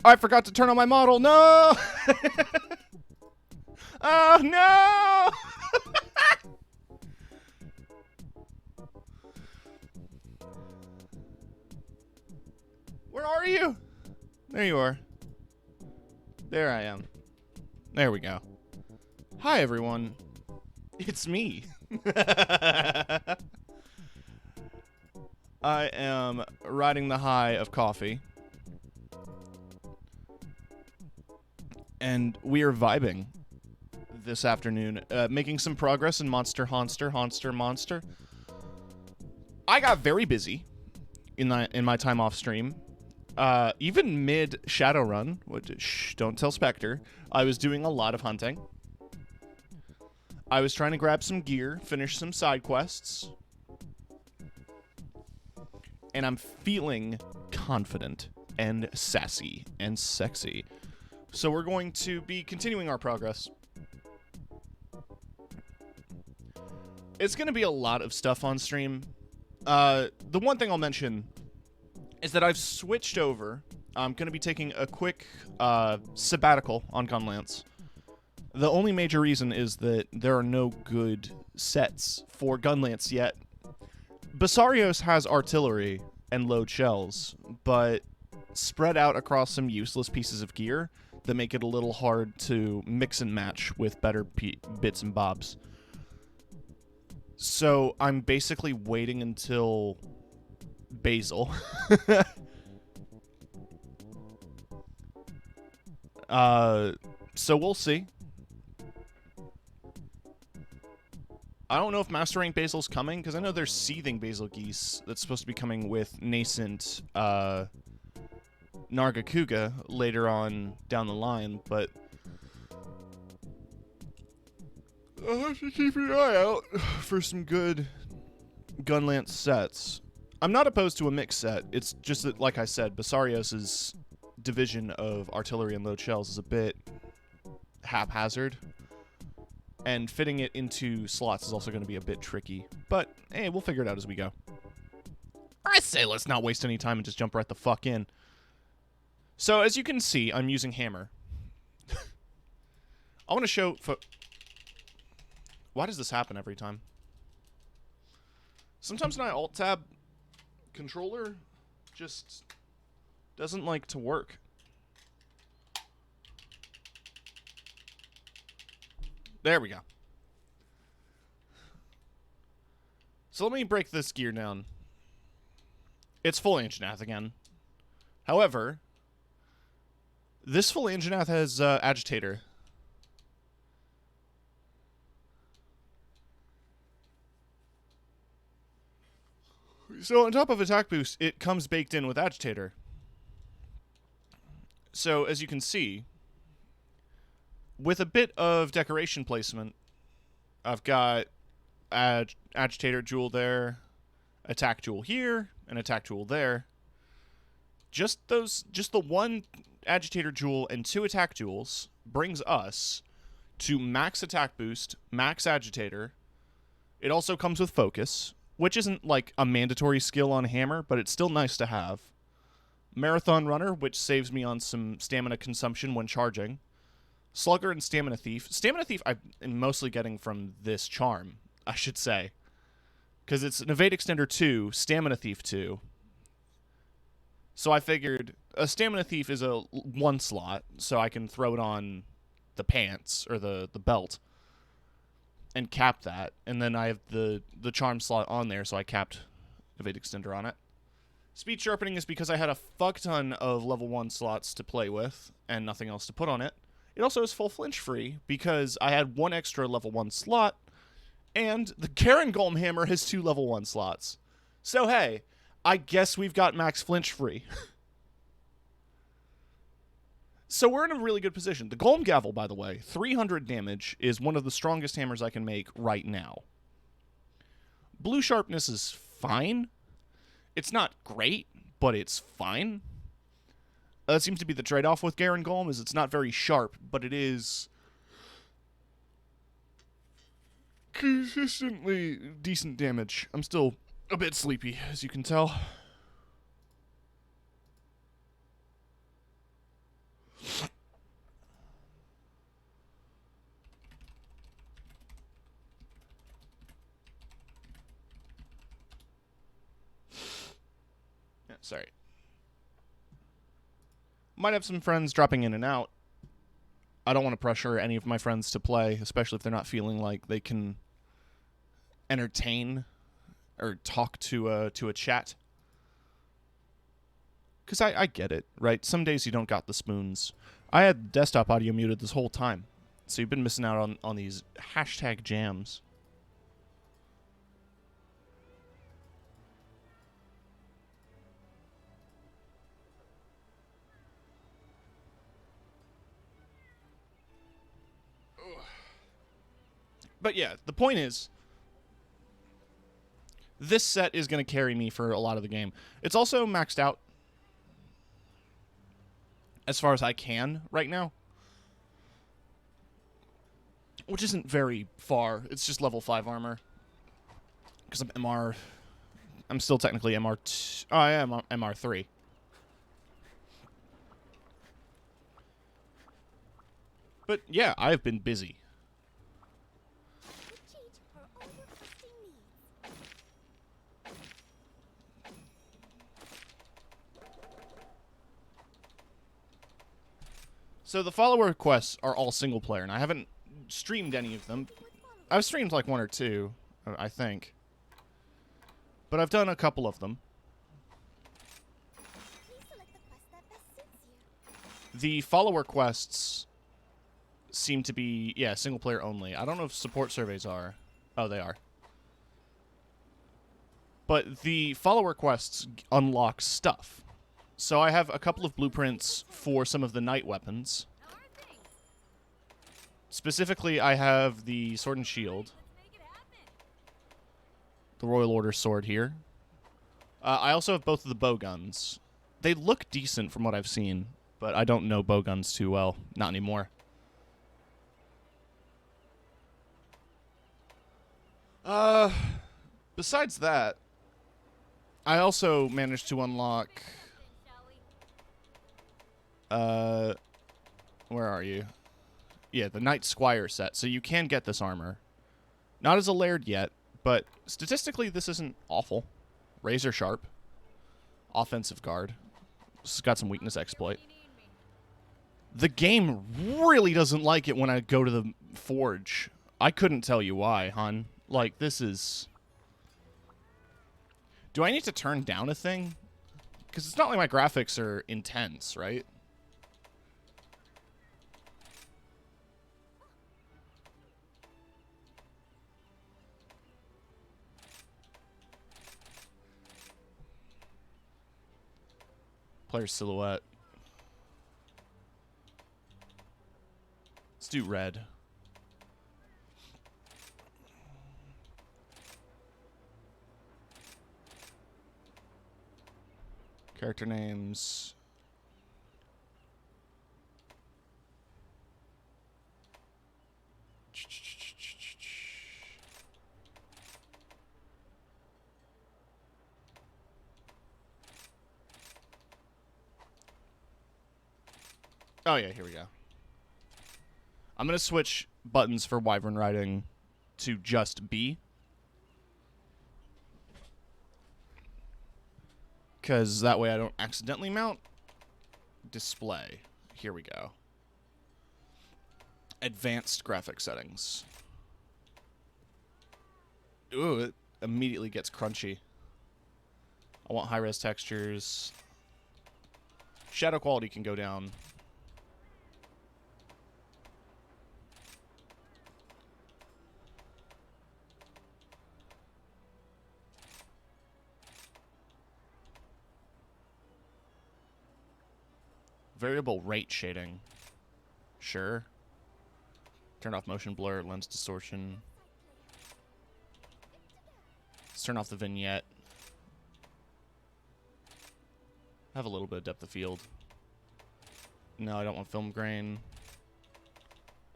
I forgot to turn on my model. No! Oh, no! Where are you? There you are. There I am. There we go. Hi, everyone. It's me. I am riding the high of coffee. And we are vibing this afternoon, making some progress in Monster. I got very busy in my time off stream. Even mid Shadowrun, don't tell Spectre, I was doing a lot of hunting. I was trying to grab some gear, finish some side quests, and I'm feeling confident and sassy and sexy. So we're going to be continuing our progress. It's going to be a lot of stuff on stream. The one thing I'll mention is that I've switched over. I'm going to be taking a quick sabbatical on Gunlance. The only major reason is that there are no good sets for Gunlance yet, Basarios has artillery and load shells, but spread out across some useless pieces of gear that make it a little hard to mix and match with better bits and bobs. So I'm basically waiting until Basil. So we'll see. I don't know if Master Rank Basil's coming, because I know there's Seething Basil Geese that's supposed to be coming with Nascent Nargacuga later on down the line, but I'll have to keep an eye out for some good Gunlance sets. I'm not opposed to a mix set. It's just that, like I said, Basarios' division of artillery and load shells is a bit haphazard. And fitting it into slots is also going to be a bit tricky. But, hey, we'll figure it out as we go. I say let's not waste any time and just jump right the fuck in. So, as you can see, I'm using hammer. I want to show... Why does this happen every time? Sometimes when I alt-tab, controller just doesn't like to work. There we go. So let me break this gear down. It's full Anjanath again. However, this full Anjanath has Agitator. So on top of attack boost, it comes baked in with Agitator. So as you can see, with a bit of decoration placement, I've got Agitator Jewel there, Attack Jewel here, and Attack Jewel there. Just the one Agitator Jewel and 2 Attack Jewels brings us to max Attack Boost, max Agitator. It also comes with Focus, which isn't like a mandatory skill on Hammer, but it's still nice to have. Marathon Runner, which saves me on some stamina consumption when charging. Slugger and Stamina Thief. Stamina Thief I'm mostly getting from this charm, I should say. Because it's an Evade Extender 2, Stamina Thief 2. So I figured a Stamina Thief is a 1 slot, so I can throw it on the pants, or the belt, and cap that. And then I have the charm slot on there, so I capped Evade Extender on it. Speed Sharpening is because I had a fuck ton of level 1 slots to play with, and nothing else to put on it. It also is full flinch free, because I had 1 extra level 1 slot, and the Karen Golem Hammer has 2 level 1 slots. So hey, I guess we've got max flinch free. So we're in a really good position. The Golem Gavel, by the way, 300 damage, is one of the strongest hammers I can make right now. Blue Sharpness is fine. It's not great, but it's fine. That seems to be the trade-off with Garen Golem, is it's not very sharp, but it is consistently decent damage. I'm still a bit sleepy, as you can tell. Yeah, sorry. Might have some friends dropping in and out. I don't want to pressure any of my friends to play, especially if they're not feeling like they can entertain or talk to a chat. Because I get it, right? Some days you don't got the spoons. I had desktop audio muted this whole time, so you've been missing out on these hashtag jams. But yeah, the point is, this set is going to carry me for a lot of the game. It's also maxed out as far as I can right now, which isn't very far. It's just level 5 armor. Because I'm MR... I'm still technically MR... Oh, I am MR3. But yeah, I've been busy. So the follower quests are all single player, and I haven't streamed any of them. I've streamed like one or two, I think. But I've done a couple of them. The follower quests seem to be, yeah, single player only. I don't know if support surveys are. Oh, they are. But the follower quests unlock stuff. So I have a couple of blueprints for some of the night weapons. Specifically, I have the sword and shield. The Royal Order sword here. I also have both of the bow guns. They look decent from what I've seen, but I don't know bow guns too well. Not anymore. Besides that, I also managed to unlock... where are you? Yeah, the Knight Squire set. So you can get this armor. Not as a laird yet, but statistically this isn't awful. Razor sharp. Offensive guard. It's got some weakness exploit. The game really doesn't like it when I go to the forge. I couldn't tell you why, hon. Like, this is... Do I need to turn down a thing? Because it's not like my graphics are intense, right? Player silhouette. Let's do red. Character names. Oh yeah, here we go. I'm going to switch buttons for Wyvern riding to just B. Because that way I don't accidentally mount. Display. Here we go. Advanced graphic settings. Ooh, it immediately gets crunchy. I want high-res textures. Shadow quality can go down. Variable rate shading. Sure. Turn off motion blur, lens distortion. Let's turn off the vignette. Have a little bit of depth of field. No, I don't want film grain.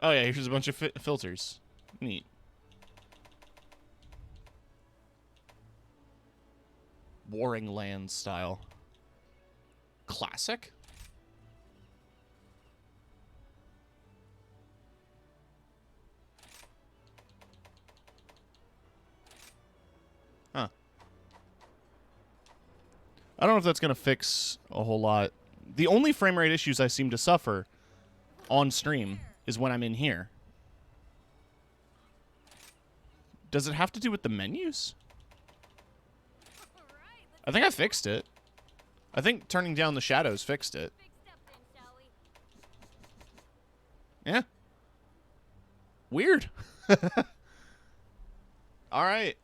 Oh yeah, here's a bunch of filters. Neat. Warring Lands style. Classic? Huh. I don't know if that's going to fix a whole lot. The only frame rate issues I seem to suffer on stream is when I'm in here. Does it have to do with the menus? I think I fixed it. I think turning down the shadows fixed it. Yeah. Weird. All right.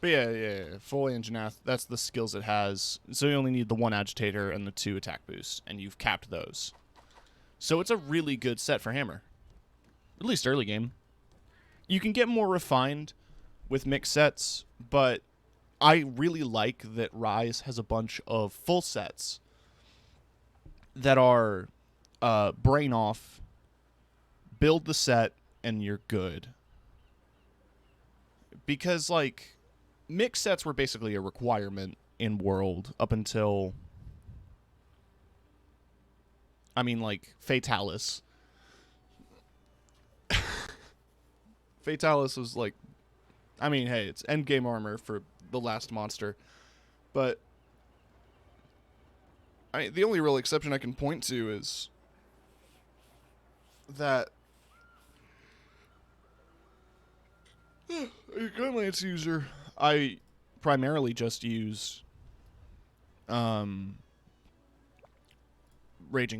But yeah, full engine that's the skills it has. So you only need the 1 agitator and the 2 attack boost, and you've capped those. So it's a really good set for Hammer. At least early game. You can get more refined with mixed sets, but I really like that Rise has a bunch of full sets that are brain off, build the set, and you're good. Because, like, mixed sets were basically a requirement in World up until, I mean, like, Fatalis. Fatalis was like, I mean, hey, it's endgame armor for the last monster. But The only real exception I can point to is that a Gunlance user, I primarily just use Raging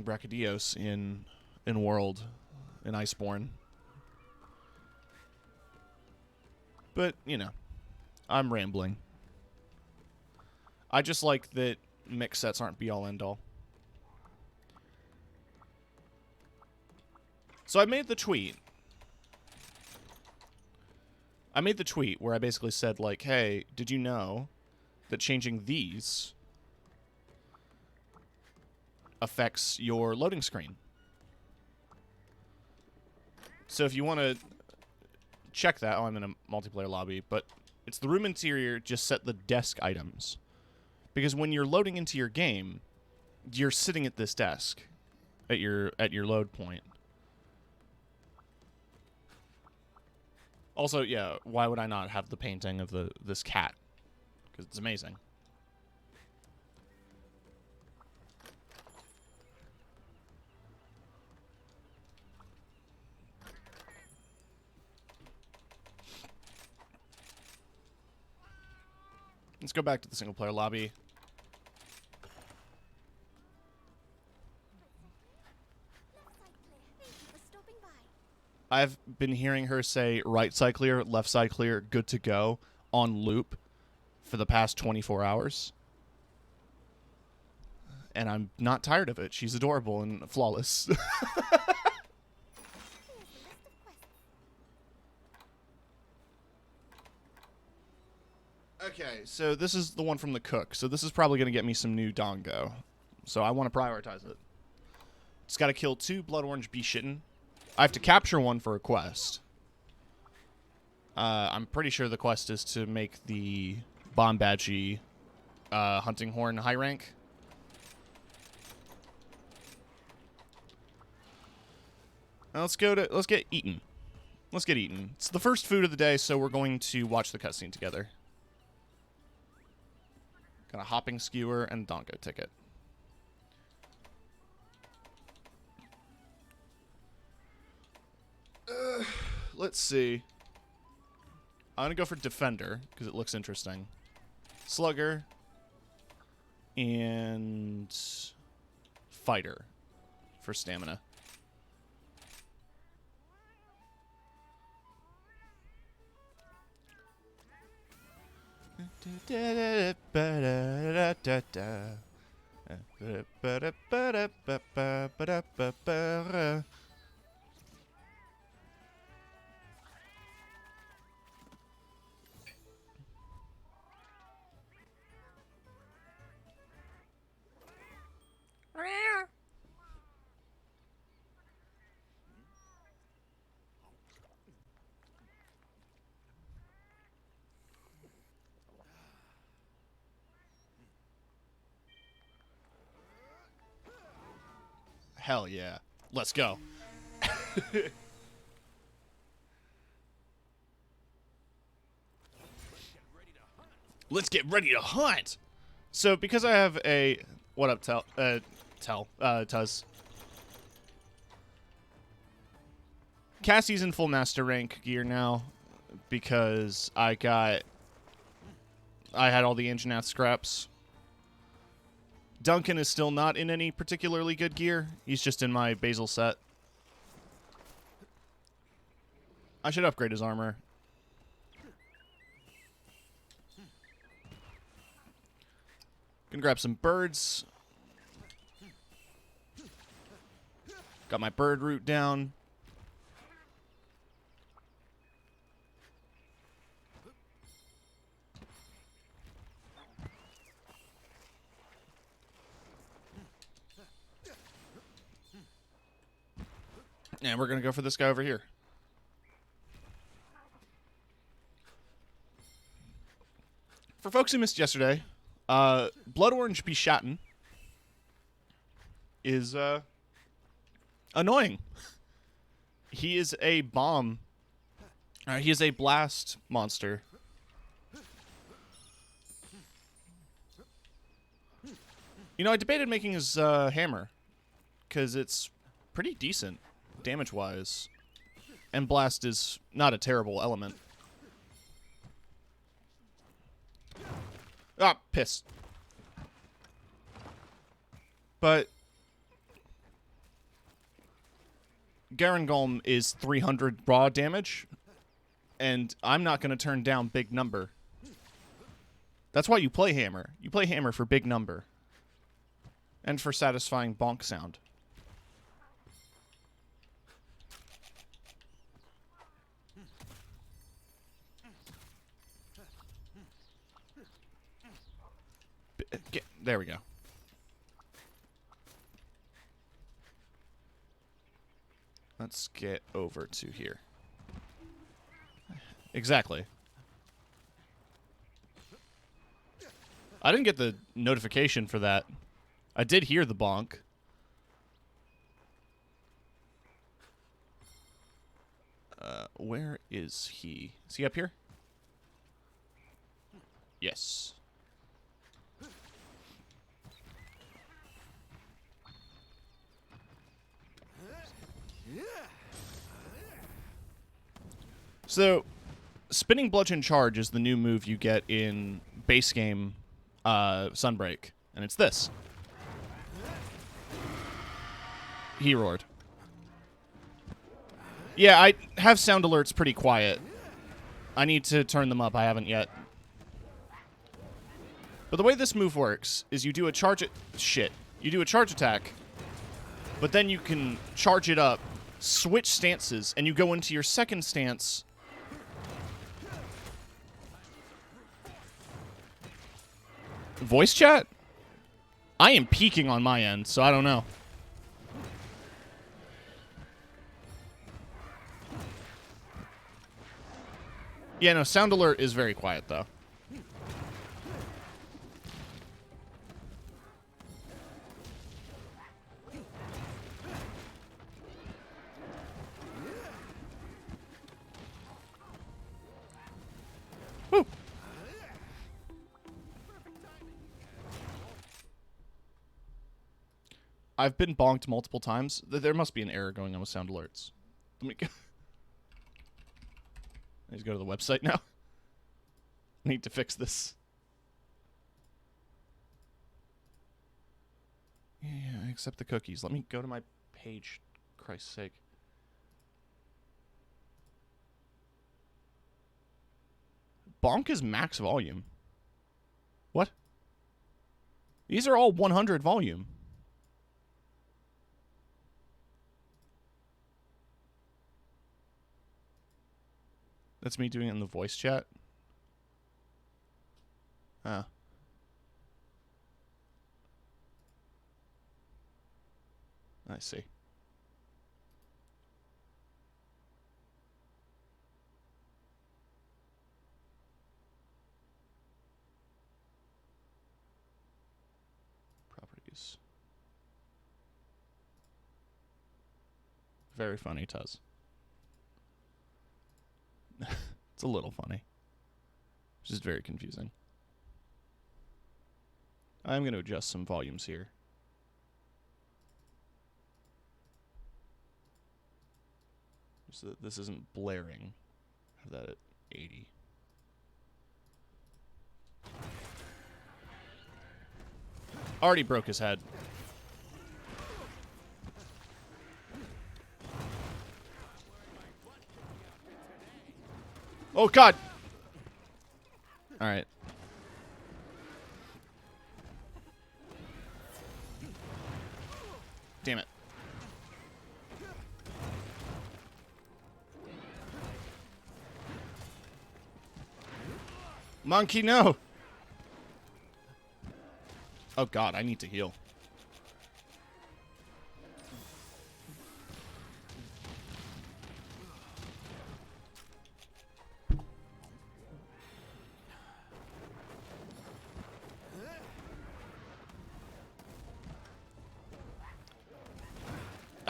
Brachydios in World, in Iceborne. But, you know, I'm rambling. I just like that mix sets aren't be-all, end-all. So I made the tweet. Where I basically said, like, hey, did you know that changing these affects your loading screen? So if you want to check that, I'm in a multiplayer lobby, but it's the room interior, just set the desk items. Because when you're loading into your game, you're sitting at this desk at your load point. Also, yeah, why would I not have the painting of this cat? Because it's amazing. Let's go back to the single-player lobby. I've been hearing her say right side clear, left side clear, good to go on loop for the past 24 hours. And I'm not tired of it. She's adorable and flawless. Okay, so this is the one from the cook. So this is probably going to get me some new Dongo. So I want to prioritize it. It's got to kill 2 blood orange bee shitten. I have to capture one for a quest. I'm pretty sure the quest is to make the Bombadgy hunting horn high rank. Now let's get eaten. Let's get eaten. It's the first food of the day, so we're going to watch the cutscene together. Got a hopping skewer and a Dongo ticket. Let's see. I'm gonna go for Defender because it looks interesting. Slugger and Fighter for stamina. Hell yeah. Let's go. Let's get ready to hunt. So because I have a what up Tuz. Cassie's in full master rank gear now because I had all the Anjanath scraps. Duncan is still not in any particularly good gear. He's just in my Basil set. I should upgrade his armor. Gonna grab some birds. Got my bird route down. And we're going to go for this guy over here. For folks who missed yesterday, Blood Orange Bishatten is annoying. He is a bomb. He is a blast monster. You know, I debated making his hammer, because it's pretty decent damage-wise, and blast is not a terrible element. Ah, piss. But Garangolm is 300 raw damage, and I'm not going to turn down big number. That's why you play hammer. You play hammer for big number. And for satisfying bonk sound. There we go. Let's get over to here. Exactly. I didn't get the notification for that. I did hear the bonk. Where is he? Is he up here? Yes. So, spinning bludgeon charge is the new move you get in base game Sunbreak, and it's this. He roared. Yeah, I have sound alerts pretty quiet. I need to turn them up. I haven't yet. But the way this move works is you do a charge... You do a charge attack, but then you can charge it up, switch stances, and you go into your second stance... Voice chat? I am peaking on my end, so I don't know. Yeah, no, sound alert is very quiet, though. Woo! I've been bonked multiple times. There must be an error going on with sound alerts. Let me go. I need to go to the website now. I need to fix this. Yeah, I accept the cookies. Let me go to my page, Christ's sake. Bonk is max volume. What? These are all 100 volume. That's me doing it in the voice chat. Ah. I see. Properties. Very funny, Tuz. It's a little funny. Just very confusing. I'm going to adjust some volumes here. So that this isn't blaring. Have that at 80. Already broke his head. Oh, God! Alright. Damn it. Monkey, no! Oh, God, I need to heal.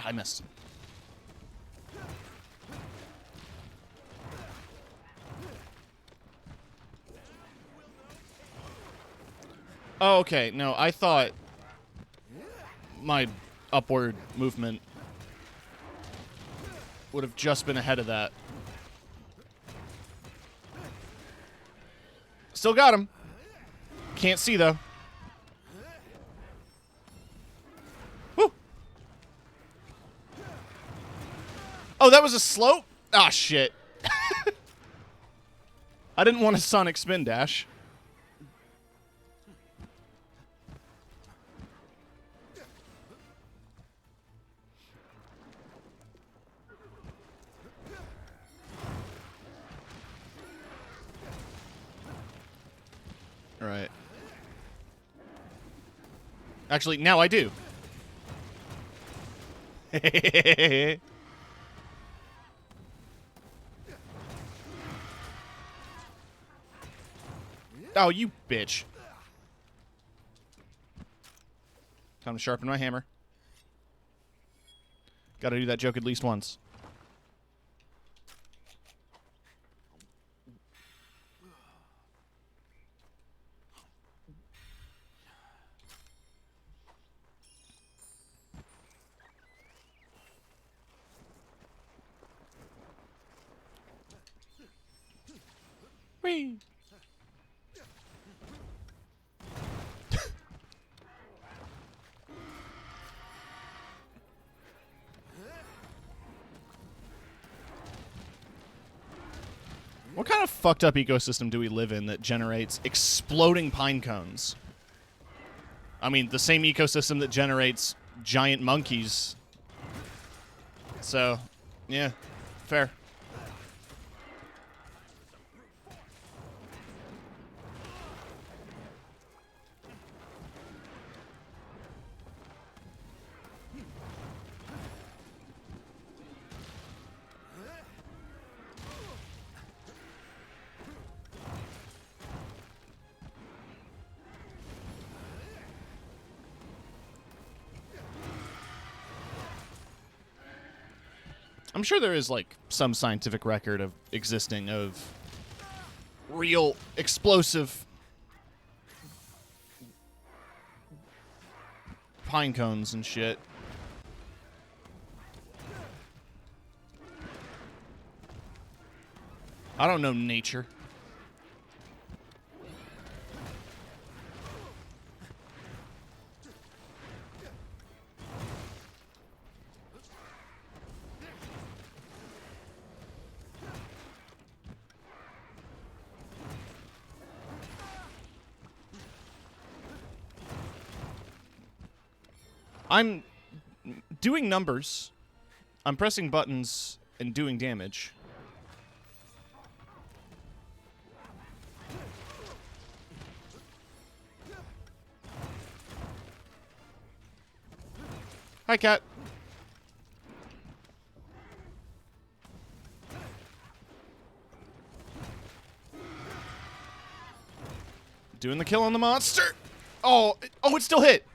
I missed. Oh, okay. No, I thought my upward movement would have just been ahead of that. Still got him. Can't see, though. Woo! Oh, that was a slope? Ah, shit. I didn't want a Sonic Spin Dash. All right. Actually, now I do. Oh, you bitch. Time to sharpen my hammer. Gotta do that joke at least once. Whee! What kind of fucked up ecosystem do we live in that generates exploding pine cones? I mean, the same ecosystem that generates giant monkeys. So, yeah, fair. I'm sure there is, like, some scientific record of existing of real explosive pine cones and shit. I don't know nature. I'm doing numbers. I'm pressing buttons and doing damage. Hi, cat. Doing the kill on the monster. Oh, it still hit.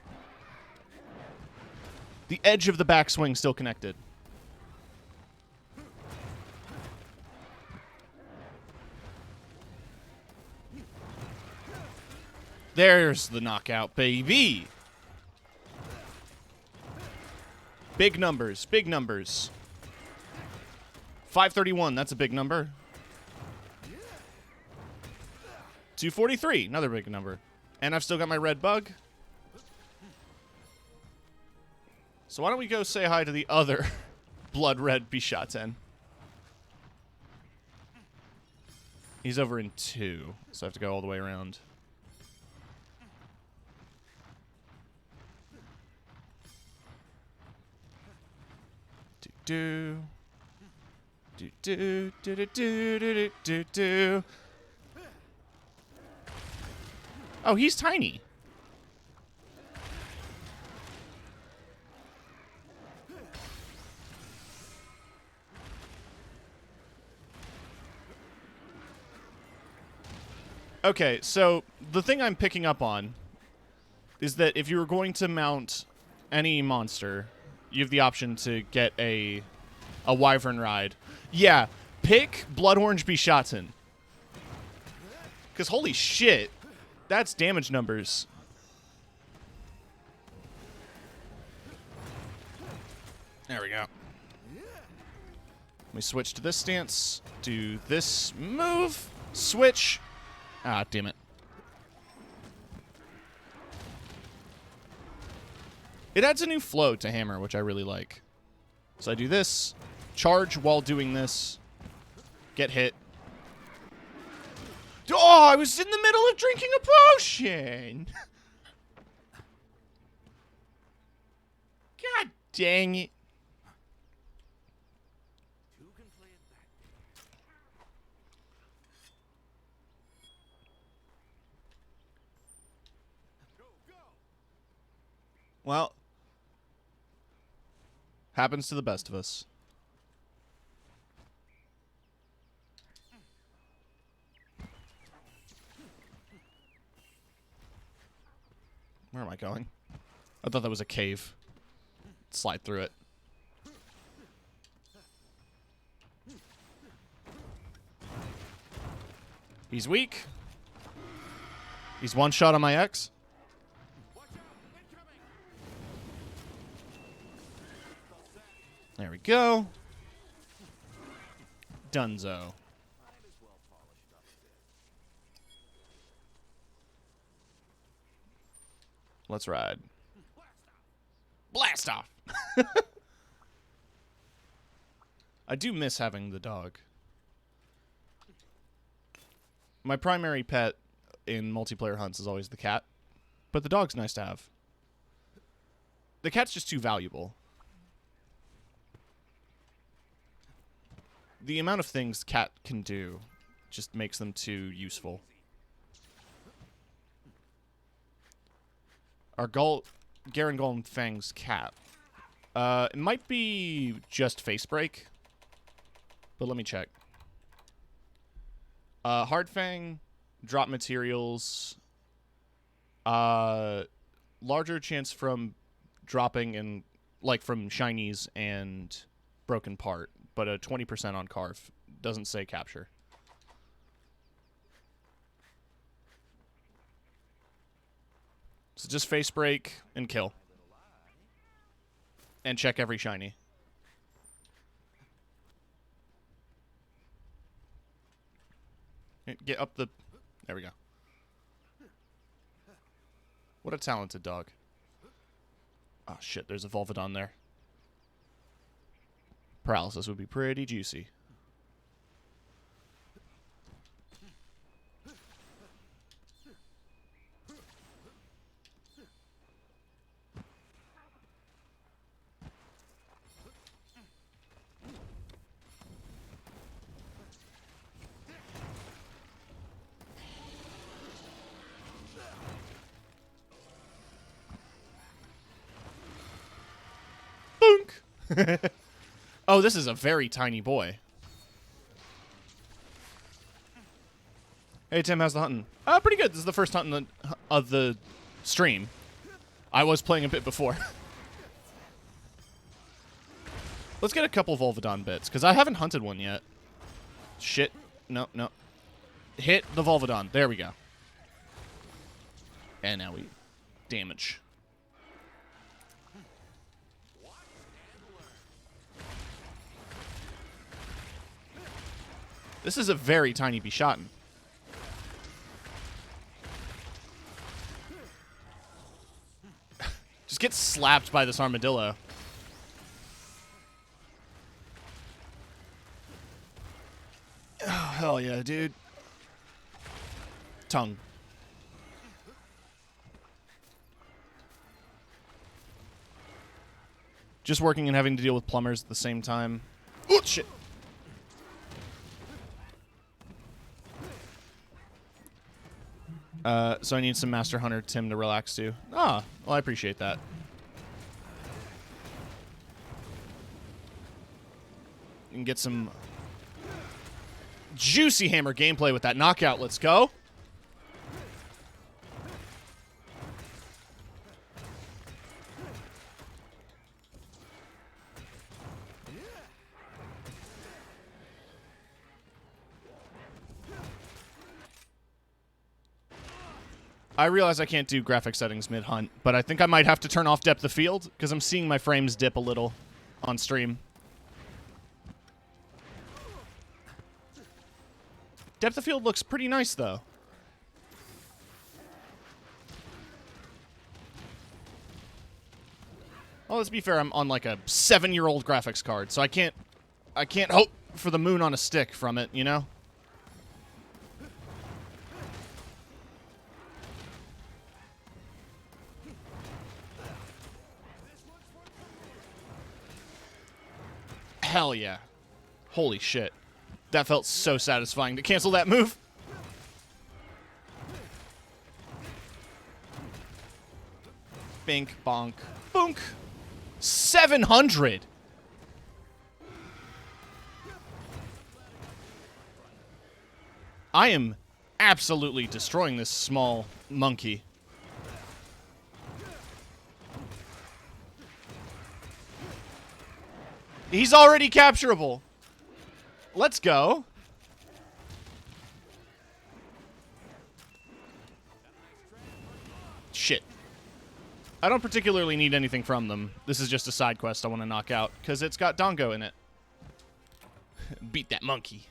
The edge of the backswing still connected. There's the knockout, baby. Big numbers, big numbers. 531, that's a big number. 243, another big number. And I've still got my red bug. So why don't we go say hi to the other blood red Bishaten? He's over in 2, so I have to go all the way around. Do do do do do do do do do. Oh, he's tiny. Okay, so the thing I'm picking up on is that if you were going to mount any monster, you have the option to get a wyvern ride. Yeah, pick Blood Orange Bishaten. Because holy shit, that's damage numbers. There we go. We switch to this stance. Do this move. Switch. Ah, damn it. It adds a new flow to hammer, which I really like. So I do this. Charge while doing this. Get hit. Oh, I was in the middle of drinking a potion. God dang it. Well, happens to the best of us. Where am I going? I thought that was a cave. Slide through it. He's weak. He's one shot on my X. There we go. Dunzo. Let's ride. Blast off! I do miss having the dog. My primary pet in multiplayer hunts is always the cat, but the dog's nice to have. The cat's just too valuable. The amount of things cat can do just makes them too useful. Our Garen Golden Fang's cat. It might be just face break, but let me check. Hard Fang, drop materials, larger chance from dropping and like from shinies and broken part, but a 20% on carve. Doesn't say capture. So just face break and kill. And check every shiny. Get up the... There we go. What a talented dog. Oh shit, there's a Volvidon there. Paralysis would be pretty juicy. Boonk! Oh, this is a very tiny boy. Hey, Tim, how's the hunting? Pretty good. This is the first hunting of the stream. I was playing a bit before. Let's get a couple Volvidon bits, because I haven't hunted one yet. Shit. No, no. Hit the Volvidon. There we go. And now we damage. This is a very tiny Bishotten. Just get slapped by this armadillo. Oh, hell yeah, dude. Tongue. Just working and having to deal with plumbers at the same time. Oh, shit. So I need some Master Hunter Tim to relax to. Ah, well, I appreciate that. You can get some juicy hammer gameplay with that knockout. Let's go. I realize I can't do graphic settings mid-hunt, but I think I might have to turn off depth of field because I'm seeing my frames dip a little. on stream. Depth of field looks pretty nice, though. Well, let's be fair, I'm on like a 7-year-old graphics card, so I can't hope for the moon on a stick from it, you know? Hell yeah. Holy shit. That felt so satisfying to cancel that move. Bink, bonk, boonk. 700! I am absolutely destroying this small monkey. He's already capturable. Let's go. Shit. I don't particularly need anything from them. This is just a side quest I want to knock out, because it's got Dongo in it. Beat that monkey.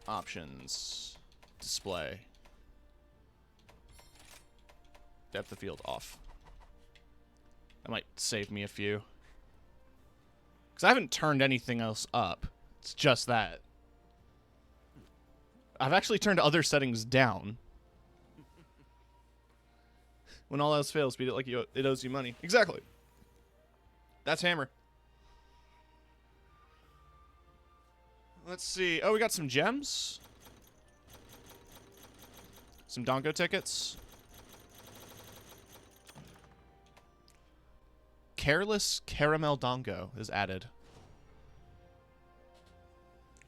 Options. Display. Depth of field off. That might save me a few. Because I haven't turned anything else up. It's just that. I've actually turned other settings down. When all else fails, beat it like it owes you money. Exactly. That's Hammer. Let's see. Oh, we got some gems. Some Dongo tickets. Careless Caramel Dongo is added.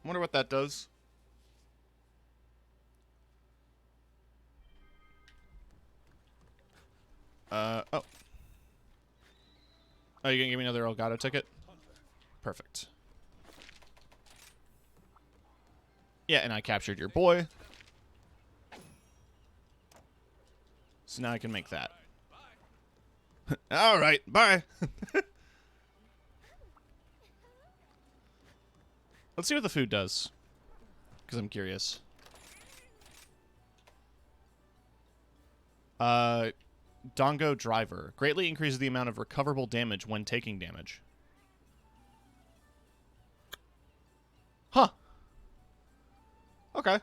I wonder what that does. Oh. Oh, you're gonna give me another Elgato ticket? Perfect. Yeah, and I captured your boy. So now I can make that. Alright, bye. Let's see what the food does. Because I'm curious. Dongo Driver. Greatly increases the amount of recoverable damage when taking damage. Huh. Okay.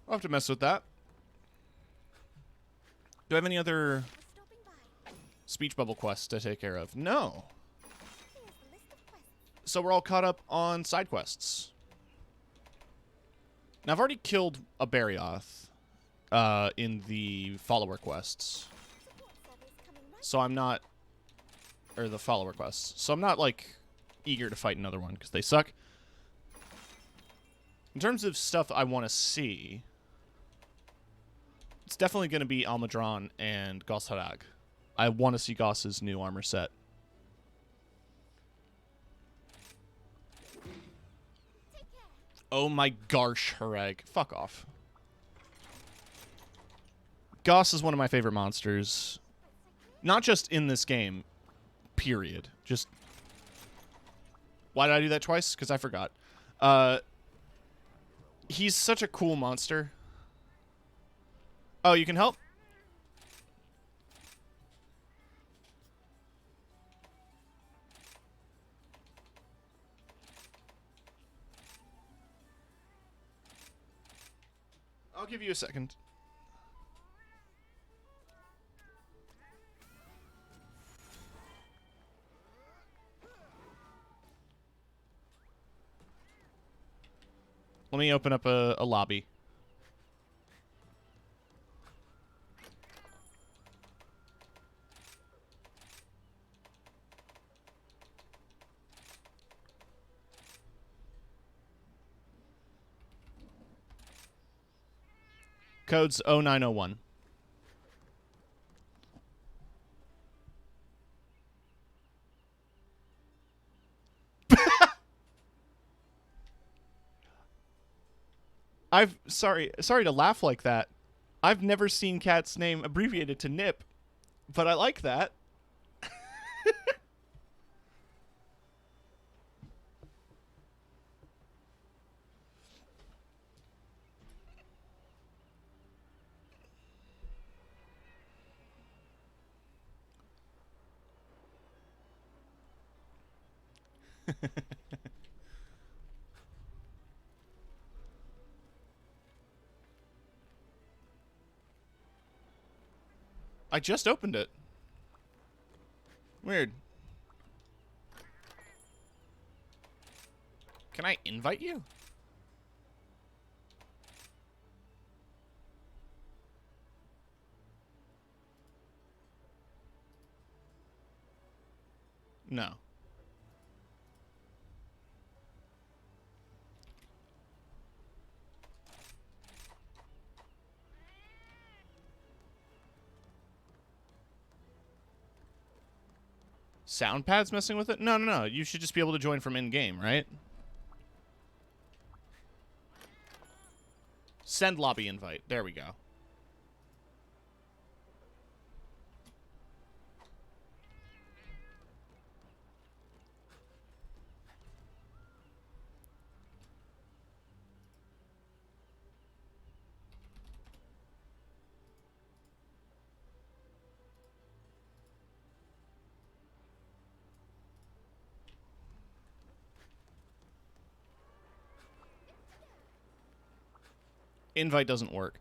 I'll have to mess with that. Do I have any other speech bubble quests to take care of? No. So we're all caught up on side quests. Now, I've already killed a Barioth in the follower quests. So I'm not... Or the follower quests. So I'm not, like, eager to fight another one, because they suck. In terms of stuff I want to see, it's definitely going to be Almudron and Goss Harag. I want to see Goss's new armor set. Oh my gosh, Harag. Fuck off. Goss is one of my favorite monsters. Not just in this game, period. Just... Why did I do that twice? Because I forgot. He's such a cool monster. Oh, you can help? I'll give you a second. Let me open up a lobby. Code's 0901. Sorry to laugh like that. I've never seen Cat's name abbreviated to Nip, but I like that. I just opened it. Weird. Can I invite you? No. Soundpad's messing with it? No. You should just be able to join from in-game, right? Send lobby invite. There we go. Invite doesn't work.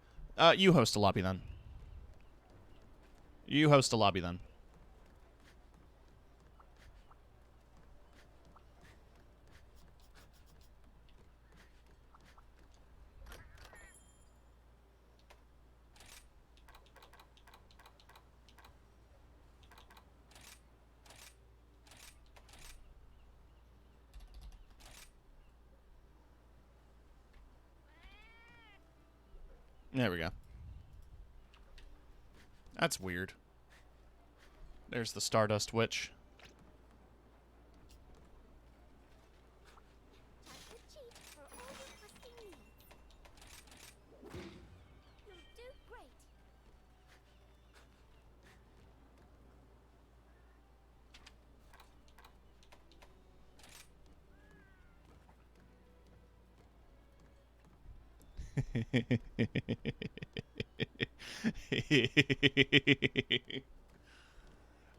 You host a lobby then. You host a lobby then. There we go. That's weird. There's the Stardust Witch.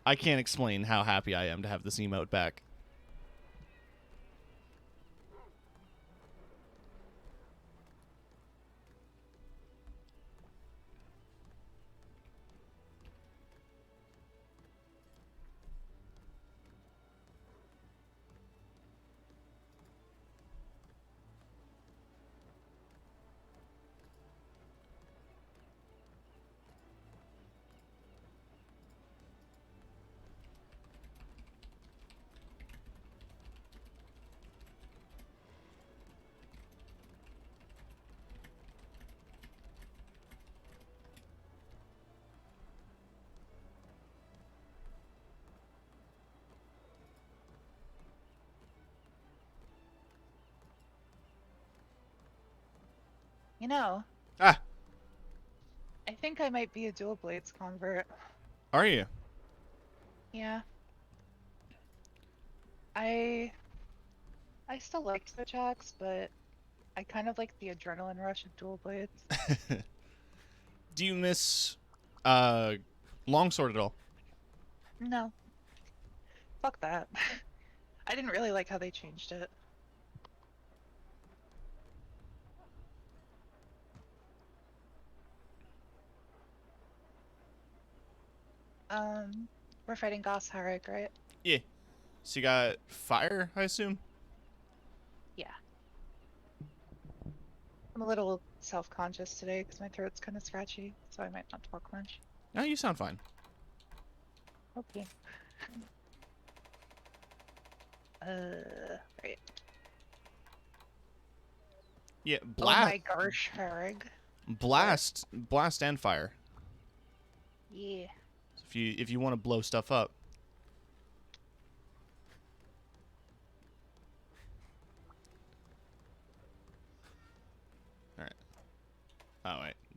I can't explain how happy I am to have this emote back. You know, Ah, I think I might be a dual blades convert. are you? Yeah. I I still like switch axe, but I kind of like the adrenaline rush of dual blades. Do you miss longsword at all? No, fuck that. I didn't really like how they changed it. We're fighting Goss Harrig, right? Yeah. So you got fire, I assume? Yeah. I'm a little self-conscious today because my throat's kind of scratchy, so I might not talk much. No, you sound fine. Okay. Right. Yeah, Oh my gosh, Harrig. blast and fire. Yeah. If you want to blow stuff up. All right.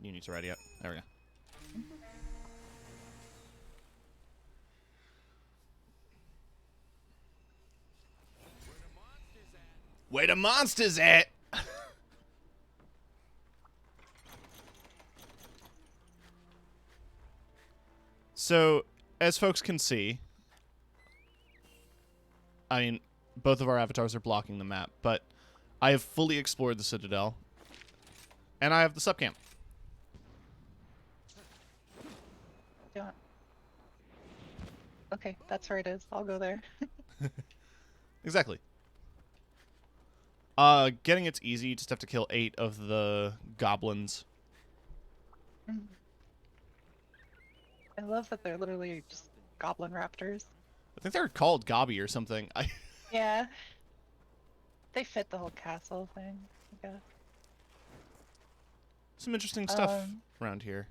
units ready up. There we go. Where the monsters at? So, as folks can see, I mean, both of our avatars are blocking the map, but I have fully explored the Citadel, and I have the subcamp. Don't. Okay, that's where it is. I'll go there. Exactly. Getting it's easy. You just have to kill 8 of the goblins. I love that they're literally just goblin raptors. I think they're called Gobby or something. Yeah. They fit the whole castle thing, I guess. Some interesting stuff around here.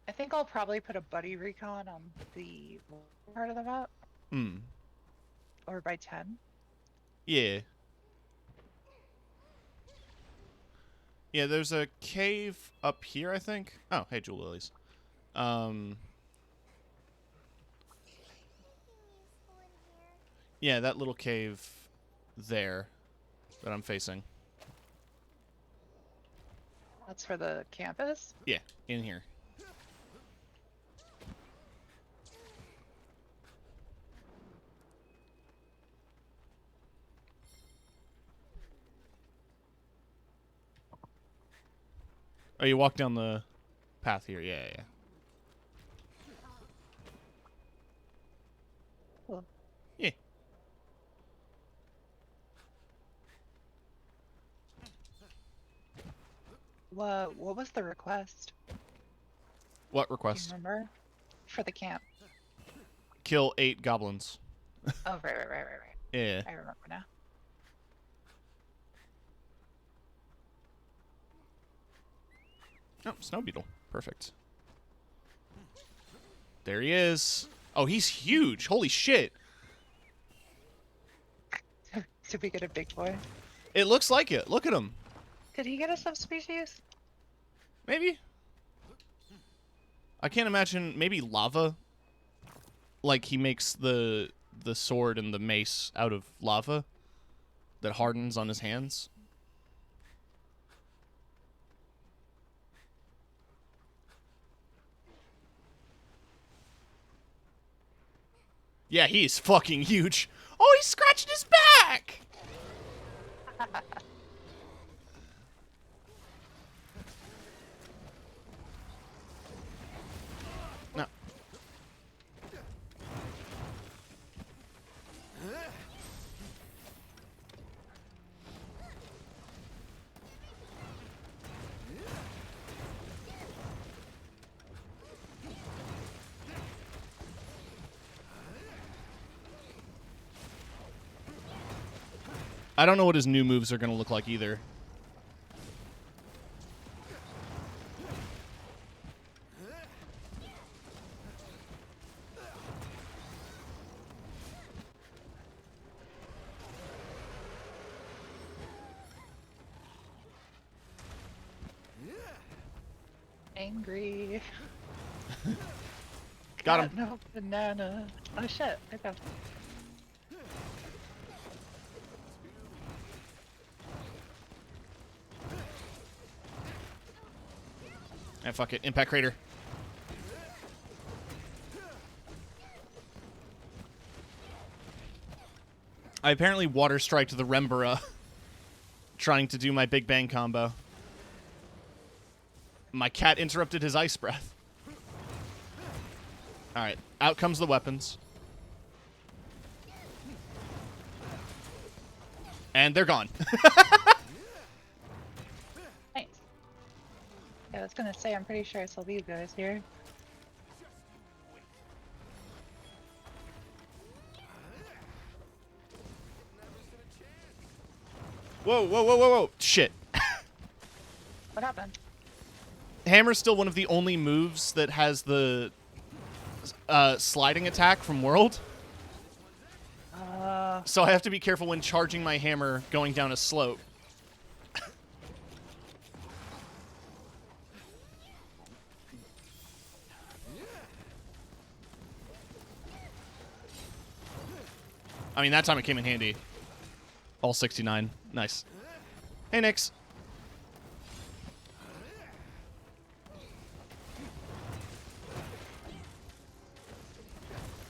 I think I'll probably put a buddy recon on the part of the map. Hmm. Or by 10. Yeah. Yeah, there's a cave up here, I think. Oh, hey, Jewel Lilies. Yeah, that little cave there that I'm facing. That's for the campus? Yeah, in here. Oh, you walk down the path here. Yeah, yeah. Cool. Yeah. What was the request? What Do you request? remember? For the camp. Kill 8 goblins. Oh, right. Yeah. I remember now. Oh, snow beetle. Perfect. There he is. Oh, he's huge. Holy shit. Did we get a big boy? It looks like it. Look at him. Did he get a subspecies? Maybe. I can't imagine. Maybe lava. Like he makes the sword and the mace out of lava that hardens on his hands. Yeah, he's fucking huge. Oh, he's scratching his back! No. I don't know what his new moves are going to look like either. Angry. Got him. No banana. Oh shit. Okay. And fuck it. Impact crater. I apparently water striked the Rembara trying to do my Big Bang combo. My cat interrupted his ice breath. Alright, out comes the weapons. And they're gone. Nice. Yeah, I was gonna say, I'm pretty sure I saw these guys here. Whoa, whoa, whoa, whoa, whoa. Shit. What happened? Hammer's still one of the only moves that has the sliding attack from World. So I have to be careful when charging my hammer going down a slope. I mean, that time it came in handy. All 69. Nice. Hey, Nix.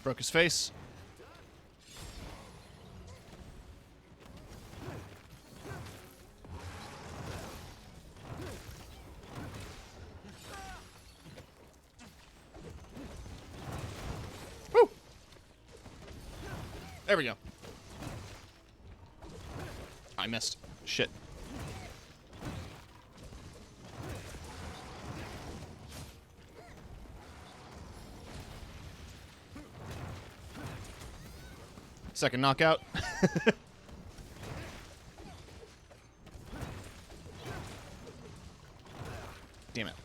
Broke his face. Woo! There we go. I missed. Shit. Second knockout. Damn it.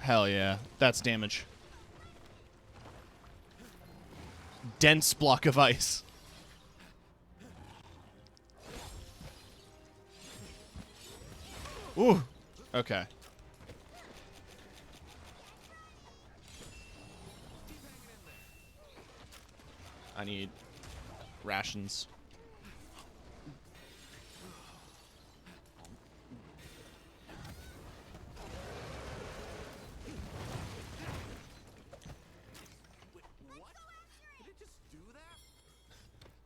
Hell yeah. That's damage. Dense block of ice. Ooh. Okay. I need rations.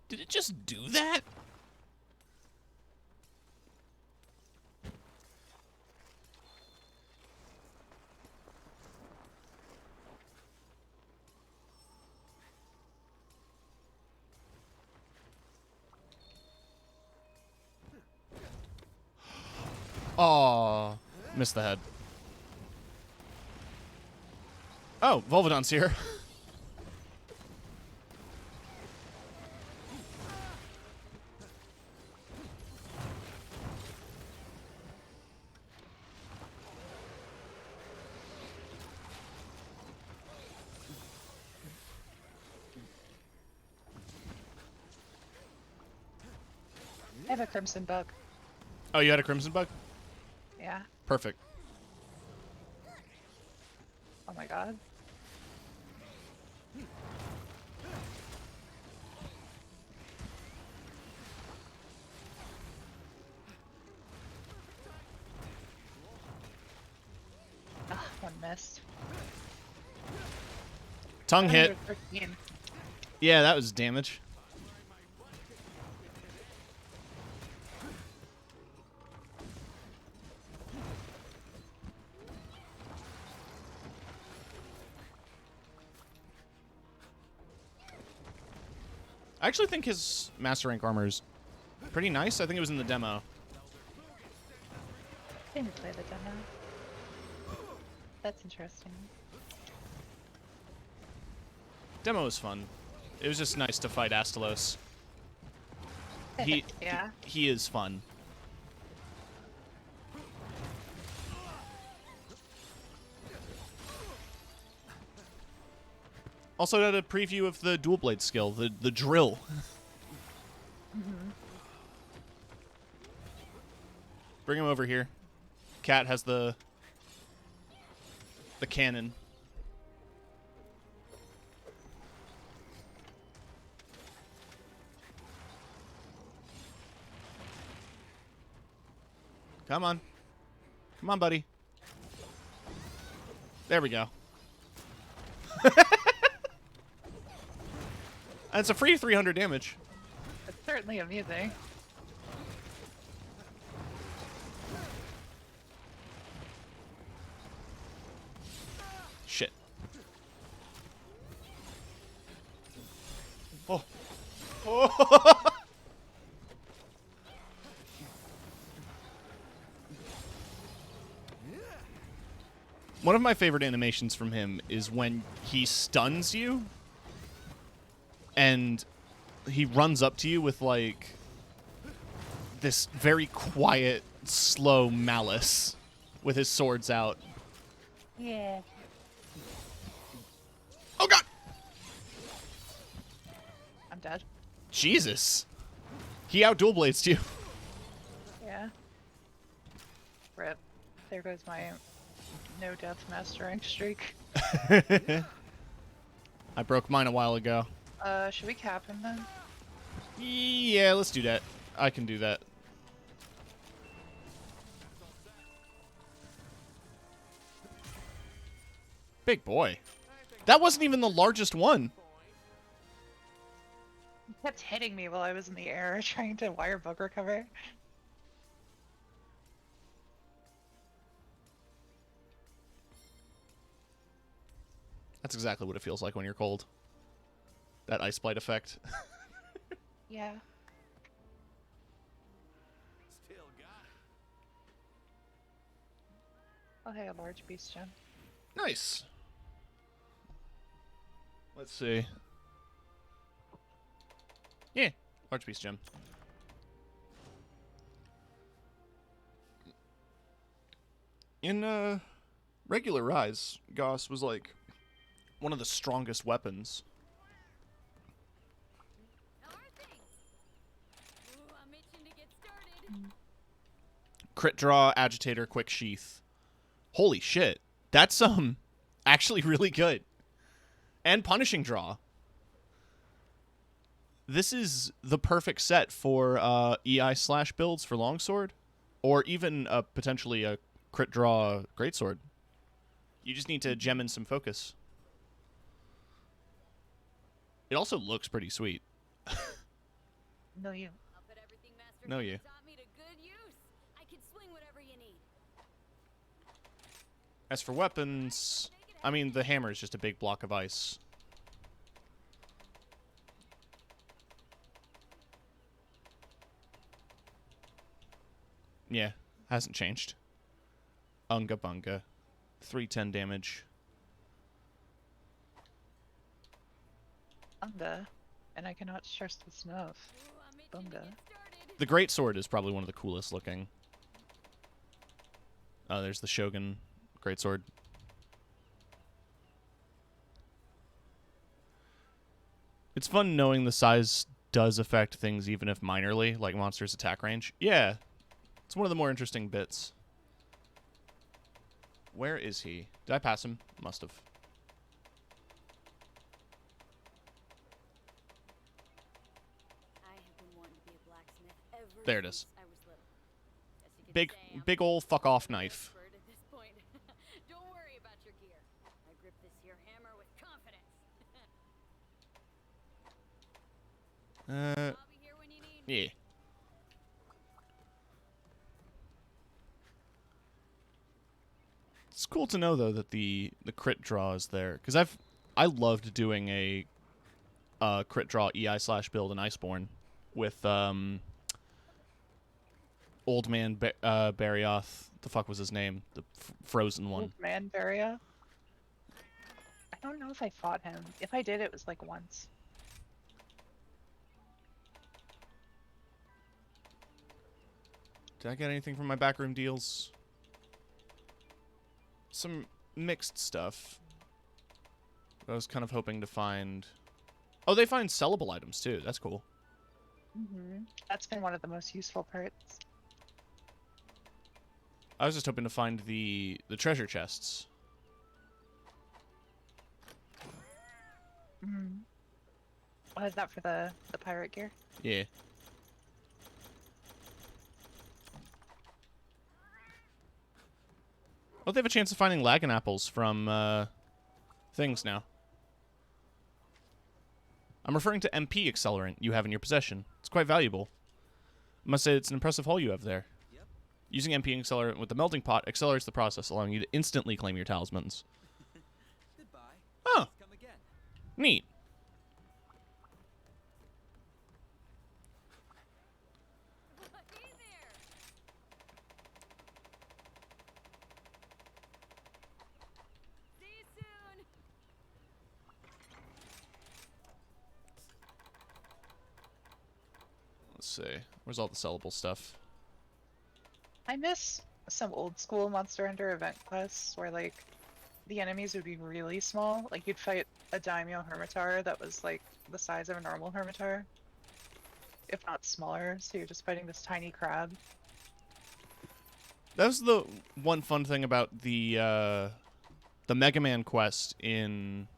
Did it just do that? Oh, missed the head. Oh, Volvidon's here. I have a crimson bug. Oh, you had a crimson bug? Yeah. Perfect. Oh my god. Ah, one missed. Tongue hit. 113. Yeah, that was damage. I actually think his Master Rank armor is pretty nice. I think it was in the demo. Didn't play the demo. That's interesting. Demo was fun. It was just nice to fight Astalos. Yeah. He is fun. Also had a preview of the dual blade skill, the drill. Mm-hmm. Bring him over here. Cat has the cannon. Come on. Come on, buddy. There we go. And it's a free 300 damage. It's certainly amusing. Shit. Oh. Oh. One of my favorite animations from him is when he stuns you and he runs up to you with, like, this very quiet, slow malice with his swords out. Yeah. Oh, God! I'm dead. Jesus. He out dual blades you. Yeah. Rip. There goes my no death mastering streak. I broke mine a while ago. Should we cap him then? Yeah, let's do that. I can do that. Big boy. That wasn't even the largest one. He kept hitting me while I was in the air trying to wire bug recover. That's exactly what it feels like when you're cold. That ice blight effect. Yeah. Oh, hey, a large beast gem. Nice. Let's see. Yeah, large beast gem. In regular Rise, Gauss was like one of the strongest weapons. Crit draw, agitator, quick sheath. Holy shit. That's actually really good. And punishing draw. This is the perfect set for EI slash builds for longsword, or even potentially a crit draw greatsword. You just need to gem in some focus. It also looks pretty sweet. No, you. No, you. As for weapons, I mean, the hammer is just a big block of ice. Yeah, hasn't changed. Unga bunga. 310 damage. Bunga. And I cannot stress this enough. Bunga. The greatsword is probably one of the coolest looking. Oh, there's the Shogun greatsword. It's fun knowing the size does affect things even if minorly, like monsters' attack range. Yeah, it's one of the more interesting bits. Where is he? Did I pass him? Must have. There it is. Big ol' fuck off knife. Yeah. It's cool to know though that the crit draw is there, because I loved doing a crit draw EI slash build in Iceborne with Old Man Barioth. The fuck was his name? The frozen one. Old man Barioth? I don't know if I fought him. If I did, it was like once. Did I get anything from my backroom deals? Some mixed stuff. I was kind of hoping to find... Oh, they find sellable items too. That's cool. Mm-hmm. That's been one of the most useful parts. I was just hoping to find the treasure chests. Mm. What is that for the pirate gear? Yeah. Oh, they have a chance of finding lagon apples from things now. I'm referring to MP accelerant you have in your possession. It's quite valuable. I must say it's an impressive haul you have there. Yep. Using MP accelerant with the melting pot accelerates the process, allowing you to instantly claim your talismans. Goodbye. Oh. Come again. Neat. Let's see. Where's all the sellable stuff? I miss some old school Monster Hunter event quests where like the enemies would be really small. Like you'd fight a daimyo hermitar that was like the size of a normal hermitar. if not smaller. So you're just fighting this tiny crab. That was the one fun thing about the Mega Man quest in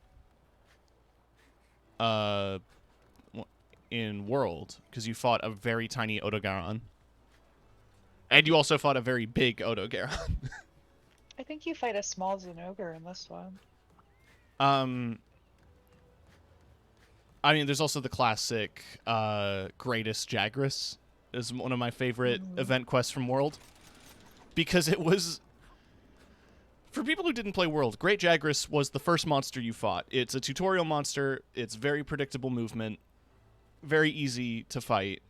World, because you fought a very tiny Odogaron. And you also fought a very big Odogaron. I think you fight a small Zinogre in this one. I mean, there's also the classic Greatest Jagras is one of my favorite event quests from World. Because it was... For people who didn't play World, Great Jagras was the first monster you fought. It's a tutorial monster. It's very predictable movement. Very easy to fight.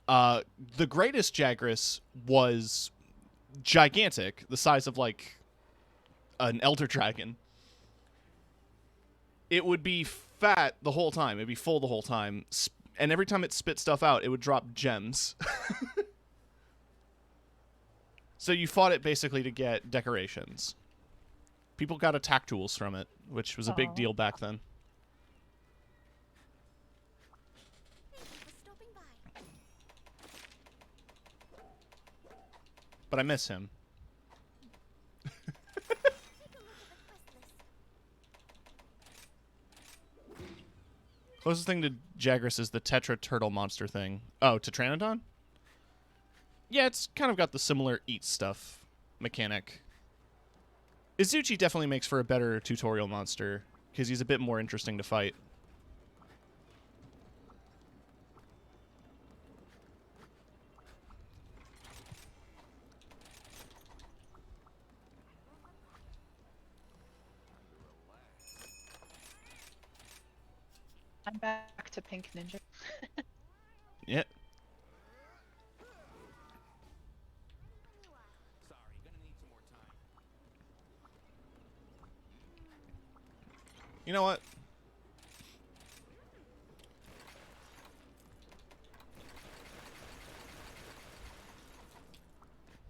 The Greatest Jagras was gigantic. The size of, like, an Elder Dragon. It would be fat the whole time. It'd be full the whole time. And every time it spit stuff out, it would drop gems. So you fought it basically to get decorations. People got attack tools from it, which was a big deal back then. But I miss him. Closest thing to Jagras is the Tetra Turtle monster thing. Oh, Tetranodon? Yeah, it's kind of got the similar eat stuff mechanic. Izuchi definitely makes for a better tutorial monster, because he's a bit more interesting to fight. I'm back to Pink Ninja. Yeah. You know what?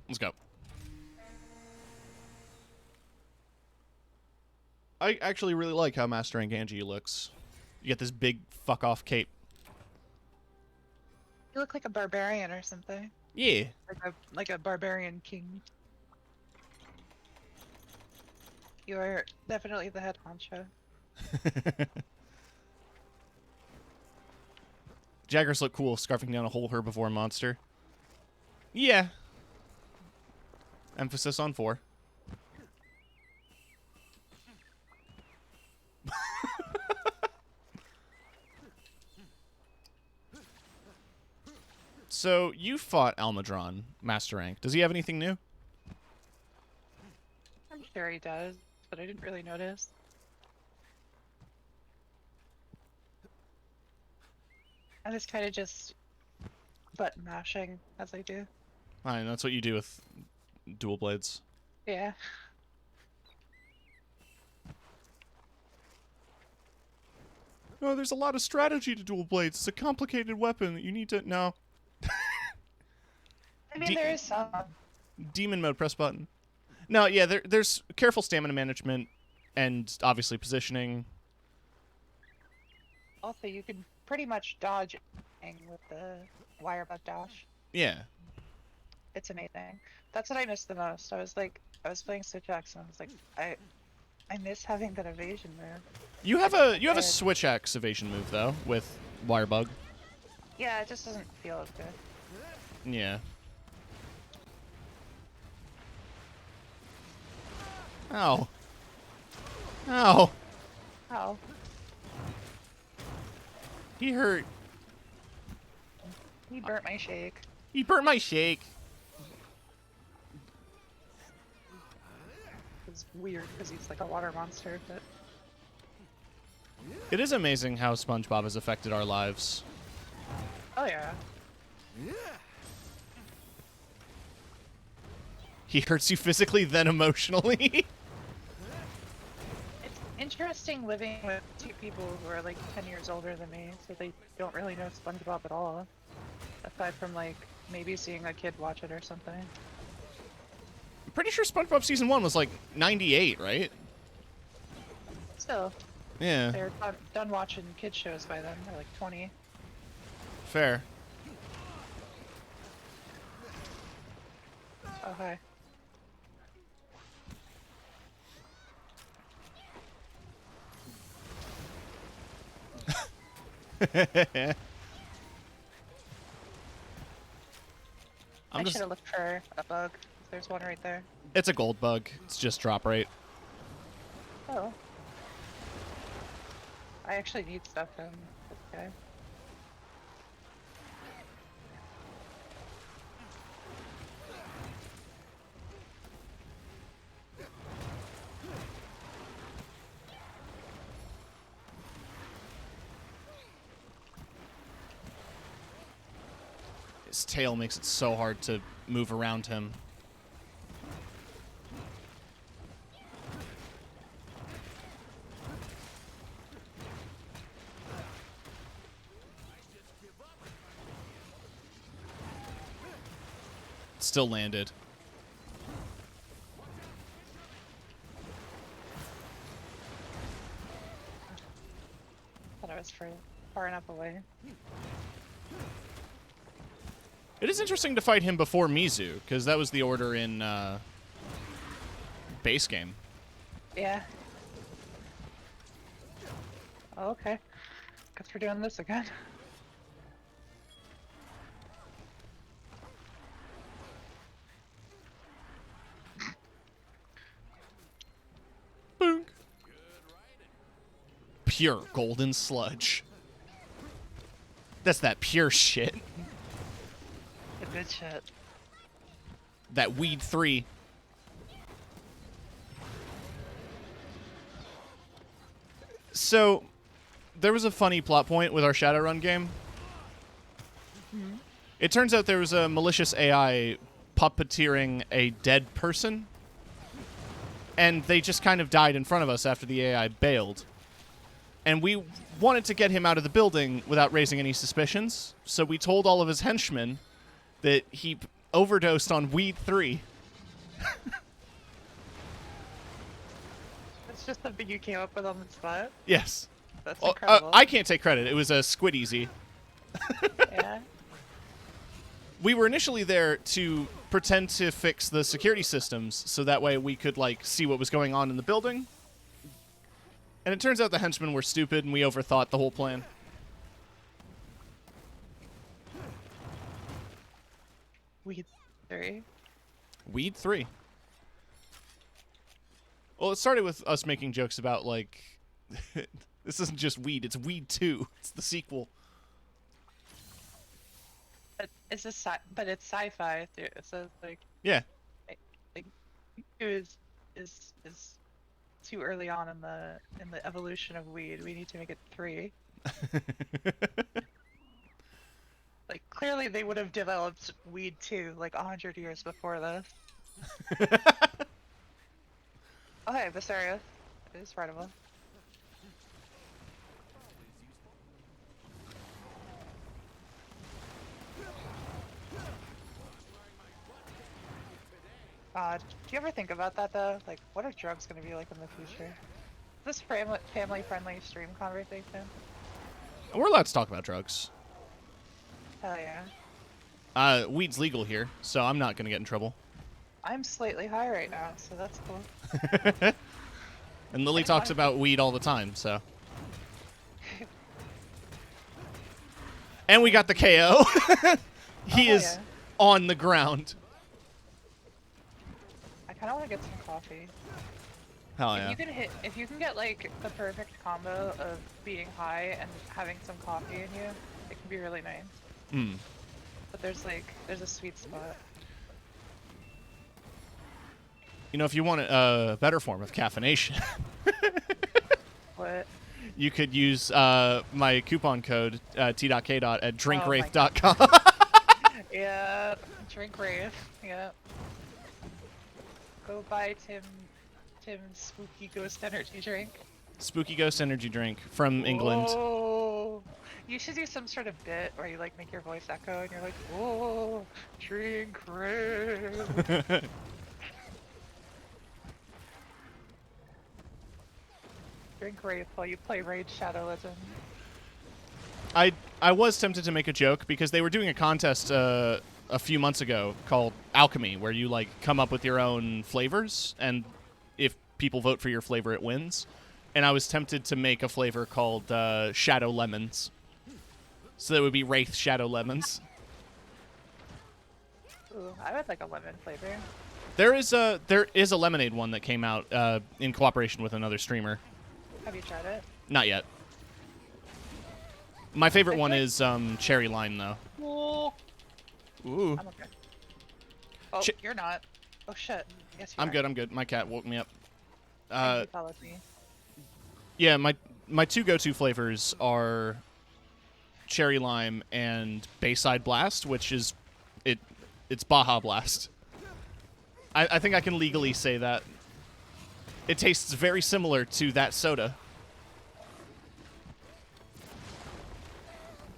Let's go. I actually really like how Mastering Angie looks. You get this big fuck-off cape. You look like a barbarian or something. Yeah. Like a barbarian king. You are definitely the head honcho. Jaggers look cool scarfing down a whole herbivore monster. Yeah. Emphasis on 4. So, you fought Almadron, Master Rank. Does he have anything new? I'm sure he does, but I didn't really notice. I was kind of just button mashing as I do. Fine, that's what you do with dual blades. Yeah. Oh, there's a lot of strategy to dual blades. It's a complicated weapon that you need to... No. I mean, there is some. Demon mode, press button. No, yeah, there's careful stamina management and obviously positioning. Also, you can pretty much dodge with the wire bug dash. Yeah. It's amazing. That's what I missed the most. I was playing Switch X and I was like, I miss having that evasion move. You have a Switch X evasion move though with wire bug. Yeah, it just doesn't feel as good. Yeah. Ow. Ow. How? He hurt. He burnt my shake. He burnt my shake. It's weird because he's like a water monster, but... It is amazing how SpongeBob has affected our lives. Oh yeah. He hurts you physically, then emotionally. It's interesting living with two people who are like 10 years older than me, so they don't really know SpongeBob at all. Aside from like maybe seeing a kid watch it or something. I'm pretty sure SpongeBob Season 1 was like 98, right? Still, Yeah. they're done watching kid shows by then. They're like 20. Fair. Oh, hi. I I'm should just. have looked for a bug. There's one right there. It's a gold bug. It's just drop rate. Oh. I actually need stuff from this guy. His tail makes it so hard to move around him. Still landed. Thought I was far enough away. It is interesting to fight him before Mizu, because that was the order in base game. Yeah. Oh, okay. Guess we're doing this again. Boom. Pure golden sludge. That's that pure shit. The good shit. That weed 3. So, there was a funny plot point with our Shadowrun game. Mm-hmm. It turns out there was a malicious AI puppeteering a dead person, and they just kind of died in front of us after the AI bailed. And we wanted to get him out of the building without raising any suspicions, so we told all of his henchmen that he overdosed on weed 3. It's just something you came up with on the spot. Yes. That's Well, incredible. I can't take credit. It was a squid easy. Yeah. We were initially there to pretend to fix the security systems so that way we could, like, see what was going on in the building. And it turns out the henchmen were stupid and we overthought the whole plan. Weed 3. Weed 3. Well, it started with us making jokes about, like, this isn't just weed, it's Weed 2. It's the sequel. But it's but it's sci-fi. So like, Yeah. like, is too early on in the evolution of weed. We need to make it 3. Like, clearly they would have developed weed 2 like 100 years before this. Oh hey, Viserius. It is writable. Do you ever think about that though? Like, what are drugs going to be like in the future? Is this family-friendly stream conversation? We're allowed to talk about drugs. Hell yeah. Weed's legal here, so I'm not going to get in trouble. I'm slightly high right now, so that's cool. And Lily talks about weed all the time, so. And we got the KO. He is yeah. on the ground. I kind of want to get some coffee. Hell yeah. If you can get like the perfect combo of being high and having some coffee in you, it can be really nice. Mm. But there's a sweet spot. You know, if you want a better form of caffeination, What? you could use my coupon code T.K. at drinkwraith.com. Yeah, drink Wraith. Yeah. Go buy Tim's spooky ghost energy drink. Spooky Ghost Energy Drink from England. Oh, you should do some sort of bit where you like make your voice echo and you're like, "Oh, drink Wraith." Drink Wraith while you play Raid Shadow Legends. I was tempted to make a joke because they were doing a contest a few months ago called Alchemy, where you like come up with your own flavors, and if people vote for your flavor, it wins. And I was tempted to make a flavor called Shadow Lemons. So that would be Wraith Shadow Lemons. Ooh, I would like a lemon flavor. There is a lemonade one that came out in cooperation with another streamer. Have you tried it? Not yet. My favorite one is cherry lime, though. Ooh. I'm okay. Oh, you're not. Oh shit. Yes, you I'm are. good. I'm good. My cat woke me up. He followed me. Yeah, my two go-to flavors are cherry lime and Bayside Blast, which is it's Baja Blast. I think I can legally say that. It tastes very similar to that soda.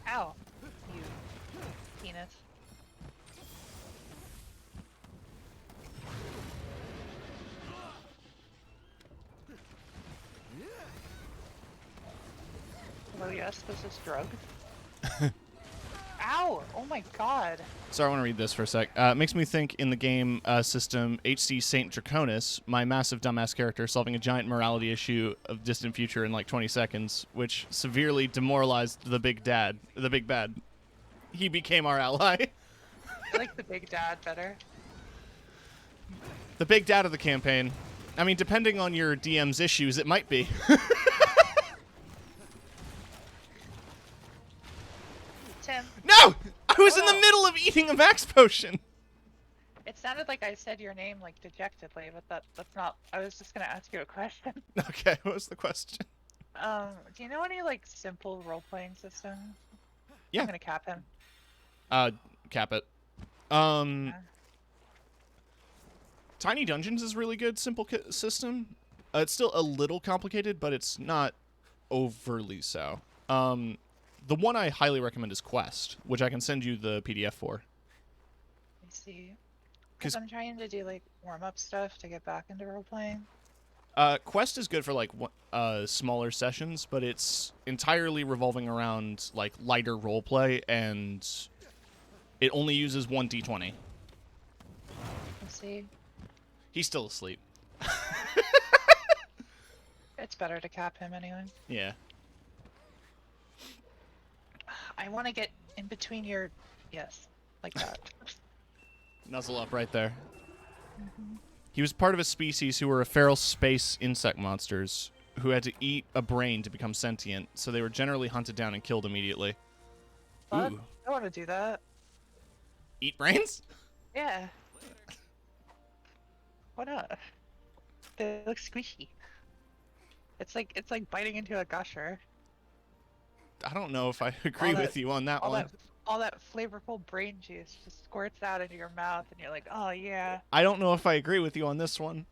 Ow. You penis. Oh yes, this is drug. Ow! Oh my god. Sorry, I want to read this for a sec. It makes me think in the game system HC Saint Draconis, my massive dumbass character solving a giant morality issue of distant future in like 20 seconds, which severely demoralized the big bad. He became our ally. I like the big dad better. The big dad of the campaign. I mean, depending on your DM's issues, it might be. Tim. No! I was in the middle of eating a max potion! It sounded like I said your name like dejectedly, but that's not. I was just gonna ask you a question. Okay, what was the question? Do you know any like simple role-playing systems? Yeah. I'm gonna cap him. Cap it. Tiny Dungeons is really good, simple system. It's still a little complicated, but it's not overly so. The one I highly recommend is Quest, which I can send you the PDF for. I see. Because I'm trying to do like warm-up stuff to get back into role-playing. Quest is good for like smaller sessions, but it's entirely revolving around like lighter roleplay, and it only uses 1 d20. I see. He's still asleep. It's better to cap him anyway. Yeah. I want to get in between your... Yes, like that. Nuzzle up right there. He was part of a species who were feral space insect monsters who had to eat a brain to become sentient, so they were generally hunted down and killed immediately. What? Ooh. I want to do that. Eat brains? Yeah. Why not? They look squishy. It's like biting into a gusher. I don't know if I agree with you on that one. All that flavorful brain juice just squirts out into your mouth, and you're like, oh yeah. I don't know if I agree with you on this one.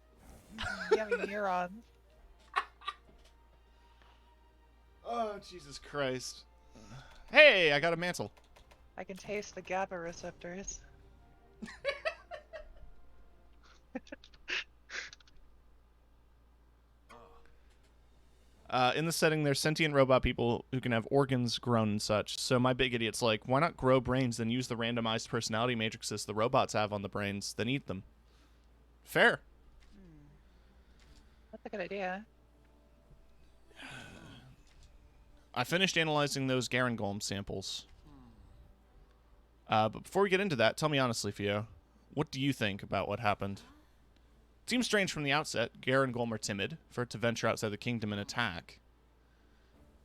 Yummy neurons. Oh, Jesus Christ. Hey, I got a mantle. I can taste the GABA receptors. In the setting, there's sentient robot people who can have organs grown and such. So my big idiot's like, why not grow brains, then use the randomized personality matrices the robots have on the brains, then eat them? Fair. That's a good idea. I finished analyzing those Garen Golem samples. But before we get into that, tell me honestly, Fio, what do you think about what happened? It seems strange from the outset. Garen Golem are timid for it to venture outside the kingdom and attack.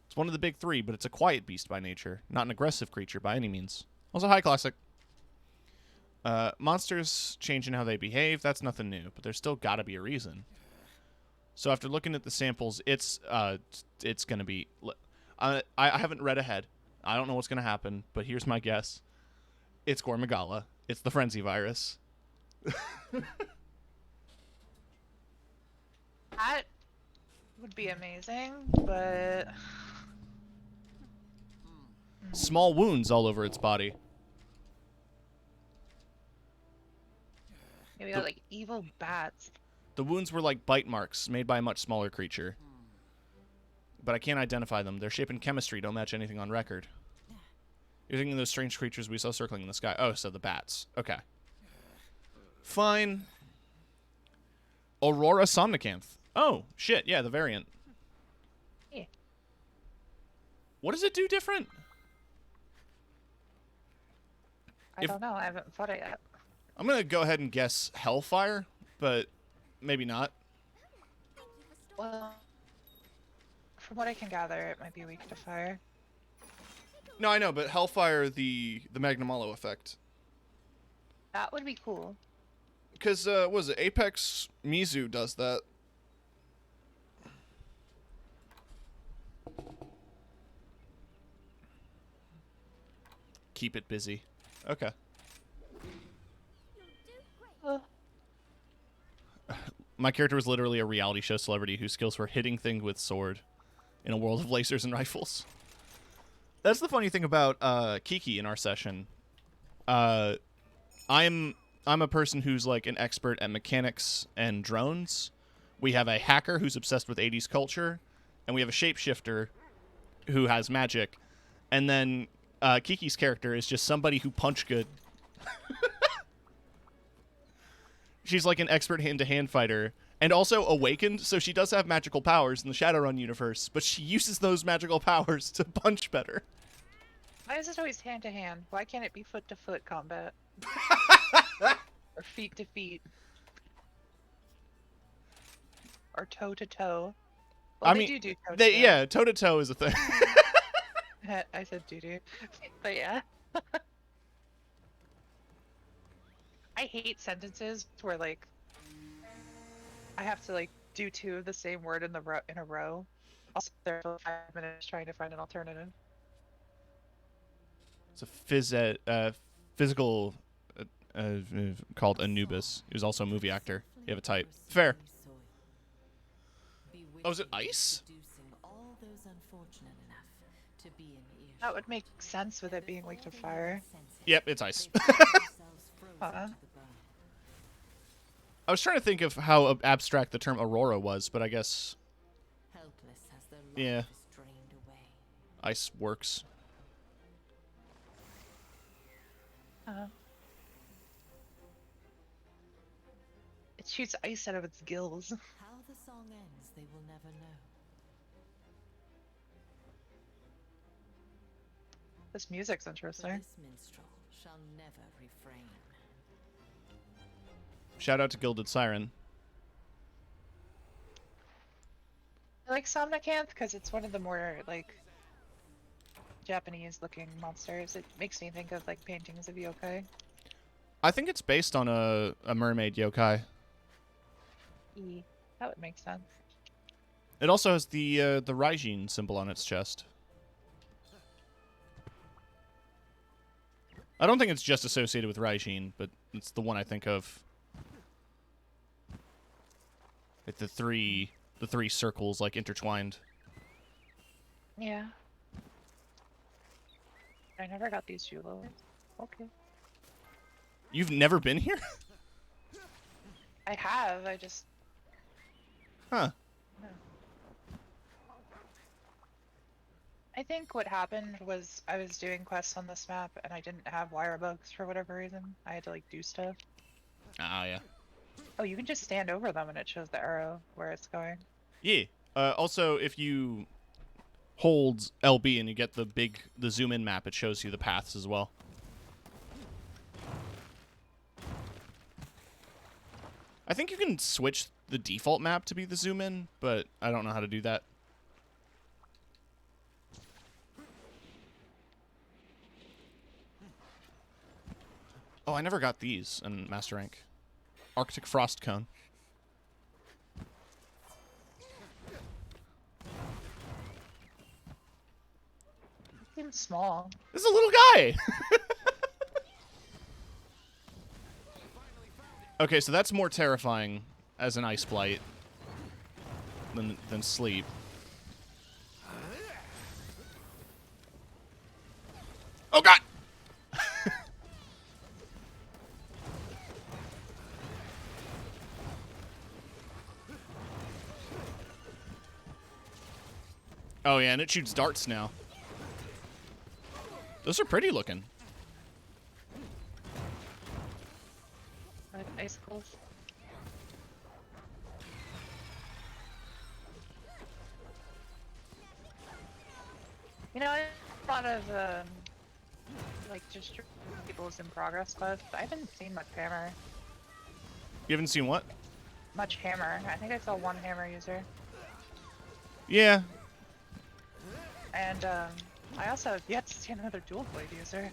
It's one of the big three, but it's a quiet beast by nature, not an aggressive creature by any means. Also, hi, Classic. Monsters change in how they behave. That's nothing new, but there's still got to be a reason. So after looking at the samples, it's going to be... I haven't read ahead. I don't know what's going to happen, but here's my guess. It's Gormagala. It's the Frenzy virus. That would be amazing, but... Small wounds all over its body. Maybe like evil bats. The wounds were like bite marks made by a much smaller creature. But I can't identify them. Their shape and chemistry don't match anything on record. You're thinking of those strange creatures we saw circling in the sky. Oh, so the bats. Okay. Fine. Aurora Somnicanth. Oh, shit. Yeah, the variant. Yeah. What does it do different? I don't know. I haven't fought it yet. I'm going to go ahead and guess Hellfire, but maybe not. Well, from what I can gather, it might be weak to fire. No, I know, but Hellfire, the Magnum Hollow effect. That would be cool. Because, what was it? Apex Mizu does that. Keep it busy. Okay. My character was literally a reality show celebrity whose skills were hitting things with sword in a world of lasers and rifles. That's the funny thing about Kiki in our session. I'm a person who's like an expert at mechanics and drones. We have a hacker who's obsessed with 80s culture, and we have a shapeshifter who has magic. And then Kiki's character is just somebody who punch good. She's like an expert hand-to-hand fighter, and also awakened, so she does have magical powers in the Shadowrun universe, but she uses those magical powers to punch better. Why is it always hand-to-hand? Why can't it be foot-to-foot combat? Or feet-to-feet? Or toe-to-toe? Well, I they mean, do toe-to-toe. yeah, toe-to-toe is a thing. I said doo-doo. But yeah. I hate sentences where, like, I have to, like, do two of the same word in a row. I'll sit there for 5 minutes trying to find an alternative. It's a physical called Anubis. He was also a movie actor. You have a type. Fair. Oh, is it ice? That would make sense with it being weak to fire. Yep, it's ice. I was trying to think of how abstract the term Aurora was, but I guess... Yeah. Ice works. It shoots ice out of its gills. How the song ends, they will never know. This music's interesting. This minstrel shall never refrain. Shout out to Gilded Siren. I like Somnicanth because it's one of the more, like, Japanese-looking monsters. It makes me think of, like, paintings of yokai. I think it's based on a mermaid yokai. That would make sense. It also has the Raijin symbol on its chest. I don't think it's just associated with Raijin, but it's the one I think of. Like the three circles like intertwined. Yeah. I never got these jewels. Okay. You've never been here? I have, I just... Huh. No. I think what happened was I was doing quests on this map and I didn't have wire bugs for whatever reason. I had to, like, do stuff. Ah, yeah. Oh, you can just stand over them and it shows the arrow where it's going. Yeah. Also, if you hold LB and you get the zoom in map, it shows you the paths as well. I think you can switch the default map to be the zoom in, but I don't know how to do that. Oh, I never got these in Master Rank. Arctic Frost Cone. Seems small. This is a little guy! Okay, so that's more terrifying as an ice blight than sleep. Oh god! Oh yeah, and it shoots darts now. Those are pretty looking. Like icicles. You know, a lot of like just people's in progress quests. I haven't seen much hammer. You haven't seen what? Much hammer. I think I saw one hammer user. Yeah. And I also have yet to see another dual blade user.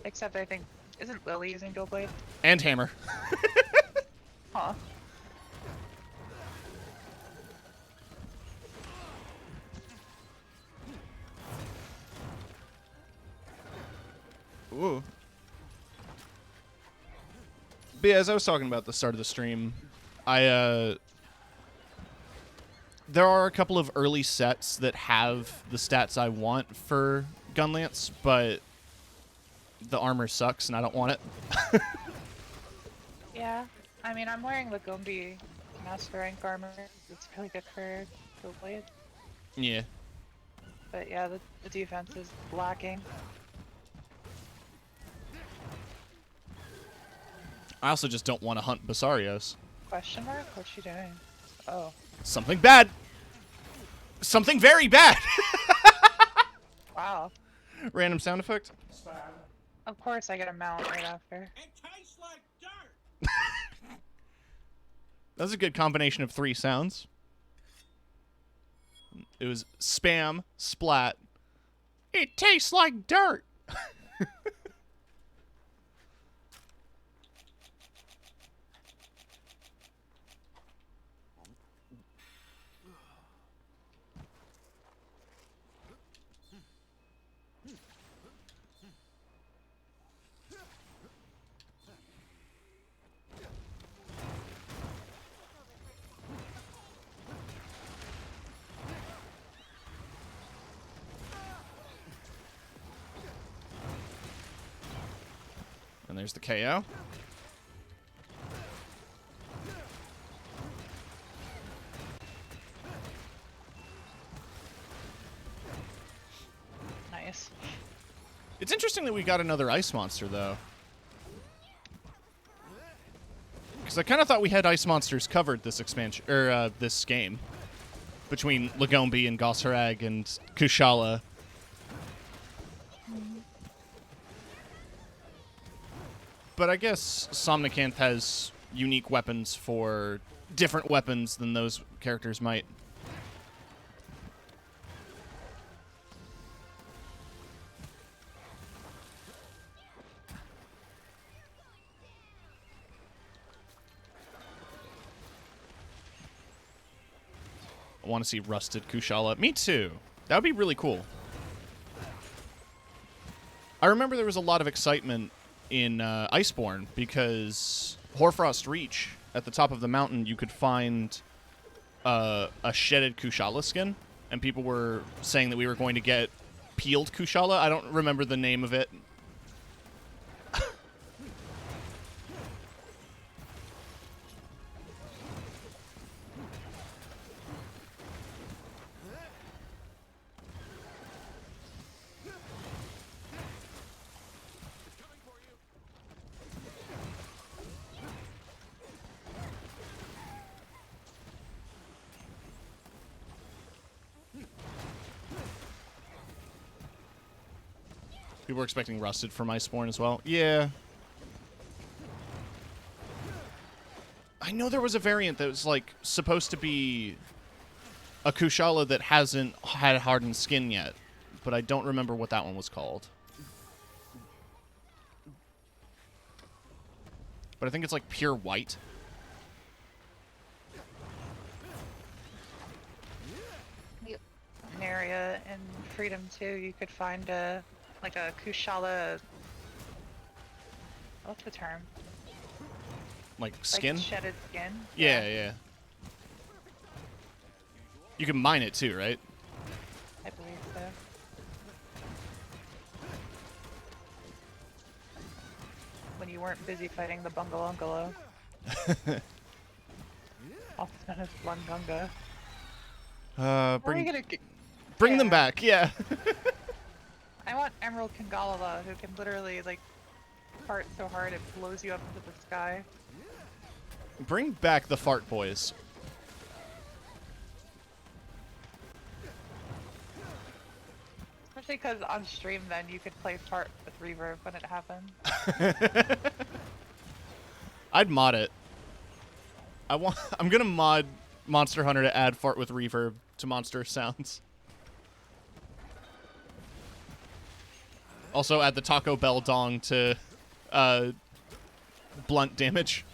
Except I think, isn't Lily using dual blade? And hammer. Huh. Ooh. But yeah, as I was talking about at the start of the stream, there are a couple of early sets that have the stats I want for Gunlance, but the armor sucks and I don't want it. Yeah. I mean, I'm wearing Lagombi Master Rank armor. It's really good for dual blade. Yeah. But yeah, the defense is lacking. I also just don't want to hunt Basarios. Question mark? What's she doing? Oh. Something bad. Something very bad. Wow. Random sound effect. Of course I get a mount right after. It tastes like dirt. That was a good combination of 3 sounds. It was spam, splat. It tastes like dirt. And there's the KO. Nice. It's interesting that we got another ice monster, though. Because I kind of thought we had ice monsters covered this expansion, or this game. Between Lagombi and Gosharag and Kushala. But I guess Somnicanth has unique weapons for different weapons than those characters might. I want to see Rusted Kushala. Me too. That would be really cool. I remember there was a lot of excitement in Iceborne because Hoarfrost Reach, at the top of the mountain, you could find a shedded Kushala skin, and people were saying that we were going to get peeled Kushala. I don't remember the name of it. People were expecting Rusted from Iceborne as well. Yeah. I know there was a variant that was, like, supposed to be a Kushala that hasn't had hardened skin yet, but I don't remember what that one was called. But I think it's, like, pure white. An area in Freedom 2, you could find a Kushala. What's the term? Like skin? Like shedded skin? Yeah, yeah. You can mine it too, right? I believe so. When you weren't busy fighting the Bungalungalo. Also known as Blungunga. How are you gonna bring them back. Yeah. I want Emerald Kangala, who can literally like fart so hard it blows you up into the sky. Bring back the fart boys. Especially because on stream then you could play fart with reverb when it happened. I'd mod it. I'm gonna mod Monster Hunter to add fart with reverb to monster sounds. Also add the Taco Bell dong to blunt damage.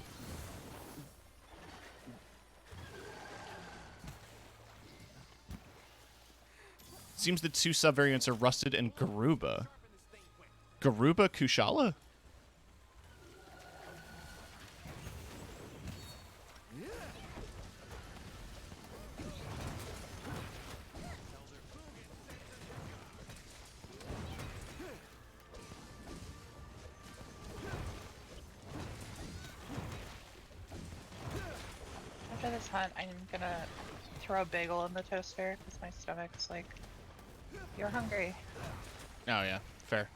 Seems the two subvariants are Rusted and Garuba. Garuba Kushala? After this hunt, I'm gonna throw a bagel in the toaster because my stomach's like, you're hungry. Oh, yeah. Fair.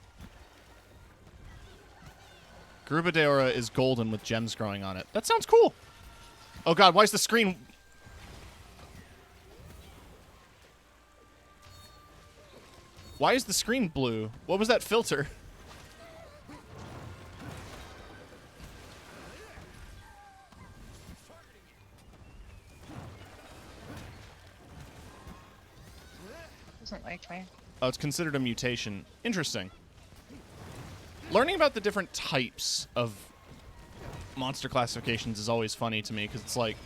Garuba Deora is golden with gems growing on it. That sounds cool. Oh, God. Why is the screen... Why is the screen blue? What was that filter? Doesn't like me. Oh, it's considered a mutation. Interesting. Learning about the different types of monster classifications is always funny to me, because it's like...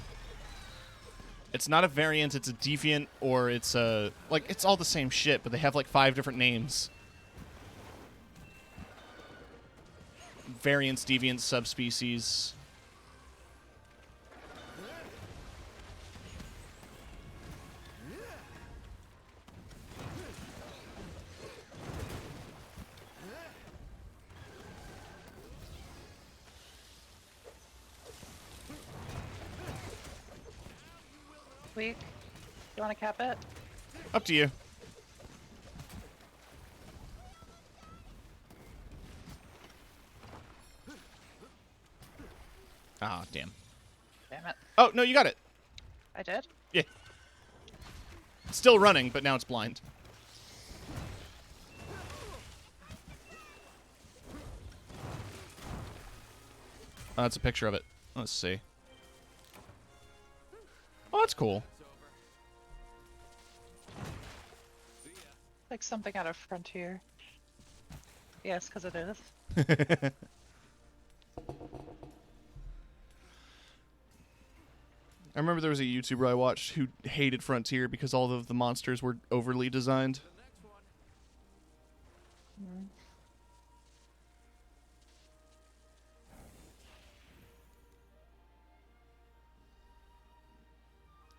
It's not a variant, it's a deviant, or it's a... Like, it's all the same shit, but they have like 5 different names. Variants, deviants, subspecies... Weak. You want to cap it? Up to you. Ah, damn. Damn it. Oh, no, you got it. I did? Yeah. It's still running, but now it's blind. Oh, that's a picture of it. Let's see. Oh, that's cool. Like something out of Frontier. Yes, because it is. I remember there was a YouTuber I watched who hated Frontier because all of the monsters were overly designed. Mm.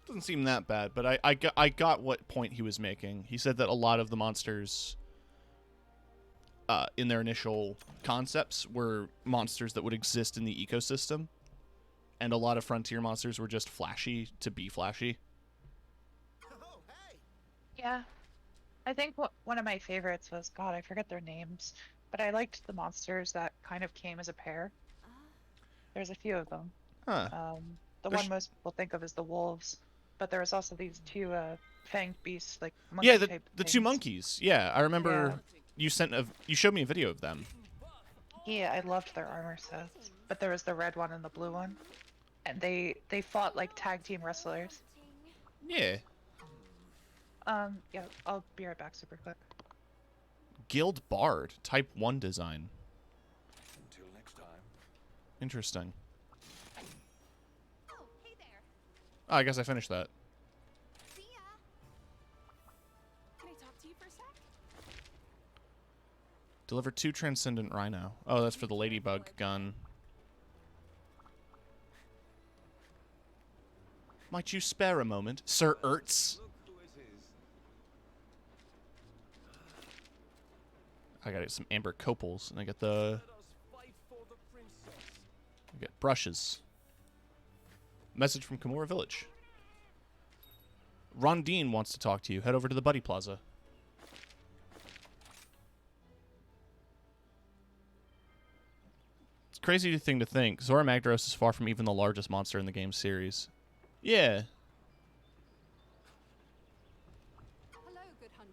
Doesn't seem that bad, but I got what point he was making. He said that a lot of the monsters in their initial concepts were monsters that would exist in the ecosystem, and a lot of Frontier monsters were just flashy to be flashy. Yeah. I think one of my favorites was, God, I forget their names, but I liked the monsters that kind of came as a pair. There's a few of them. Huh. The There's- one most people think of is the wolves, but there was also these two fanged beasts, like Yeah, monkey-type the 2 things. monkeys. Yeah, I remember you showed me a video of them. Yeah, I loved their armor sets, but there was the red one and the blue one, and they fought like tag team wrestlers. Yeah. Yeah, I'll be right back super quick. Guild Bard, Type 1 design. Until next time. Interesting. Oh, hey there. Oh, I guess I finished that. See ya. Can I talk to you for a sec? Deliver 2 Transcendent Rhino. Oh, that's for the Ladybug gun. Might you spare a moment, Sir Ertz? I gotta get some amber copals, and I get brushes. Message from Kimura Village. Rondine wants to talk to you. Head over to the Buddy Plaza. It's a crazy thing to think. Zora Magdaros is far from even the largest monster in the game series. Yeah. Hello, good hunter.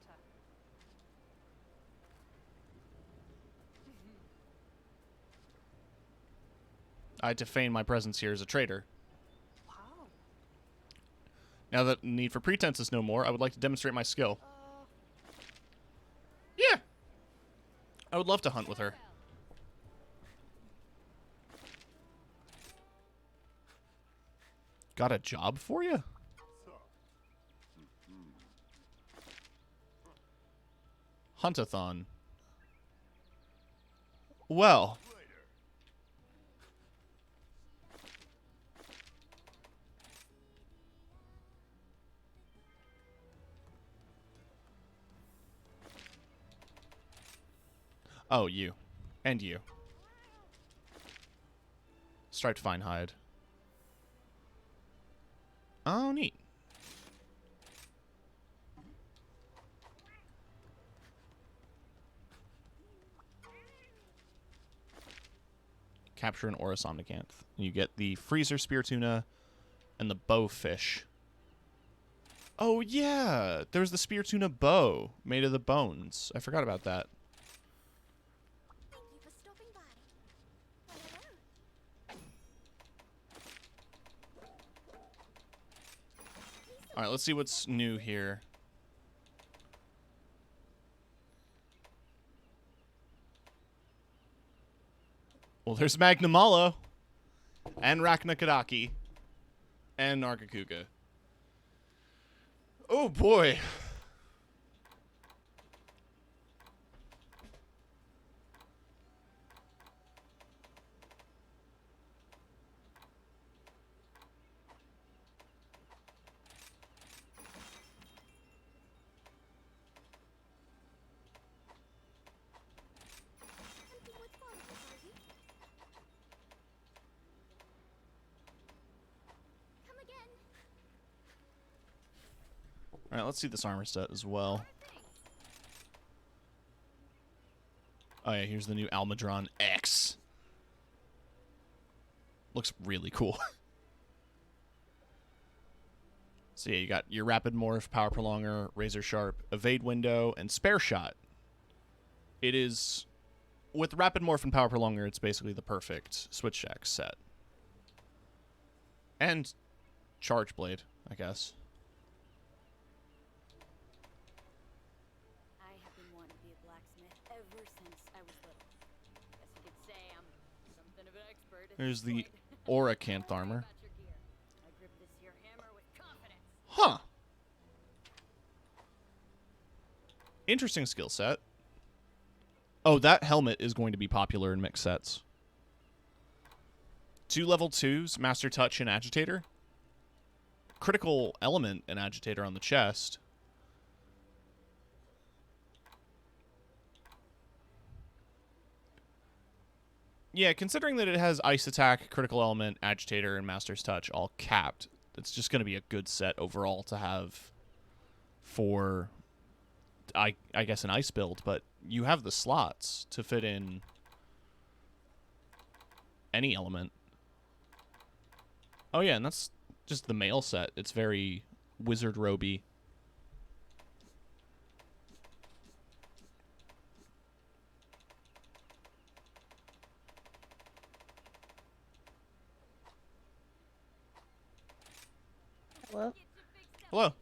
I had to feign my presence here as a traitor. Wow. Now that the need for pretense is no more, I would like to demonstrate my skill. Yeah. I would love to hunt with her. Got a job for you? Huntathon. Well. Oh, you. And you. Striped fine hide. Oh, neat. Capture an Aura Somnicanth. You get the Freezer Spear Tuna and the Bow Fish. Oh, yeah! There's the Spear Tuna bow made of the bones. I forgot about that. Thank you for stopping by. Hello. Alright, let's see what's new here. Well, there's Magnamalo. And Raknakadaki. And Nargacuga. Oh, boy. Hunting with barnacles, are you? Come again. Alright, let's see this armor set as well. Oh yeah, here's the new Almadron X. Looks really cool. So yeah, you got your Rapid Morph, Power Prolonger, Razor Sharp, Evade Window, and Spare Shot. It is... With Rapid Morph and Power Prolonger, it's basically the perfect Switch Axe set. And Charge Blade, I guess. I have been wanting to be a blacksmith ever since I was little. Guess you could say I'm something of an expert at There's this the point. Auracanth Don't worry armor. about your gear. I grip this here hammer with confidence. Huh. Interesting skill set. Oh, that helmet is going to be popular in mixed sets. 2 level 2s, Master Touch and Agitator. Critical Element and Agitator on the chest. Yeah, considering that it has Ice Attack, Critical Element, Agitator, and Master's Touch all capped, it's just going to be a good set overall to have for, I guess, an Ice build, but you have the slots to fit in any element. Oh yeah, and that's just the male set. It's very Wizard Roby. Hello? Hello.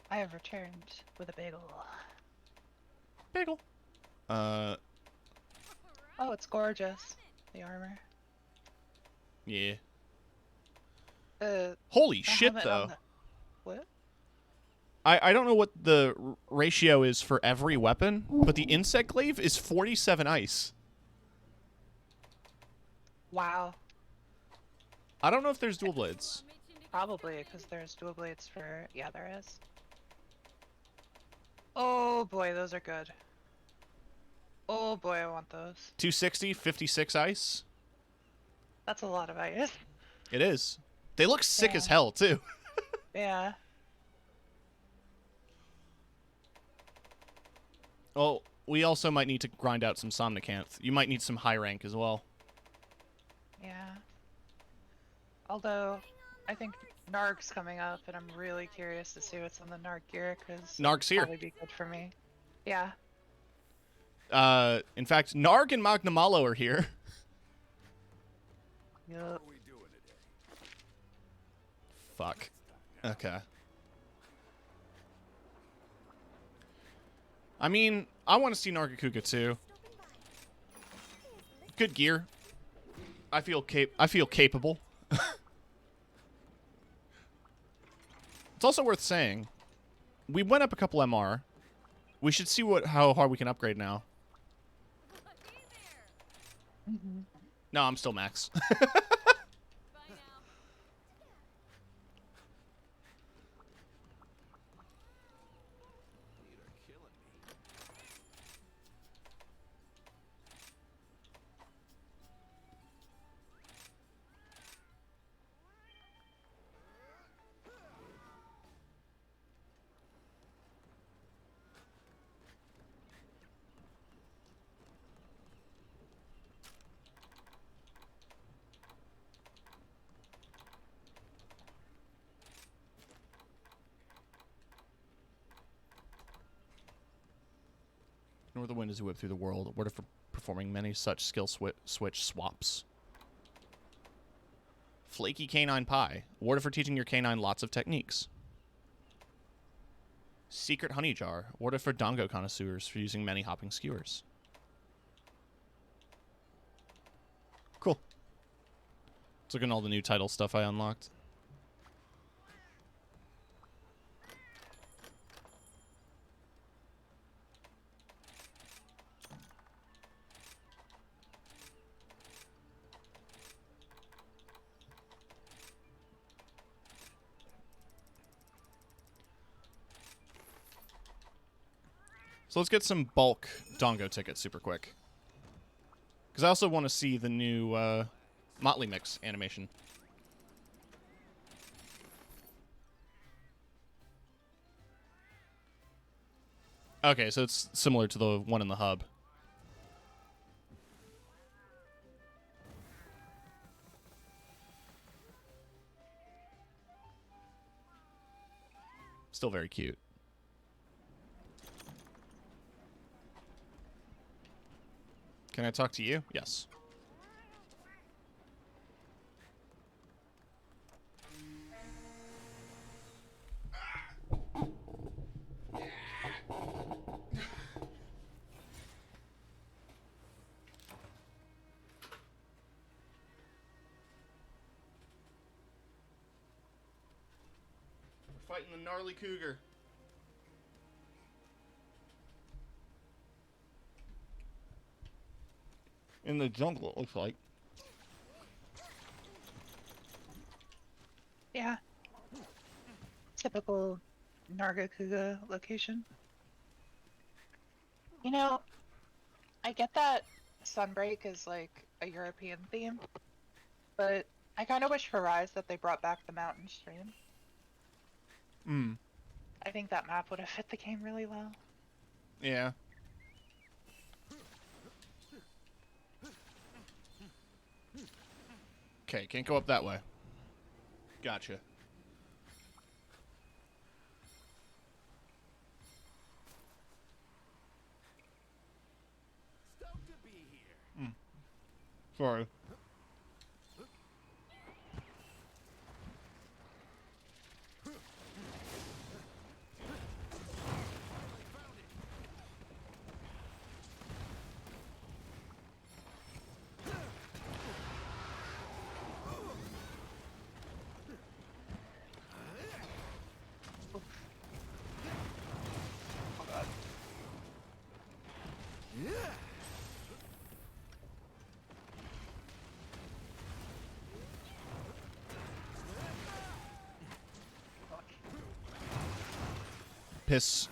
I have returned with a bagel. Bagel. Oh, it's gorgeous. The armor. Yeah. The Holy the shit, helmet though. on the- What? I don't know what the ratio is for every weapon, but the Insect Glaive is 47 ice. Wow. I don't know if there's dual blades. Probably, because there's dual blades for... Yeah, there is. Oh boy, those are good. Oh boy, I want those. 260, 56 ice. That's a lot of ice. It is. They look sick as Yeah. hell, too. Yeah. Well, we also might need to grind out some Somnicanth. You might need some high rank as well. Yeah. Although, I think Narg's coming up, and I'm really curious to see what's on the Narg gear, because Narg's here. probably be good for me. Yeah. In fact, Narg and Magnamalo are here. Yup. What are we doing today? Fuck. Okay. I mean, I want to see Nargacuga too. Good gear. I feel capable. It's also worth saying, we went up a couple MR. We should see how hard we can upgrade now. Mm-hmm. No, I'm still max. Bye now. You're killing me. Nor the wind is a whip through the world. What if for performing many such skill switch swaps? Flaky canine pie. Awarded for teaching your canine lots of techniques. Secret honey jar. Awarded for dongo connoisseurs for using many hopping skewers. Cool. Let's look at all the new title stuff I unlocked. So let's get some bulk dongo tickets super quick. Because I also want to see the new Motley Mix animation. Okay, so it's similar to the one in the hub. Still very cute. Can I talk to you? Yes. We're fighting the gnarly cougar. In the jungle, it looks like. Yeah. Typical Nargacuga location. You know, I get that Sunbreak is like a European theme, but I kind of wish for Rise that they brought back the mountain stream. Hmm. I think that map would have fit the game really well. Yeah. Okay, can't go up that way. Gotcha. Stoked to be here. Sorry. Oh god. Piss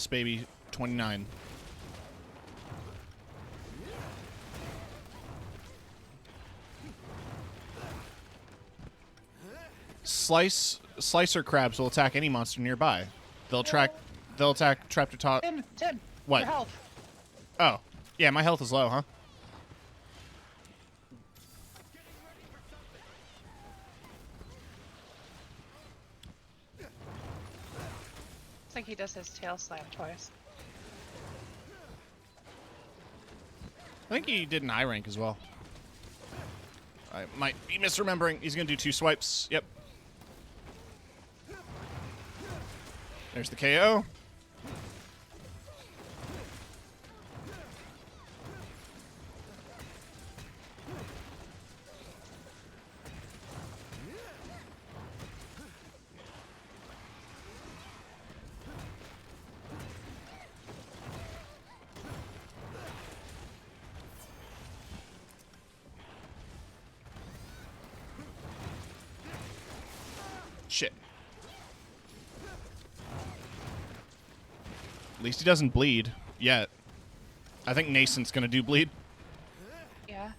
baby 29. Slicer crabs will attack any monster nearby. They'll attack Traptor Tim! What? Your health. Oh. Yeah, my health is low, huh? It's like he does his tail slam twice. I think he did an I rank as well. I might be misremembering. He's going to do 2 swipes. Yep. There's the KO. Shit. At least he doesn't bleed yet. I think Nascent's gonna do bleed. Yeah.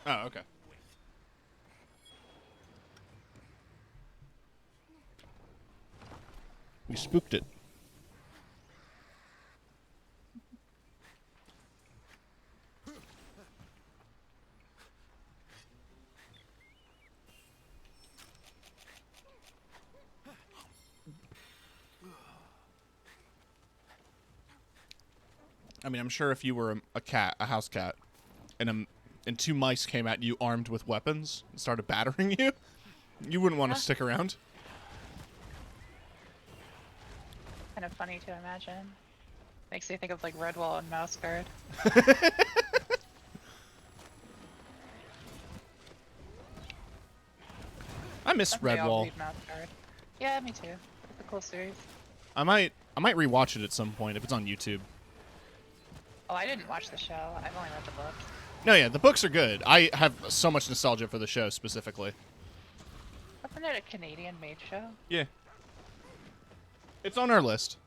Oh, okay. We spooked it. I mean, I'm sure if you were a cat, a house cat, and 2 mice came at you armed with weapons and started battering you, you wouldn't want to stick around. Kind of funny to imagine. Makes me think of like Redwall and Mouse Guard. I miss Definitely all Redwall. read Mouse Guard. Yeah, me too. It's a cool series. I might rewatch it at some point if it's on YouTube. Oh, I didn't watch the show. I've only read the book. No, yeah, the books are good. I have so much nostalgia for the show specifically. Wasn't it a Canadian-made show? Yeah. It's on our list.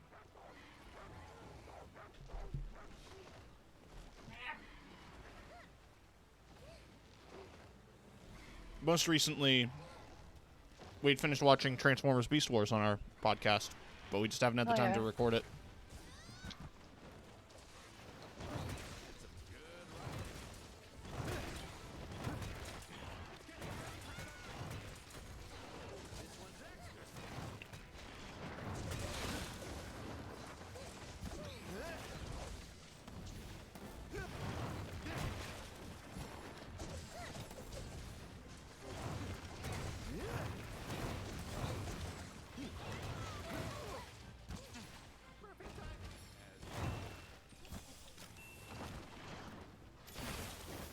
Most recently, we'd finished watching Transformers Beast Wars on our podcast, but we just haven't had the Oh, time yeah. to record it.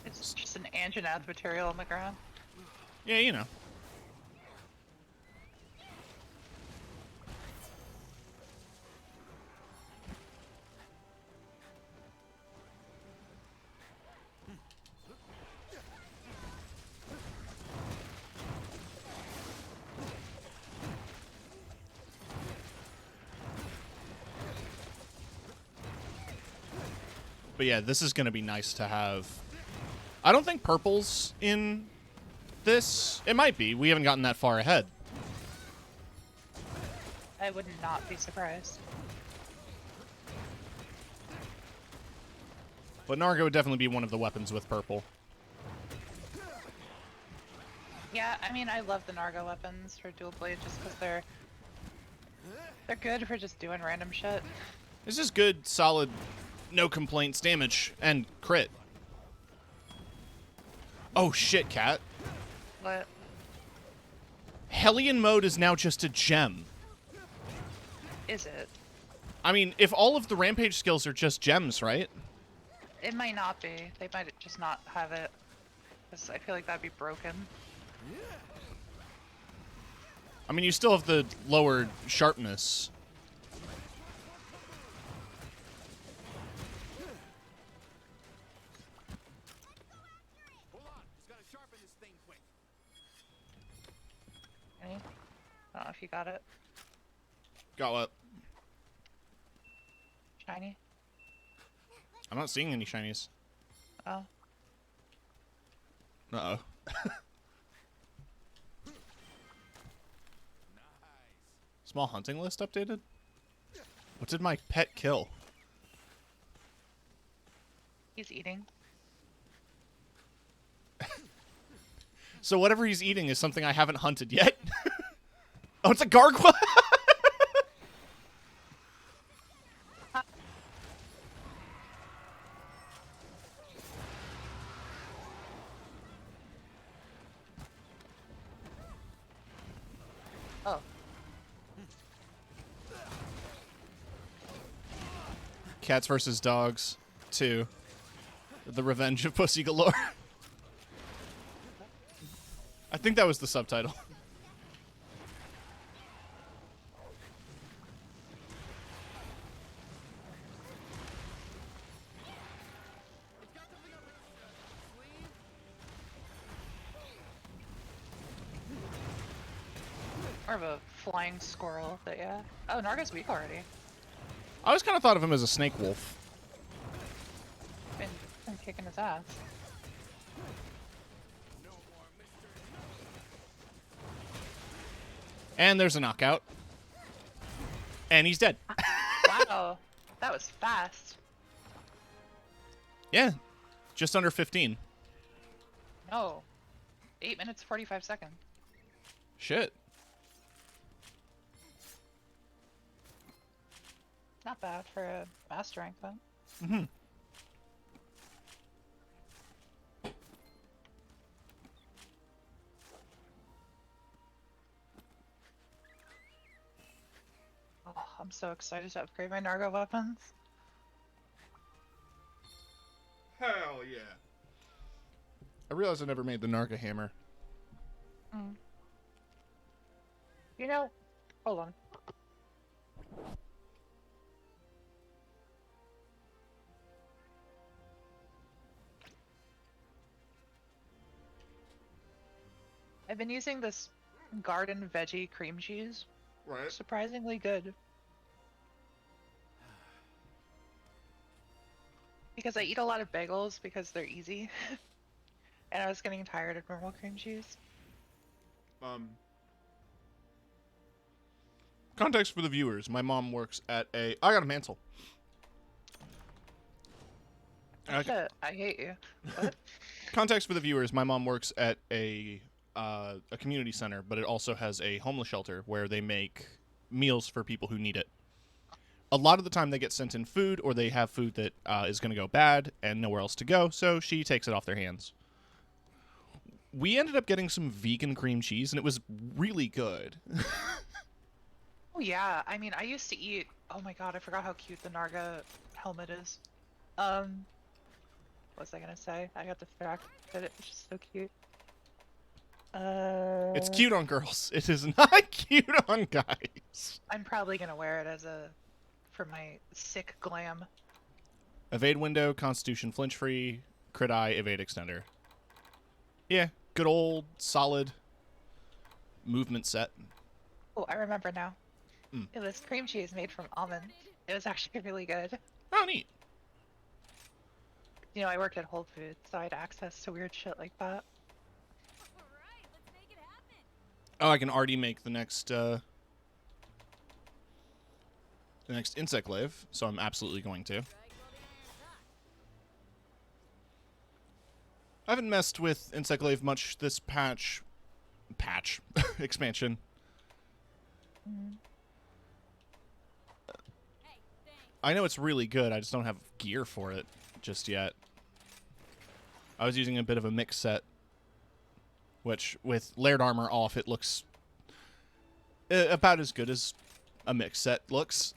It's just an Anjanath material on the ground. Yeah, you know. But yeah, this is going to be nice to have. I don't think purple's in this. It might be. We haven't gotten that far ahead. I would not be surprised. But Narga would definitely be one of the weapons with purple. Yeah, I mean, I love the Narga weapons for dual blade just because they're good for just doing random shit. This is good, solid, no complaints damage and crit. Oh shit, Cat. What? Hellion mode is now just a gem. Is it? I mean, if all of the rampage skills are just gems, right? It might not be. They might just not have it. 'Cause I feel like that'd be broken. I mean, you still have the lower sharpness. Hold on. Just gotta sharpen this thing quick. Any? I don't know if you got it. Got what? Shiny? I'm not seeing any shinies. Oh. Uh-oh. Small hunting list updated? What did my pet kill? He's eating. So whatever he's eating is something I haven't hunted yet. Oh, it's a gargoyle! Oh. Cats versus Dogs 2. The Revenge of Pussy Galore. I think that was the subtitle. More of a flying squirrel, but yeah. Oh, Narga's weak already. I always kind of thought of him as a snake wolf. Been kicking his ass. And there's a knockout. And he's dead. Wow. That was fast. Yeah. Just under 15. No. 8 minutes, 45 seconds. Shit. Not bad for a master rank, then. Mm-hmm. Oh, I'm so excited to upgrade my Narga weapons. Hell yeah. I realized I never made the Narga hammer. Mm. You know, hold on. I've been using this garden veggie cream cheese. Right. Surprisingly good. Because I eat a lot of bagels because they're easy. And I was getting tired of normal cream cheese. Context for the viewers. My mom works at a... I got a mantle. Shit, I hate you. What? Context for the viewers. My mom works at a community center, but it also has a homeless shelter where they make meals for people who need it. A lot of the time they get sent in food, or they have food that is going to go bad and nowhere else to go, so she takes it off their hands. We ended up getting some vegan cream cheese, and it was really good. Oh yeah, I mean, I used to eat... Oh my god, I forgot how cute the Narga helmet is. What was I gonna say? I got distracted. It was just so cute. It's cute on girls. It is not cute on guys. I'm probably gonna wear it as for my sick glam. Evade window, constitution flinch free, crit eye, evade extender. Yeah, good old solid movement set. Oh, I remember now. Mm. It was cream cheese made from almonds. It was actually really good. Oh, neat. You know, I worked at Whole Foods, so I had access to weird shit like that. Alright, let's make it happen. Oh, I can already make the next insect glaive, so I'm absolutely going to. Strike while the iron's hot. I haven't messed with insect glaive much this expansion. Hey, thanks. I know it's really good, I just don't have gear for it just yet. I was using a bit of a mix set, which, with layered armor off, it looks about as good as a mix set looks.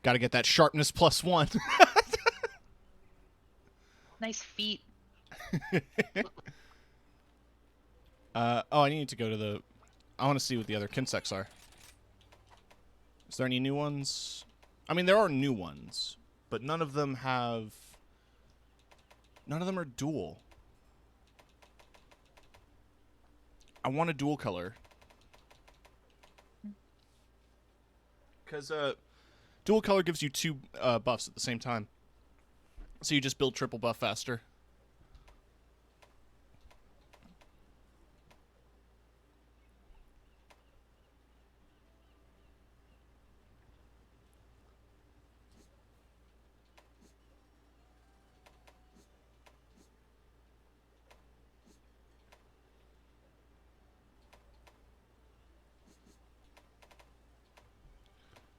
Gotta get that sharpness +1. Nice feet. Oh, I need to go to the... I want to see what the other Kinsects are. Is there any new ones? I mean, there are new ones, but none of them have... None of them are dual. I want a dual color. Because dual color gives you two buffs at the same time. So you just build triple buff faster.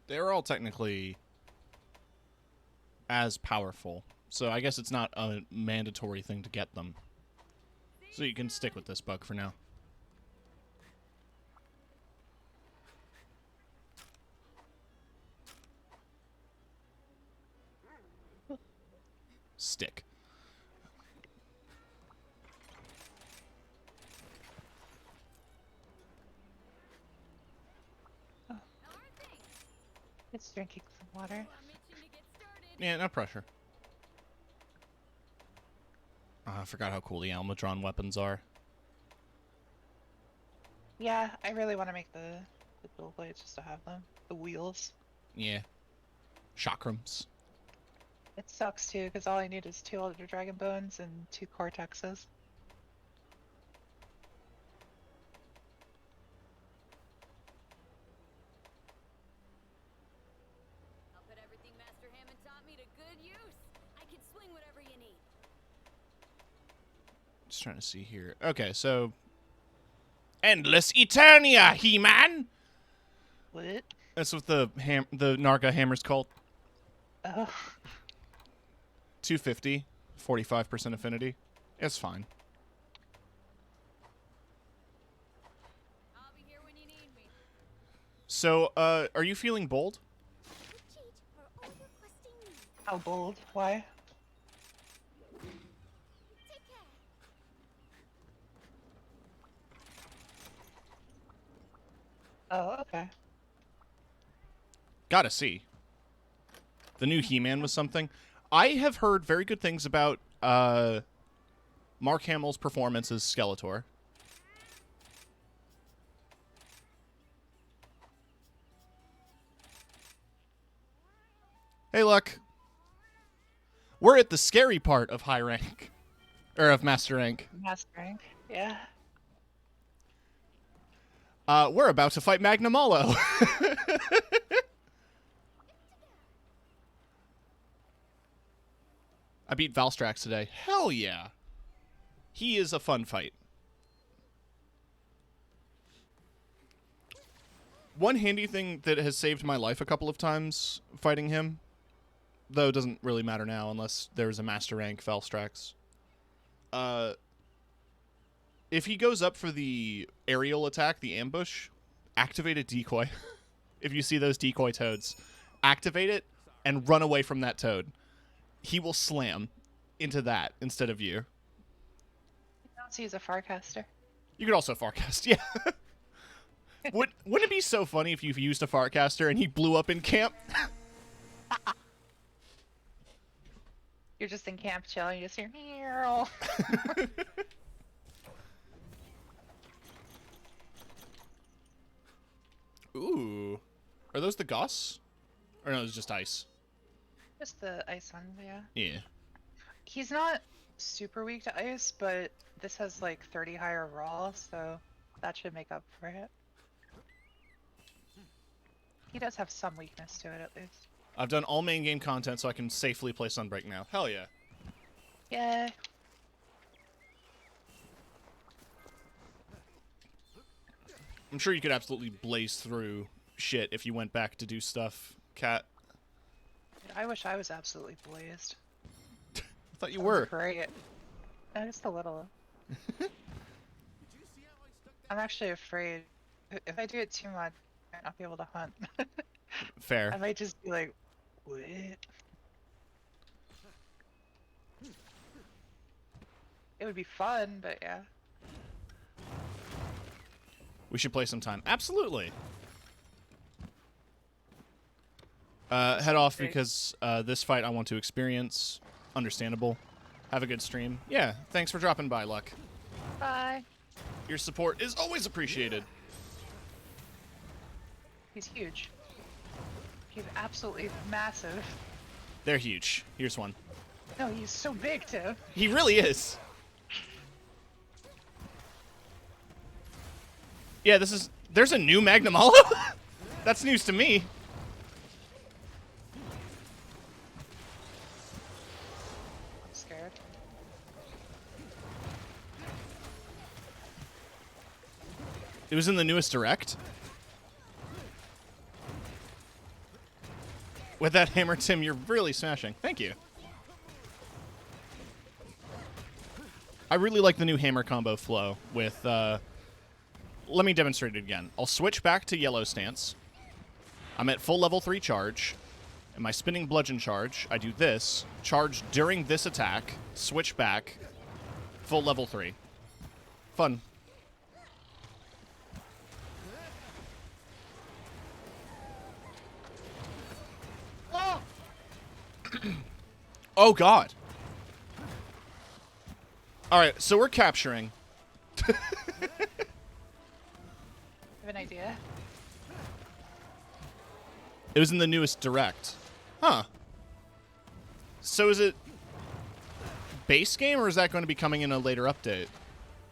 They're all technically as powerful. So I guess it's not a mandatory thing to get them. So you can stick with this bug for now. Stick. It's drinking some water. I'm itching to get started. Yeah, no pressure. I forgot how cool the Almadron weapons are. Yeah, I really want to make the dual blades just to have them. The wheels. Yeah. Chakrams. It sucks too, because all I need is 2 Elder Dragon Bones and 2 Cortexes. I'll put everything Master Hammond taught me to good use. I can swing whatever you need. Just trying to see here. Okay, so... Endless Eternia, He-Man! What? That's what the Narga hammer's called. Oh. 250, 45% affinity. It's fine. I'll be here when you need me. So, are you feeling bold? Cheat for all your questing needs. How bold? Why? Take care. Oh, okay. Gotta see. The new He-Man was something. I have heard very good things about Mark Hamill's performance as Skeletor. Hey, look. We're at the scary part of high rank. Or of master rank. Master rank. Yeah. We're about to fight Magnamalo. I beat Valstrax today. Hell yeah. He is a fun fight. One handy thing that has saved my life a couple of times fighting him, though it doesn't really matter now unless there's a master rank Valstrax. If he goes up for the aerial attack, the ambush, activate a decoy. If you see those decoy toads, activate it and run away from that toad. He will slam into that instead of you. So he's a Farcaster. You could also Farcast, yeah. Wouldn't it be so funny if you used a Farcaster and he blew up in camp? You're just in camp chilling, you just hear meow. Ooh. Are those the Goss? Or no, it's just ice. Just the ice one, yeah. Yeah. He's not super weak to ice, but this has like 30 higher raw, so that should make up for it. He does have some weakness to it, at least. I've done all main game content so I can safely play Sunbreak now. Hell yeah. Yeah. I'm sure you could absolutely blaze through shit if you went back to do stuff, Kat. I wish I was absolutely blazed. I thought you That were. was great. Just a little. I'm actually afraid. If I do it too much, I might not be able to hunt. Fair. I might just be like, what? It would be fun, but yeah. We should play sometime. Absolutely. Head off because this fight I want to experience. Understandable. Have a good stream. Yeah, thanks for dropping by, Luck. Bye. Your support is always appreciated. He's huge. He's absolutely massive. They're huge. Here's one. No, he's so big, too. He really is. Yeah, there's a new Magnum Hollow? That's news to me. I'm scared. It was in the newest Direct. With that hammer, Tim, you're really smashing. Thank you. I really like the new hammer combo flow with, let me demonstrate it again. I'll switch back to yellow stance. I'm at full level 3 charge. And my spinning bludgeon charge, I do this, charge during this attack, switch back, full level 3. Fun. Oh, God. All right, so we're capturing. I have an idea. It was in the newest Direct. Huh. So is it base game, or is that going to be coming in a later update?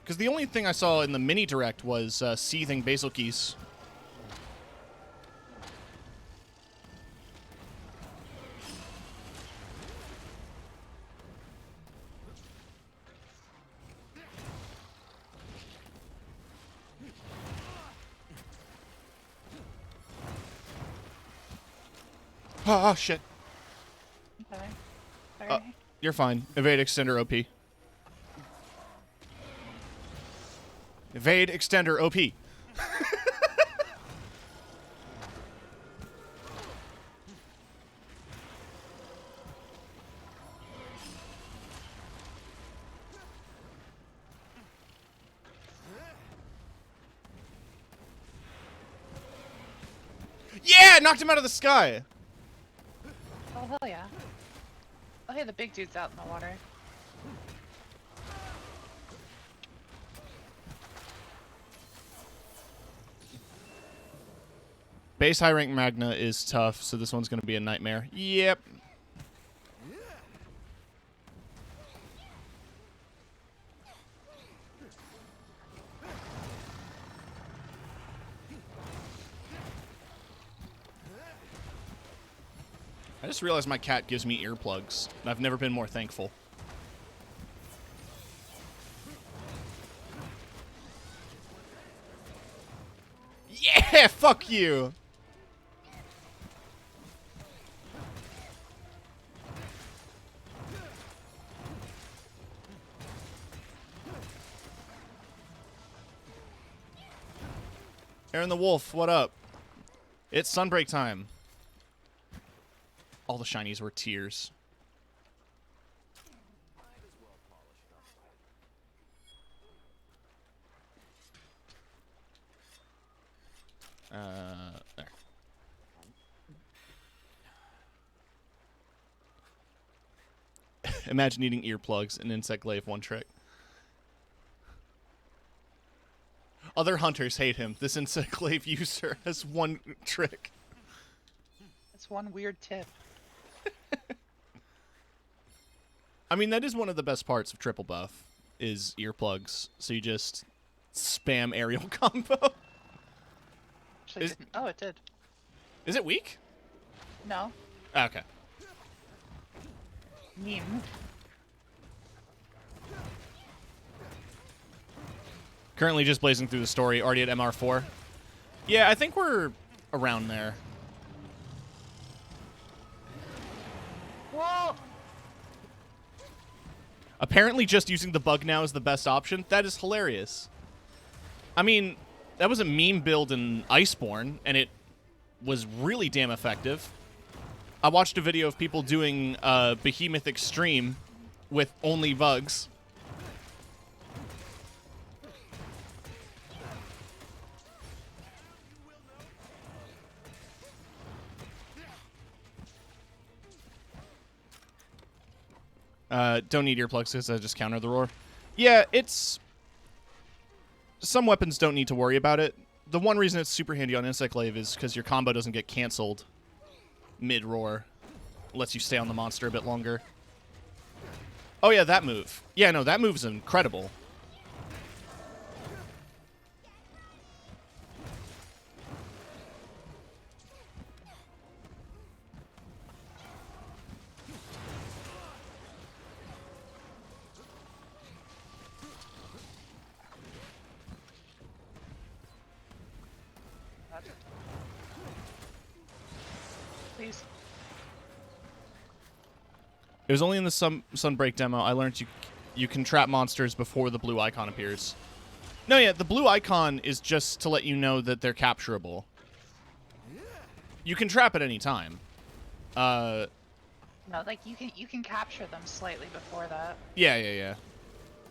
Because the only thing I saw in the mini Direct was seething basil keys. Oh, shit. Okay. Sorry. You're fine. Evade extender OP. Evade extender OP. Yeah! Knocked him out of the sky! Oh, hell yeah. Oh, hey, the big dude's out in the water. Base high rank Magna is tough, so this one's going to be a nightmare. Yep. I just realized my cat gives me earplugs, and I've never been more thankful. Yeah, fuck you! Aaron the Wolf, what up? It's Sunbreak time. All the shinies were tears. There. Imagine eating earplugs and insect glaive one trick. Other hunters hate him. This insect glaive user has one trick. That's one weird tip. I mean, that is one of the best parts of triple buff, is earplugs. So you just spam aerial combo. Actually, Is- didn't. Oh, it did. Is it weak? No. Okay. Meme. Currently just blazing through the story, already at MR4. Yeah, I think we're around there. Whoa! Apparently just using the bug now is the best option. That is hilarious. I mean, that was a meme build in Iceborne, and it was really damn effective. I watched a video of people doing Behemoth Extreme with only bugs. Don't need earplugs because I just counter the roar. Yeah, it's... Some weapons don't need to worry about it. The one reason it's super handy on Insect Glaive is because your combo doesn't get canceled mid-roar. Lets you stay on the monster a bit longer. Oh yeah, that move. Yeah, no, that move's incredible. Please. It was only in the Sunbreak demo I learned you can trap monsters before the blue icon appears. No, yeah, the blue icon is just to let you know that they're capturable. You can trap at any time. No, like you can capture them slightly before that. Yeah.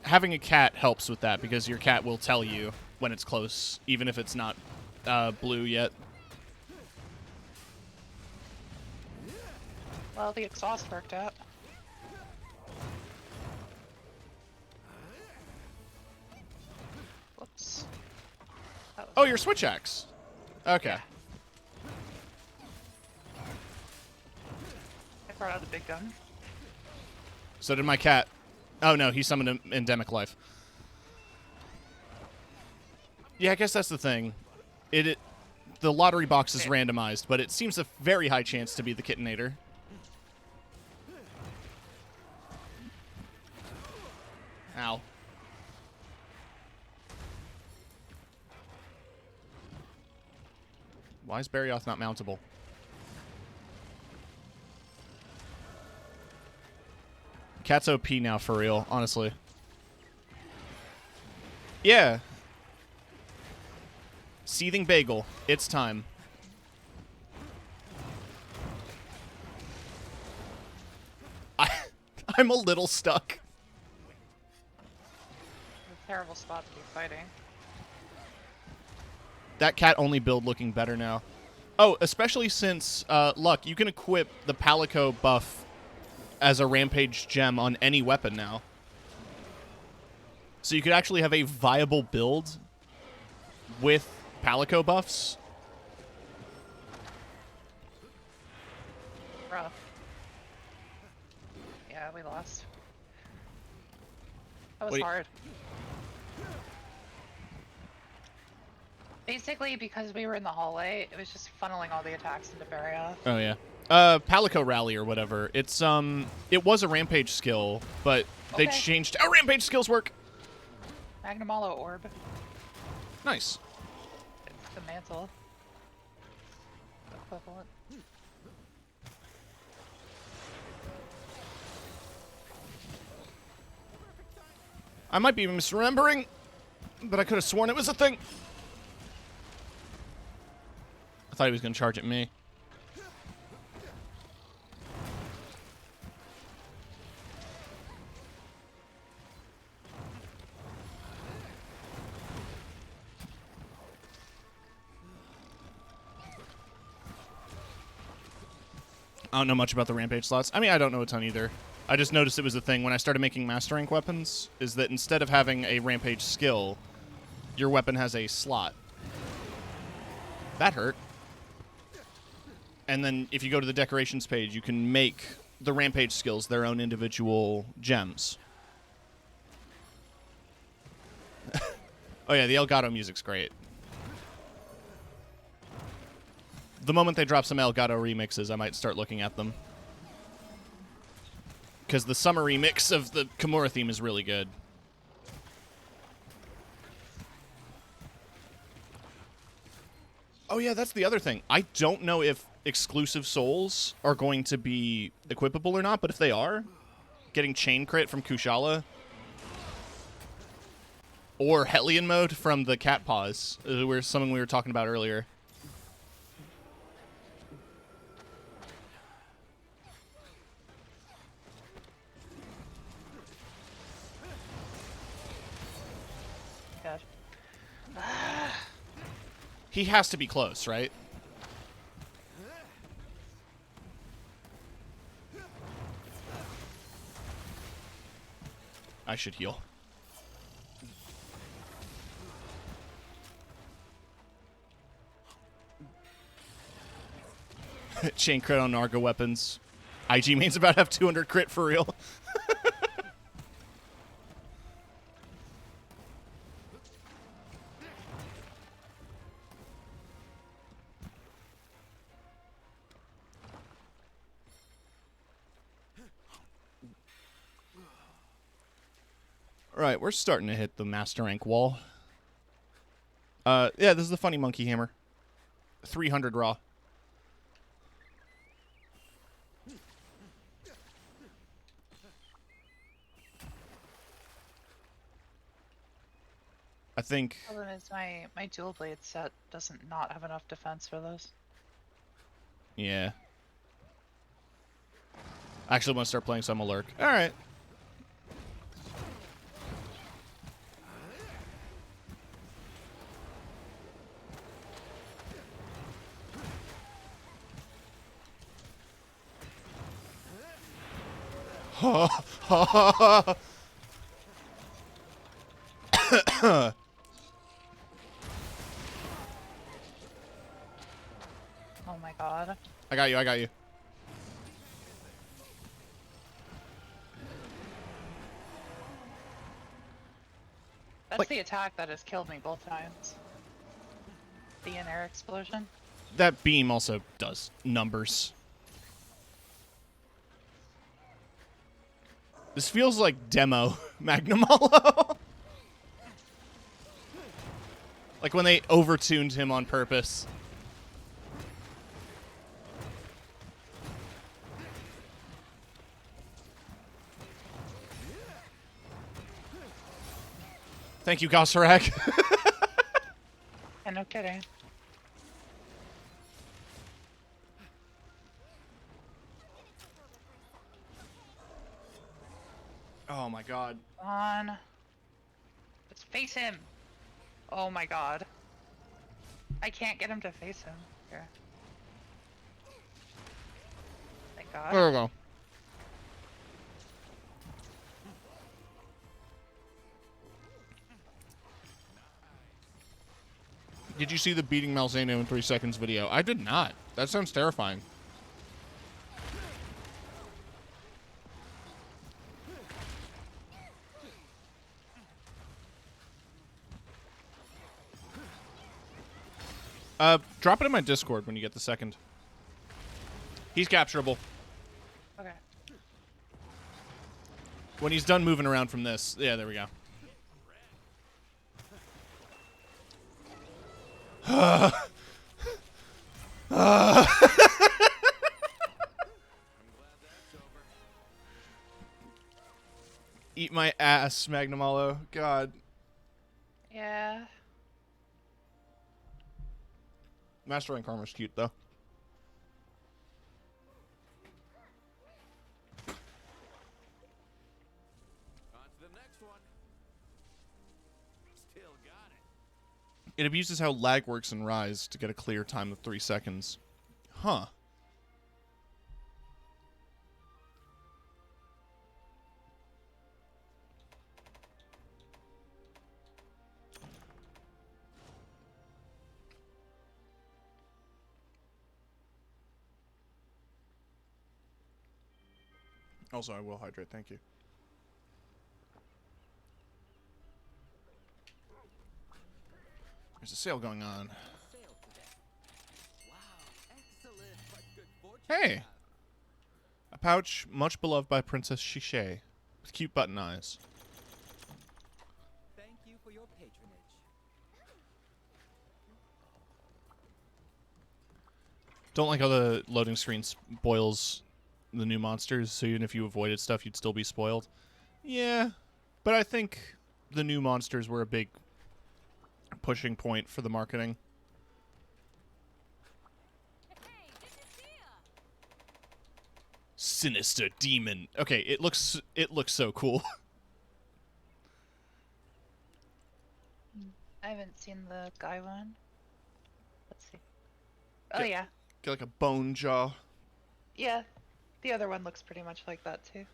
Having a cat helps with that because your cat will tell you when it's close, even if it's not blue yet. Well, the exhaust worked out. Whoops. Oh, your switch axe. Okay. I brought out the big gun. So did my cat. Oh no, he summoned an endemic life. Yeah, I guess that's the thing. The lottery box is randomized, but it seems a very high chance to be the Kittenator. Ow. Why is Barioth not mountable? Cat's OP now, for real, honestly. Yeah. Seething Bagel. It's time. I'm a little stuck. Terrible spot to be fighting. That cat only build looking better now. Oh, especially since, Luck, you can equip the Palico buff as a Rampage gem on any weapon now. So you could actually have a viable build with Palico buffs. Rough. Yeah, we lost. That was hard. Basically, because we were in the hallway, it was just funneling all the attacks into Barioth. Oh, yeah. Palico Rally or whatever. It's, it was a Rampage skill, but they changed how Rampage skills work. Magnamalo Orb. Nice. It's the mantle. Equivalent. I might be misremembering, but I could have sworn it was a thing. I thought he was going to charge at me. I don't know much about the Rampage slots. I mean, I don't know a ton either. I just noticed it was a thing when I started making Master Rank weapons, is that instead of having a Rampage skill, your weapon has a slot. That hurt. And then if you go to the decorations page, you can make the Rampage skills their own individual gems. Oh yeah, the Elgato music's great. The moment they drop some Elgato remixes, I might start looking at them. Because the summer remix of the Kimura theme is really good. Oh yeah, that's the other thing. I don't know if exclusive souls are going to be equipable or not, but if they are, getting Chain Crit from Kushala or Hellion Mode from the Cat Paws, something we were talking about earlier. God. He has to be close, right? I should heal. Chain crit on Narga weapons. IG main's about to have 200 crit for real. Alright, we're starting to hit the master rank wall. Yeah, this is the funny monkey hammer. 300 raw. I think... Problem is my dual blade set doesn't not have enough defense for those. Yeah. I actually want to start playing some Lurk. Alright. Oh my god. I got you, I got you. That's Like- the attack that has killed me both times. The in-air explosion. That beam also does numbers. This feels like demo Magnum Hollow. Like when they overtuned him on purpose. Thank you, Gossarak. And no kidding. Oh my god. Come on. Let's face him. Oh my god. I can't get him to face him. Here. Thank god. There we go. Did you see the beating Malzeno in 3 seconds video? I did not. That sounds terrifying. Drop it in my Discord when you get the second. He's capturable. Okay. When he's done moving around from this. Yeah, there we go. Eat my ass, Magnum Hollow. God. Yeah. Master Rank armor's cute, though. On to the next one. Still got it. It abuses how lag works in Rise to get a clear time of 3 seconds. Huh. Also, I will hydrate, thank you. There's a sale going on. Hey! A pouch much beloved by Princess Shishay, with cute button eyes. Thank you for your patronage. Don't like how the loading screen spoils the new monsters, so even if you avoided stuff, you'd still be spoiled. Yeah, but I think the new monsters were a big pushing point for the marketing. Hey, good to see ya. Sinister demon. Okay, it looks so cool. I haven't seen the guy one. Let's see. Oh Yeah. yeah. Get like a bone jaw. Yeah. The other one looks pretty much like that too.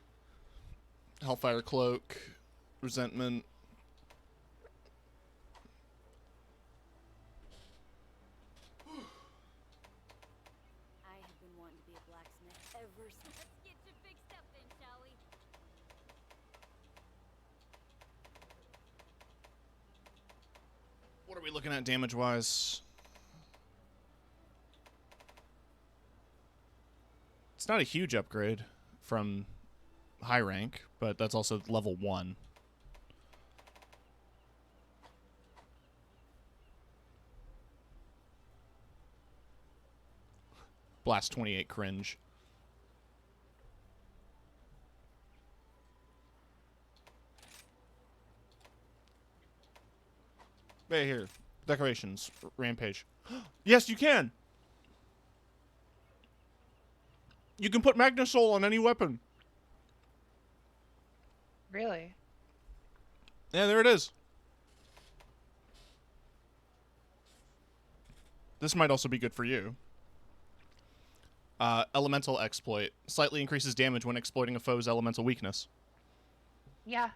Hellfire cloak. Resentment. I have been wanting to be a blacksmith ever since. Let's get you fixed up then, shall we? What are we looking at damage-wise? It's not a huge upgrade from high rank, but that's also level 1. Blast 28 cringe. Right here. Decorations. Rampage. Yes, you can! You can put Magnusol on any weapon. Really? Yeah, there it is. This might also be good for you. Elemental exploit. Slightly increases damage when exploiting a foe's elemental weakness. Yeah,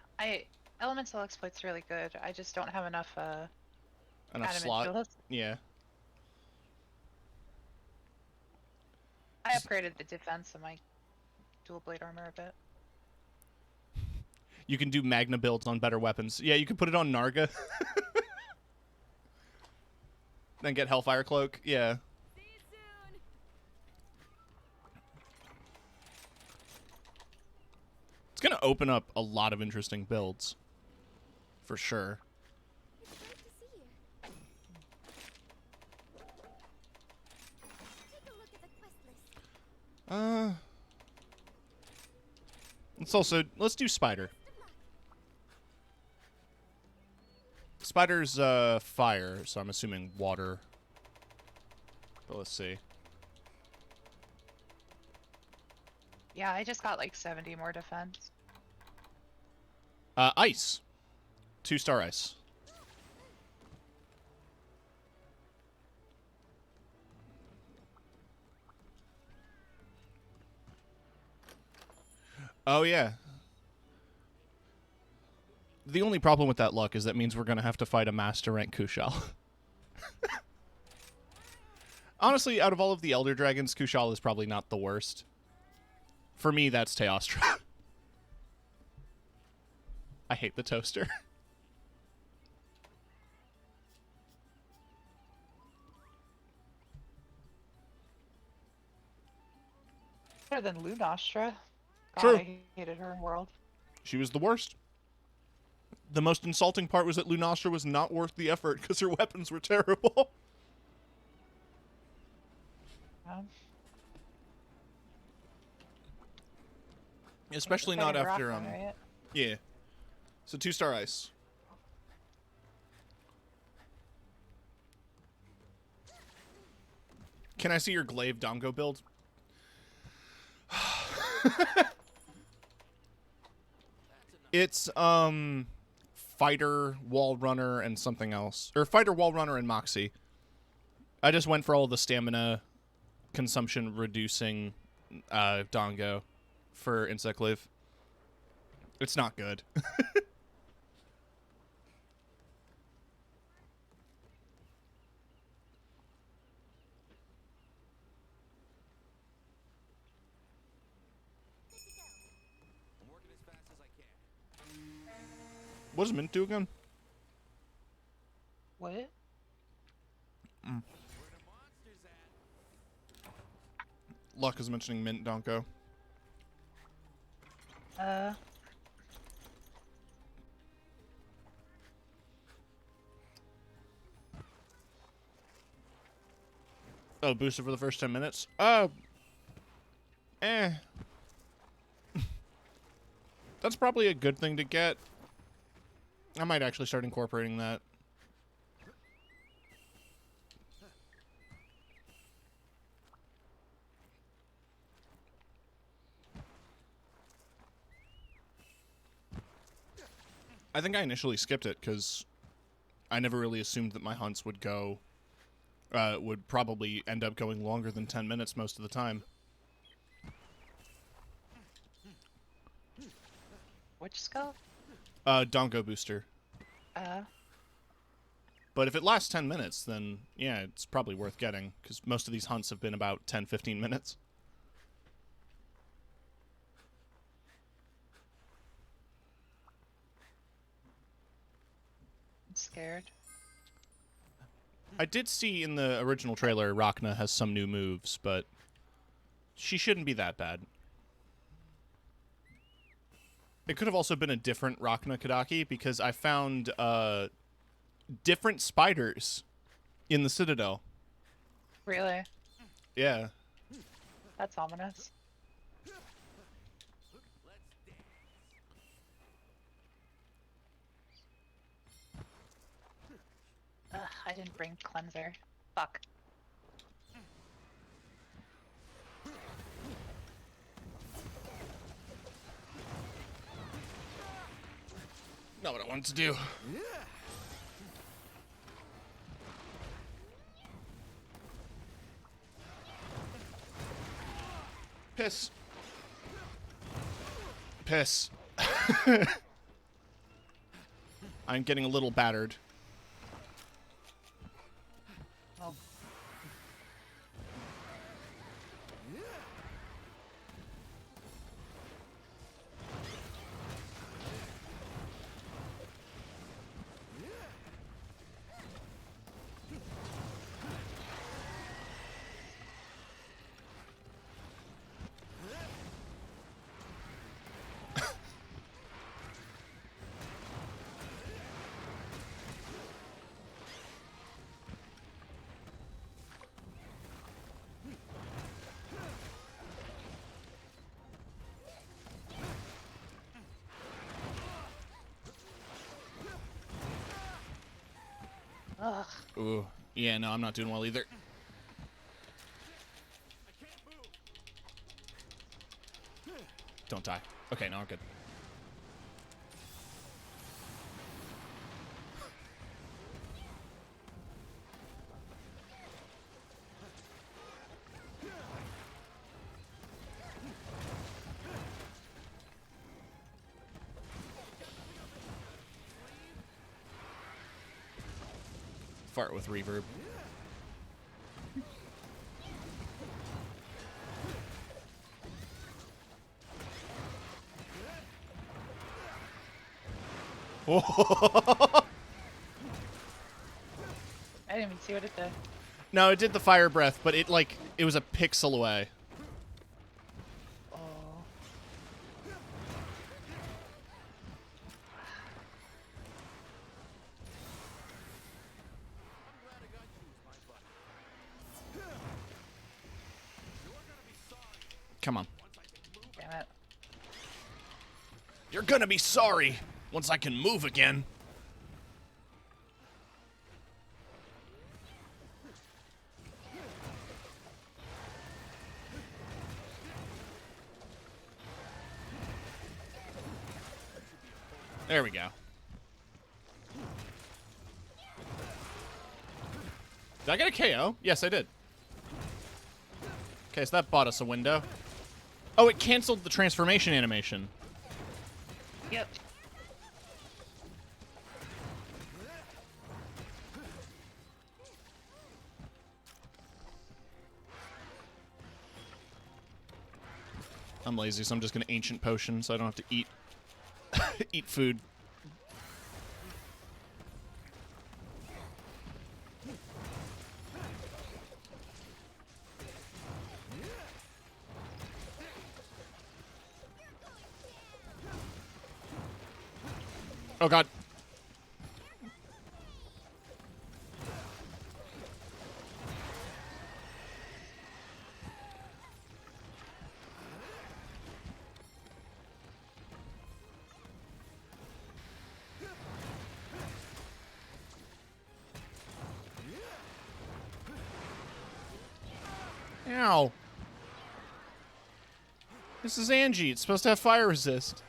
elemental exploit's really good. I just don't have enough Enough adamant slot. tools. Yeah. I upgraded the defense of my dual blade armor a bit. You can do Magna builds on better weapons. Yeah, you can put it on Narga. Then get Hellfire Cloak. Yeah. See you soon. It's going to open up a lot of interesting builds. For sure. It's great to see you. Take a look at the quest list. Let's do Spider. Best of luck. Spider's fire, so I'm assuming water. But let's see. Yeah, I just got like 70 more defense. Ice. 2-star ice. Oh, yeah. The only problem with that luck is that means we're going to have to fight a master rank Kushal. Honestly, out of all of the Elder Dragons, Kushal is probably not the worst. For me, that's Teostra. I hate the toaster. Better than Lunostra. God, True. I hated her in World. She was the worst. The most insulting part was that Lunostra was not worth the effort because her weapons were terrible. Especially not Fighting after Rockman, right? Yeah. So 2-star ice. Can I see your glaive Dongo build? It's fighter, wall runner, and something else. Or fighter, wall runner, and Moxie. I just went for all the stamina consumption reducing Dongo for Insect Glaive. It's not good. I'm working as fast as I can. What does Mint do again? What? Where the monsters at? Luck is mentioning Mint Donko. Oh, boosted for the first 10 minutes? Eh. That's probably a good thing to get. I might actually start incorporating that. I think I initially skipped it because I never really assumed that my hunts would go, would probably end up going longer than 10 minutes most of the time. Which skull? Dongo booster. Uh, But if it lasts 10 minutes, then yeah, it's probably worth getting, because most of these hunts have been about 10, 15 minutes. I'm scared. I did see in the original trailer Rachna has some new moves, but she shouldn't be that bad. It could have also been a different Rachna Kadaki, because I found different spiders in the Citadel. Really? Yeah. That's ominous. Ugh, I didn't bring cleanser. Fuck. Not what I wanted to do. Piss. Piss. I'm getting a little battered. Oh. Ugh. Ooh. Yeah, no, I'm not doing well either. Don't die. Okay, no, I'm good. Fart with reverb. I didn't even see what it did. No, it did the fire breath, but it was a pixel away. Oh. Come on. Damn it. You're gonna be sorry once I can move again. There we go. Did I get a KO? Yes, I did. Okay, so that bought us a window. Oh, it canceled the transformation animation. Yep. I'm lazy, so I'm just gonna ancient potion so I don't have to eat eat food. Oh god. Ow. This is Angie. It's supposed to have fire resist.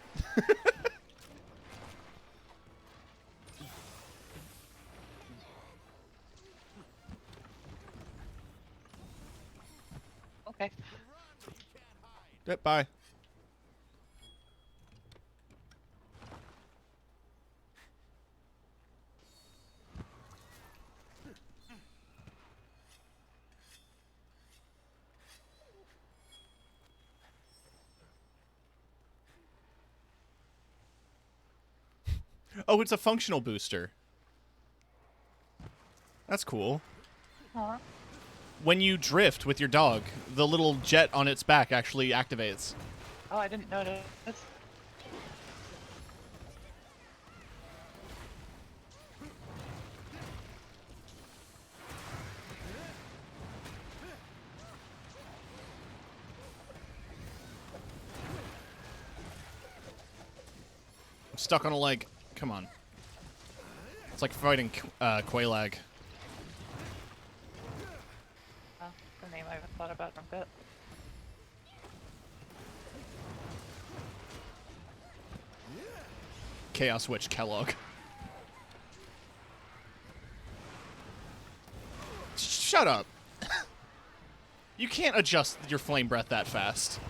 Okay. Yep, bye. Oh, it's a functional booster. That's cool. Huh? When you drift with your dog, the little jet on its back actually activates. Oh, I didn't notice. I'm stuck on a leg. Come on. It's like fighting Quailag. Oh, the name I haven't thought about in a bit. Chaos Witch Kellogg. Shut up. You can't adjust your flame breath that fast.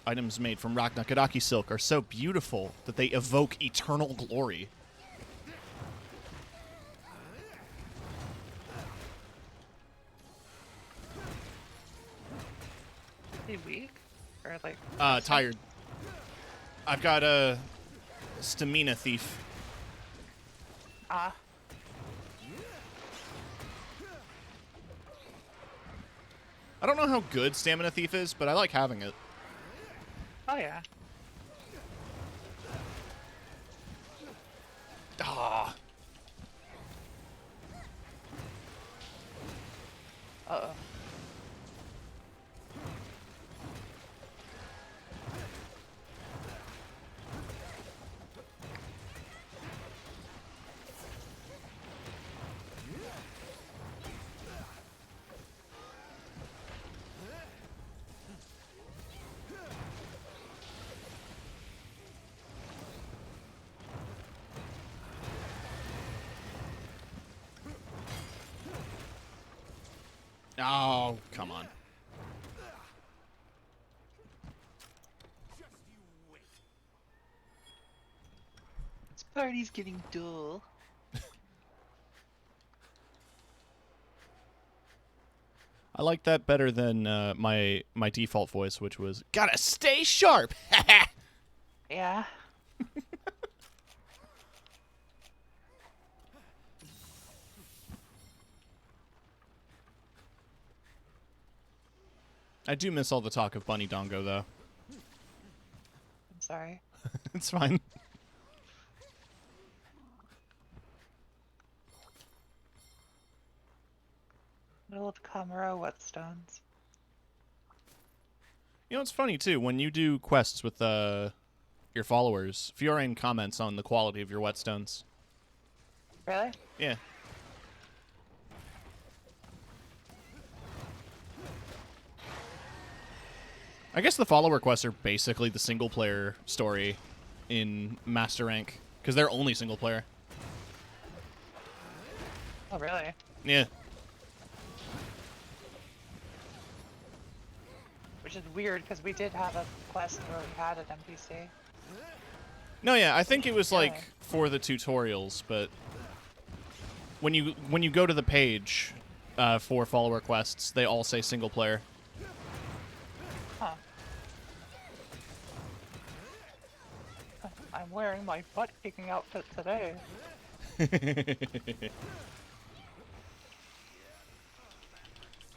Items made from rock Nakadaki silk are so beautiful that they evoke eternal glory. Is he weak? Or like... Tired. I've got a stamina thief. Ah. I don't know how good stamina thief is, but I like having it. Oh yeah. Ah. Uh-oh. Oh, come on. Just you wait. This party's getting dull. I like that better than my default voice, which was "Gotta stay sharp." Yeah. I do miss all the talk of Bunny Dongo, though. I'm sorry. It's fine. Middle of Kamara whetstones. You know, it's funny, too. When you do quests with your followers, Fiorain comments on the quality of your whetstones. Really? Yeah. I guess the follower quests are basically the single-player story in Master Rank, because they're only single-player. Oh, really? Yeah. Which is weird, because we did have a quest where we had an NPC. No, yeah, I think it was like Really? for the tutorials, but when you go to the page for follower quests, they all say single player. Huh. I'm wearing my butt-kicking outfit today.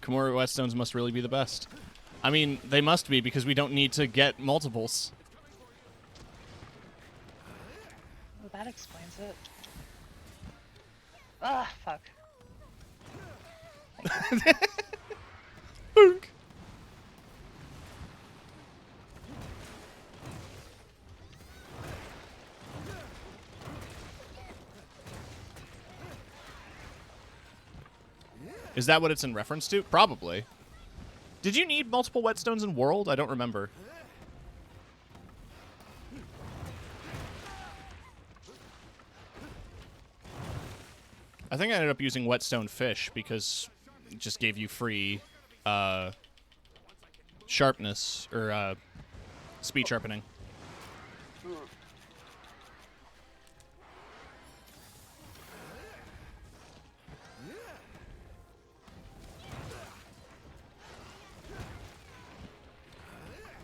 Kimura Whetstones must really be the best. I mean, they must be because we don't need to get multiples. Oh, that explains it. Ah, fuck. Boonk. Is that what it's in reference to? Probably. Did you need multiple whetstones in World? I don't remember. I think I ended up using whetstone fish because it just gave you free sharpness or speed sharpening.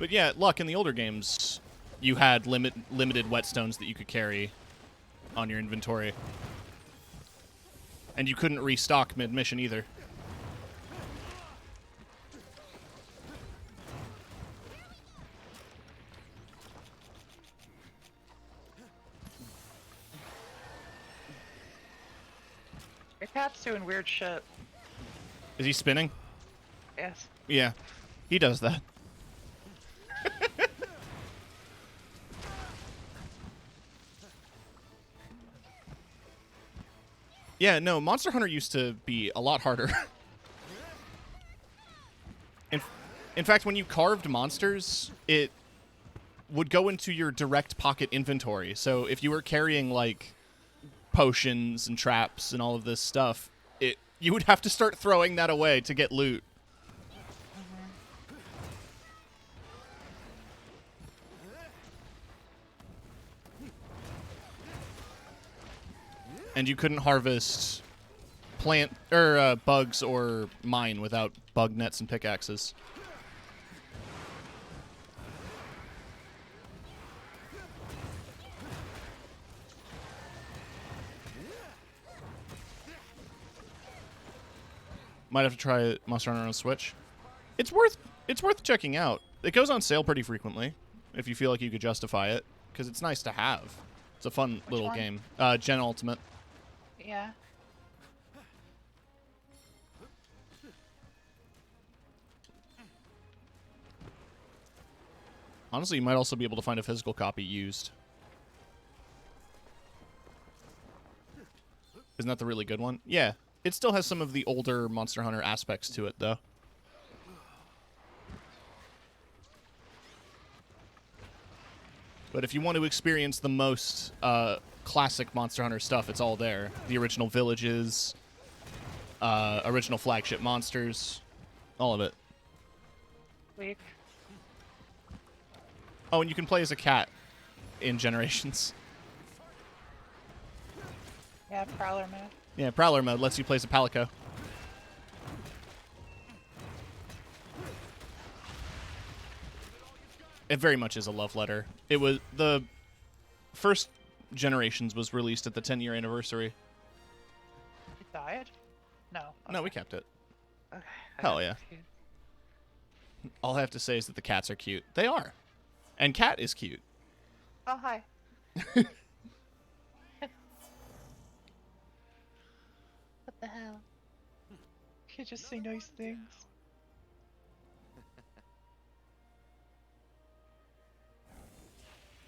But yeah, luck in the older games, you had limited whetstones that you could carry on your inventory. And you couldn't restock mid-mission either. Your cat's doing weird shit. Is he spinning? Yes. Yeah, he does that. Yeah, no, Monster Hunter used to be a lot harder. In fact, when you carved monsters, it would go into your direct pocket inventory. So if you were carrying, like, potions and traps and all of this stuff, you would have to start throwing that away to get loot. And you couldn't harvest bugs or mine without bug nets and pickaxes. Might have to try Monster Hunter on Switch. It's worth checking out. It goes on sale pretty frequently if you feel like you could justify it, because it's nice to have. It's a fun little one? game. Gen Ultimate. Yeah. Honestly, you might also be able to find a physical copy used. Isn't that the really good one? Yeah. It still has some of the older Monster Hunter aspects to it, though. But if you want to experience the most classic Monster Hunter stuff, it's all there. The original villages, original flagship monsters, all of it. Weak. Oh, and you can play as a cat in Generations. Yeah, Prowler mode. Yeah, Prowler mode lets you play as a Palico. It very much is a love letter. It was the first Generations was released at the 10-year anniversary. It died? No. No, we kept it. Okay. Hell yeah. All I have to say is that the cats are cute. They are. And Cat is cute. Oh, hi. What the hell? You just say nice things.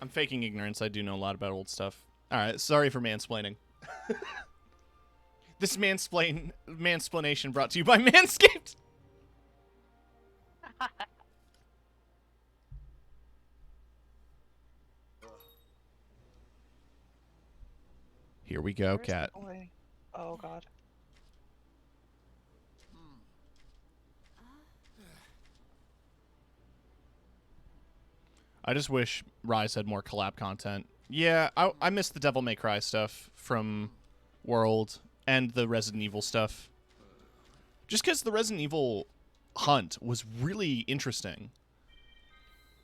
I'm faking ignorance. I do know a lot about old stuff. All right, sorry for mansplaining. This mansplanation brought to you by Manscaped. Here we go, Where's Cat. the boy? Oh god. I just wish Rise had more collab content. Yeah, I miss the Devil May Cry stuff from World and the Resident Evil stuff. Just because the Resident Evil hunt was really interesting.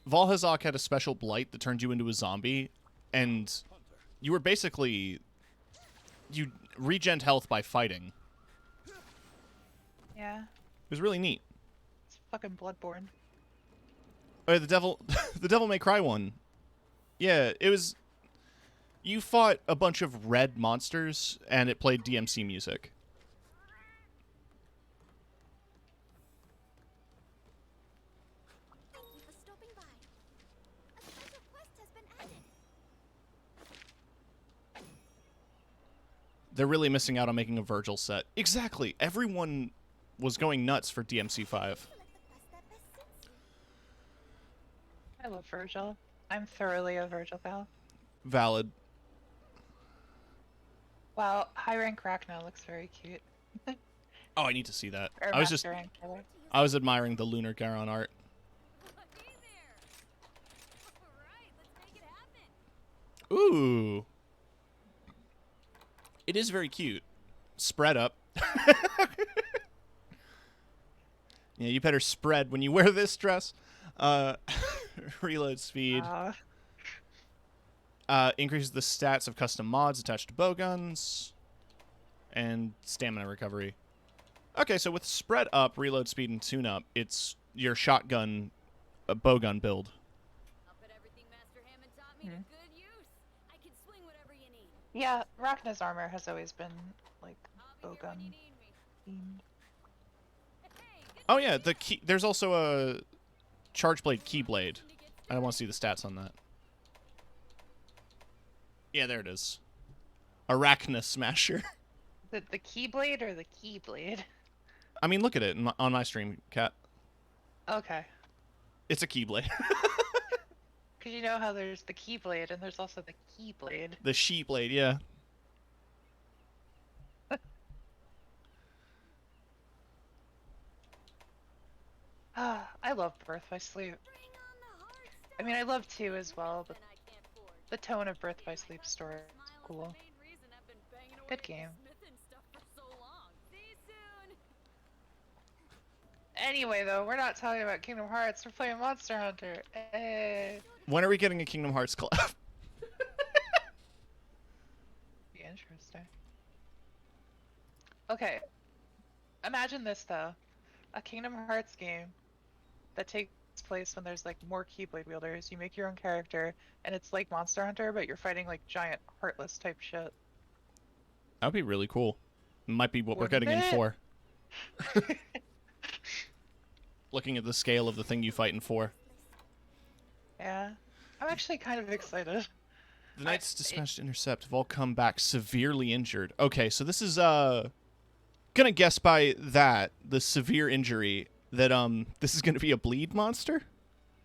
Valhazak had a special blight that turned you into a zombie, and you were basically... You regen health by fighting. Yeah. It was really neat. It's fucking Bloodborne. Oh, the Devil May Cry one. Yeah, it was... You fought a bunch of red monsters, and it played DMC music. Thank you for stopping by. A special quest has been added. They're really missing out on making a Virgil set. Exactly. Everyone was going nuts for DMC5. Select the quest that best suits you. I love Virgil. I'm thoroughly a Virgil gal. Valid. Wow, high rank Rachna looks very cute. Oh, I need to see that. Or I was just... master rank, rather. I was admiring the Lunar Garon art. Hey there! Alright, let's make it happen! Ooh. It is very cute. Spread up. Yeah, you better spread when you wear this dress. Reload speed. Uh, Increases the stats of custom mods attached to bowguns. And stamina recovery. Okay, so with spread up, reload speed, and tune up, it's your shotgun bowgun build. I'll put everything Master Hammond taught me to good use. I can swing whatever you need. yeah, Rachna's armor has always been like I'll be here when you bowgun need me. themed. Hey, good Oh yeah, the key. There's also a charge blade keyblade. to get I don't want to see the stats on that. Yeah, there it is. Arachna Smasher. The keyblade or the keyblade? I mean, look at it on my stream, Cat. Okay. It's a keyblade. Because you know how there's the keyblade and there's also the keyblade. The she blade, yeah. I love Birth by Sleep. bring on the hard stuff. I mean, I love 2 as well, but Then I can't forge. the tone of Birth by Sleep story is Smile is cool. the main reason I've been banging away Good at game. smithing stuff for so long. See you soon. Anyway, though, we're not talking about Kingdom Hearts. We're playing Monster Hunter. Hey. When are we getting a Kingdom Hearts collab? Be interesting. Okay. Imagine this, though. A Kingdom Hearts game that takes place when there's, like, more Keyblade wielders. You make your own character, and it's like Monster Hunter, but you're fighting, like, giant Heartless type shit. That would be really cool. Might be what we're Wouldn't getting in it? for. Looking at the scale of the thing you fight in 4. Yeah. I'm actually kind of excited. The Knights dispatched to intercept have all come back severely injured. Okay, so this is gonna guess by that, the severe injury, that this is gonna be a bleed monster?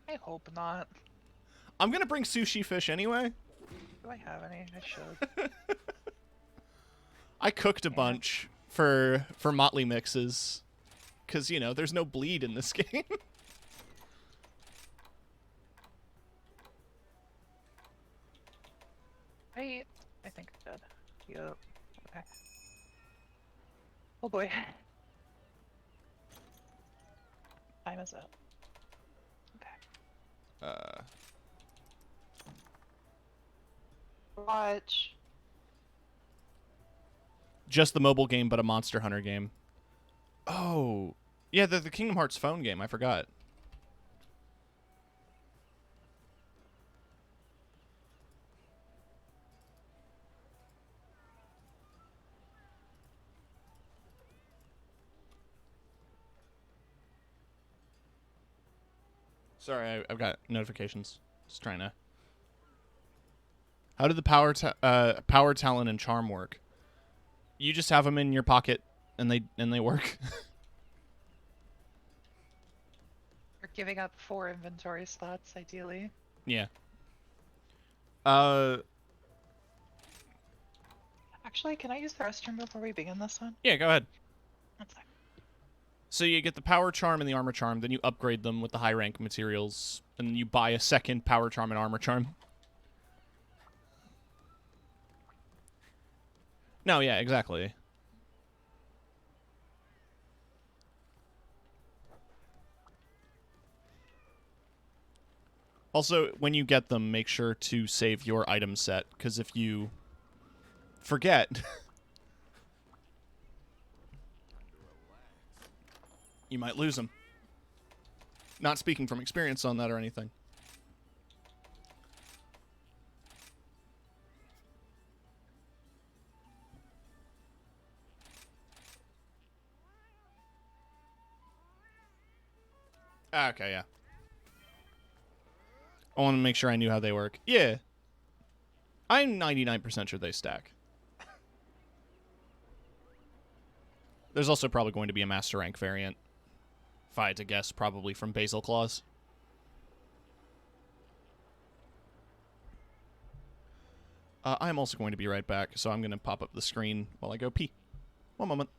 I hope not. I'm gonna bring sushi fish anyway. Do I have any? I should. I cooked a bunch for Motley mixes. Cause, you know, there's no bleed in this game. Wait. I think I did. Yup. Okay. Oh boy. Time is up. Okay. Watch. Just the mobile game, but a Monster Hunter game. Oh. Yeah, the Kingdom Hearts phone game. I forgot. Sorry, I've got notifications. Just trying to... How did the power, talent, and charm work? You just have them in your pocket, and they work. You're giving up 4 inventory slots, ideally. Yeah. Actually, can I use the restroom before we begin this one? Yeah, go ahead. One sec. So you get the power charm and the armor charm, then you upgrade them with the high rank materials, and then you buy a second power charm and armor charm. No, yeah, exactly. Also, when you get them, make sure to save your item set, because if you forget, you might lose them. Not speaking from experience on that or anything. Okay, yeah. I want to make sure I knew how they work. Yeah. I'm 99% sure they stack. There's also probably going to be a Master Rank variant. If I had to guess, probably from Basil Claws. I'm also going to be right back, so I'm going to pop up the screen while I go pee. One moment.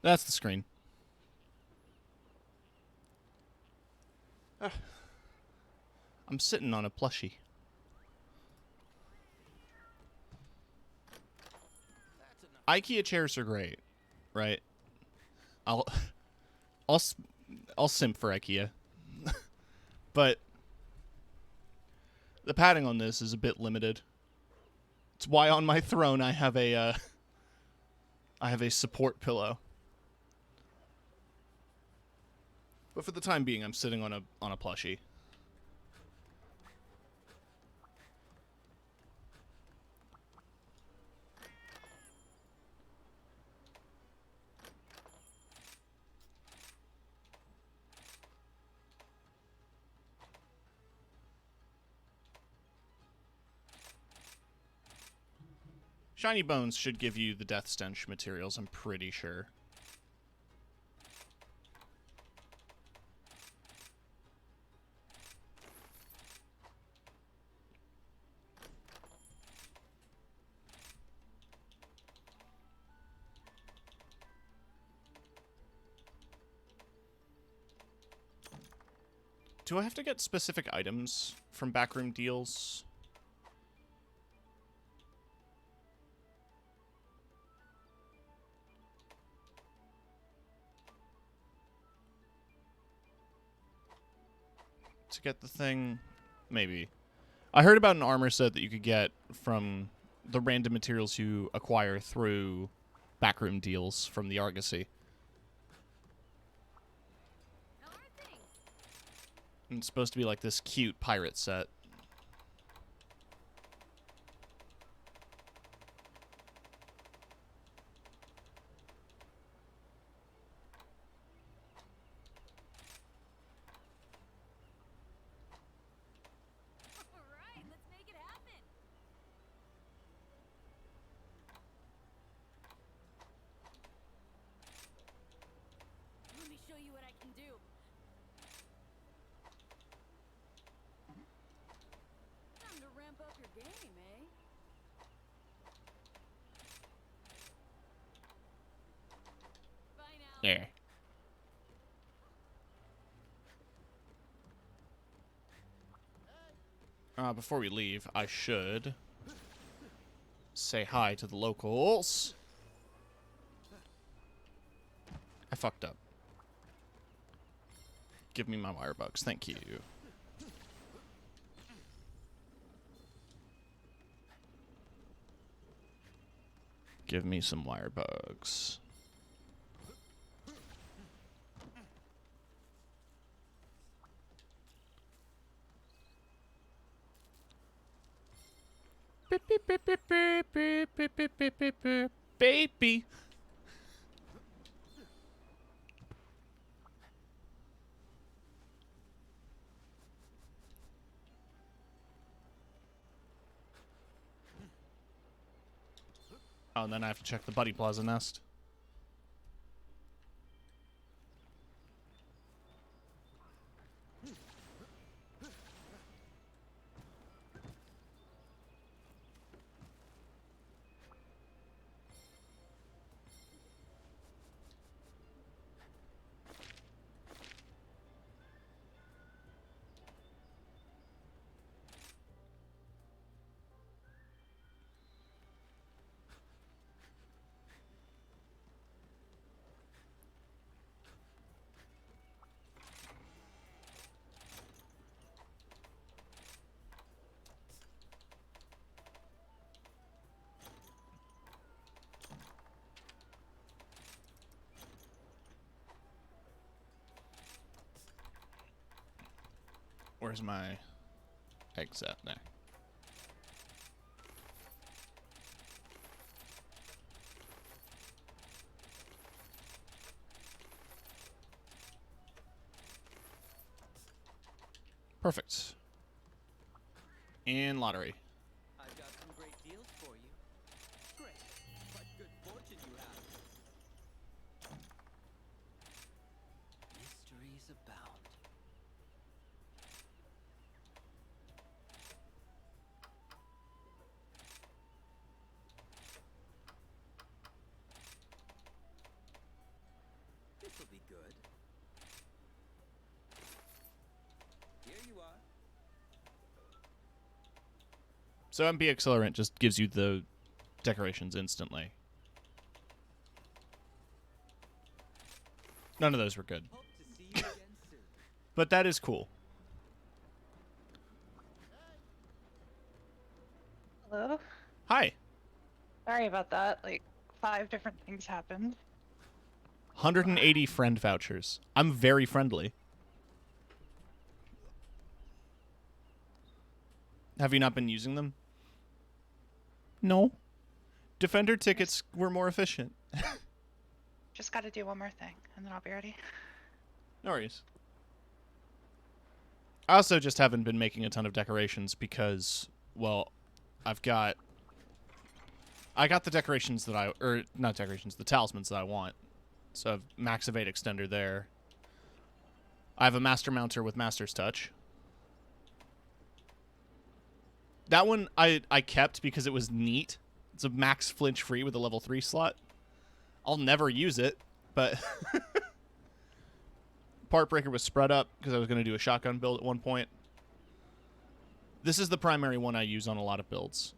That's the screen. I'm sitting on a plushie. IKEA chairs are great, right? I'll I'll s- I'll simp for IKEA, but the padding on this is a bit limited. It's why on my throne I have a support pillow. But for the time being, I'm sitting on a plushie. Shiny Bones should give you the Death Stench materials, I'm pretty sure. Do I have to get specific items from backroom deals? To get the thing? Maybe. I heard about an armor set that you could get from the random materials you acquire through backroom deals from the Argosy. How are things? And it's supposed to be like this cute pirate set. All right, let's make it happen. Let me show you what I can do. Time to ramp up your game, eh? Bye now. Yeah. Before we leave, I should say hi to the locals. I fucked up. Give me my wire bugs, thank you. Give me some wire bugs. Beep, beep, beep, beep, beep, beep, beep, beep, beep, beep, beep. Baby. Oh, and then I have to check the Buddy Plaza nest. Where's my eggs at there? Perfect. And lottery. I've got some great deals for you. Great. What good fortune you have. Mysteries abound. So MP Accelerant just gives you the decorations instantly. None of those were good. Hope to see you again soon. But that is cool. Hello? Hi. Sorry about that. Like, 5 different things happened. 180 friend vouchers. I'm very friendly. Have you not been using them? No. Defender tickets were more efficient. Just gotta do one more thing, and then I'll be ready. No worries. I also just haven't been making a ton of decorations because, well, I got the decorations that not decorations, the talismans that I want. So I have Max Evade Extender there. I have a Master Mounter with Master's Touch. That one I kept because it was neat. It's a max flinch free with a level 3 slot. I'll never use it, but Part Breaker was spread up because I was going to do a shotgun build at one point. This is the primary one I use on a lot of builds.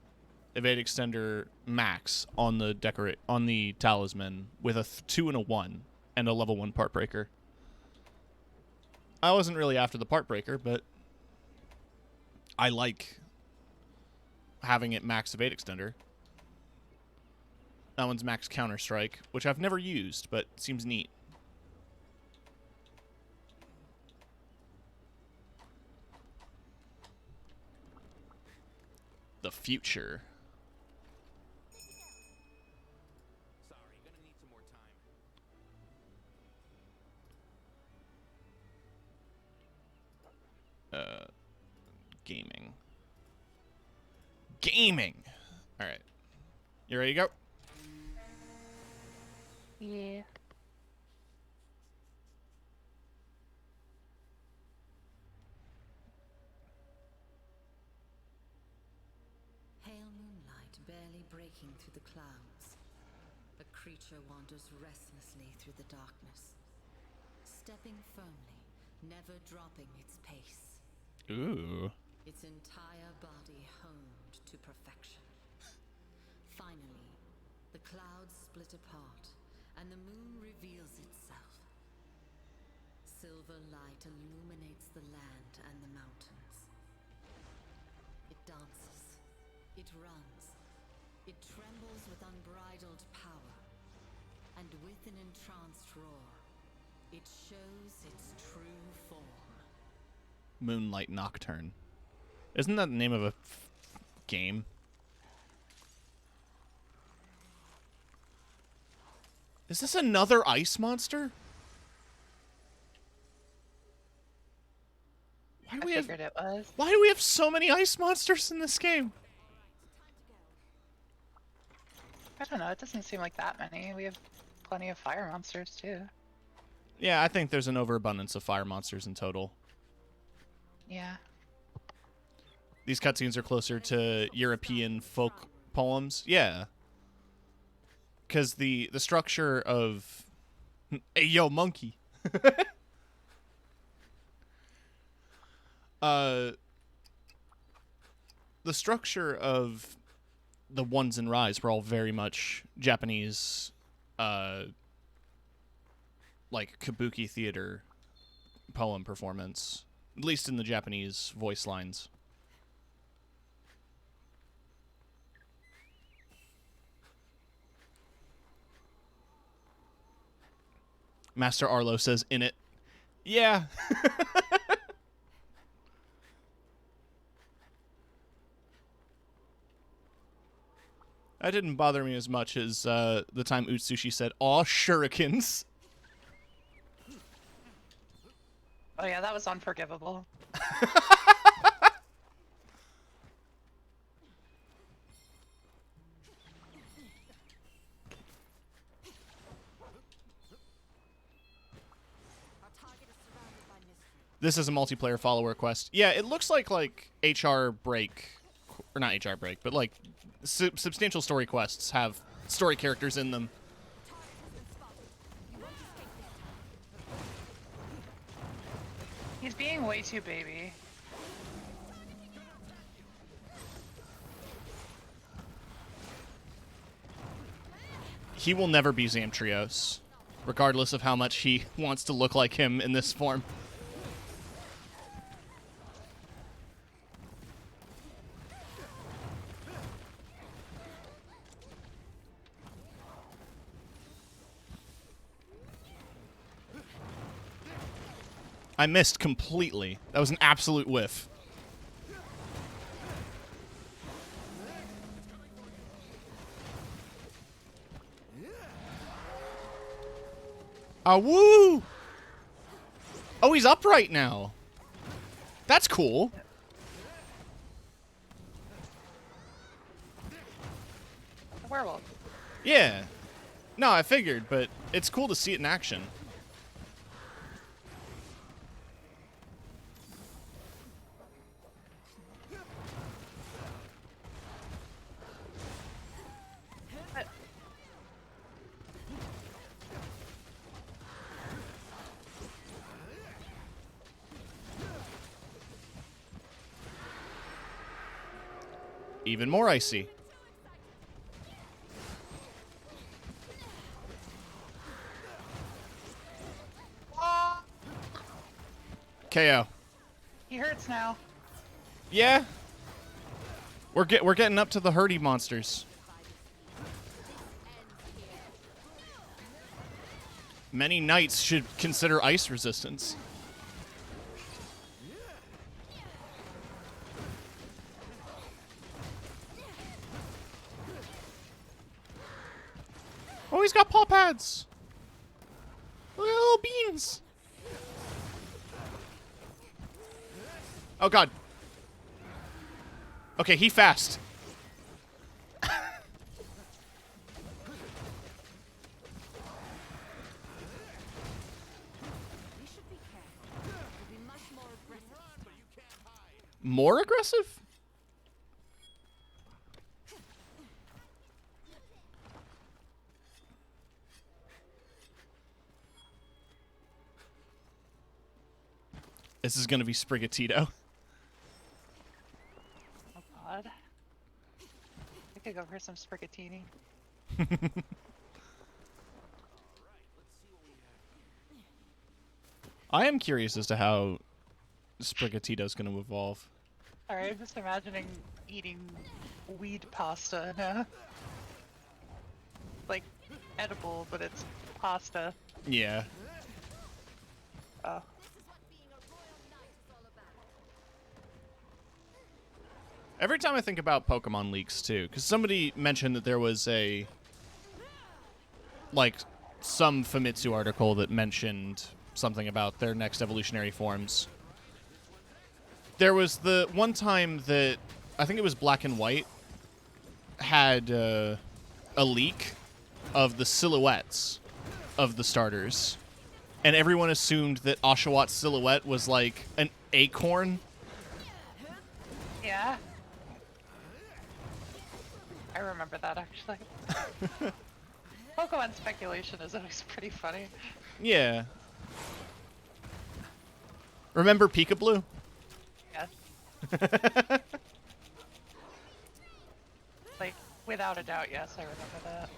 Evade Extender max on the talisman with a 2 and a 1 and a level 1 Part Breaker. I wasn't really after the Part Breaker, but I like having it max Evade Extender. That one's max Counter Strike, which I've never used, but seems neat. The future. Sorry, gonna need some more time. Gaming. Gaming! Alright. You ready to go? Yeah. Pale moonlight barely breaking through the clouds. A creature wanders restlessly through the darkness, stepping firmly, never dropping its pace. Ooh. Its entire body honed to perfection. Finally, the clouds split apart, and the moon reveals itself. Silver light illuminates the land and the mountains. It dances. It runs. It trembles with unbridled power. And with an entranced roar, it shows its true form. Moonlight Nocturne. Isn't that the name of a game? Is this another ice monster? Why do I figured it was. Why do we have so many ice monsters in this game? I don't know, it doesn't seem like that many. We have plenty of fire monsters, too. Yeah, I think there's an overabundance of fire monsters in total. Yeah. These cutscenes are closer to European folk poems. Yeah. Because the structure of... Hey, yo, monkey! The structure of the ones in Rise were all very much Japanese, like kabuki theater poem performance, at least in the Japanese voice lines. Master Arlo says in it. Yeah. That didn't bother me as much as the time Utsushi said, "Aw, shurikens." Oh yeah, that was unforgivable. This is a multiplayer follower quest. Yeah, it looks like HR Break, or not HR Break, but like substantial story quests have story characters in them. He's being way too baby. He will never be Zamtrios, regardless of how much he wants to look like him in this form. I missed completely. That was an absolute whiff. Woo! Oh, he's upright now. That's cool. A werewolf. Yeah. No, I figured, but it's cool to see it in action. Even more icy. KO. He hurts now. Yeah. We're getting up to the hurdy monsters. Many knights should consider ice resistance. Oh, he's got paw pads. Look at the little beans. Oh, God. Okay, he fast. We should be careful. It'll be much more aggressive. More aggressive? This is going to be Sprigatito. Oh god. I could go for some sprigatini. I am curious as to how Sprigatito's going to evolve. Alright, I'm just imagining eating weed pasta now. Like, edible, but it's pasta. Yeah. Oh. Every time I think about Pokemon leaks, too, because somebody mentioned that there was a, like, some Famitsu article that mentioned something about their next evolutionary forms. There was the one time that, I think it was Black and White, had a leak of the silhouettes of the starters. And everyone assumed that Oshawott silhouette was like an acorn. Yeah. I remember that, actually. Pokemon speculation is always pretty funny. Yeah. Remember Peekaboo? Yes. Like, without a doubt, yes, I remember that.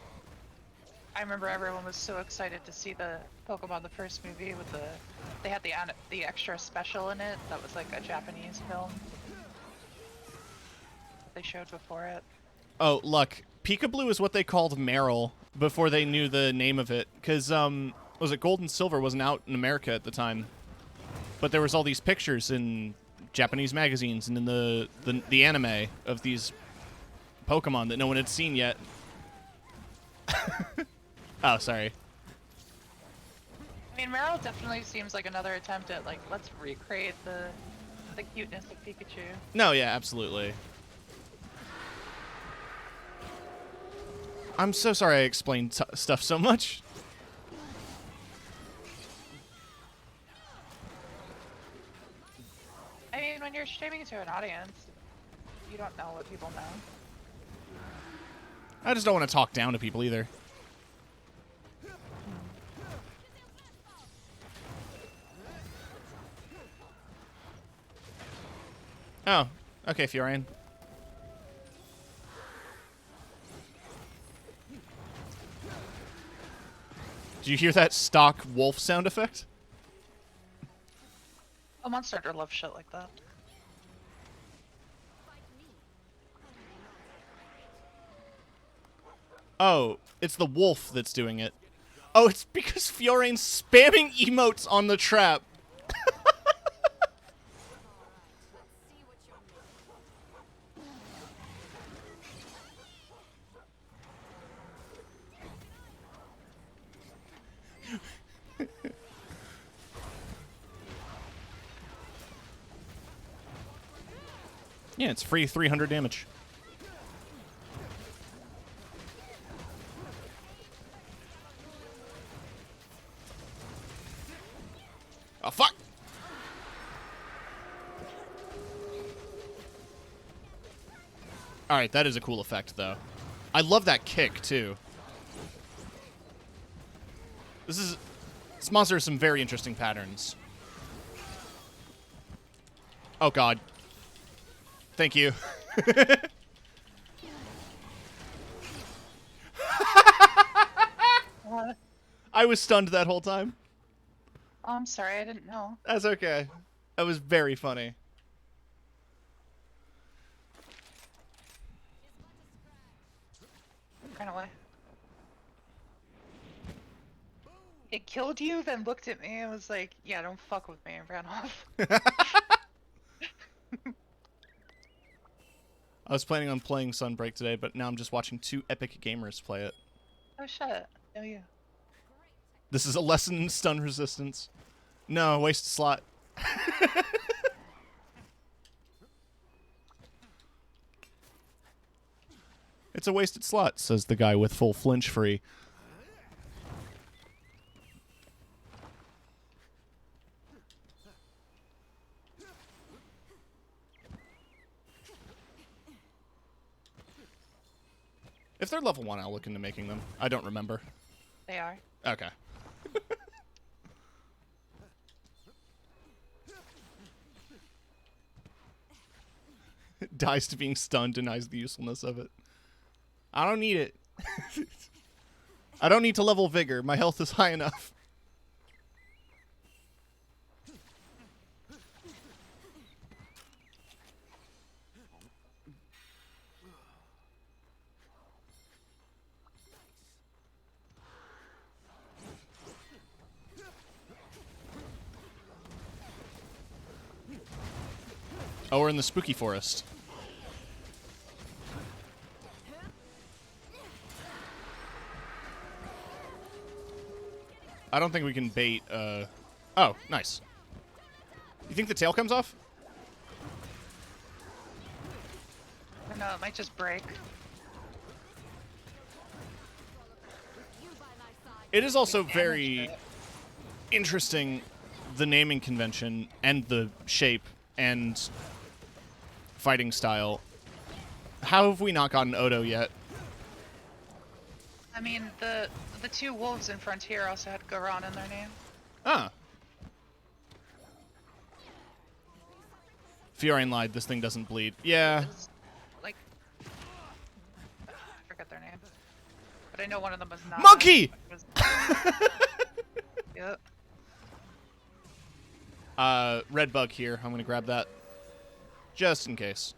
I remember everyone was so excited to see the Pokemon the first movie with they had the extra special in it that was like a Japanese film they showed before it. Oh, look. Peekaboo is what they called Meryl before they knew the name of it. Because, was it Gold and Silver wasn't out in America at the time. But there was all these pictures in Japanese magazines and in the anime of these Pokemon that no one had seen yet. Oh, sorry. I mean, Meryl definitely seems like another attempt at, like, let's recreate the cuteness of Pikachu. No, yeah, absolutely. I'm so sorry I explained stuff so much. I mean, when you're streaming to an audience, you don't know what people know. I just don't want to talk down to people either. Oh, okay, Fiorian. Do you hear that stock wolf sound effect? Oh, Monster Hunter loves shit like that. Oh, it's the wolf that's doing it. Oh, it's because Fiorane's spamming emotes on the trap. Yeah, it's free 300 damage. Oh, fuck! Alright, that is a cool effect, though. I love that kick, too. This monster has some very interesting patterns. Oh, God. Thank you. What? I was stunned that whole time. Oh, I'm sorry, I didn't know. That's okay. That was very funny. Run away. It killed you, then looked at me and was like, yeah, don't fuck with me, and ran off. I was planning on playing Sunbreak today, but now I'm just watching two epic gamers play it. Oh, shit. Oh, yeah. This is a lesson in stun resistance. No, waste slot. It's a wasted slot, says the guy with full flinch free. If they're level 1, I'll look into making them. I don't remember. They are. Okay. Dies to being stunned, denies the usefulness of it. I don't need it. I don't need to level Vigor. My health is high enough. Oh, we're in the spooky forest. I don't think we can bait, Oh, nice. You think the tail comes off? No, it might just break. It is also very interesting, the naming convention and the shape and fighting style. How have we not gotten Odo yet? I mean, the two wolves in Frontier also had Garon in their name. Ah. Fiorine lied, this thing doesn't bleed. Yeah. It's, like, I forget their name. But I know one of them was not. Monkey! Yep. Red bug here. I'm gonna grab that. Just in case.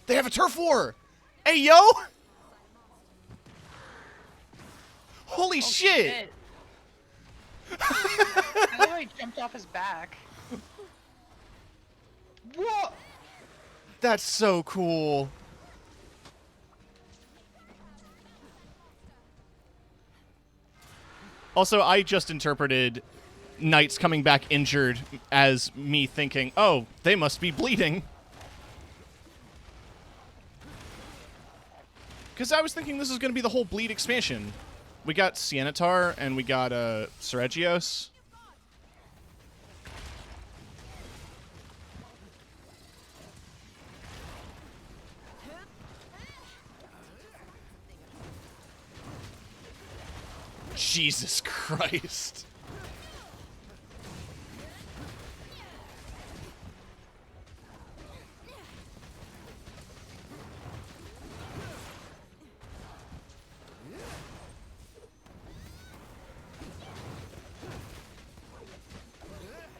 They have a turf war! Hey, yo! Holy shit! I literally jumped off his back. What? That's so cool. Also, I just interpreted Knights coming back injured as me thinking, oh, they must be bleeding. Because I was thinking this is going to be the whole bleed expansion. We got Siennatar and we got Seregios. Jesus Christ.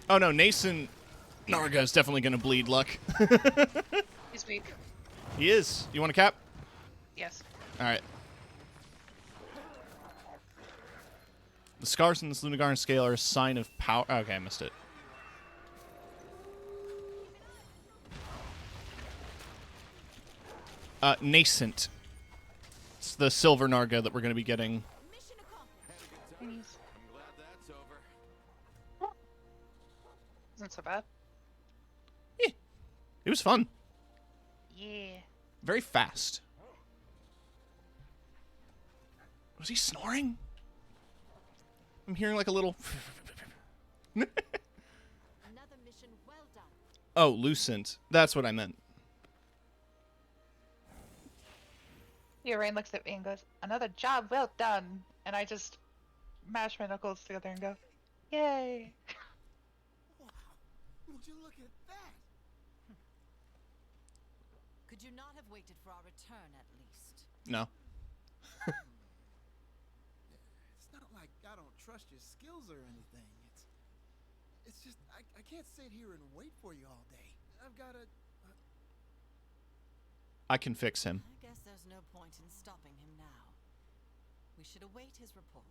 Oh no, nascent Narga is definitely gonna bleed luck. He's weak. He is. You want to cap? Yes. All right. The scars in this Lunagarn scale are a sign of power. Okay, I missed it. Nascent. It's the silver Narga that we're going to be getting. Mission accomplished. I'm glad that's over. Isn't so bad. It was fun. Yeah. Very fast. Was he snoring? I'm hearing like a little... Another mission well done. Oh, Lucent. That's what I meant. Yeah, Rain looks at me and goes, "Another job well done." And I just mash my knuckles together and go, "Yay!" Wow. Would you look at that? Could you not have waited for our return at least? No. It's not like I don't trust your skills or anything. It's just I can't sit here and wait for you all day. I've got to. I can fix him. I guess there's no point in stopping him now. We should await his report.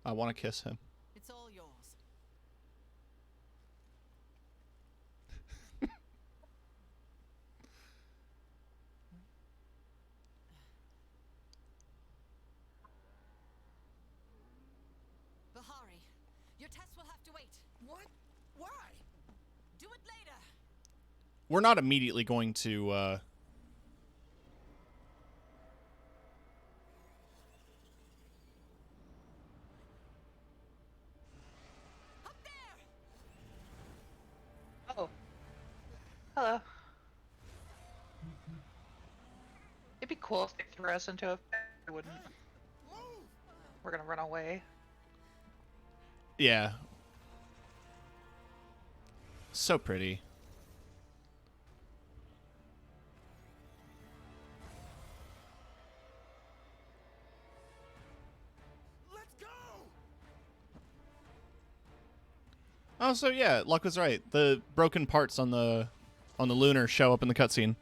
I want to kiss him. It's all yours. Bahari, your test will have to wait. What? Why? Do it later. We're not immediately going to, Up there! Oh. Hello. It'd be cool if they threw us into a pit. I wouldn't. Move! We're gonna run away. yeah. So pretty. Let's go! Oh, so yeah, Luck was right. The broken parts on the lunar show up in the cutscene.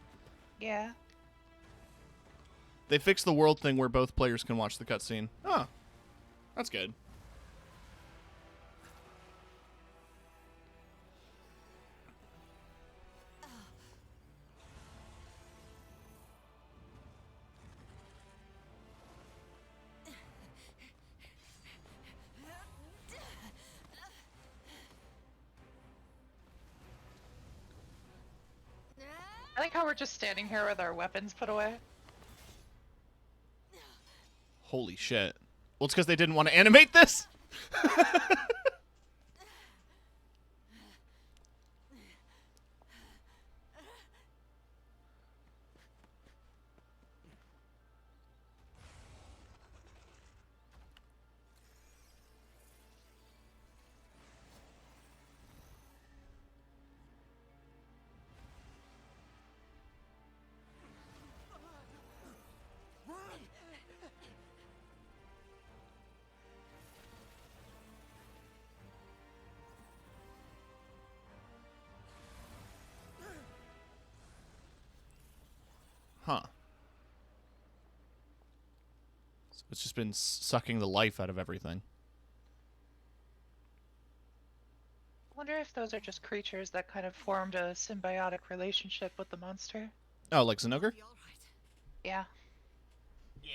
Yeah. They fixed the world thing where both players can watch the cutscene. Oh, that's good. I like how we're just standing here with our weapons put away. Holy shit. Well, it's because they didn't want to animate this? Run! Huh. So it's just been sucking the life out of everything. Wonder if those are just creatures that kind of formed a symbiotic relationship with the monster. Oh, like Zenogre? Be all right. Yeah. Yeah.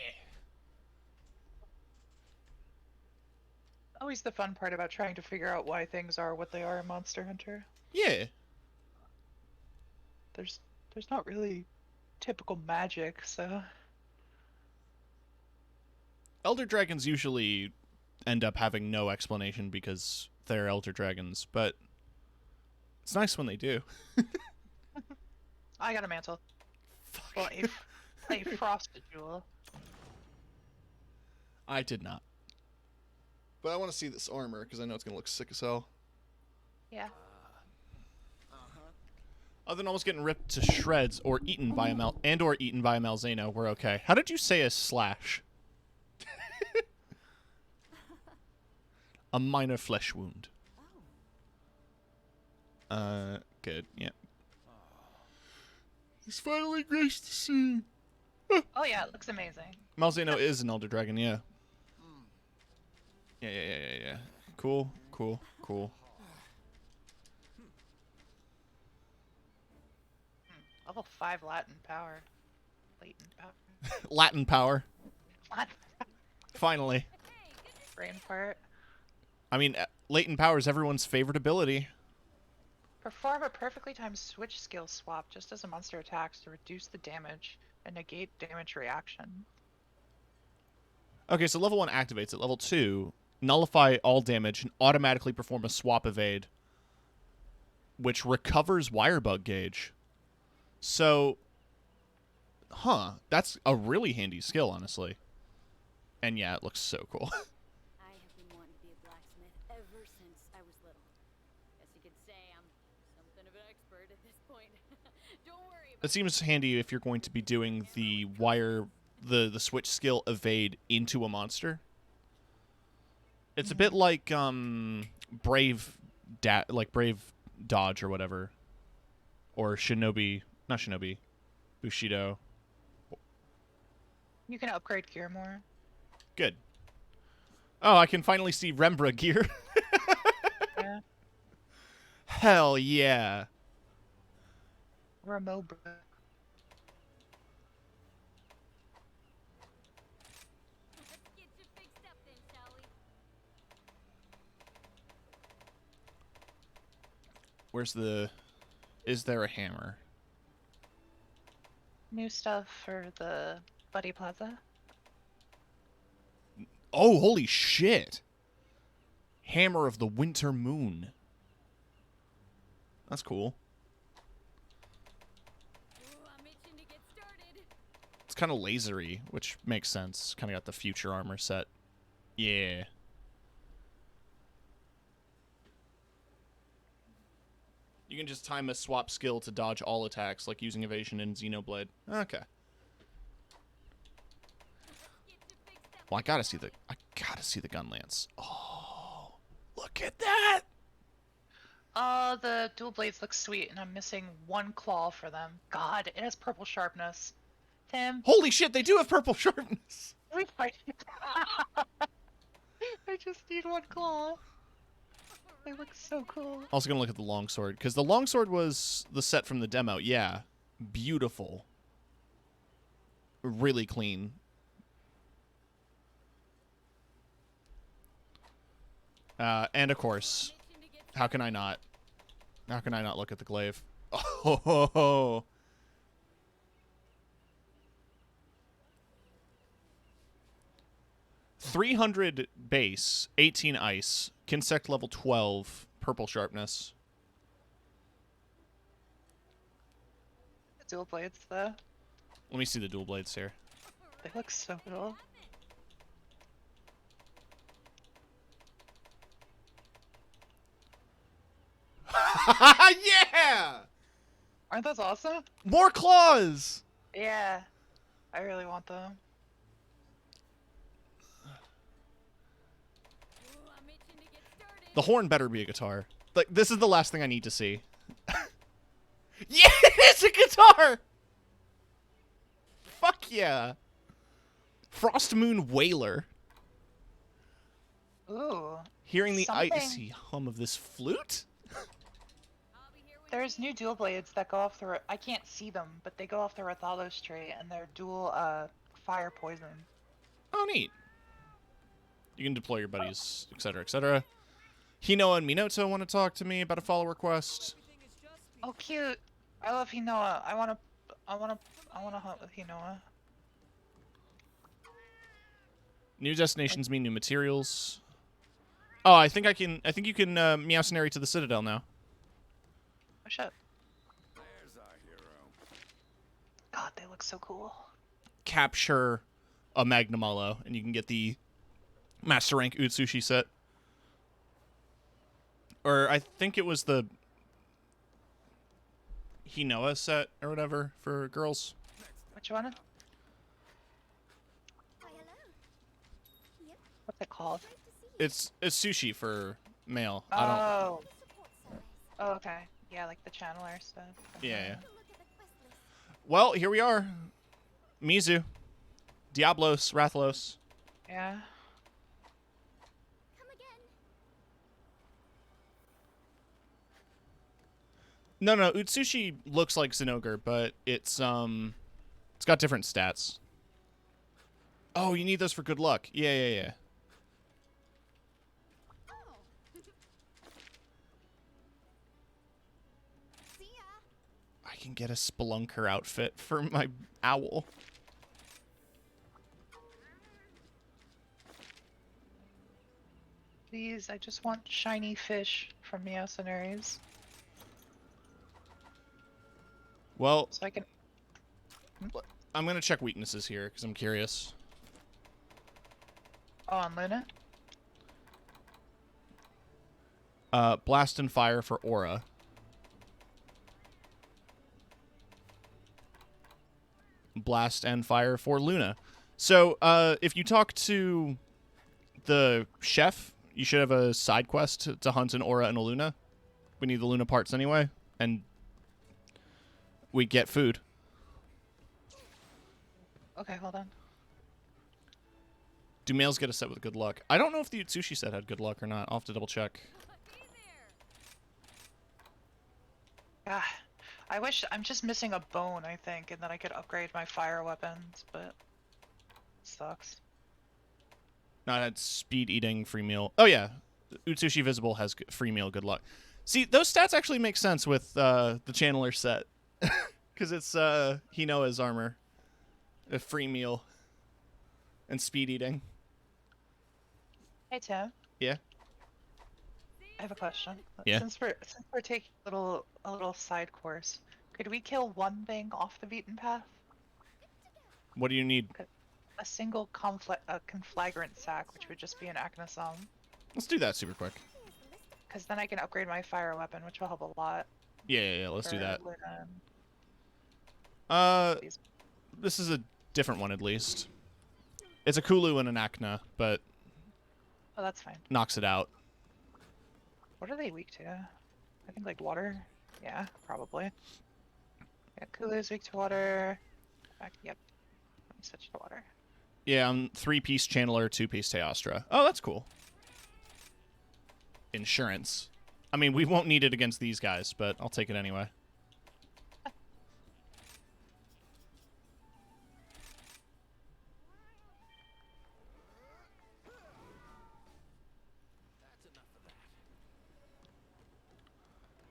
Always the fun part about trying to figure out why things are what they are in Monster Hunter. Yeah. There's not really typical magic, so Elder Dragons usually end up having no explanation because they're Elder Dragons, but it's nice when they do. I got a mantle. Fuck. Well, a frosted jewel. I did not. But I want to see this armor because I know it's going to look sick as hell. Yeah. Other than almost getting ripped to shreds or eaten by a Malzeno, we're okay. How did you say a slash? A minor flesh wound. Good. Yeah. He's finally graced the scene. Oh yeah, it looks amazing. Malzeno is an Elder Dragon, yeah. Yeah. Cool. Level 5 Latin power. Latent power. Latin power. Latin Finally. brain fart. I mean, latent power is everyone's favorite ability. Perform a perfectly timed switch skill swap just as a monster attacks to reduce the damage and negate damage reaction. Okay, so level 1 activates it. Level 2, nullify all damage and automatically perform a swap evade, which recovers wirebug gauge. So, that's a really handy skill, honestly. And yeah, it looks so cool. I have been wanting to be a blacksmith ever since I was little. Guess you could say I'm something of an expert at this point. Don't worry about It seems handy if you're going to be doing the the switch skill evade into a monster. It's a bit like brave dodge or whatever, or not shinobi, bushido. You can upgrade gear more. Good. Oh, I can finally see Rembra gear. Yeah. Hell yeah. Remobra. Let's get you fixed up then, shall we? Is there a hammer? New stuff for the Buddy Plaza. Oh, holy shit. Hammer of the Winter Moon. That's cool. Ooh, I'm itching to get started. It's kind of lasery, which makes sense. Kind of got the future armor set. Yeah. You can just time a swap skill to dodge all attacks, like using evasion in Xenoblade. Okay. Well, I gotta see the gun lance. Oh, look at that! Oh, the dual blades look sweet, and I'm missing one claw for them. God, it has purple sharpness. Tim, Holy shit, they do have purple sharpness! we fight. I just need one claw. They look so cool. Also gonna look at the longsword, because the longsword was the set from the demo. Yeah, beautiful. Really clean. And of course, how can I not look at the glaive? Oh, 300 base, 18 ice, Kinsect level 12, purple sharpness. Dual blades, though. Let me see the dual blades here. They look so cool. Yeah! Aren't those awesome? More claws! Yeah. I really want them. Ooh, I'm itching to get started. The horn better be a guitar. Like, this is the last thing I need to see. Yeah, it's a guitar! Fuck yeah. Frost Moon Wailer. Ooh. Hearing the Something- icy hum of this flute? I'll be here when There's new dual blades that go off the. I can't see them, but they go off the Rathalos tree, and they're dual fire poison. Oh, neat. You can deploy your buddies, etc., etc. Hino and Minato want to talk to me about a follow request. Oh, cute! I love Hinoa. I wanna hunt with Hinoa. New destinations mean new materials. Oh, I think you can Meowcenary to the Citadel now. Oh shit! There's our hero. God, they look so cool. Capture a Magnamalo, and you can get the Master Rank Utsushi set. Or I think it was the Hinoa set or whatever for girls. Which one? Why, hello. Yep, What's it called? great to see It's sushi for male. I don't. Oh. Support size. Oh, okay. Yeah, like the channeler stuff. Yeah, yeah. Have a look at the quest list. Well, here we are. Mizu, Diablos, Rathalos. Yeah. Come again. No, Utsushi looks like Zinogre, but it's got different stats. Oh, you need those for good luck. Yeah. Oh. See ya. I can get a spelunker outfit for my owl. Please, I just want shiny fish from Mercenaries. Well, So I can. I'm gonna check weaknesses here because I'm curious. Oh, on Luna? Blast and fire for aura. Blast and fire for Luna. So, if you talk to the chef, you should have a side quest to hunt an aura and a Luna. We need the Luna parts anyway, and we get food. Okay, hold on. Do males get a set with good luck? I don't know if the Utsushi set had good luck or not. I'll have to double check. Ah, I wish I'm just missing a bone, I think, and then I could upgrade my fire weapons, but sucks. Not had speed eating, free meal. Oh yeah, Utsushi visible has free meal, good luck. See, those stats actually make sense with the channeler set, because it's Hinoa's armor, a free meal, and speed eating. Hey Tim, Yeah. I have a question. Yeah. Since we're taking a little side course, could we kill one thing off the beaten path? What do you need? A single conflagrant sack, which would just be an Aknasam. Let's do that super quick. Because then I can upgrade my fire weapon, which will help a lot. Yeah. Let's do for that. Luna Uh, and these- this is a different one at least. It's a Kulu and an Akna, but Oh, that's fine. knocks it out. What are they weak to? I think like water. Yeah, probably. Yeah, Kulu's weak to water. Yep. Let me switch to water. Yeah, I'm 3-piece channeler, 2-piece Teostra. Oh, that's cool. Insurance. I mean, we won't need it against these guys, but I'll take it anyway.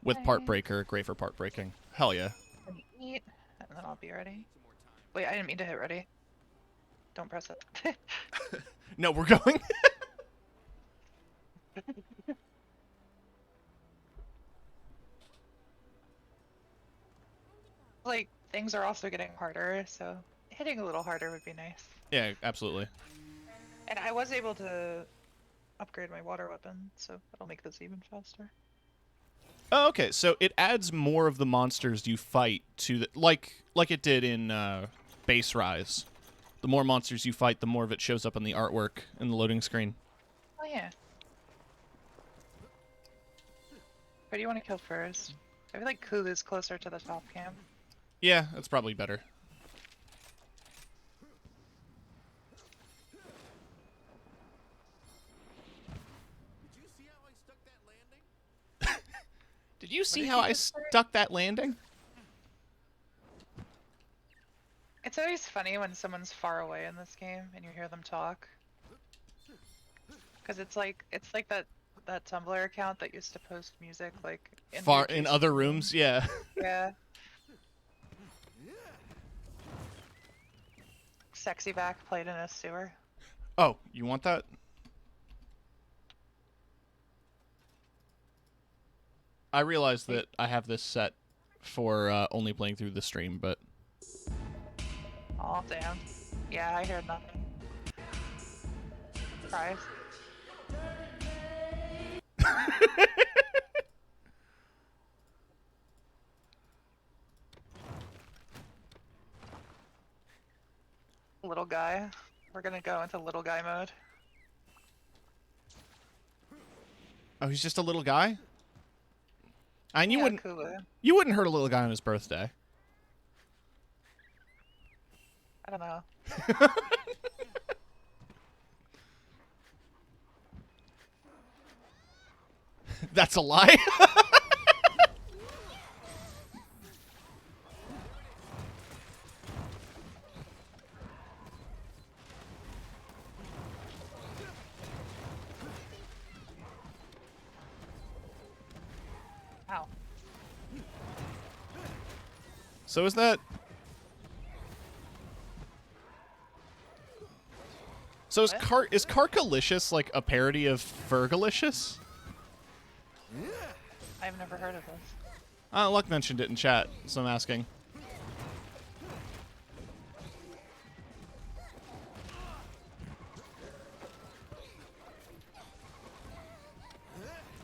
With part breaker, great for part breaking. Hell yeah. Let me eat, and then I'll be ready. Wait, I didn't mean to hit ready. Don't press it. No, we're going. Like, things are also getting harder, so hitting a little harder would be nice. Yeah, absolutely. And I was able to upgrade my water weapon, so that'll make this even faster. Oh, okay. So it adds more of the monsters you fight to the like it did in Base Rise. The more monsters you fight, the more of it shows up on the artwork in the loading screen. Oh yeah. Who do you want to kill first? I feel like Kulu's closer to the top camp. Yeah, that's probably better. Did you see did how you I just say? stuck that landing? It's always funny when someone's far away in this game and you hear them talk. Cause it's like that Tumblr account that used to post music like in Far the in adjacent other room. rooms, yeah. Yeah. Sexy back played in a sewer. Oh, you want that? I realize that I have this set for only playing through the stream, but Oh damn. Yeah, I heard nothing. Surprise. Little guy. We're gonna go into little guy mode. Oh, he's just a little guy? And Yeah, Kulu. you wouldn't hurt a little guy on his birthday. I don't know. That's a lie. Ow. So is that... So is Carcalicious like a parody of Fergalicious? I've never heard of this. Luck mentioned it in chat, so I'm asking.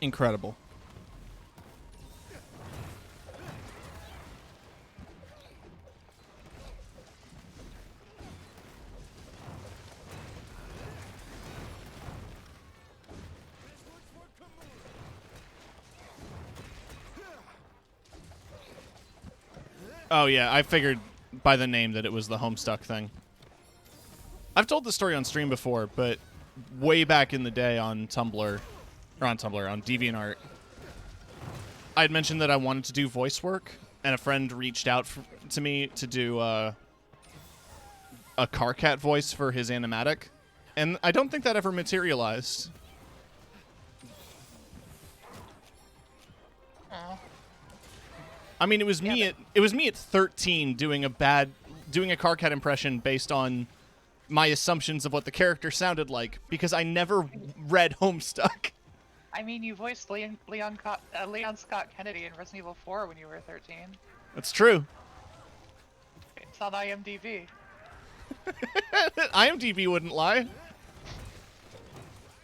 Incredible. Oh yeah, I figured by the name that it was the Homestuck thing. I've told the story on stream before, but way back in the day on Tumblr, on DeviantArt, I'd mentioned that I wanted to do voice work, and a friend reached out to me to do a Carcat voice for his animatic, and I don't think that ever materialized. I mean, it was me at 13 doing a Carcat impression based on my assumptions of what the character sounded like, because I never read Homestuck. I mean, you voiced Leon Scott Kennedy in Resident Evil 4 when you were 13. That's true. It's on IMDb. IMDb wouldn't lie.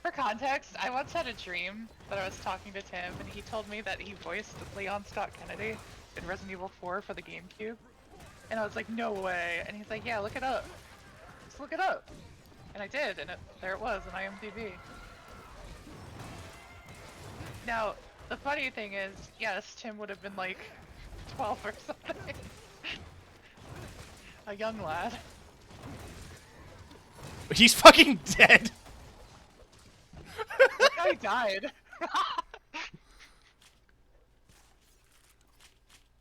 For context, I once had a dream that I was talking to Tim, and he told me that he voiced Leon Scott Kennedy in Resident Evil 4 for the GameCube. And I was like, no way. And he's like, yeah, look it up. Just look it up. And I did, and there it was on IMDb. Now, the funny thing is, yes, Tim would have been like 12 or something. A young lad. He's fucking dead. Look how he died.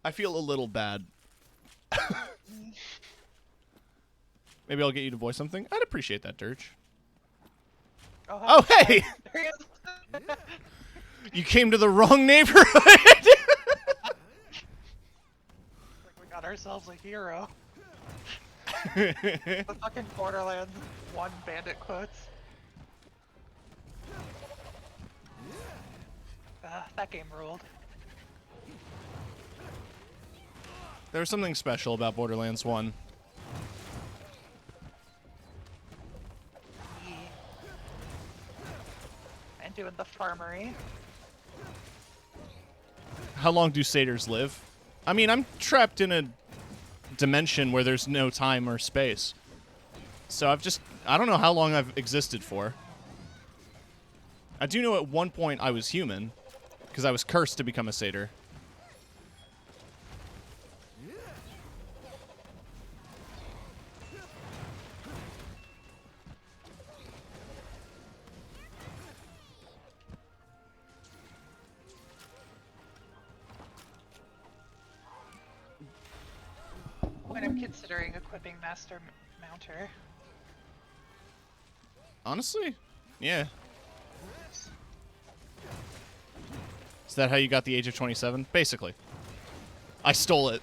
I feel a little bad. Maybe I'll get you to voice something. I'd appreciate that, Dirge. Oh, hey! There he is. You came to the wrong neighborhood! Like we got ourselves a hero. The fucking Borderlands 1 bandit quotes. That game ruled. There was something special about Borderlands 1. Yeah. And doing the farmery. How long do satyrs live? I mean, I'm trapped in a dimension where there's no time or space. So I don't know how long I've existed for. I do know at one point I was human, because I was cursed to become a satyr. When I'm considering equipping Master Mounter. Honestly? Yeah. Is that how you got the age of 27? Basically. I stole it.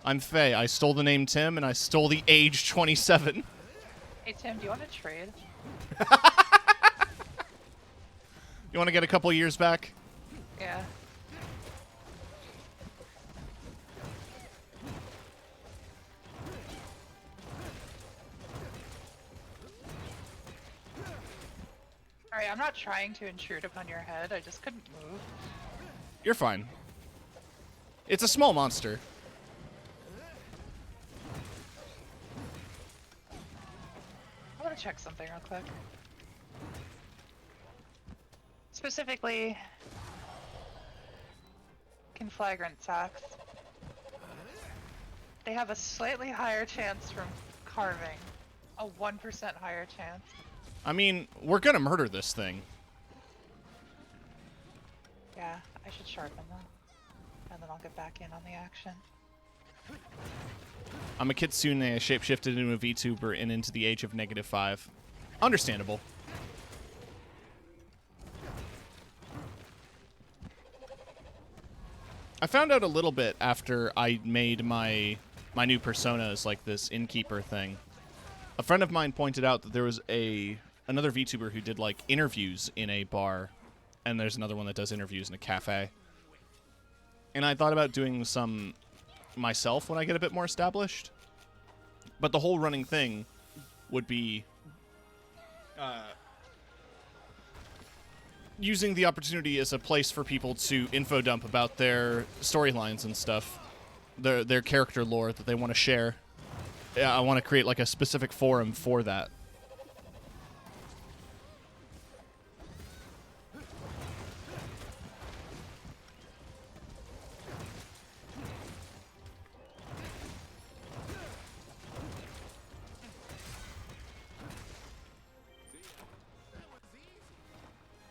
I'm Faye. I stole the name Tim, and I stole the age 27. Hey Tim, do you want to trade? You want to get a couple years back? Yeah. Alright, I'm not trying to intrude upon your head, I just couldn't move. You're fine. It's a small monster. I want to check something real quick. Specifically, conflagrant sacks. They have a slightly higher chance from carving. A 1% higher chance. I mean, we're gonna murder this thing. Yeah, I should sharpen them. And then I'll get back in on the action. I'm a kitsune shapeshifted into a VTuber and into the age of -5. Understandable. I found out a little bit after I made my new personas, like this innkeeper thing. A friend of mine pointed out that there was another VTuber who did like interviews in a bar, and there's another one that does interviews in a cafe. And I thought about doing some myself when I get a bit more established. But the whole running thing would be using the opportunity as a place for people to info dump about their storylines and stuff, their character lore that they want to share. Yeah, I want to create like a specific forum for that.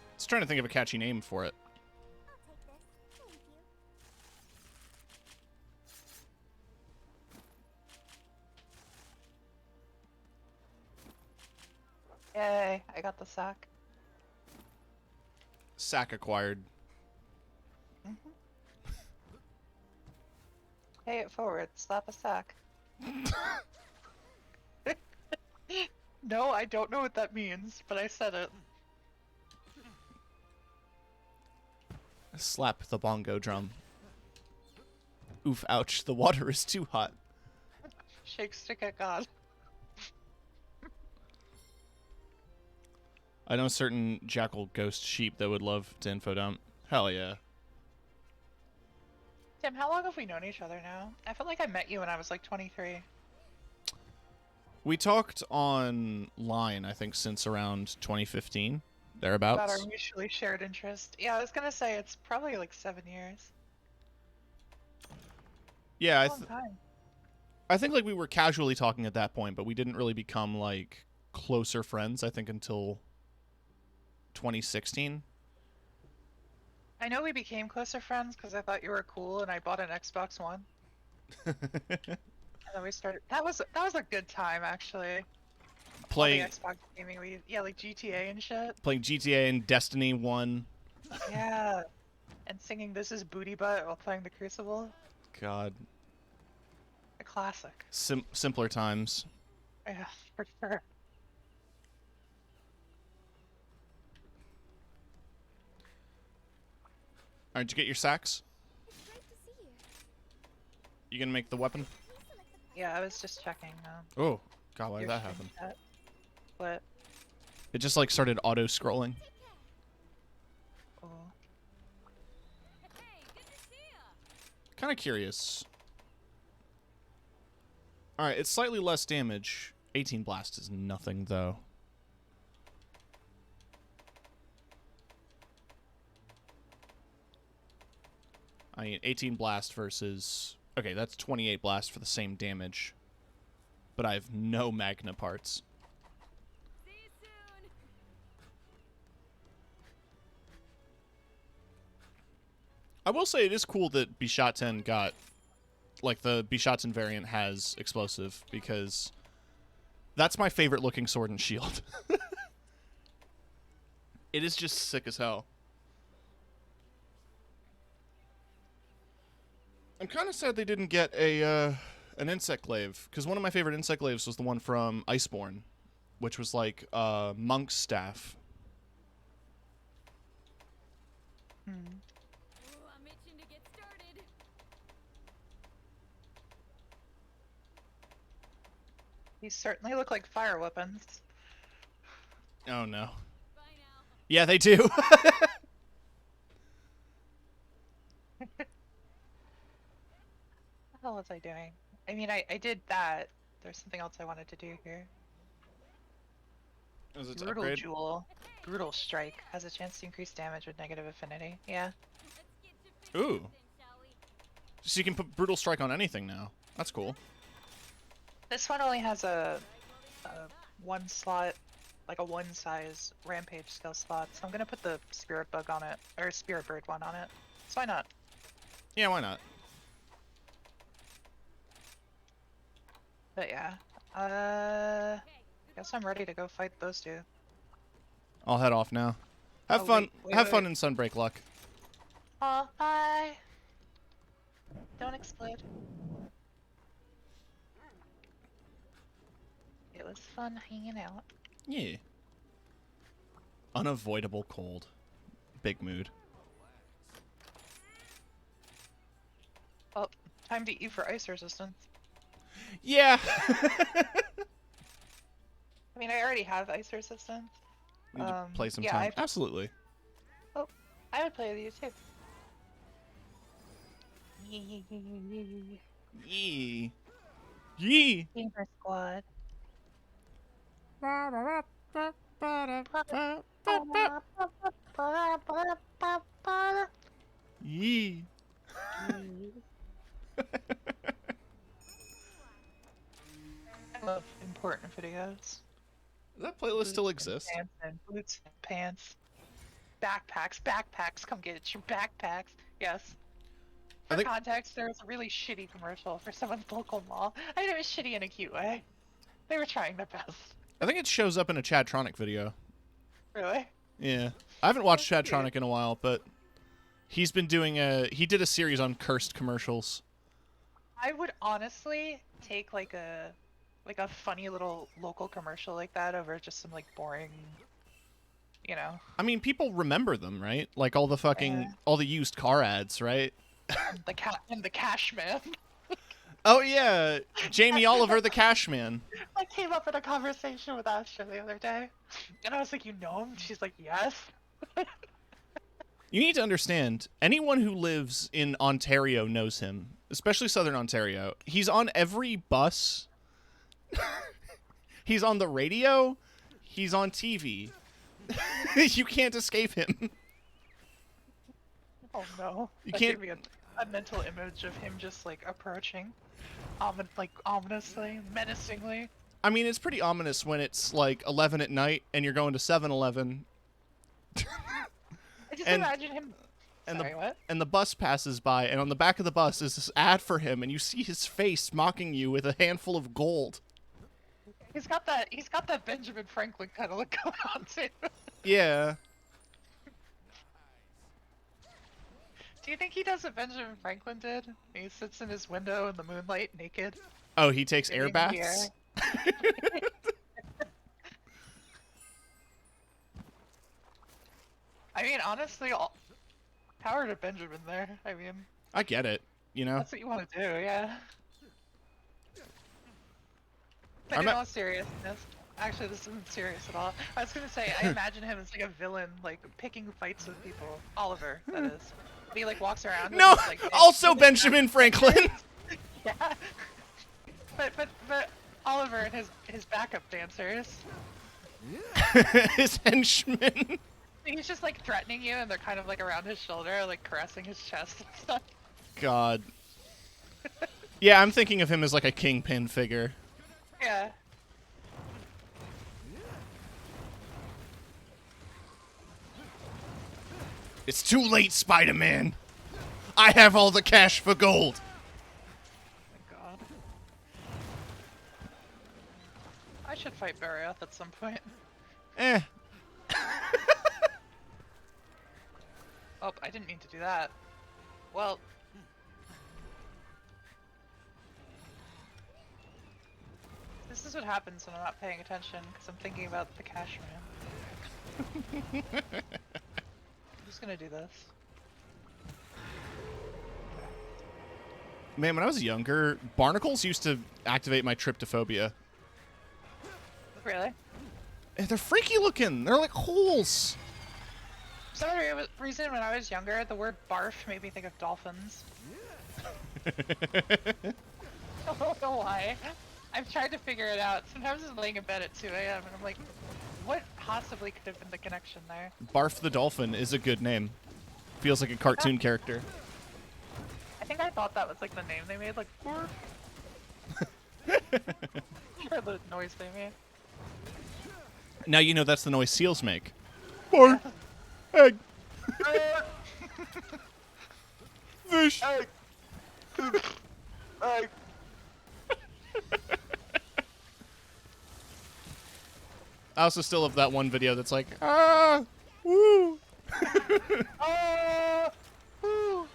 I was trying to think of a catchy name for it. I'll take this. Thank you. Yay, I got the sack. Sack acquired. Pay it forward, slap a sack. No, I don't know what that means, but I said it. Slap the bongo drum. Oof, ouch, the water is too hot. Shake stick at God. I know certain jackal ghost sheep that would love to info dump. Hell yeah. Tim, how long have we known each other now? I feel like I met you when I was like 23. We talked online, I think, since around 2015, About thereabouts. our mutually shared interest. Yeah, I was gonna say it's probably like 7 years. Yeah, A long time. I think like we were casually talking at that point, but we didn't really become like closer friends, I think, until 2016. I know we became closer friends because I thought you were cool and I bought an Xbox One. And then we started. That was a good time actually. All the Playing Xbox gaming, like GTA and shit. playing GTA and Destiny 1. Yeah. And singing "This Is Booty Butt" while playing the Crucible. God, A classic. simpler times. Yeah, for sure. All right, did you get your sacks? It's great to see you. You gonna make the weapon? Please select the Yeah, I was just checking. Oh, God, why did your that stream happen? chat. What? It just like started auto-scrolling. Take care. Oh. Hey, good to see ya. Kind of curious. All right, it's slightly less damage. 18 blast is nothing, though. I mean, 18 blast versus... Okay, that's 28 blast for the same damage. But I have no magna parts. See you soon. I will say it is cool that Bishaten got... Like, the Bishaten variant has explosive, because... That's my favorite looking sword and shield. It is just sick as hell. I'm kind of sad they didn't get an insect glaive, because one of my favorite insect glaives was the one from Iceborne, which was like monk's staff. Hmm. Ooh, I'm itching to get started. These certainly look like fire weapons. Oh no. Bye now. Yeah, they do. What the hell was I doing? I mean, I did that. There's something else I wanted to do here. Was it to Brutal upgrade? Jewel. Hey, Brutal Strike has a chance to increase damage with negative affinity. Yeah. Ooh. So you can put Brutal Strike on anything now. That's cool. This one only has a one slot, like a one size Rampage skill slot. So I'm gonna put the Spirit Bug on it, or Spirit Bird one on it. So why not? Yeah, why not? But yeah. Guess I'm ready to go fight those two. I'll head off now. Have Oh, fun. wait, Have wait. fun in Sunbreak luck. Oh, bye. Don't explode. It was fun hanging out. Yeah. Unavoidable cold. Big mood. Oh, time to eat for ice resistance. Yeah. I mean, I already have ice resistance. Need to play some yeah, time. Absolutely. Oh, I would play with you too. Yee. Yee. Gamer Squad. Yee. I love important videos. Does that playlist still exist? Pants and boots and pants. Backpacks, backpacks, come get your backpacks. Yes. I For think- context, there was a really shitty commercial for someone's local mall. I mean, it was shitty in a cute way. They were trying their best. I think it shows up in a Chadtronic video. Really? Yeah. I haven't watched That's cute. Chadtronic in a while, but he's been doing he did a series on cursed commercials. I would honestly take like a funny little local commercial like that over just some like boring, you know, I mean, people remember them, right? Like all the fucking all the used car ads, right? the cash man. Oh yeah, Jamie Oliver, the Cash Man. I came up in a conversation with Astra the other day, and I was like, "You know him?" She's like, "Yes." You need to understand, anyone who lives in Ontario knows him, especially Southern Ontario. He's on every bus. He's on the radio. He's on TV. You can't escape him. Oh no! You That can't- gave me a mental image of him just like approaching, like ominously, menacingly. I mean, it's pretty ominous when it's like 11 at night and you're going to 7-Eleven. I just And- imagine him. and Sorry, what? And the bus passes by, and on the back of the bus is this ad for him, and you see his face mocking you with a handful of gold. He's got that Benjamin Franklin kind of look going on too. Yeah. Do you think he does what Benjamin Franklin did? He sits in his window in the moonlight naked. Oh, he takes air breathing the baths? I mean, honestly, power to Benjamin there. I mean, I get it, you know? that's what you want to do, yeah. But I'm in at- all seriousness, actually, this isn't serious at all. I was gonna say, I imagine him as like a villain, like picking fights with people. Oliver, that is. But he like walks around. with No! his, like, Also Benjamin Franklin! Yeah. But Oliver and his backup dancers. His henchmen. He's just like threatening you, and they're kind of like around his shoulder, like caressing his chest and stuff. God. Yeah, I'm thinking of him as like a kingpin figure. Yeah. It's too late, Spider-Man. I have all the cash for gold. My God. I should fight Barioth at some point. Eh. Oh, I didn't mean to do that. Well. This is what happens when I'm not paying attention, because I'm thinking about the cash man. I'm just gonna do this. Man, when I was younger, barnacles used to activate my tryptophobia. Really? They're freaky looking. They're like holes. For some reason, when I was younger, the word barf made me think of dolphins. I don't know why. I've tried to figure it out. Sometimes I'm laying in bed at 2 a.m. and I'm like, What possibly could have been the connection there? Barf the Dolphin is a good name. Feels like a cartoon character. I think I thought that was like the name they made, like Barf. Or the noise they made. Now you know that's the noise seals make. Barf. Egg. Fish. Egg. Egg. I also still have that one video that's like, ah, woo. Oh, woo.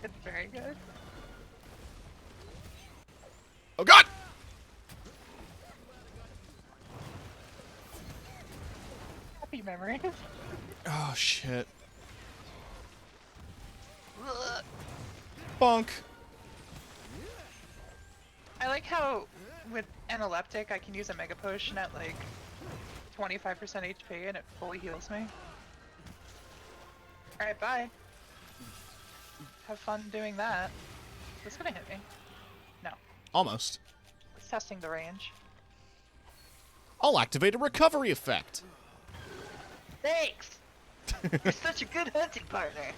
It's very good. Oh God! Happy memories. Oh shit. Bonk. I like how with Analeptic I can use a Mega Potion at like 25% HP and it fully heals me. Alright, bye. Have fun doing that. Is this gonna hit me? No. Almost. It's testing the range. I'll activate a recovery effect. Thanks! You're such a good hunting partner!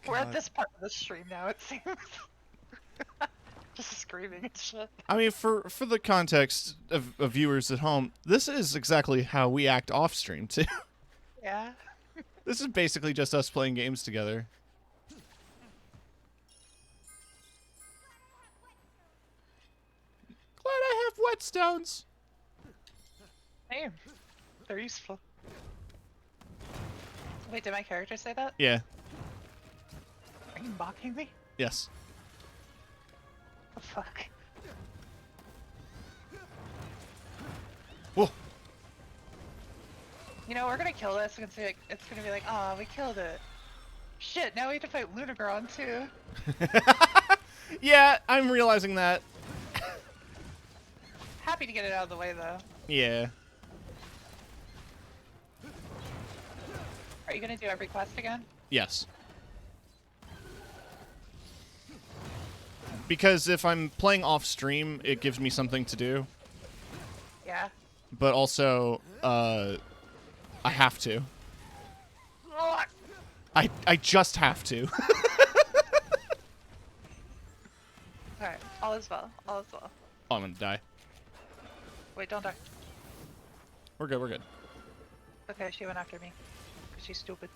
We're at this part of the stream now, it seems. Just screaming and shit. I mean, for the context of viewers at home, this is exactly how we act off stream too. Yeah. This is basically just us playing games together. Glad I have whetstones. Hey, they're useful. Wait, did my character say that? Yeah. Are you mocking me? Yes. Oh, fuck. Whoa. You know, we're gonna kill this. It's gonna be like, oh, we killed it. Shit, now we have to fight Lunagron too. Yeah, I'm realizing that. Happy to get it out of the way though. Yeah. Are you gonna do every quest again? Yes. Because if I'm playing off stream, it gives me something to do. Yeah. But also, I have to. I just have to. Alright, all is well. All is well. Oh, I'm gonna die. Wait, don't die. We're good, we're good. Okay, she went after me. 'Cause she's stupid.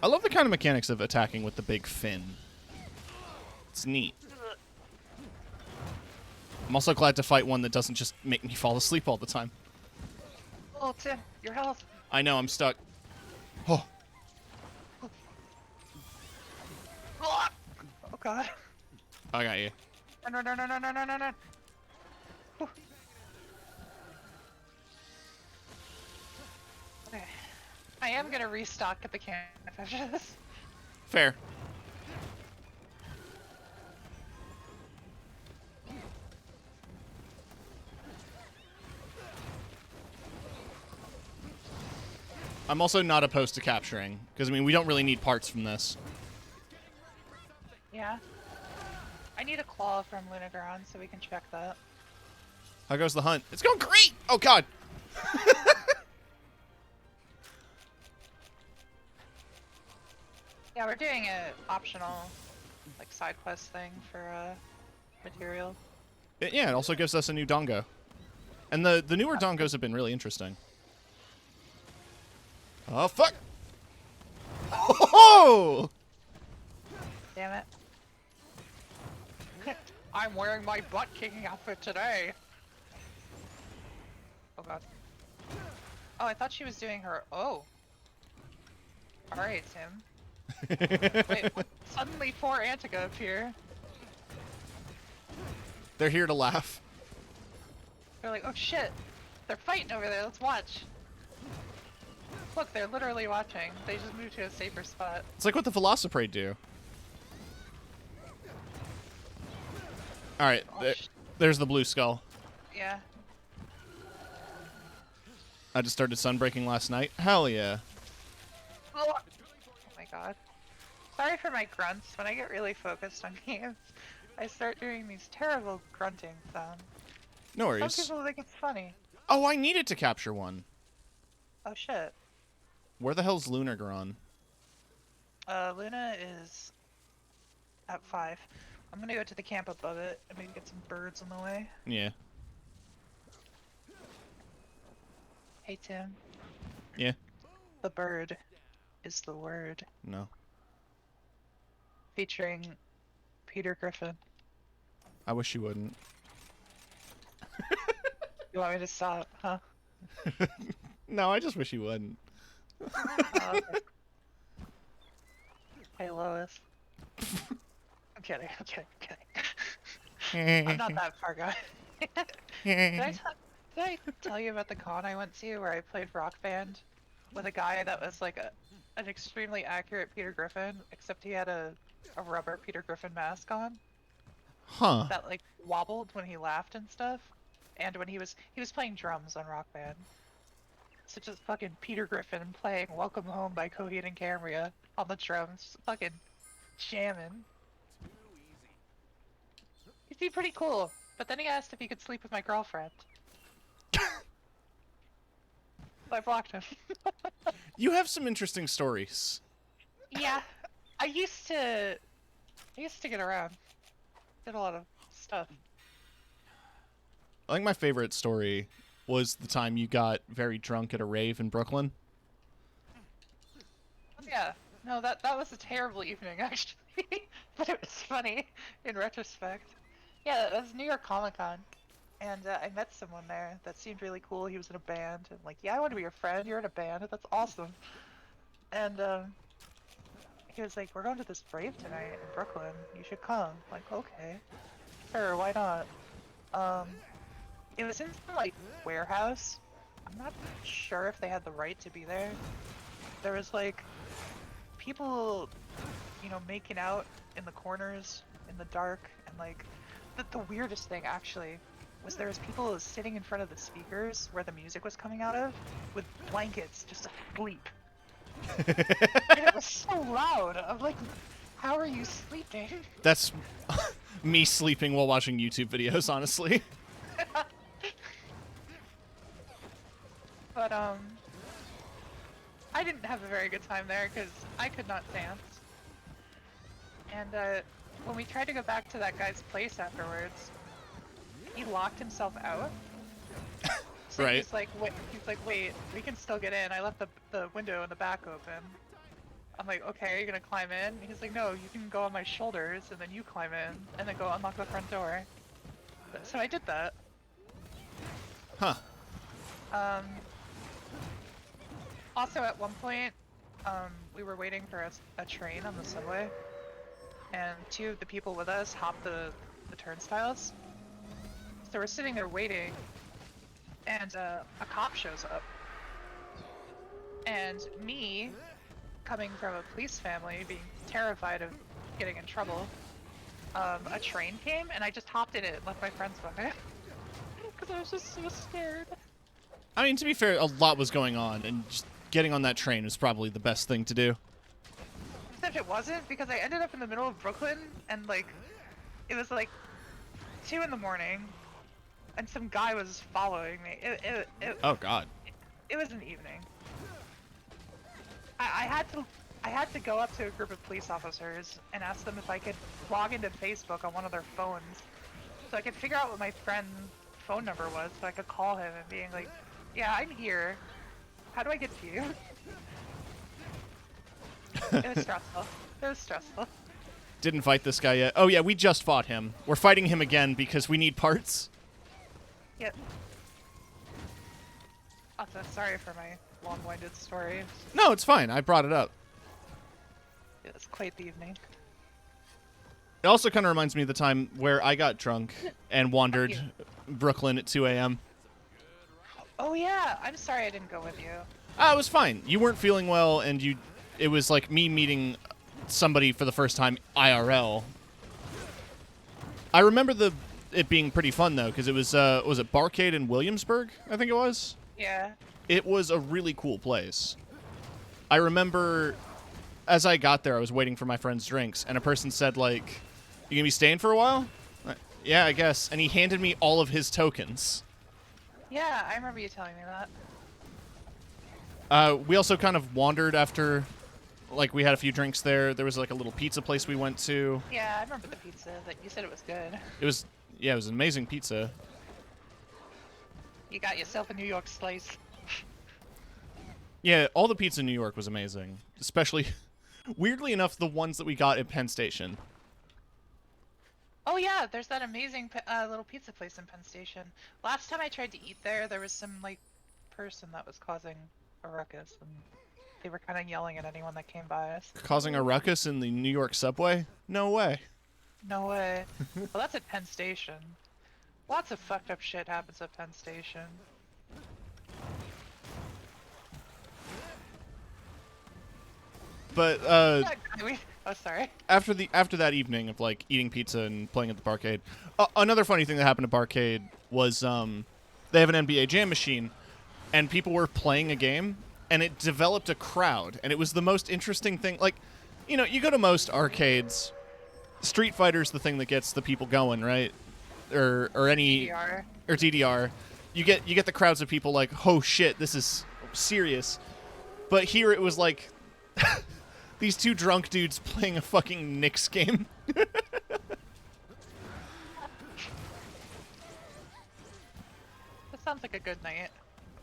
I love the kind of mechanics of attacking with the big fin. It's neat. I'm also glad to fight one that doesn't just make me fall asleep all the time. Oh, Tim, your health. I know, I'm stuck. Oh. Oh god. I got you. No, no, no, no, no, no, no, no. Whew. Okay. I am gonna restock at the camp after this. Fair. I'm also not opposed to capturing, because, I mean, we don't really need parts from this. Yeah. I need a claw from Lunagron so we can check that. How goes the hunt? It's going great! Oh, God! Yeah, we're doing a optional, like, side quest thing for, material. Yeah, it also gives us a new dongo. And the newer dongos have been really interesting. Oh, fuck! Oh! Damn it. I'm wearing my butt-kicking outfit today! Oh god. Oh, I thought she was doing her- oh. Alright, Tim. Wait, what? Suddenly 4 Antigua appear. They're here to laugh. They're like, oh shit! They're fighting over there, let's watch! Look, they're literally watching. They just moved to a safer spot. It's like what the Velociprade do. Alright, Oh, there's the blue skull. yeah. I just started sunbreaking last night. Hell yeah. Oh my god. Sorry for my grunts. When I get really focused on games, I start doing these terrible grunting sounds. No worries. Some people think it's funny. Oh, I needed to capture one. Oh shit. Where the hell's Lunar gone? Luna is at 5. I'm gonna go to the camp above it and maybe get some birds on the way. Yeah. Hey Tim. Yeah. The bird is the word. No. Featuring Peter Griffin. I wish you wouldn't. You want me to stop, huh? No, I just wish you wouldn't. Oh, okay. Hey Lois. I'm kidding, I'm kidding, I'm kidding. I'm not that far gone. Did I tell you about the con I went to where I played Rock Band with a guy that was like an extremely accurate Peter Griffin, except he had a rubber Peter Griffin mask on Huh. that like wobbled when he laughed and stuff, and when he was playing drums on Rock Band. So just fucking Peter Griffin playing "Welcome Home" by Coheed and Cambria on the drums, fucking jamming. He seemed pretty cool, but then he asked if he could sleep with my girlfriend. I blocked him. You have some interesting stories. Yeah, I used to get around. Did a lot of stuff. I think my favorite story was the time you got very drunk at a rave in Brooklyn. Yeah, no, that was a terrible evening actually, but it was funny in retrospect. Yeah, it was New York Comic Con, and I met someone there that seemed really cool. He was in a band, and like, yeah, I want to be your friend. You're in a band. That's awesome. And he was like, we're going to this rave tonight in Brooklyn. You should come. I'm like, okay, sure, why not? It was in some like warehouse. I'm not sure if they had the right to be there. There was like people, you know, making out in the corners in the dark, and like the weirdest thing actually was there was people sitting in front of the speakers where the music was coming out of with blankets just asleep. And it was so loud. I'm like, how are you sleeping? That's me sleeping while watching YouTube videos, honestly. But I didn't have a very good time there because I could not dance. And when we tried to go back to that guy's place afterwards, he locked himself out. So Right. He's like, wait, we can still get in. I left the window in the back open. I'm like, okay, are you gonna climb in? And he's like, no, you can go on my shoulders and then you climb in and then go unlock the front door. So I did that. Huh. Also, at one point, we were waiting for a train on the subway, and 2 of the people with us hopped the turnstiles. So we're sitting there waiting, and a cop shows up. And me, coming from a police family, being terrified of getting in trouble, a train came, and I just hopped in it and left my friends behind. Because I was just so scared. I mean, to be fair, a lot was going on, and just getting on that train was probably the best thing to do. Except it wasn't, because I ended up in the middle of Brooklyn, and like, it was like 2 in the morning, and some guy was following me. Oh God. It was an evening. I had to go up to a group of police officers and ask them if I could log into Facebook on one of their phones, so I could figure out what my friend's phone number was, so I could call him and being like, yeah, I'm here. How do I get to you? It was stressful. It was stressful. Didn't fight this guy yet. Oh yeah, we just fought him. We're fighting him again because we need parts. Yep. Also, sorry for my long-winded story. No, it's fine. I brought it up. It was quite the evening. It also kind of reminds me of the time where I got drunk and wandered Brooklyn at 2 a.m. Oh yeah, I'm sorry I didn't go with you. It was fine. You weren't feeling well, and it was like me meeting somebody for the first time IRL. I remember it being pretty fun though, because it was it Barcade in Williamsburg, I think it was. Yeah. It was a really cool place. I remember as I got there, I was waiting for my friend's drinks, and a person said, like, "You gonna be staying for a while?" Yeah, I guess. And he handed me all of his tokens. Yeah, I remember you telling me that. We also kind of wandered after, like, we had a few drinks there. There was, like, a little pizza place we went to. Yeah, I remember the pizza. That you said it was good. It was, yeah, it was an amazing pizza. You got yourself a New York slice. Yeah, all the pizza in New York was amazing. Especially, weirdly enough, the ones that we got at Penn Station. Oh yeah, there's that amazing little pizza place in Penn Station. Last time I tried to eat there, there was some like person that was causing a ruckus, and they were kind of yelling at anyone that came by us. Causing a ruckus in the New York subway? No way. No way. Well, that's at Penn Station. Lots of fucked up shit happens at Penn Station. But Oh, sorry. after that evening of like eating pizza and playing at the barcade, another funny thing that happened at barcade was they have an NBA Jam machine, and people were playing a game, and it developed a crowd, and it was the most interesting thing. Like, you know, you go to most arcades, Street Fighter's the thing that gets the people going, right? Or any DDR. or DDR. You get the crowds of people like, oh shit, this is serious. But here it was like these two drunk dudes playing a fucking Knicks game. That sounds like a good night.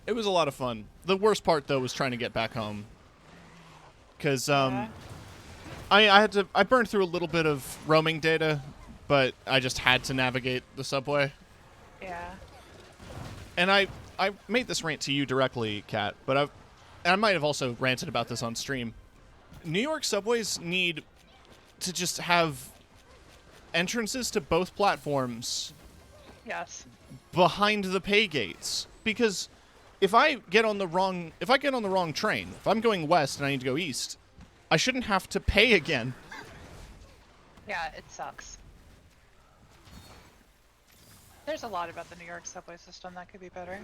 It was a lot of fun. The worst part though was trying to get back home. Cause Yeah. I burned through a little bit of roaming data, but I just had to navigate the subway. Yeah. And I made this rant to you directly, Kat, but I might have also ranted about this on stream. New York subways need to just have entrances to both platforms Yes. behind the pay gates, because if I get on the wrong train, if I'm going west and I need to go east, I shouldn't have to pay again. Yeah, it sucks. There's a lot about the New York subway system that could be better.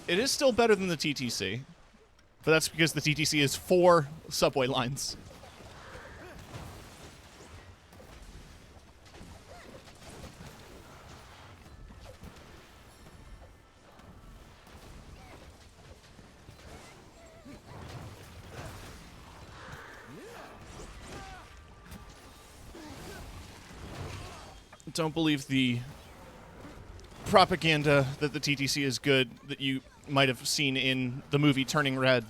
It is still better than the TTC, but that's because the TTC is 4 subway lines. Don't believe the propaganda that the TTC is good that you might have seen in the movie Turning Red.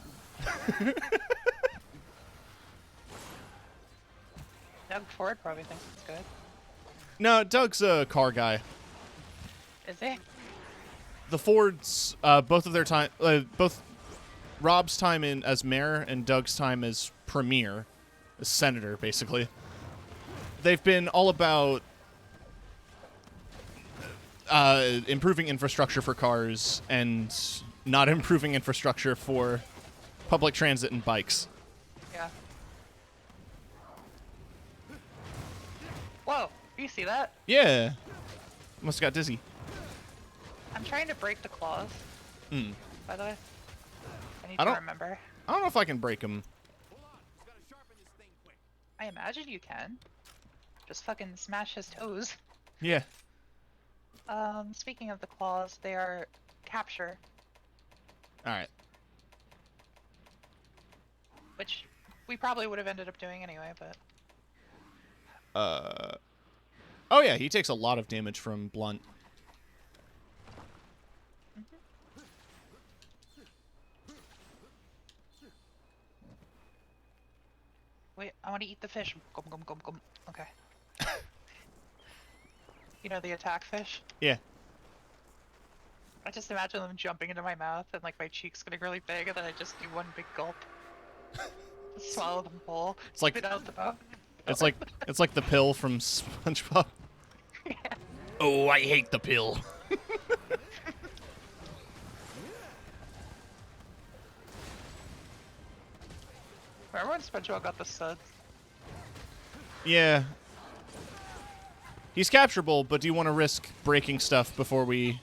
Doug Ford probably thinks it's good. No, Doug's a car guy. Is he? The Fords, both of their time, both Rob's time in as mayor and Doug's time as premier, as senator, basically. They've been all about improving infrastructure for cars and not improving infrastructure for public transit and bikes. Yeah. Whoa, you see that? Yeah. Must have got dizzy. I'm trying to break the claws, Hmm. by the way. I need I to don't- remember. I don't know if I can break them. I imagine you can. Just fucking smash his toes. Yeah. Speaking of the claws, they are capture, All right. which we probably would have ended up doing anyway, but Oh yeah, he takes a lot of damage from blunt. wait, I want to eat the fish. Gum gum gum gum. Okay. You know the attack fish? Yeah. I just imagine them jumping into my mouth and like my cheeks getting really big, and then I just do one big gulp. Just swallow them whole. It's like- spit out the bone. It's like the pill from SpongeBob. Yeah. Oh, I hate the pill. Remember when SpongeBob got the suds? Yeah. He's capturable, but do you want to risk breaking stuff before we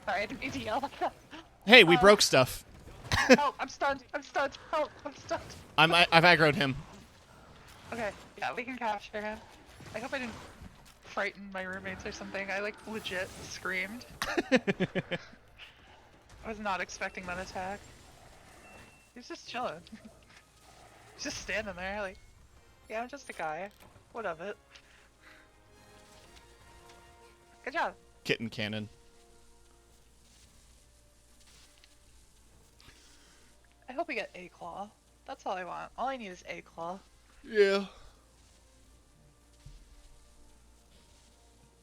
Sorry, I didn't mean to yell like that. Hey, we broke stuff. Help! I'm stunned! I'm stunned! Help! I'm stunned! I've aggroed him. Okay, yeah, we can capture him. I hope I didn't frighten my roommates or something. I like legit screamed. I was not expecting that attack. He's just chilling. He's just standing there like, yeah, I'm just a guy. What of it? Good job. Kitten cannon. I hope we get a claw. That's all I want. All I need is a claw. Yeah.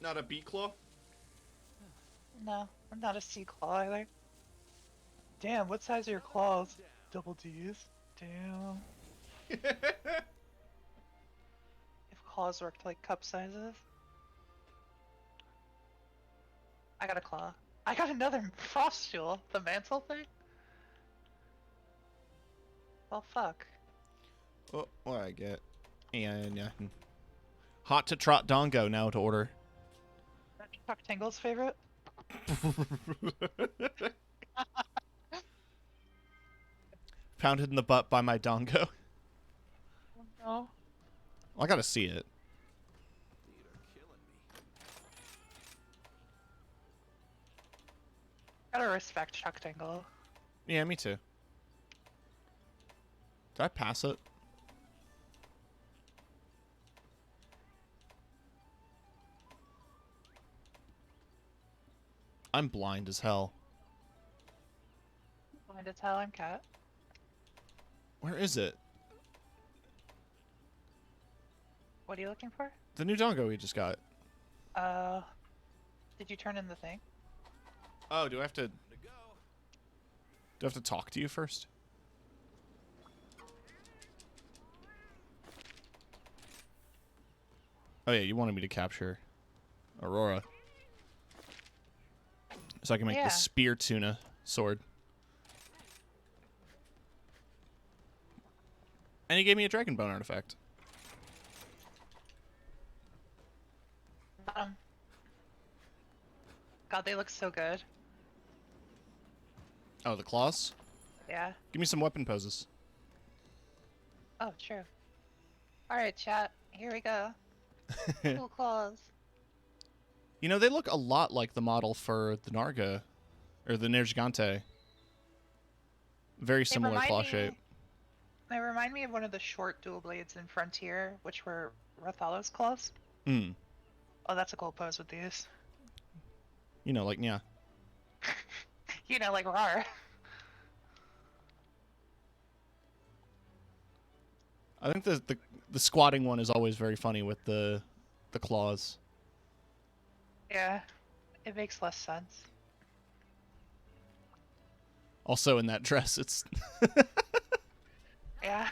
Not a beak claw? No, I'm not a C claw either. Damn, what size are your claws? Double D's? Damn. If claws worked like cup sizes. I got a claw. I got another frost jewel. The mantle thing? Well, fuck. Oh, what I get? And hot to trot dongo now to order. Chuck Tingle's favorite? Pounded in the butt by my dongo. No. I gotta see it. Gotta respect Chuck Tingle. Yeah, me too. Did I pass it? I'm blind as hell. Blind as hell, I'm cat. Where is it? What are you looking for? The new dongo we just got. Did you turn in the thing? Oh, do I have to talk to you first? Oh yeah, you wanted me to capture Aurora. So I can make Yeah. the spear tuna sword. And he gave me a dragon bone artifact. God, they look so good. Oh, the claws? Yeah. Give me some weapon poses. Oh, true. Alright, chat. Here we go. Cool claws. You know, they look a lot like the model for the Narga, or the Nergigante. Very similar claw shape. They remind me of one of the short dual blades in Frontier, which were Rathalos claws. Hmm. Oh, that's a cool pose with these. You know, like, yeah. You know, like rawr. I think the squatting one is always very funny with the claws. Yeah. It makes less sense. Also in that dress, it's... Yeah.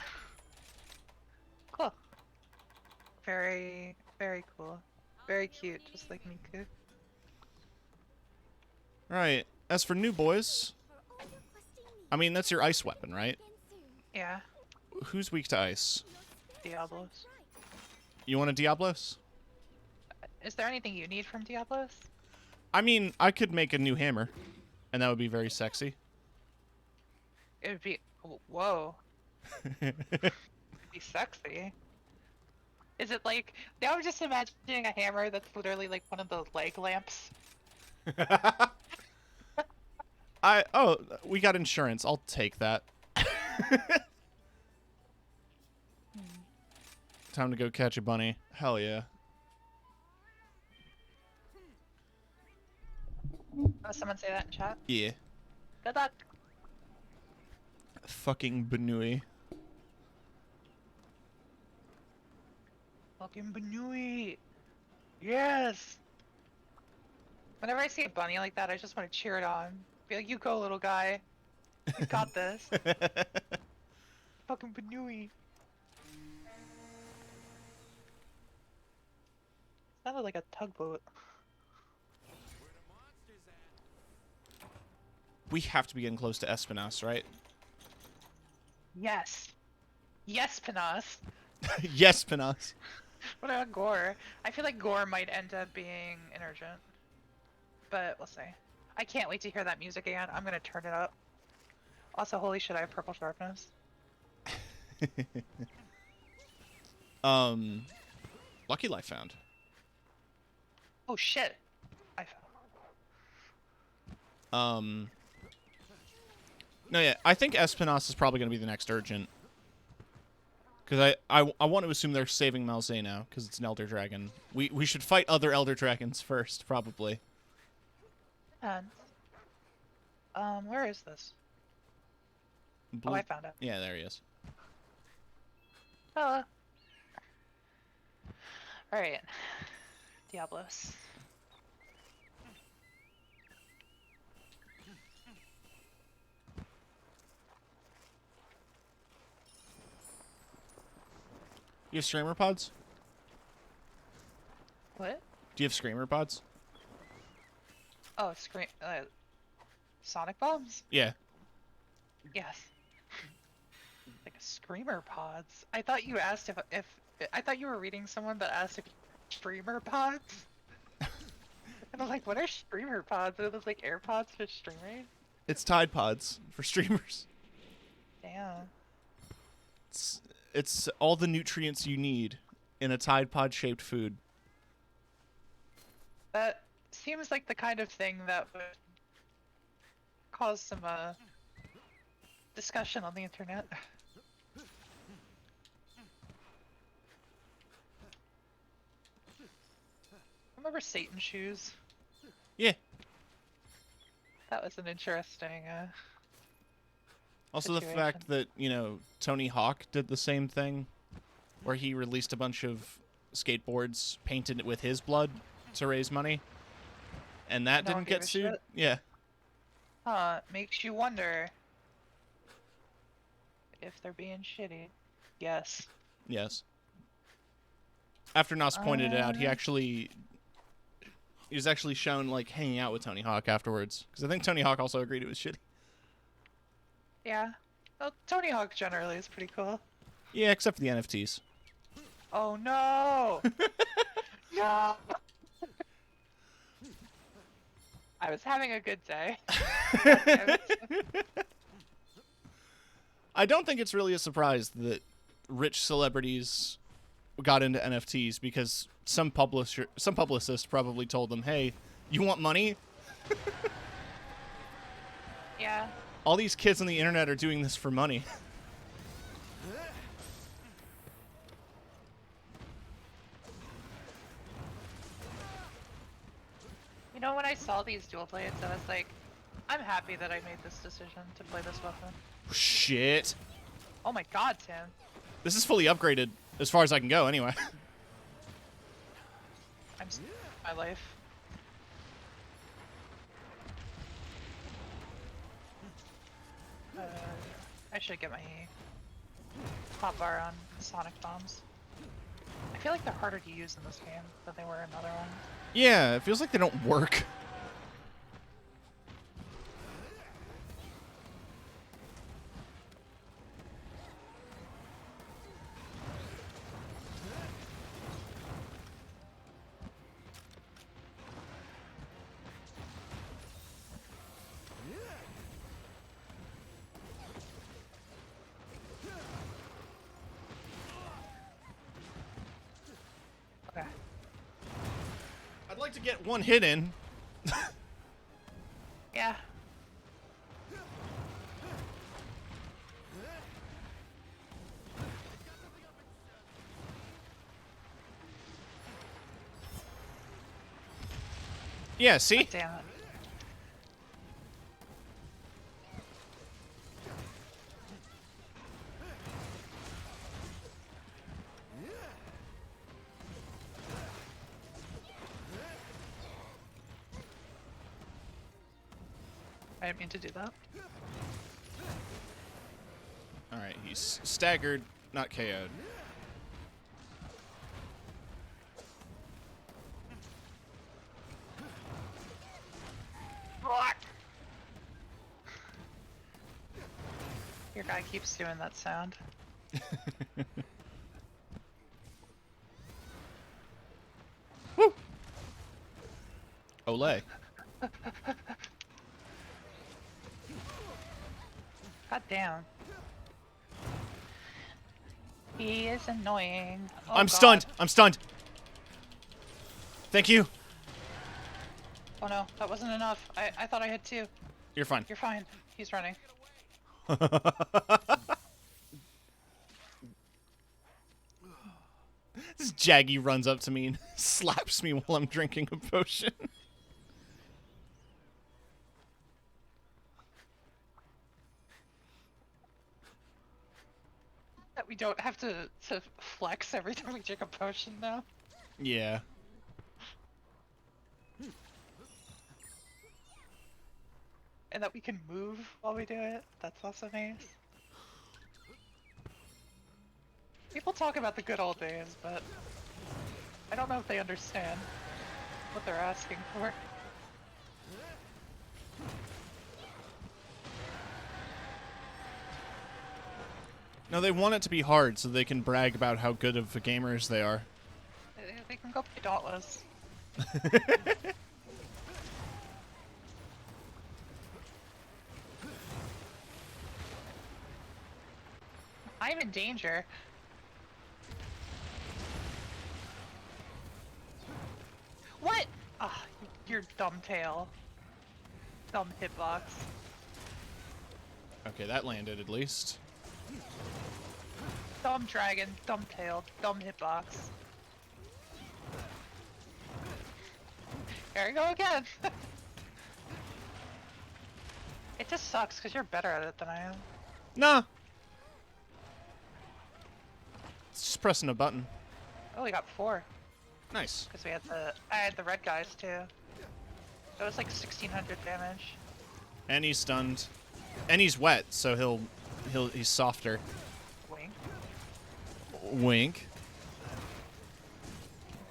Cool. Very, very cool. Very cute, just like Miku. Right. As for new boys, I mean, that's your ice weapon, right? Yeah. Who's weak to ice? Diablos. You want a Diablos? Is there anything you need from Diablos? I mean, I could make a new hammer, and that would be very sexy. It would be... Whoa. It'd be sexy. Is it like... Now I'm just imagining a hammer that's literally like one of the leg lamps. Oh, we got insurance. I'll take that. Time to go catch a bunny. Hell yeah. Oh, someone say that in chat? Yeah. Good luck. Fucking Benui. Fucking Benui. Yes! Whenever I see a bunny like that, I just want to cheer it on. Be like, you go, little guy. You got this. Fucking Benui. Sounded like a tugboat. We have to be getting close to Espinas, right? Yes. Yes, Panas. Yes, Pinas. What about Gore? I feel like Gore might end up being Energent. But we'll see. I can't wait to hear that music again. I'm gonna turn it up. Also, holy shit, I have purple sharpness. Lucky Life found. Oh shit. I No, yeah, I think Espinas is probably going to be the next urgent. Because I want to assume they're saving Malzay now, because it's an Elder Dragon. We should fight other Elder Dragons first, probably. and where is this? Oh, I found it. Yeah, there he is. Oh. Alright. Diablos. You have Screamer Pods? What? Do you have Screamer Pods? Oh, Sonic bombs? Yeah. Yes. Like screamer pods. I thought you asked if I thought you were reading someone that asked if streamer pods. And I'm like, what are streamer pods? Are those like AirPods for streamers? It's Tide Pods for streamers. Damn. It's all the nutrients you need in a Tide Pod shaped food. That seems like the kind of thing that would cause some discussion on the internet. Remember Satan shoes? Yeah. That was an interesting Also, the situation. fact that, you know, Tony Hawk did the same thing, where he released a bunch of skateboards painted with his blood to raise money, and that No one didn't gave get a sued. shit? Yeah. Huh, makes you wonder if they're being shitty. Yes. Yes. After Nos pointed it out, he was actually shown, like, hanging out with Tony Hawk afterwards, because I think Tony Hawk also agreed it was shitty. Yeah. Well, Tony Hawk generally is pretty cool. Yeah, except for the NFTs. Oh no! No! I was having a good day. I don't think it's really a surprise that rich celebrities got into NFTs, because some publicist probably told them, "Hey, you want money? Yeah. All these kids on the internet are doing this for money." You know, when I saw these dual blades, I was like, I'm happy that I made this decision to play this weapon. Shit. Oh my god, Tim. This is fully upgraded, as far as I can go, anyway. I'm my life. I should get my hot bar on Sonic bombs. I feel like they're harder to use in this game than they were in other ones. Yeah, it feels like they don't work. Okay. I'd like to get one hit in. Yeah. Yeah, see? Damn it. I didn't mean to do that. Alright, he's staggered, not KO'd. Your guy keeps doing that sound. Olay. God damn. He is annoying. Oh, I'm God. stunned. I'm stunned. Thank you. Oh no, that wasn't enough. I thought I had 2. You're fine. You're fine. He's running. This Jaggy runs up to me and slaps me while I'm drinking a potion. That we don't have to flex every time we drink a potion now. Yeah. And that we can move while we do it. That's also nice. People talk about the good old days, but I don't know if they understand what they're asking for. No, they want it to be hard so they can brag about how good of gamers they are. They can go play Dauntless. I'm in danger. What? Ah, your dumb tail. Dumb hitbox. Okay, that landed at least. Dumb dragon, dumb tail, dumb hitbox. There you go again. It just sucks because you're better at it than I am. Nah. It's just pressing a button. I only got 4 Nice. because I had the red guys too. It was like 1600 damage. And he's stunned. And he's wet, so he's softer. Wink. Wink.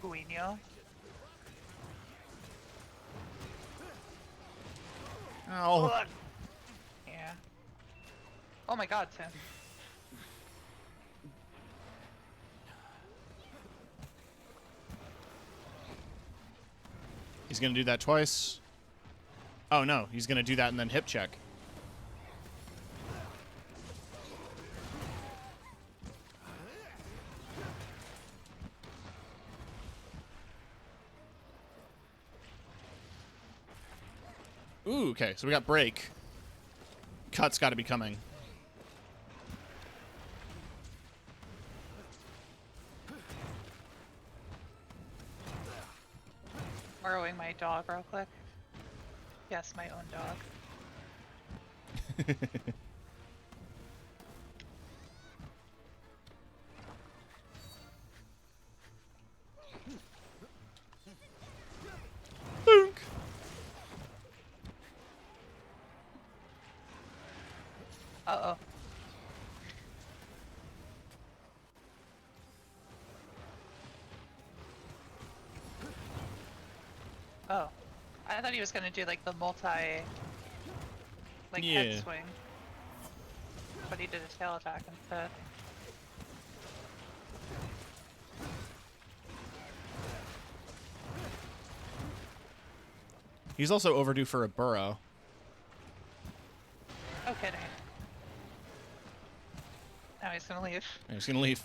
Guiño. Oh. Ugh. Yeah. Oh my god, Tim. He's gonna do that twice. Oh no, he's gonna do that and then hip check. Ooh, okay, so we got break. Cut's gotta be coming. Borrowing my dog real quick. Yes, my own dog. Boonk. Uh-oh. Oh. I thought he was gonna do like the head swing. But he did a tail attack instead. He's also overdue for a burrow. No kidding. Now he's gonna leave. And he's gonna leave.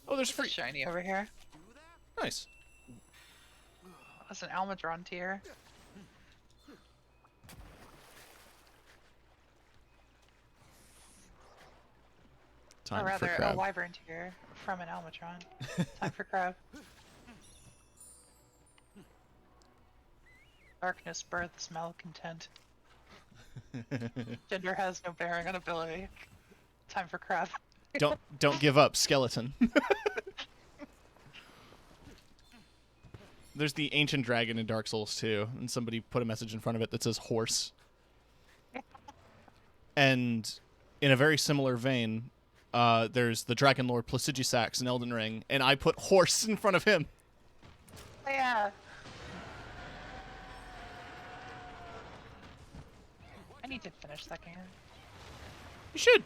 Oh, there's free. Shiny over here. Nice. That's an Almadron tier. Time or rather, for a crab. Wyvern tier from an Almatron. Time for crab. Darkness births malcontent. Gender has no bearing on ability. Time for crab. Don't give up, skeleton. There's the ancient dragon in Dark Souls 2, and somebody put a message in front of it that says horse. And in a very similar vein, there's the Dragon Lord Placidusax in Elden Ring, and I put horse in front of him. Yeah. I need to finish that game. You should.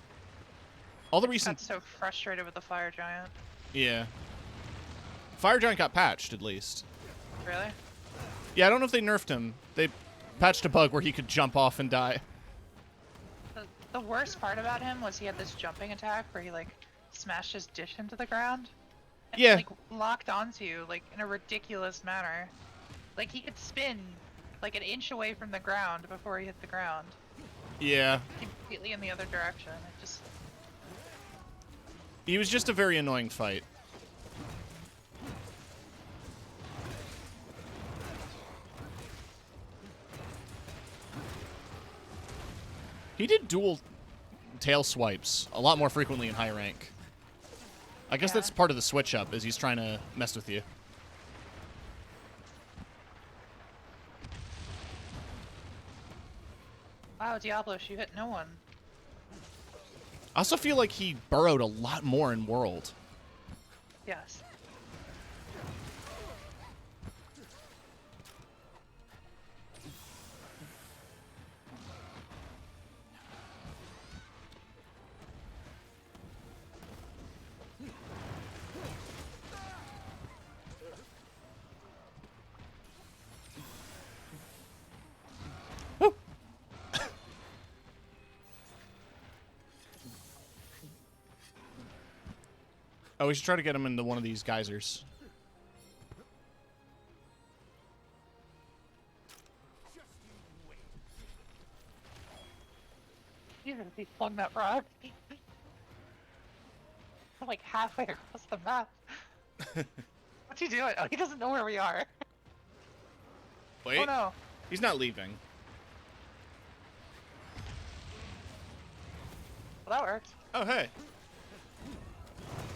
All the I recent... got so frustrated with the fire giant. Yeah. Fire Giant got patched, at least. Really? Yeah, I don't know if they nerfed him. They patched a bug where he could jump off and die. The The worst part about him was he had this jumping attack where he like smashed his dish into the ground. And Yeah. like locked onto you like in a ridiculous manner. Like he could spin like an inch away from the ground before he hit the ground. Yeah. Completely in the other direction. It just He was just a very annoying fight. He did dual tail swipes a lot more frequently in high rank. I guess that's part of the switch up, is he's trying to mess with you. wow, Diablos, you hit no one. I also feel like he burrowed a lot more in World. Yes. Oh, we should try to get him into one of these geysers. Jesus, he flung that rock. I'm like halfway across the map. What's he doing? Oh, he doesn't know where we are. Wait. Oh no. He's not leaving. Well, that worked. Oh, hey.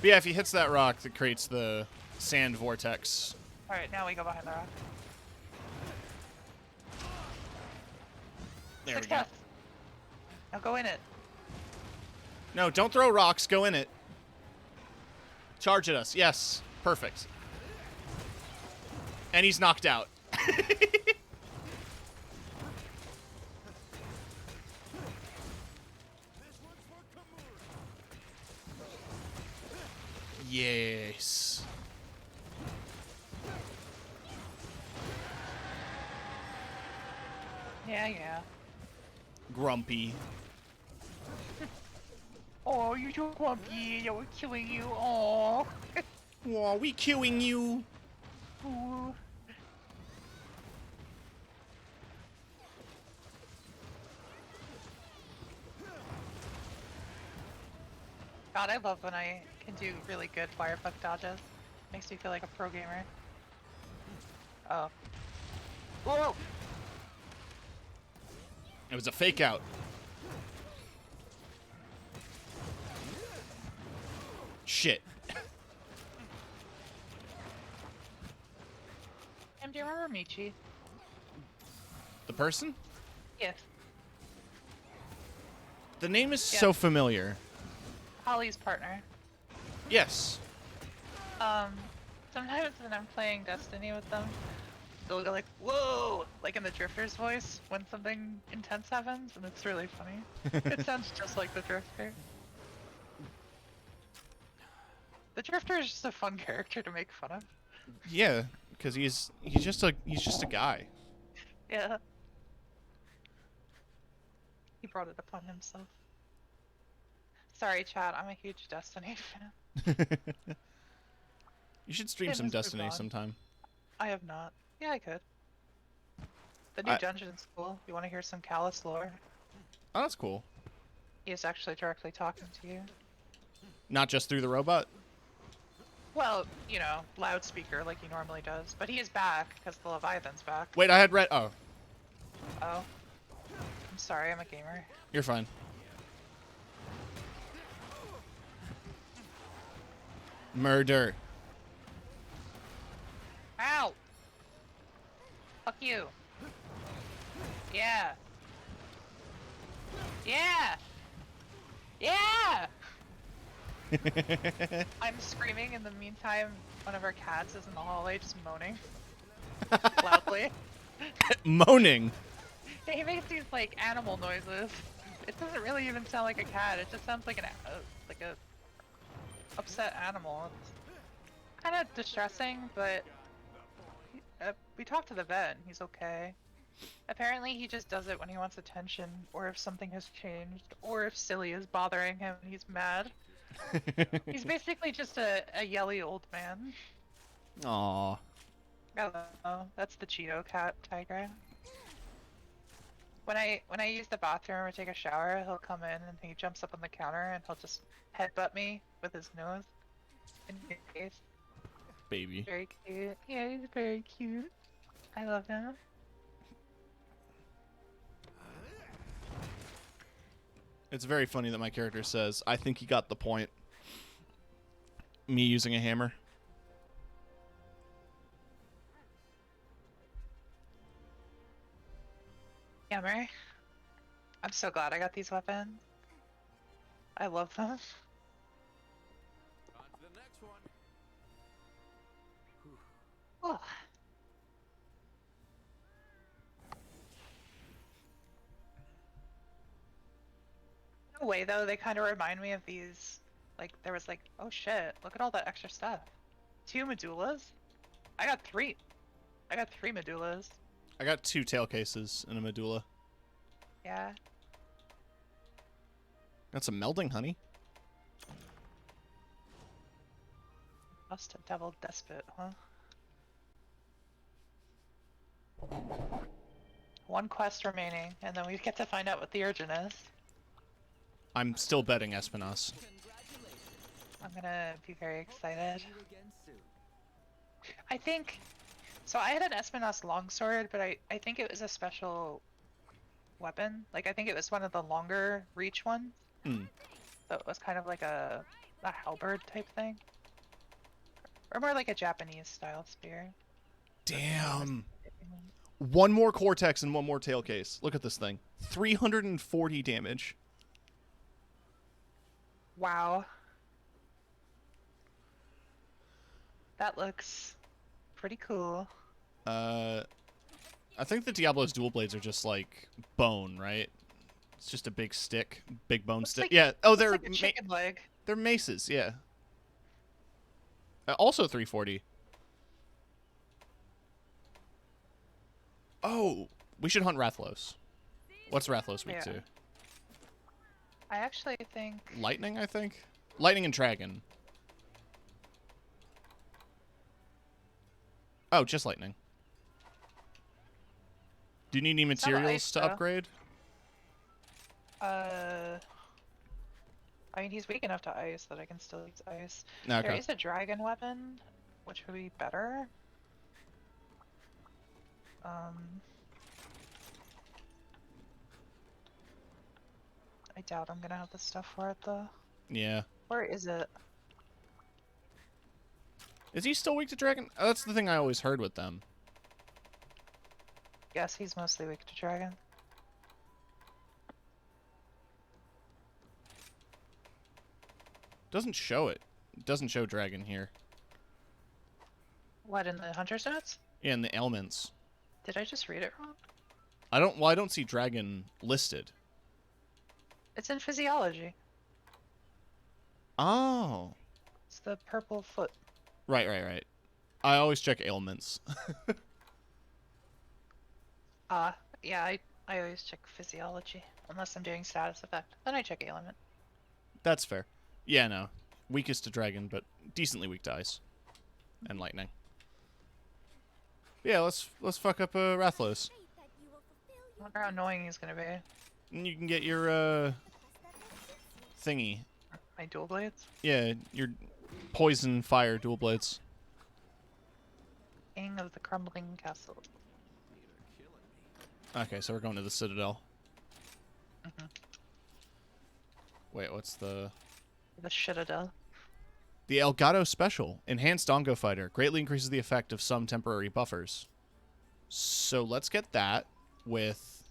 But yeah, if he hits that rock, it creates the sand vortex. Alright, now we go behind the rock. There we go. Success. Now go in it. No, don't throw rocks. Go in it. Charge at us. Yes. Perfect. And he's knocked out. Yes. Yeah. Grumpy. Oh, you're so grumpy. Yeah, we're killing you. Oh. Aw, we killing you. Ooh. God, I love when I can do really good firefuck dodges. Makes me feel like a pro gamer. Oh. Whoa! It was a fake out. Shit. Do you remember Michi? The person? Yes. The name is Yeah. so familiar. Holly's partner. Yes. Sometimes when I'm playing Destiny with them, they'll go like, whoa! Like in the Drifter's voice when something intense happens, and it's really funny. It sounds just like the Drifter. The Drifter is just a fun character to make fun of. Yeah, because he's just a guy. Yeah. He brought it upon himself. Sorry, chat. I'm a huge Destiny fan. You should stream Same some as Destiny Ravon. sometime. I have not. Yeah, I could. The new I- dungeon's cool. You want to hear some Callus lore? Oh, that's cool. He is actually directly talking to you. Not just through the robot. Well, you know, loudspeaker like he normally does. But he is back because the Leviathan's back. Wait, I had read. Oh, Oh. I'm sorry, I'm a gamer. you're fine. Murder. Ow! Fuck you. Yeah. Yeah! Yeah! I'm screaming in the meantime, one of our cats is in the hallway just moaning. Loudly. Moaning. He makes these like animal noises. It doesn't really even sound like a cat, it just sounds like a upset animal. It's kind of distressing, but we talked to the vet and he's okay. Apparently he just does it when he wants attention, or if something has changed, or if Silly is bothering him and he's mad. He's basically just a yelly old man. Aw. Oh, that's the Cheeto cat tiger. When I use the bathroom or take a shower, he'll come in and he jumps up on the counter and he'll just headbutt me with his nose in my face. Baby. Very cute. Yeah, he's very cute. I love him. It's very funny that my character says, I think he got the point. Me using a hammer. Hammer. I'm so glad I got these weapons. I love them. On to the next one. Oh. In a way, though, they kind of remind me of these. Like, there was like, oh shit, look at all that extra stuff. 2 medullas? I got 3. I got 3 medullas. I got 2 tail cases and a medulla. Yeah. Got some melding honey. Just a devil despot, huh? 1 quest remaining, and then we get to find out what the urgent is. I'm still betting Espinas. Congratulations. I'm gonna be very excited. See you again soon. I think... So I had an Espinas longsword, but I think it was a special weapon. Like, I think it was one of the longer reach ones. Hmm. So it was kind of like a halberd type thing. Or more like a Japanese style spear. Damn. 1 more cortex and 1 more tail case. Look at this thing. 340 damage. Wow. That looks pretty cool. I think the Diablo's dual blades are just like bone, right? It's just a big stick, big bone Looks stick. like- Yeah. Oh, they're Looks like a chicken leg. they're maces. Yeah. Also 340. Oh, we should hunt Rathlos. What's Rathlos weak Yeah. to? I actually think... Lightning, I think. Lightning and dragon. Oh, just lightning. Do you need any It's not materials ice, to though. upgrade? I mean, he's weak enough to ice that I can still use ice. No, There okay. is a dragon weapon, which would be better. I doubt I'm gonna have the stuff for it though. Yeah. Where is it? Is he still weak to dragon? Oh, that's the thing I always heard with them. Yes, he's mostly weak to dragon. Doesn't show it. It doesn't show dragon here. What, in the hunter's notes? Yeah, in the ailments. Did I just read it wrong? I don't see dragon listed. It's in physiology. Oh. It's the purple foot. Right. I always check ailments. Yeah, I always check physiology. Unless I'm doing status effect. Then I check ailment. That's fair. Yeah, no. Weakest to dragon, but decently weak to ice. And lightning. Yeah, let's fuck up Rathlos. Faith that you will fulfill I your wonder how annoying he's gonna be. And you can get your quest that best suits you. thingy. My dual blades? Yeah, your poison fire dual blades. King of the crumbling castle. Okay, so we're going to the Citadel. Mhm. Wait, what's the... The Citadel. The Elgato Special. Enhanced Ongo Fighter. Greatly increases the effect of some temporary buffers. So let's get that with...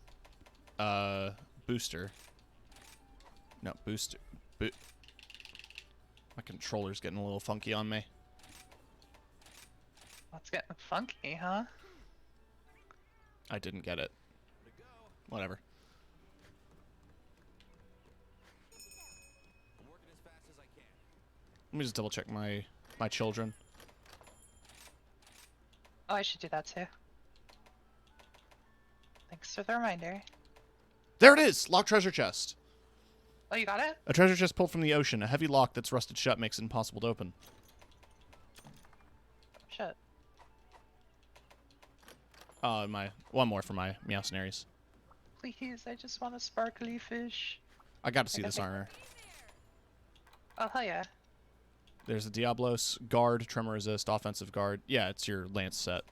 Booster. No, Booster. My controller's getting a little funky on me. That's getting funky, huh? I didn't get it. Whatever. I'm working as fast as I can. Let me just double check my children. Oh, I should do that too. Thanks for the reminder. There it is! Locked treasure chest. Oh, you got it? A treasure chest pulled from the ocean. A heavy lock that's rusted shut makes it impossible to open. Shit. One more for my Meowcenaries. Please, I just want a sparkly fish. I got to see I this think- armor. Oh, hell yeah. There's a Diablos, guard, tremor resist, offensive guard. Yeah, it's your lance set.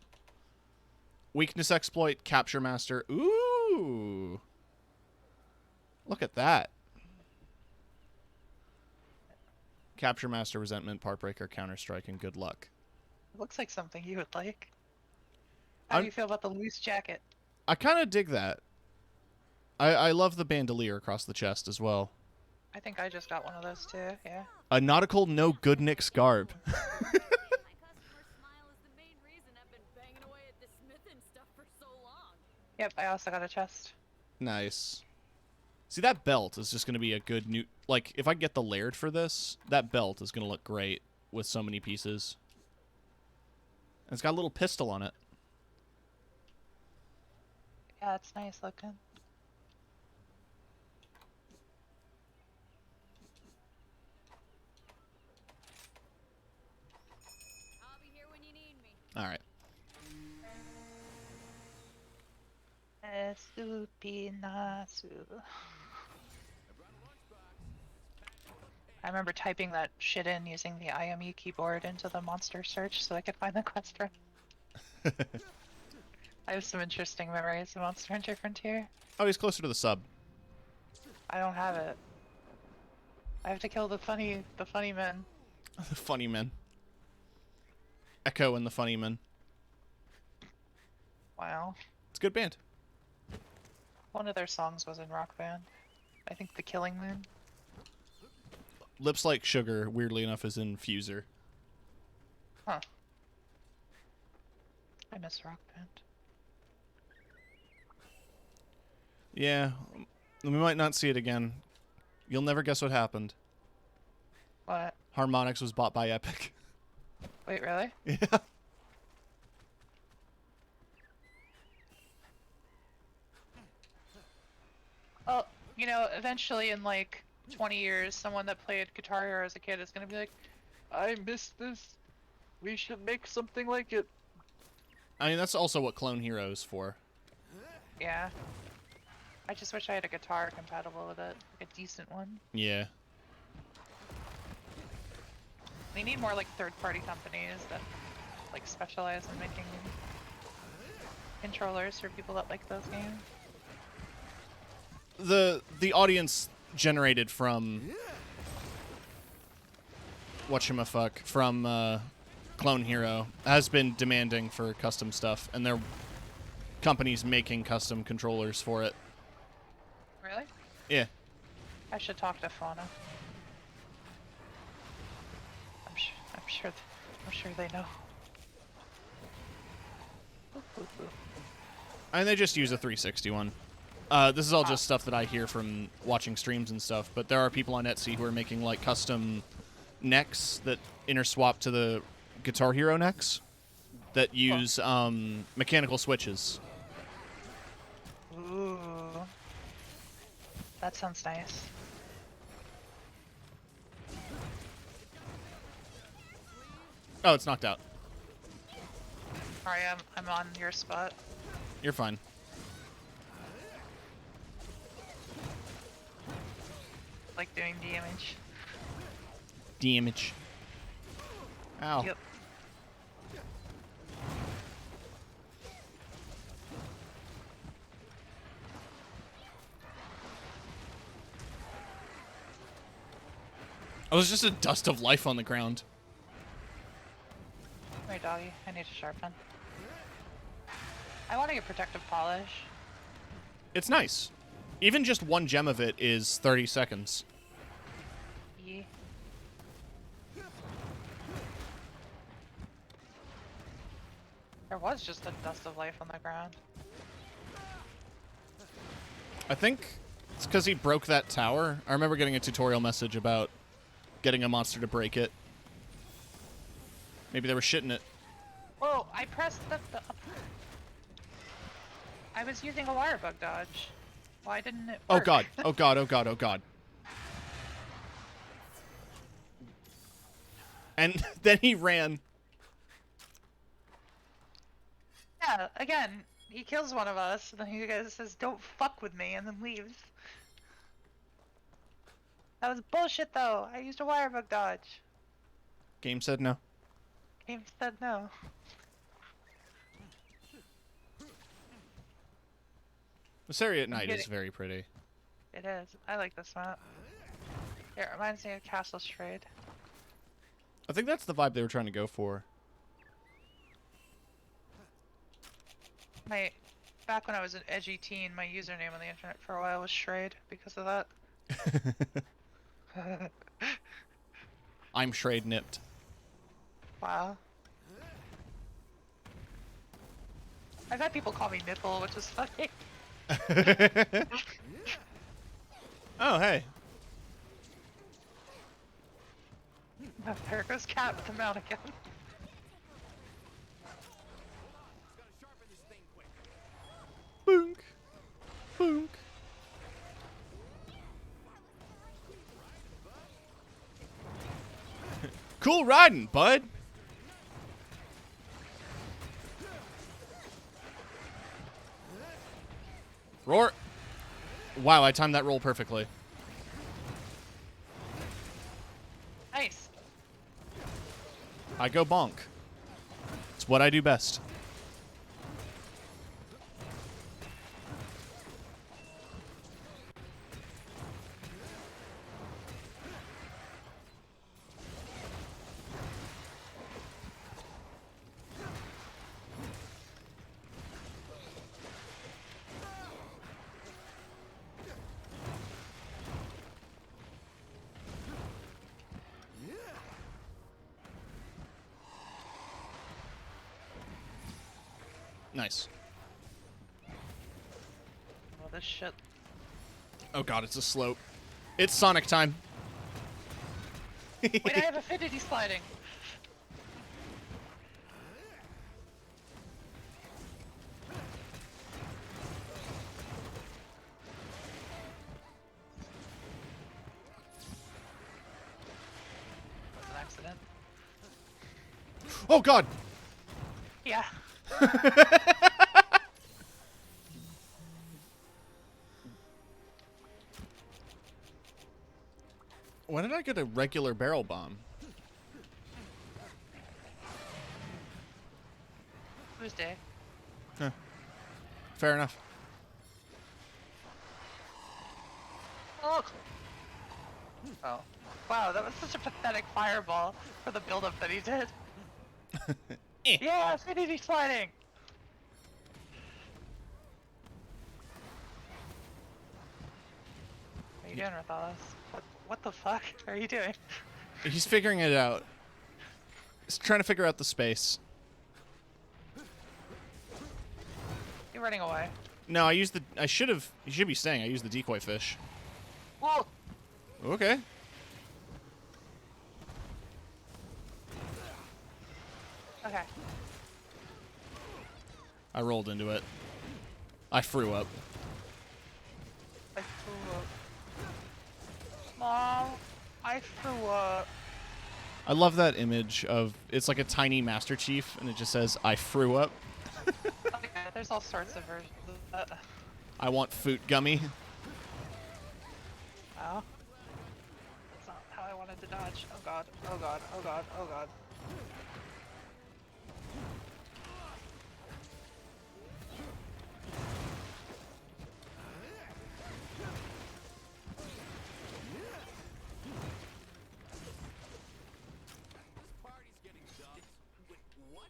Weakness exploit, capture master. Ooh. Look at that. Capture master, resentment, part breaker, counter strike, and good luck. It looks like something you would like. How do you feel about the loose jacket? I kind of dig that. I love the bandolier across the chest as well. I think I just got one of those too, yeah. A nautical no good Nick's garb. My customer's smile is the main reason I've been banging away at this smithing stuff for so long. Yep, I also got a chest. Nice. See, that belt is just going to be a good new... Like, if I get the layered for this, that belt is going to look great with so many pieces. And it's got a little pistol on it. Yeah, it's nice looking. I'll be here when you need me. All right. Supinasu. I remember typing that shit in using the IME keyboard into the monster search so I could find the quest run. I have some interesting memories of Monster Hunter Frontier. Oh, he's closer to the sub. I don't have it. I have to kill the funny men. The funny men. Echo and the funny men. Wow. It's a good band. One of their songs was in Rock Band. I think The Killing Moon. Lips Like Sugar, weirdly enough, is in Fuser. Huh. I miss Rock Band. Yeah, we might not see it again. You'll never guess what happened. What? Harmonix was bought by Epic. Wait, really? Yeah. Well, you know, eventually in like 20 years, someone that played Guitar Hero as a kid is gonna be like, I missed this. We should make something like it. I mean, that's also what Clone Hero is for. Yeah. I just wish I had a guitar compatible with it. Like a decent one. Yeah. We need more like third-party companies that like specialize in making controllers for people that like those games. The audience generated from whatchamafuck from Clone Hero has been demanding for custom stuff, and there are companies making custom controllers for it. Really? Yeah. I should talk to Fauna. I'm sure they know. And they just use a 360 one. This is all just stuff that I hear from watching streams and stuff, but there are people on Etsy who are making like custom necks that interswap to the Guitar Hero necks that use mechanical switches. Ooh. That sounds nice. Oh, it's knocked out. Sorry, I'm on your spot. You're fine. Like doing damage. Damage. Ow. Yep. Oh, there's just a dust of life on the ground. Wait, doggy, I need to sharpen. I want to get protective polish. It's nice. Even just one gem of it is 30 seconds. Yeah. There was just a dust of life on the ground. I think it's because he broke that tower. I remember getting a tutorial message about getting a monster to break it. Maybe they were shitting it. Whoa, I pressed the I was using a wire bug dodge. Why didn't it Oh work? god. Oh god. Oh god. Oh god. And then he ran. Yeah, again, he kills one of us, and then he guys says, "Don't fuck with me," and then leaves. That was bullshit, though. I used a wire bug dodge. Game said no. Game said no. This area at night Get is it. very pretty. It is. I like this map. It reminds me of Castle Strayed. I think that's the vibe they were trying to go for. Back when I was an edgy teen, my username on the internet for a while was Shrade because of that. I'm Shrade nipped. Wow. I've had people call me Nipple, which is funny. Oh, hey. There goes Cat with the mount again. Boonk. Boonk. Cool riding, bud. Roar. Wow, I timed that roll perfectly. Nice. I go bonk. It's what I do best. Nice. Oh, this shit. Oh god, it's a slope. It's Sonic time. Wait, I have affinity sliding. That's an accident. Oh god. Yeah. When did I get a regular barrel bomb? Tuesday. Huh. Fair enough. Oh. Oh. Wow, that was such a pathetic fireball for the build-up that he did. Eh. Yeah, affinity sliding. What are you doing, Rathalos? What the fuck are you doing? He's figuring it out. He's trying to figure out the space. You're running away. No, I used the... I should have... You should be saying I used the decoy fish. Whoa! Okay. Okay. I rolled into it. I threw up. I threw up. Mom, I threw up. I love that image of... It's like a tiny Master Chief, and it just says, I threw up. Okay, there's all sorts of versions of that. I want Foot Gummy. Oh. That's not how I wanted to dodge. Oh god, oh god, oh god, oh god. Party's getting done. Wait, what?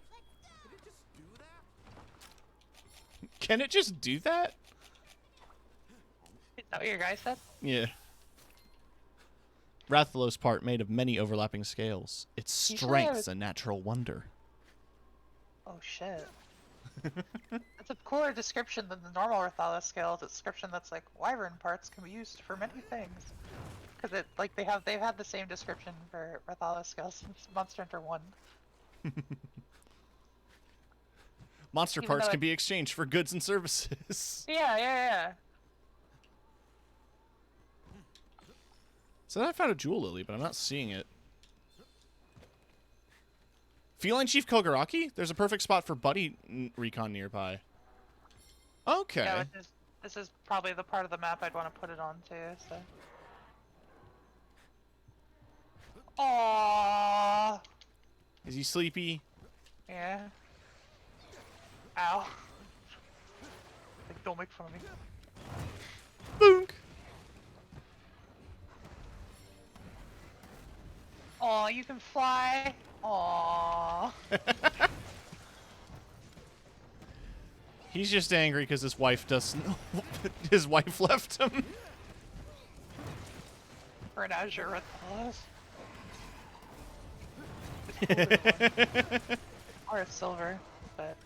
Did it just do that? Can it just do that? Is that what your guy said? Yeah. Rathalos part made of many overlapping scales. Its You sure strength's I a natural wonder. Oh shit. That's a cooler description than the normal Rathalos scale. It's a description that's like, wyvern parts can be used for many things. Because it, like, they've had the same description for Rathalos scales since Monster Hunter 1. Monster Even parts though can be exchanged for goods and services. Yeah. So then I found a jewel lily, but I'm not seeing it. Feline Chief Koguraki? There's a perfect spot for buddy recon nearby. Okay. Yeah, this is probably the part of the map I'd want to put it on too, so. Aww. Is he sleepy? Yeah. Ow. Like, don't make fun of me. Boonk! Aw, you can fly. Aww. He's just angry because his wife doesn't. His wife left him. For an azure with the or a silver, but.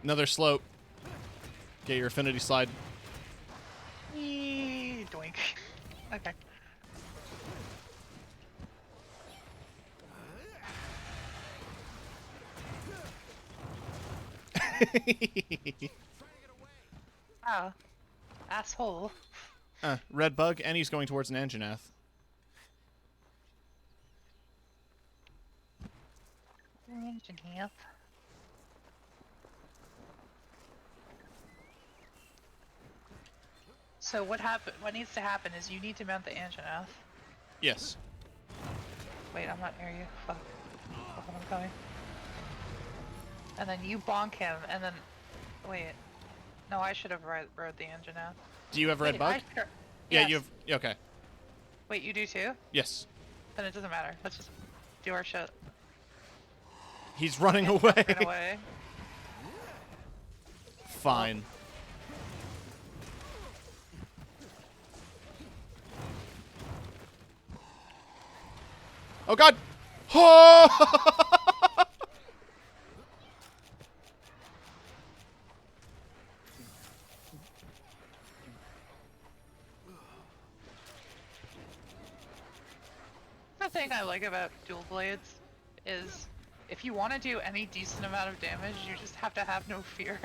Another slope. Get your affinity slide. Eee, doink. Okay. Oh. Asshole. Red bug, and he's going towards an Anjanath. Anjanath. So what needs to happen is you need to mount the Anjanath. Yes. Wait, I'm not near you. Fuck. Fuck, I'm coming. And then you bonk him, and then... Wait. No, I should have rode the Anjanath. Do you have red Wait, bug? Yeah, yes. you have. Okay. Wait, you do too? Yes. Then it doesn't matter. Let's just do our shit. He's running away. Run away. Fine. Oh god! Oh! The thing I like about dual blades is if you want to do any decent amount of damage, you just have to have no fear.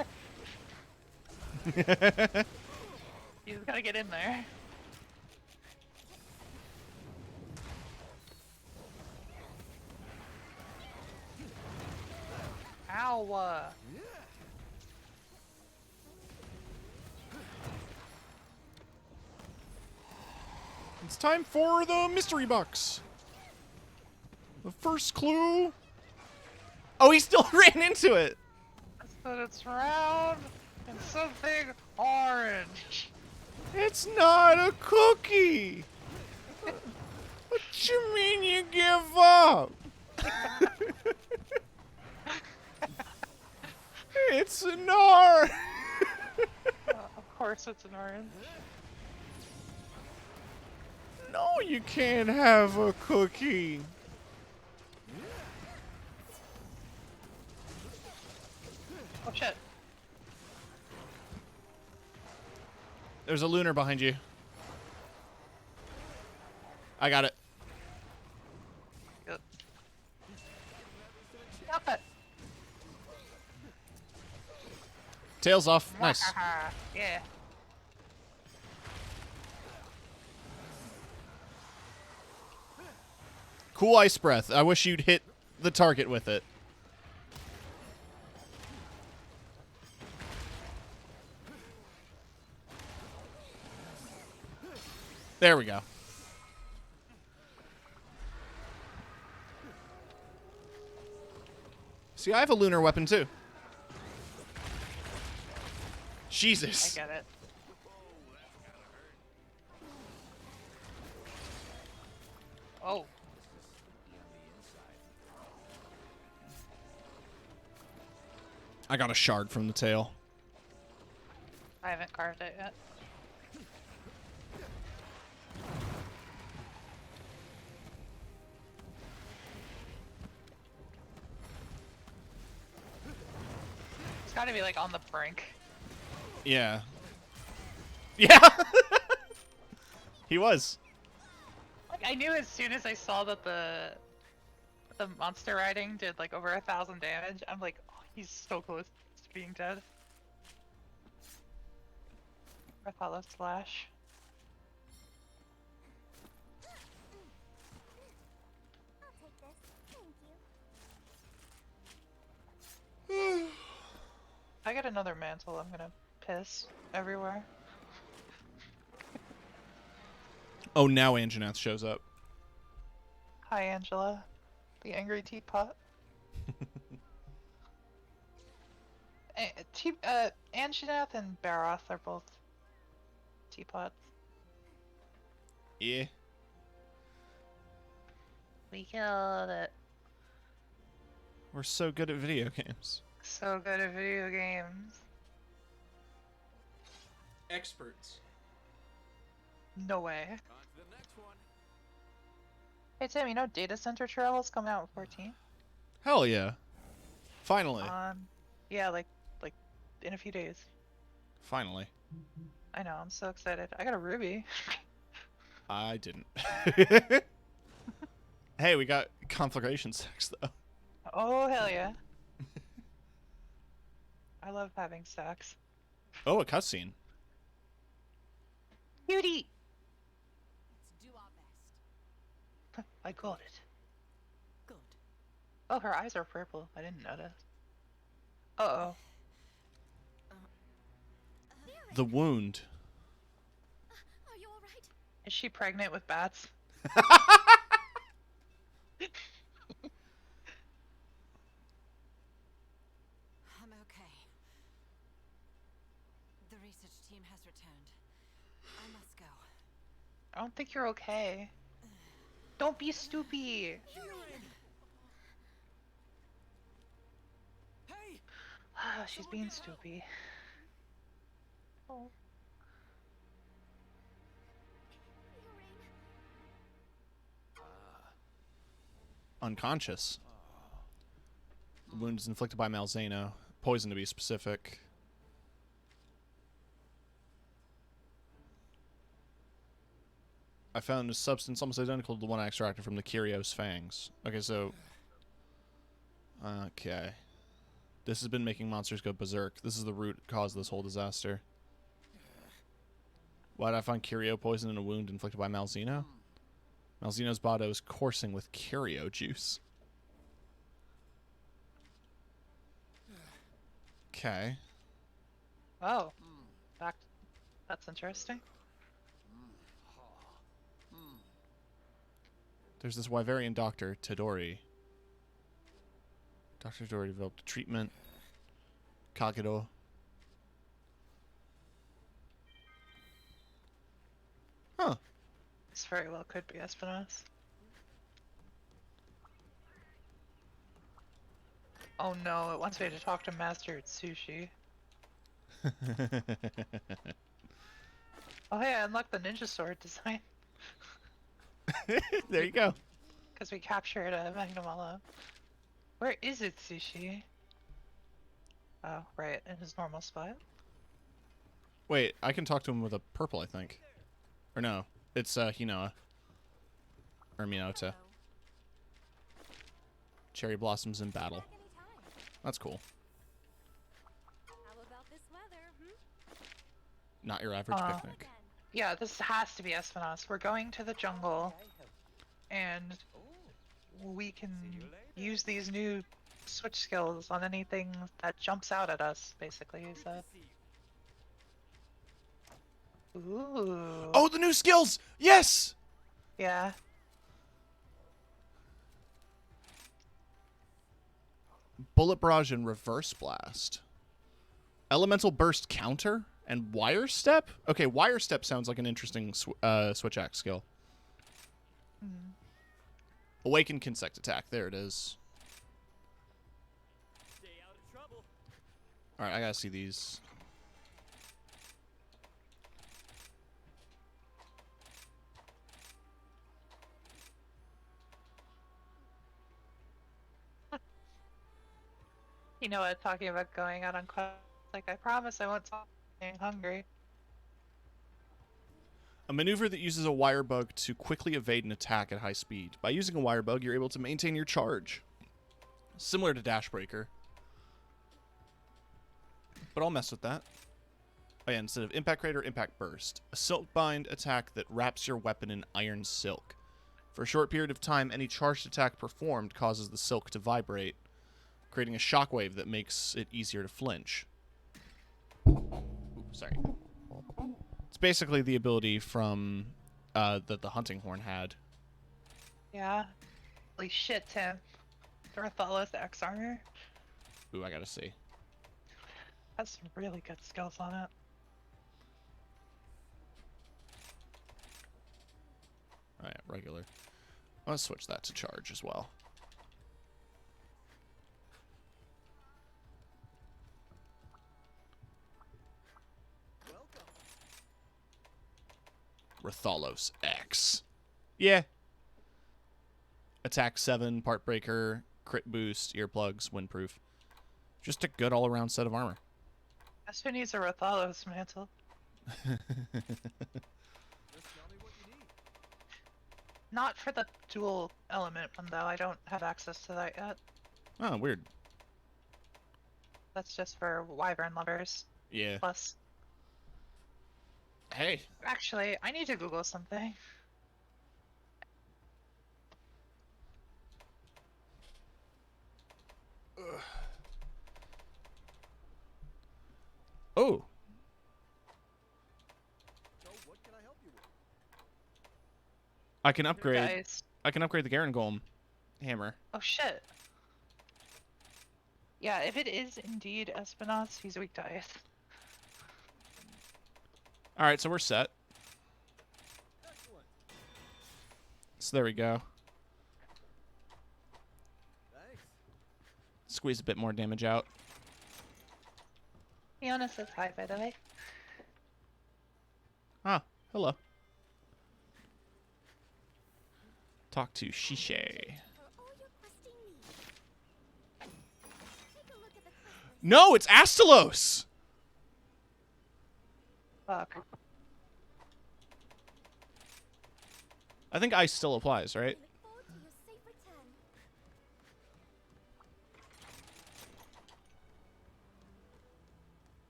You just gotta get in there. Ow! It's time for the mystery box. The first clue. Oh, he still ran into it. But it's round and something orange. It's not a cookie. What you mean you give up? It's an orange. Of course it's an orange. No, you can't have a cookie. Oh shit. There's a lunar behind you. I got it. Good. Stop it. Tails off. Nice. Yeah. Cool ice breath. I wish you'd hit the target with it. There we go. See, I have a lunar weapon too. Jesus. I get it. Oh. I got a shard from the tail. I haven't carved it yet. It's gotta be like on the brink. Yeah. Yeah. He was. Like, I knew as soon as I saw that the monster riding did like over 1,000 damage. I'm like, oh, he's so close to being dead. Breathless slash. I'll take this. Thank you. If I get another mantle, I'm gonna piss everywhere. Oh, now Anjanath shows up. Hi, Angela. The angry teapot. Anjanath and Baroth are both teapots. Yeah. We killed it. We're so good at video games. So good at video games. Experts. No way. On to the next one. Hey Tim, you know Data Center Travel's coming out in 14? Hell yeah. Finally. Yeah, like in a few days. Finally. I know, I'm so excited. I got a ruby. I didn't. Hey, we got conflagration sex though. Oh hell yeah. I love having sex. Oh, a cutscene. Beauty! Let's do our best. I got it. Good. Oh, her eyes are purple. I didn't notice. Uh-oh. The wound. Are you alright? Is she pregnant with bats? I'm okay. The research team has returned. I must go. I don't think you're okay. Don't be stupid. Hey! She's being stupid. Oh. Unconscious. The wound is inflicted by Malzeno. Poison to be specific. I found a substance almost identical to the one I extracted from the Kyrios fangs. Okay, so... Okay. This has been making monsters go berserk. This is the root cause of this whole disaster. Why did I find Curio poison in a wound inflicted by Malzeno? Malzeno's body is coursing with Curio juice. Okay. Oh. Back. That's interesting. There's this Wyverian doctor, Tadori. Dr. Tadori developed a treatment. Kagedo. Huh. This very well could be Espinosa. Oh no, it wants me to talk to Master Sushi. Oh hey, I unlocked the ninja sword design. There you go. Because we captured a Magnamalo. Where is it, Sushi? Oh, right, in his normal spot. Wait, I can talk to him with a purple, I think. Or no, it's Hinoa. Or Minota. Cherry blossoms in battle. That's cool. How about this weather, Not your average Oh. picnic. Yeah, this has to be Espinosa. We're going to the jungle, and we can use these new switch skills on anything that jumps out at us, basically, he said. Ooh. Oh, the new skills! Yes! Yeah. Bullet barrage and reverse blast. Elemental burst counter and wire step? Okay, wire step sounds like an interesting switch axe skill. Awaken Consect attack. There it is. Stay out of trouble. Alright, I gotta see these. You know what, talking about going out on quest, like, I promise I won't stop being hungry. A maneuver that uses a wire bug to quickly evade an attack at high speed. By using a wire bug, you're able to maintain your charge. Similar to Dash Breaker. But I'll mess with that. Oh yeah, instead of Impact Crater, Impact Burst. A silk bind attack that wraps your weapon in iron silk. For a short period of time, any charged attack performed causes the silk to vibrate, creating a shockwave that makes it easier to flinch. Ooh, sorry. It's basically the ability from that the hunting horn had. Yeah. Holy shit, Tim. The Rathalos X armor Ooh, I gotta see. has some really good skills on it. Alright, regular. Let's switch that to charge as well. Rathalos X. Yeah. Attack 7, Part Breaker, Crit Boost, Earplugs, Windproof. Just a good all-around set of armor. Guess who needs a Rathalos mantle? Just tell me what you need. Not for the dual element one, though. I don't have access to that yet. Oh, weird. That's just for Wyvern lovers. Yeah. Plus, Hey. actually, I need to Google something. Oh. So what can I help you with? I can upgrade. Guys. I can upgrade the Garen Golem hammer. Oh shit. Yeah, if it is indeed Espinos, he's weak to ice. Alright, so we're set. Excellent. So there we go. Thanks. Squeeze a bit more damage out. Fiona says hi, by the way. Ah, hello. Talk to Shishe. For all your questing needs. Take a look at the quest list. No, it's Astalos! Fuck. I think ice still applies, right? We look forward to your safe return.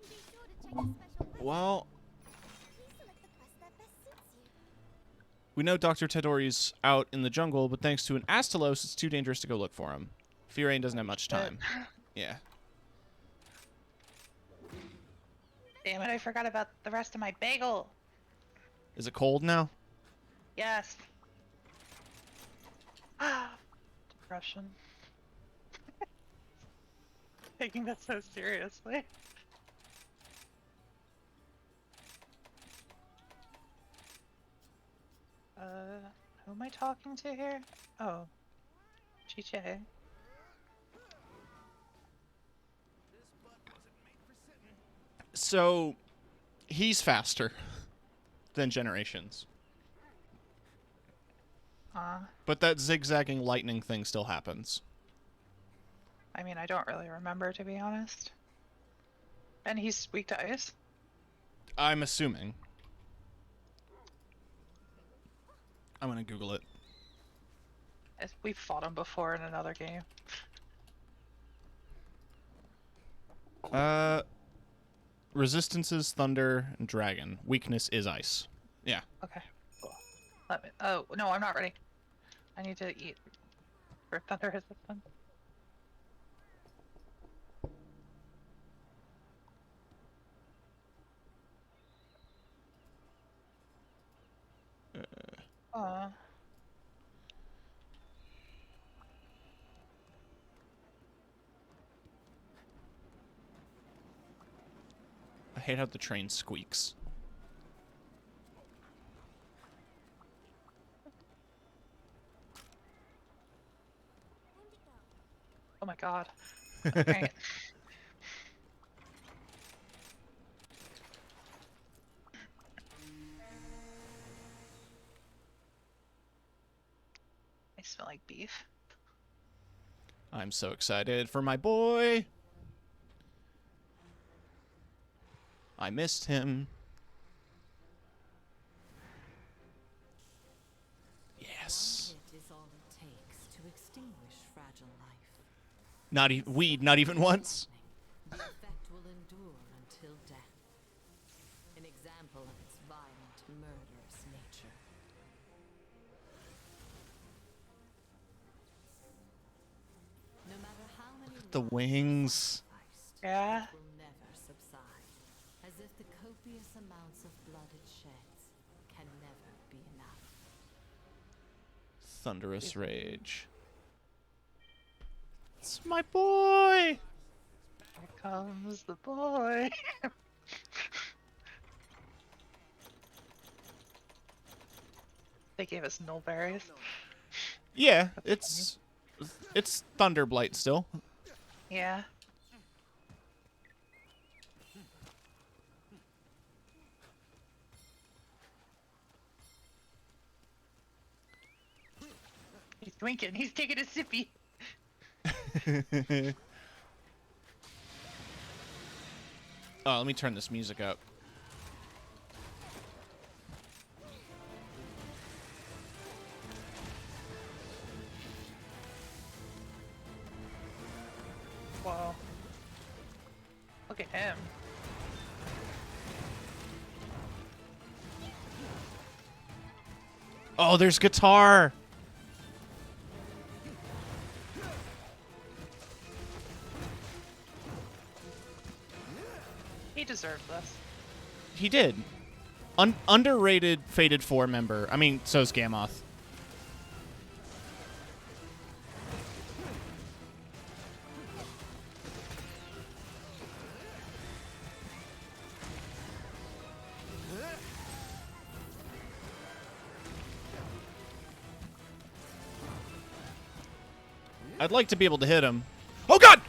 Be sure to check the special quest. Well, Please select the quest that best suits you. we know Dr. Tedori's out in the jungle, but thanks to an Astalos, it's too dangerous to go look for him. Firain doesn't have much time. Yeah. Damn it, I forgot about the rest of my bagel. Is it cold now? Yes. Ah, depression. Taking this so seriously. Who am I talking to here? Oh. Chiche. This butt wasn't made for sitting. So, he's faster than Generations. But that zigzagging lightning thing still happens. I mean, I don't really remember, to be honest. And he's weak to ice? I'm assuming. I'm gonna Google it. We've fought him before in another game. Resistance is thunder and dragon. Weakness is ice. Yeah. Okay, cool. Let me. Oh no, I'm not ready. I need to eat for thunder resistance. Aw. I hate how the train squeaks. god. Alright. I smell like beef. I'm so excited for my boy. I missed him. Yes. One hit is all it takes to extinguish fragile life. Not even once. The effect will endure until death. An example of its violent, murderous nature. No matter how many The lives wings. sacrificed, Yeah. it will never subside. As if the copious amounts of blood it sheds can never be enough. Thunderous rage. It's my boy. Here comes the boy. They gave us null berries. Yeah, it's Thunderblight still. Yeah. He's winking. He's taking a sippy. Oh, let me turn this music up. Whoa. Look at him. Oh, there's guitar. He deserved this. He did. Underrated Fated 4 member. I mean, so's Gammoth. I'd like to be able to hit him. Oh, God!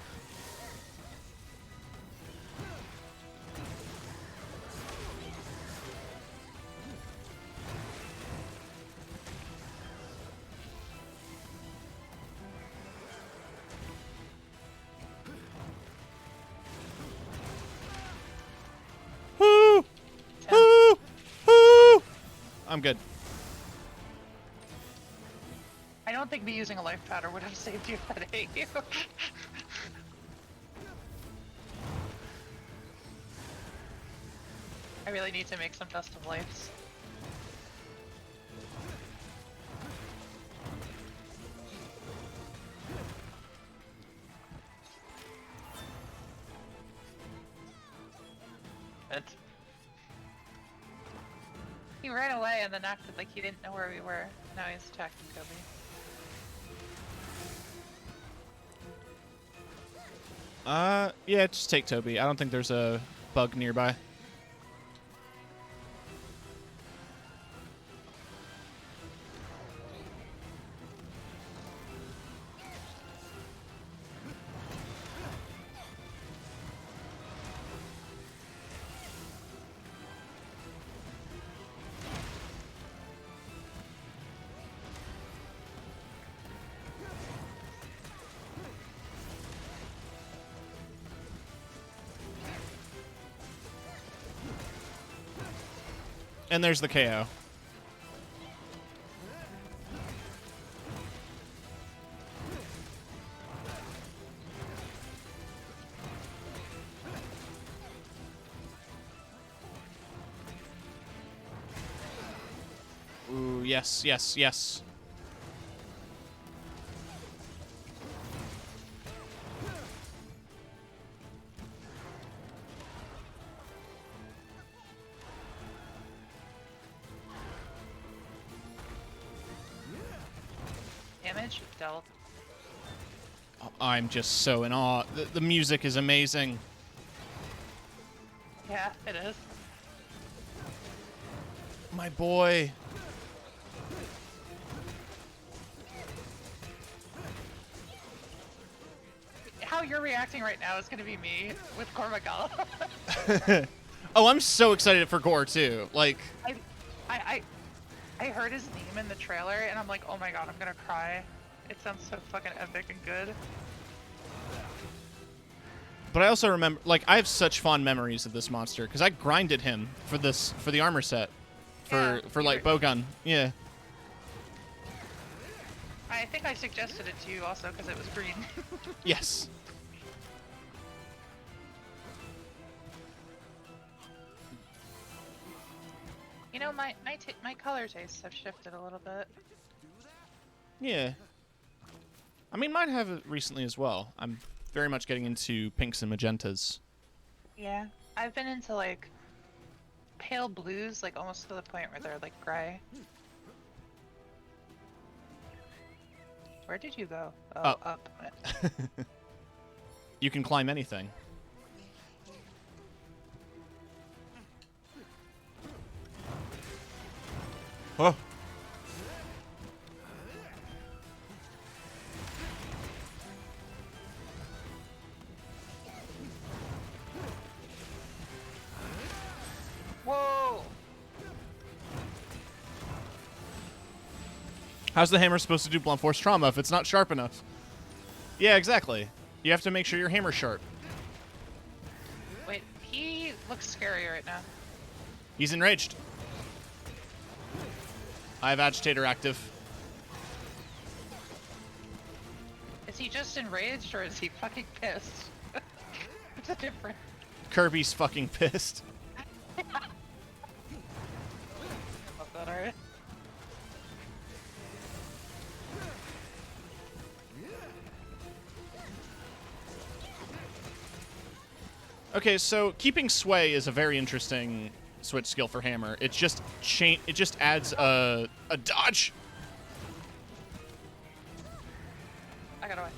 Woo! Woo! Woo! I'm good. I don't think me using a life powder would have saved you if that hit you. I really need to make some dust of lights. He ran away and then acted like he didn't know where we were. Now he's attacking Kobe. Yeah, just take Toby. I don't think there's a bug nearby. And there's the KO. Ooh, yes, yes, yes. Damage dealt. I'm just so in awe. The music is amazing. Yeah, it is. My boy. how you're reacting right now is gonna be me with Cormagala. Oh, I'm so excited for Gore too. Like, I heard his name in the trailer, and I'm like, oh my god, I'm gonna cry. It sounds so fucking epic and good. but I also remember, like, I have such fond memories of this monster because I grinded him for the armor set, for like bowgun. Yeah. I think I suggested it to you also because it was green. Yes. You know, my color tastes have shifted a little bit. Yeah. I mean, mine have recently as well. I'm very much getting into pinks and magentas. Yeah, I've been into like pale blues, like almost to the point where they're like gray. Where did you go? Oh, up. You can climb anything. Oh. Whoa! How's the hammer supposed to do blunt force trauma if it's not sharp enough? Yeah, exactly. You have to make sure your hammer's sharp. Wait, he looks scary right now. He's enraged. I have agitator active. Is he just enraged or is he fucking pissed? It's a different. Kirby's fucking pissed. Love that art. Okay, so keeping sway is a very interesting switch skill for hammer. It just adds a dodge. I got away.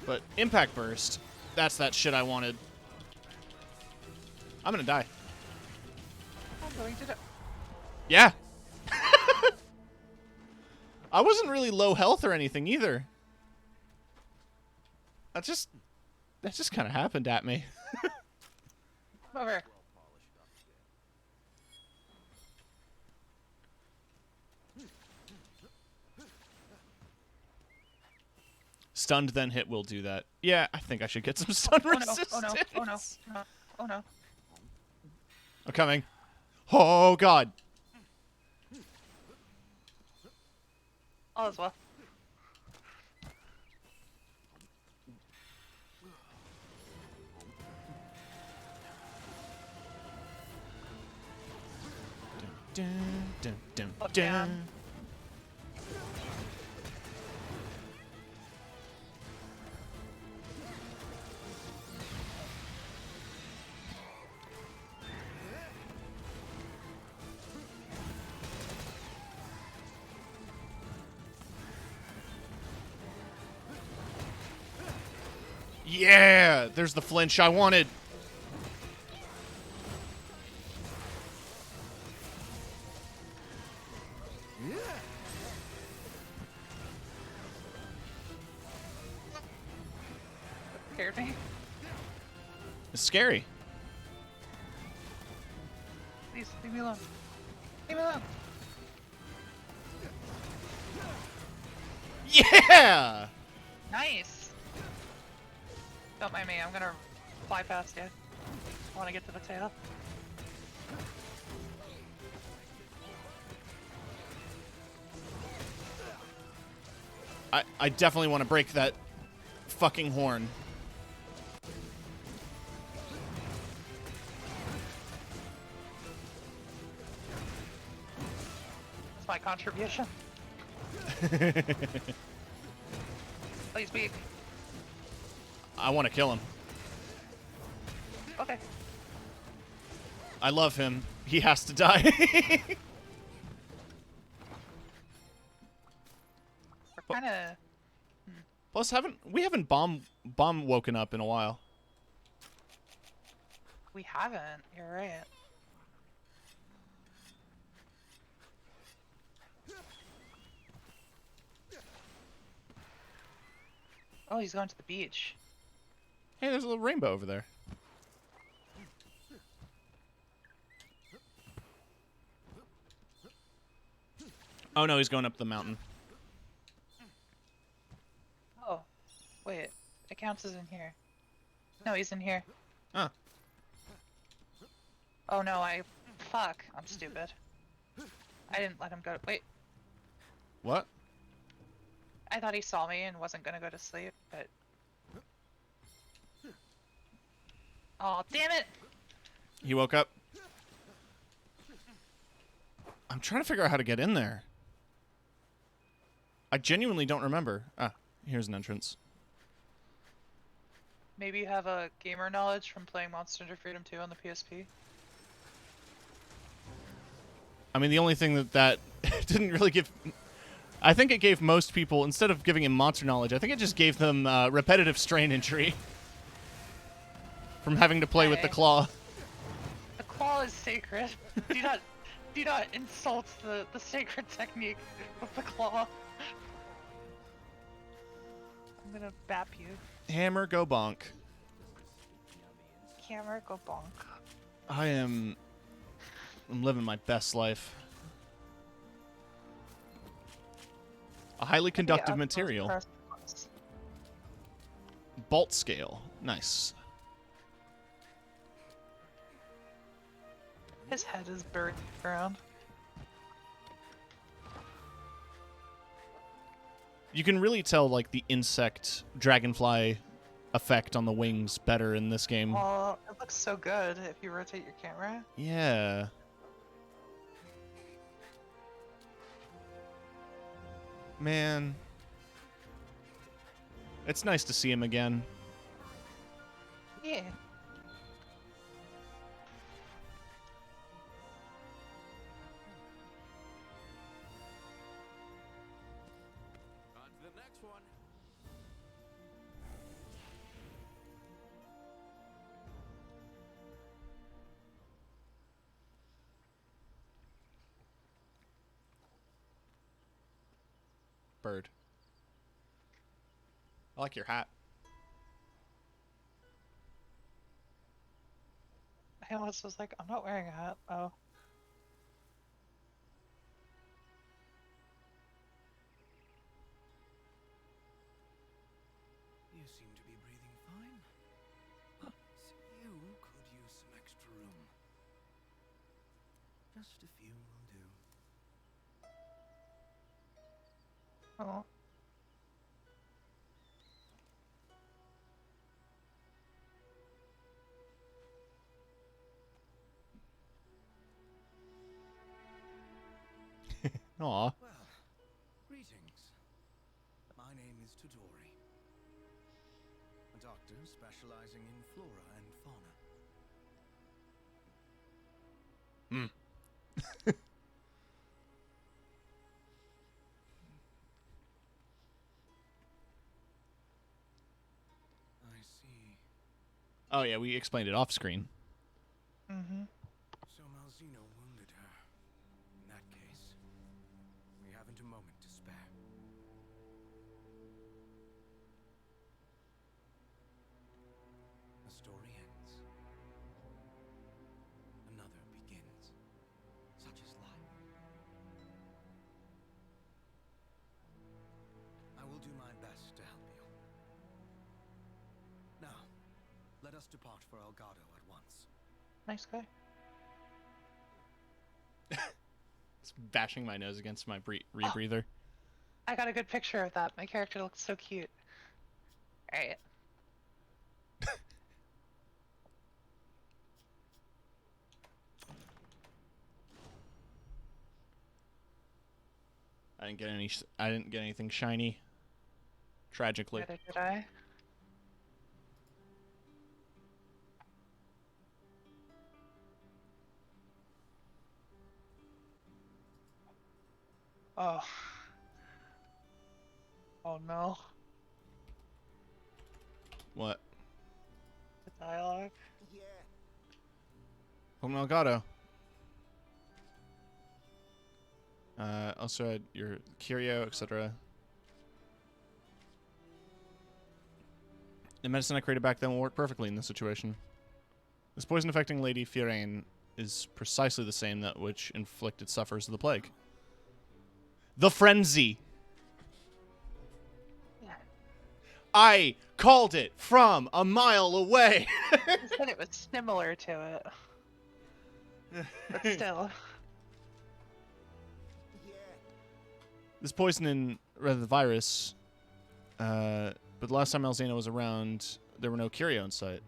But impact burst, that's that shit I wanted. I'm gonna die. I'm going to die. Yeah. I wasn't really low health or anything either. That just kind of happened at me. Come over. Stunned then hit will do that. Yeah, I think I should get some stun resistance. Oh no! Oh no! Oh no! Oh no! I'm coming. Oh god. All is well. Dun, dun, dun, Fuck dun. yeah. Yeah, there's the flinch I wanted. Scared me. It's scary. Please leave me alone. Leave me alone. Yeah! Nice. Don't mind me. I'm gonna fly past you. I want to get to the tail. I definitely want to break that fucking horn. That's my contribution. Please be. I want to kill him. Okay. I love him. He has to die. We're kind of. Plus, we haven't bomb woken up in a while. We haven't. You're right. Oh, he's going to the beach. Hey, there's a little rainbow over there. Oh no, he's going up the mountain. Oh, wait. It counts as in here. No, he's in here. Ah. Oh no, fuck. I'm stupid. I didn't let him go. Wait. What? I thought he saw me and wasn't gonna go to sleep, but... Oh, damn it! He woke up. I'm trying to figure out how to get in there. I genuinely don't remember. Ah, here's an entrance. Maybe you have a gamer knowledge from playing Monster Hunter Freedom 2 on the PSP? I mean, the only thing that didn't really give... I think it gave most people, instead of giving him monster knowledge, I think it just gave them repetitive strain injury. From having to play with the claw. The claw is sacred. do not insult the sacred technique of the claw. I'm gonna bap you. Hammer, go bonk. Hammer, go bonk. I'm living my best life. A highly conductive material. Bolt scale. Nice. His head is buried in the ground. You can really tell, like, the insect dragonfly effect on the wings better in this game. Oh, it looks so good if you rotate your camera. Yeah. Man. It's nice to see him again. Yeah. On to the next one. Bird. I like your hat. I almost was like, I'm not wearing a hat. Oh. You seem to be breathing fine. But you could use some extra room. Just a few will do. Oh. Aw. Well, greetings. My name is Todori. A doctor specializing in flora and fauna. I see. Oh yeah, we explained it off screen. Mm-hmm. So Malzeno wounded her. In that case, we haven't a moment to spare. A story ends. Another begins. Such is life. I will do my best to help you. Now, let us depart for Elgato at once. Nice guy. It's bashing my nose against my rebreather. I got a good picture of that. My character looks so cute. Alright. I didn't get anything shiny. Tragically. Neither did I. Oh. Oh no. What? The dialogue. Yeah. Home Elgato. Also had your curio, etc. The medicine I created back then will work perfectly in this situation. This poison affecting Lady Fiorane is precisely the same that which inflicted sufferers of the plague. The frenzy! I called it from a mile away! I said it was similar to it. But still. This poison in, rather the virus, but the last time Malzeno was around, there were no curio in sight.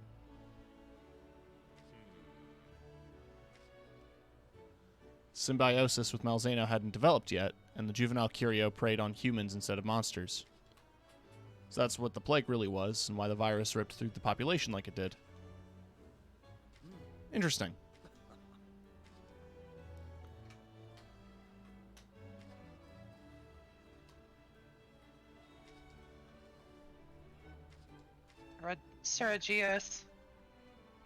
Symbiosis with Malzeno hadn't developed yet, and the juvenile curio preyed on humans instead of monsters. So that's what the plague really was, and why the virus ripped through the population like it did. Interesting. Seragios.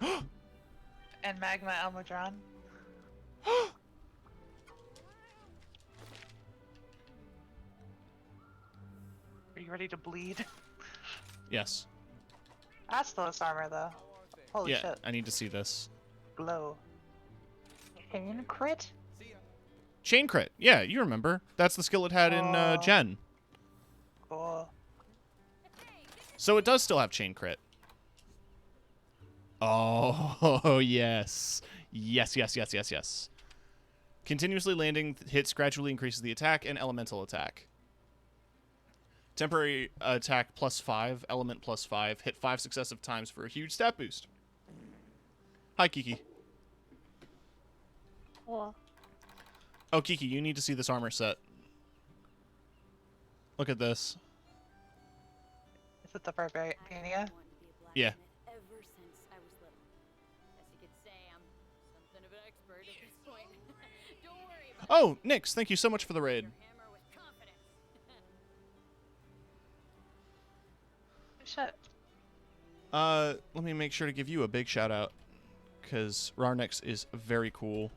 And Magma Almudron. Are you ready to bleed? Yes. Astalos armor, though. Holy Yeah, shit. I need to see this. Glow. Chain crit? Chain crit. Yeah, you remember. That's the skill it had in Gen. Cool. So it does still have chain crit. Oh, yes. Yes. Continuously landing hits gradually increases the attack and elemental attack. Temporary attack +5, element +5, hit 5 successive times for a huge stat boost. Hi, Kiki. Cool. Oh, Kiki, you need to see this armor set. Look at this. Is it the Barbariania? Yeah. Ever since I was little. Guess you could say I'm something of an expert at this point. Don't worry about Oh, Nix, thank you so much for the raid. your hammer with confidence. Shit. Let me make sure to give you a big shout out, because Rarnix is very cool.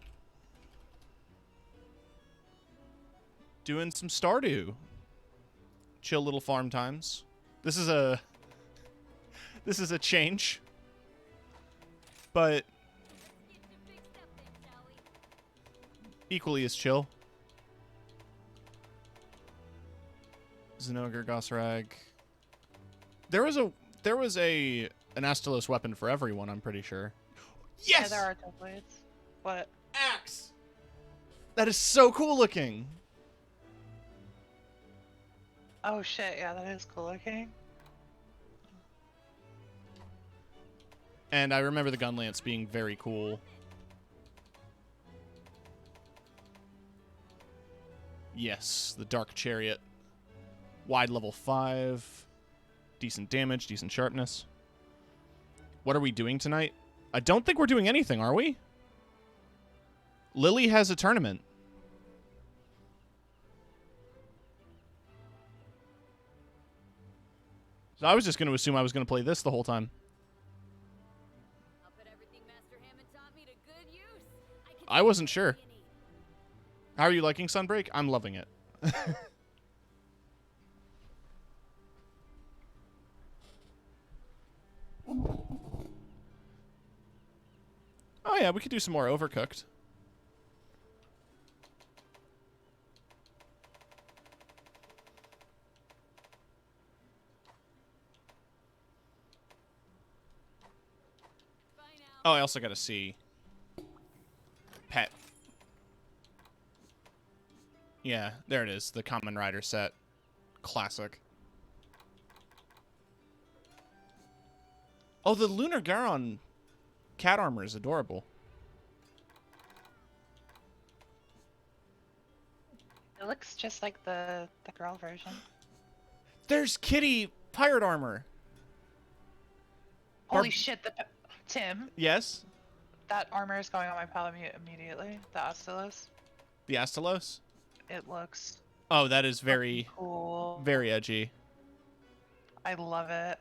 Doing some Stardew. Chill little farm times. This is a change, but equally as chill. Zenogre, Gosrag. There was an Astalos weapon for everyone, I'm pretty sure. Yeah, Yes! there are templates. What? Axe! That is so cool looking. Oh shit, yeah, that is cool looking. And I remember the gun lance being very cool. Yes, the Dark Chariot. Wide level 5. Decent damage, decent sharpness. What are we doing tonight? I don't think we're doing anything, are we? Lily has a tournament. So I was just going to assume I was going to play this the whole time. I'll put everything Master Hammond taught me to good use. I wasn't sure. How are you liking Sunbreak? I'm loving it. Oh yeah, we could do some more Overcooked. Oh, I also got to see Pet. Yeah, there it is. The Common Rider set. Classic. Oh, the Lunar Garon cat armor is adorable. It looks just like the girl version. There's Kitty pirate armor. Holy shit, Tim, Yes? that armor is going on my palette immediately. The Astalos. The Astalos? It looks Oh, that is very, cool. very edgy. I love it.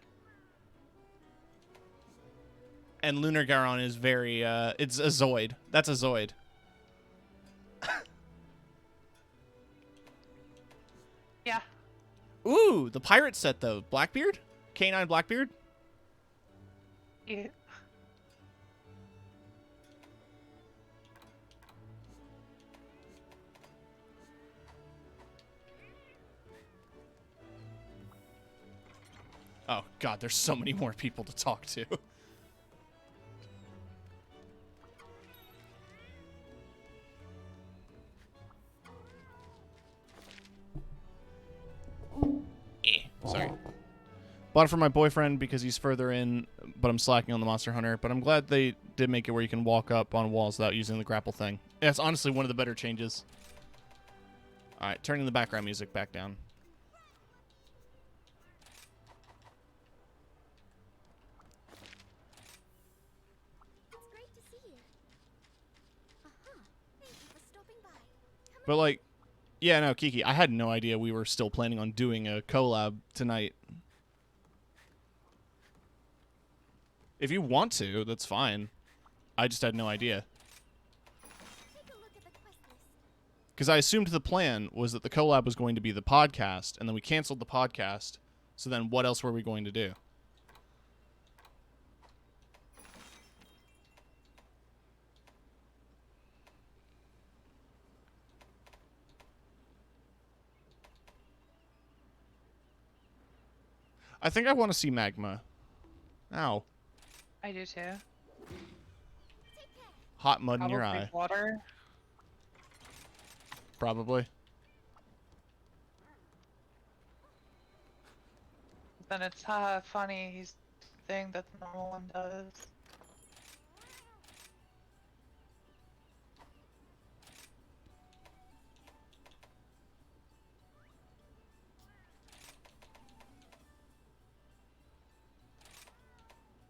And Lunar Garon is very, it's a Zoid. That's a Zoid. Yeah. Ooh, the pirate set, though. Blackbeard? K9 Blackbeard? Cute. Oh god, there's so many more people to talk to. Sorry. Bought it for my boyfriend because he's further in, but I'm slacking on the Monster Hunter. But I'm glad they did make it where you can walk up on walls without using the grapple thing. Yeah, it's honestly one of the better changes. Alright, turning the background music back down. It's great to see you. Thank you for stopping by. But like, yeah, no, Kiki, I had no idea we were still planning on doing a collab tonight. If you want to, that's fine. I just had no idea. Take a look at the quest list. Because I assumed the plan was that the collab was going to be the podcast, and then we canceled the podcast. So then what else were we going to do? I think I want to see Magma. Ow. I do too. Hot mud in Probably your eye. water. Probably. Then it's funny he's thing that no one does.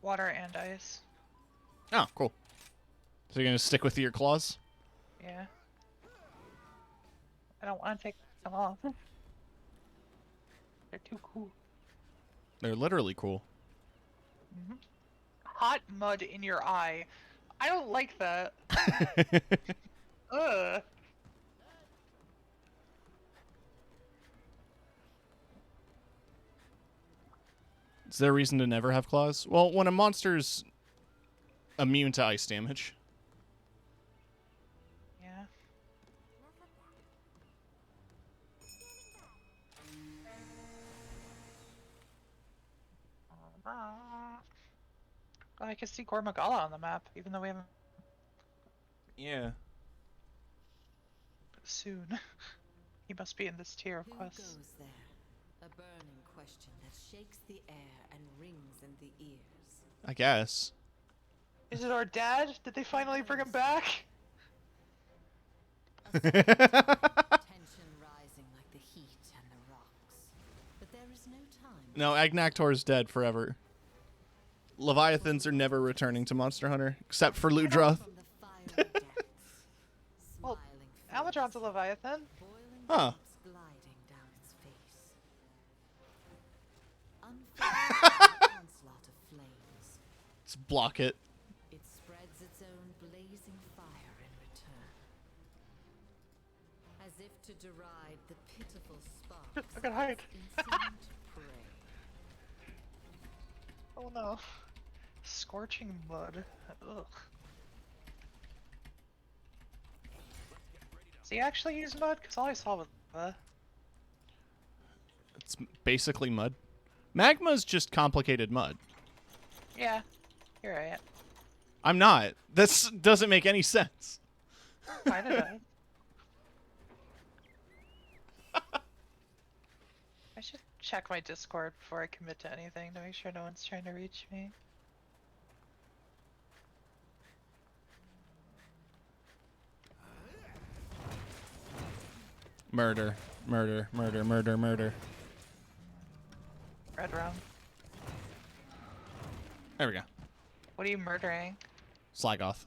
Water and ice. Oh, cool. So you're going to stick with your claws? Yeah. I don't want to take them off. They're too cool. They're literally cool. Hot mud in your eye. I don't like that. Ugh. Is there a reason to never have claws? Well, when a monster's immune to ice damage. Yeah. Well, I can see Gormagala on the map, even though we haven't Yeah. soon. He must be in this tier of Who quests. goes there? A burning question that shakes the air and rings in the ears. I guess. Is it our dad? Did they finally bring him back? Tension rising like the heat and the rocks. But there is no time. No, Agnaktor's dead forever. Leviathans are never returning to Monster Hunter, except for Ludroth. From the fiery depths. Well, Smiling Almudron's a Leviathan. boiling Huh. drops gliding down its face. Unfazed onslaught of flames. Let's block it. It spreads its own blazing fire in return. As if to deride the pitiful sparks I can hide. of its insolent prey. Oh no. Scorching mud. Ugh. Does he actually use mud? Because all I saw was It's basically mud. Magma's just complicated mud. Yeah, you're right. I'm not. This doesn't make any sense. Kinda does. I should check my Discord before I commit to anything to make sure no one's trying to reach me. Murder. Murder. Murder. Murder. Murder. Red round. There we go. What are you murdering? Sligoth.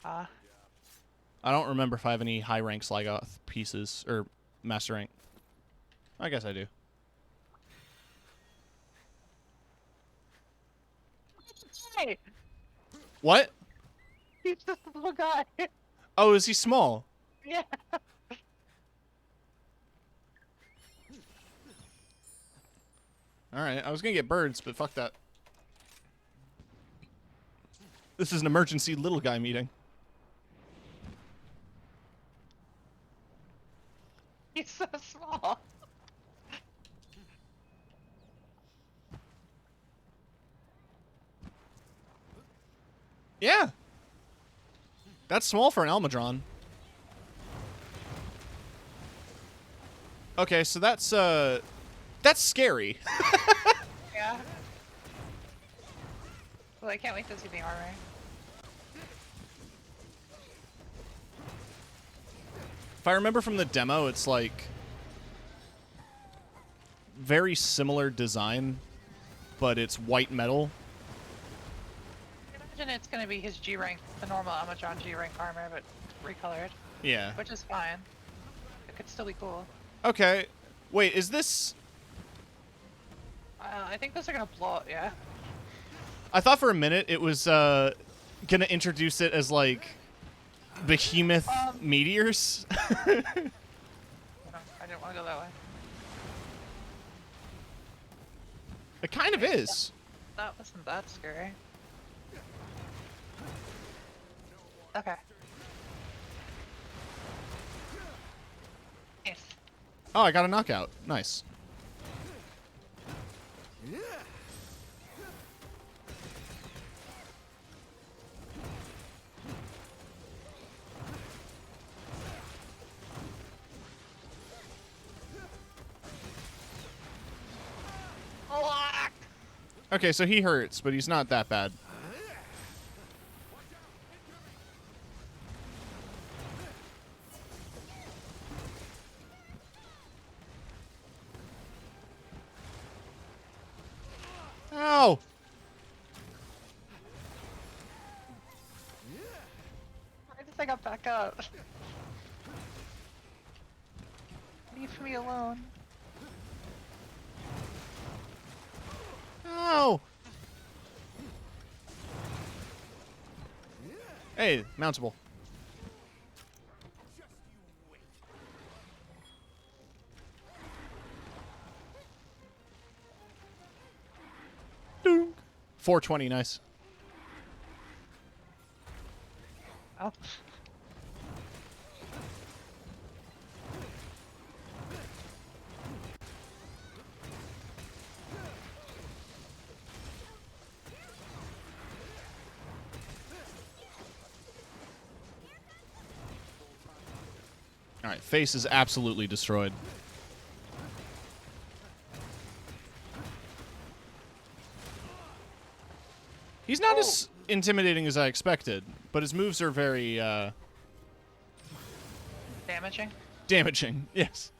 Ah, I don't remember if I have any high rank Sligoth pieces or master rank. I guess I do. hey! What? He's just a little guy. Oh, is he small? Yeah. Alright, I was gonna get birds, but fuck that. This is an emergency little guy meeting. He's so small. Yeah. That's small for an Almadron. Okay, so that's scary. Yeah. Well, I can't wait to see the armor. If I remember from the demo, it's like very similar design, but it's white metal. I imagine it's gonna be his G rank, the normal Amazon G rank armor, but recolored, Yeah. which is fine. It could still be cool. Okay. Wait, is this... I think those are gonna blow up, yeah. I thought for a minute it was gonna introduce it as like behemoth meteors. No, I didn't want to go that way. It kind of is. That wasn't that scary. Okay. Nice. Oh, I got a knockout. Nice. Okay, so he hurts, but he's not that bad. Ow! I just got back up. Leave me alone. Ow! Hey, mountable. Doom. 420, nice. Oh. Alright, face is absolutely destroyed. He's not as intimidating as I expected, but his moves are very, Damaging. damaging. Yes.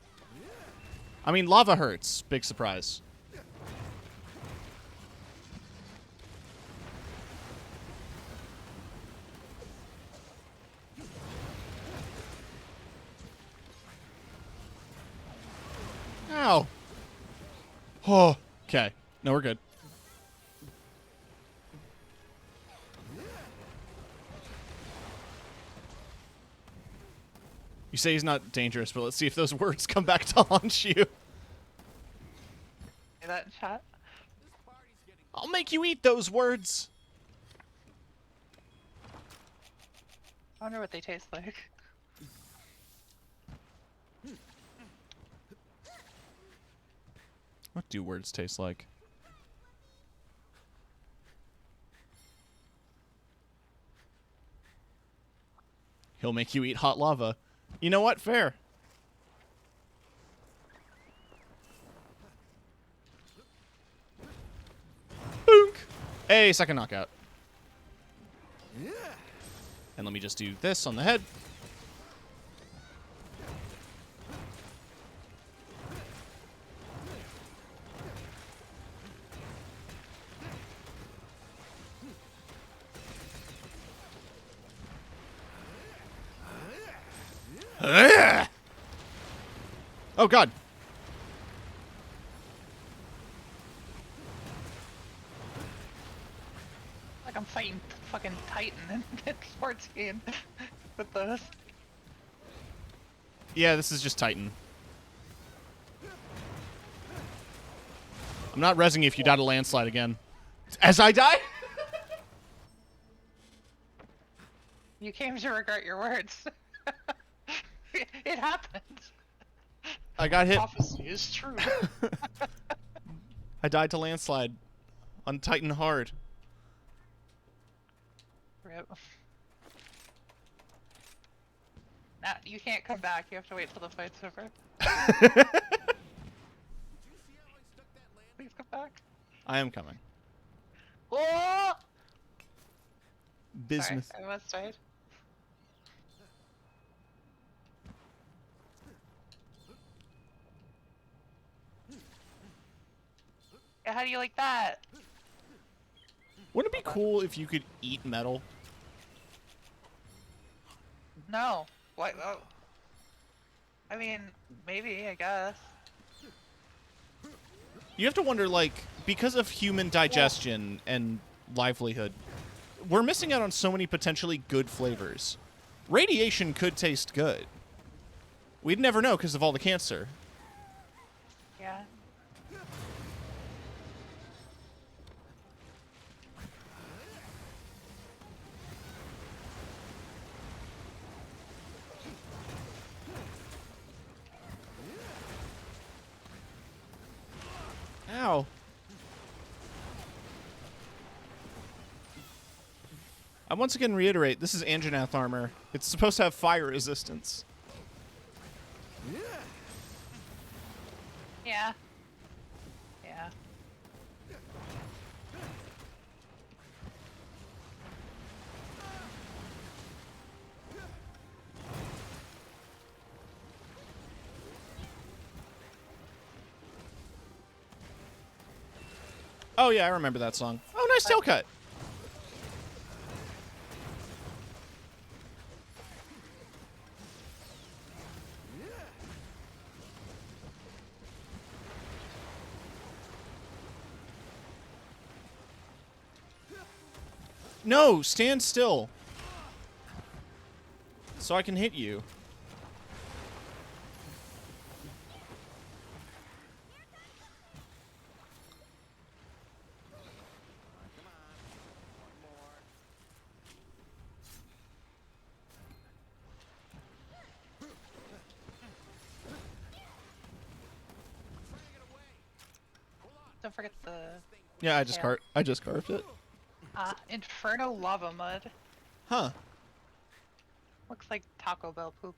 I mean, lava hurts. Big surprise. Ow. Oh, okay. No, we're good. You say he's not dangerous, but let's see if those words come back to haunt you. Say that in chat. I'll make you eat those words. I wonder what they taste like. What do words taste like? He'll make you eat hot lava. You know what? Fair. Boonk. Hey, second knockout. And let me just do this on the head. Oh, God. Like I'm fighting fucking Titan in sports game with those. Yeah, this is just Titan. I'm not rezzing if you died a landslide again. As I die? You came to regret your words. It happened. I got hit. Prophecy is true. I died to landslide on Titan hard. Rip. Nah, you can't come back. You have to wait till the fight's over. Please come back. I am coming. Oh! Business. Sorry, I almost died. Yeah, how do you like that? Wouldn't it be cool if you could eat metal? No. What? Oh. I mean, maybe, I guess. You have to wonder, like, because of human digestion and livelihood, we're missing out on so many potentially good flavors. Radiation could taste good. We'd never know because of all the cancer. Yeah. Ow. I once again reiterate, this is Anjanath armor. It's supposed to have fire resistance. Yeah. Yeah. Oh yeah, I remember that song. Oh, nice tail cut. No, stand still. So I can hit you. Don't forget the Yeah, I just tail. carved it. Inferno lava mud. Huh. Looks like Taco Bell poop.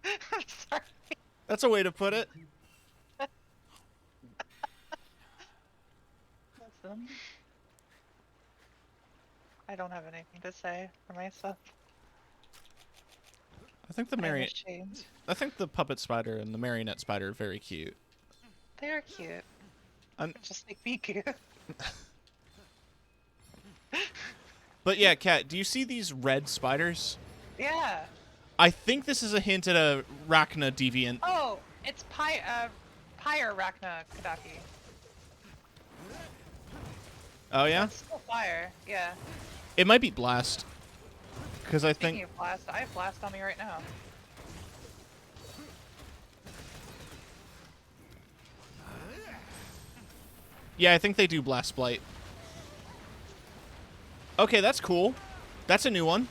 I'm sorry. That's a way to put it. Listen. I don't have anything to say for myself. I think I'm ashamed. I think the puppet spider and the marionette spider are very cute. They're cute. I'm- Just like me cute. But yeah, Kat, do you see these red spiders? Yeah. I think this is a hint at a Rachna deviant. Oh, it's Pyrarachna Kadaki. Oh yeah? It's still fire. Yeah. It might be blast. Because I Speaking think of blast, I have blast on me right now. yeah, I think they do blast blight. Okay, that's cool. That's a new one.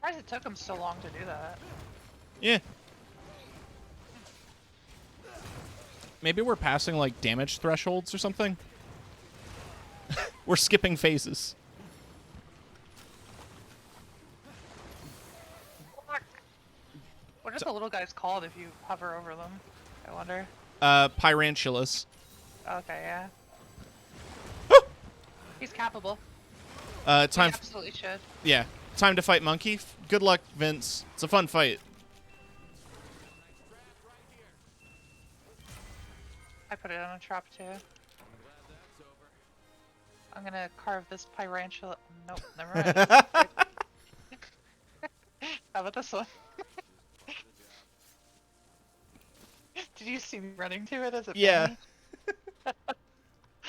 Why it took them so long to do that? Yeah. Maybe we're passing like damage thresholds or something. We're skipping phases. What are the little guys called if you hover over them? I wonder. Pyrantulas. Okay, yeah. He's capable. Time. He absolutely should. Yeah. Time to fight Monkey. Good luck, Vince. It's a fun fight. I put it on a trap too. I'm gonna carve this Pyrantula. Nope, never mind. How about this one? Did you see me running to it as it Yeah.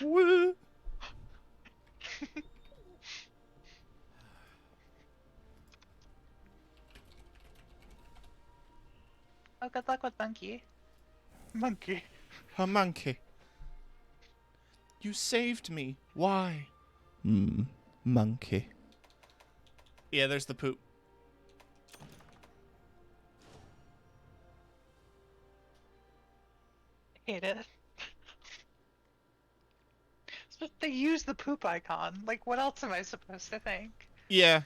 Woo. Oh, good luck with Monkey. Monkey. A monkey. You saved me. Why? Monkey. Yeah, there's the poop. Hate it. They use the poop icon. Like, what else am I supposed to think? Yeah.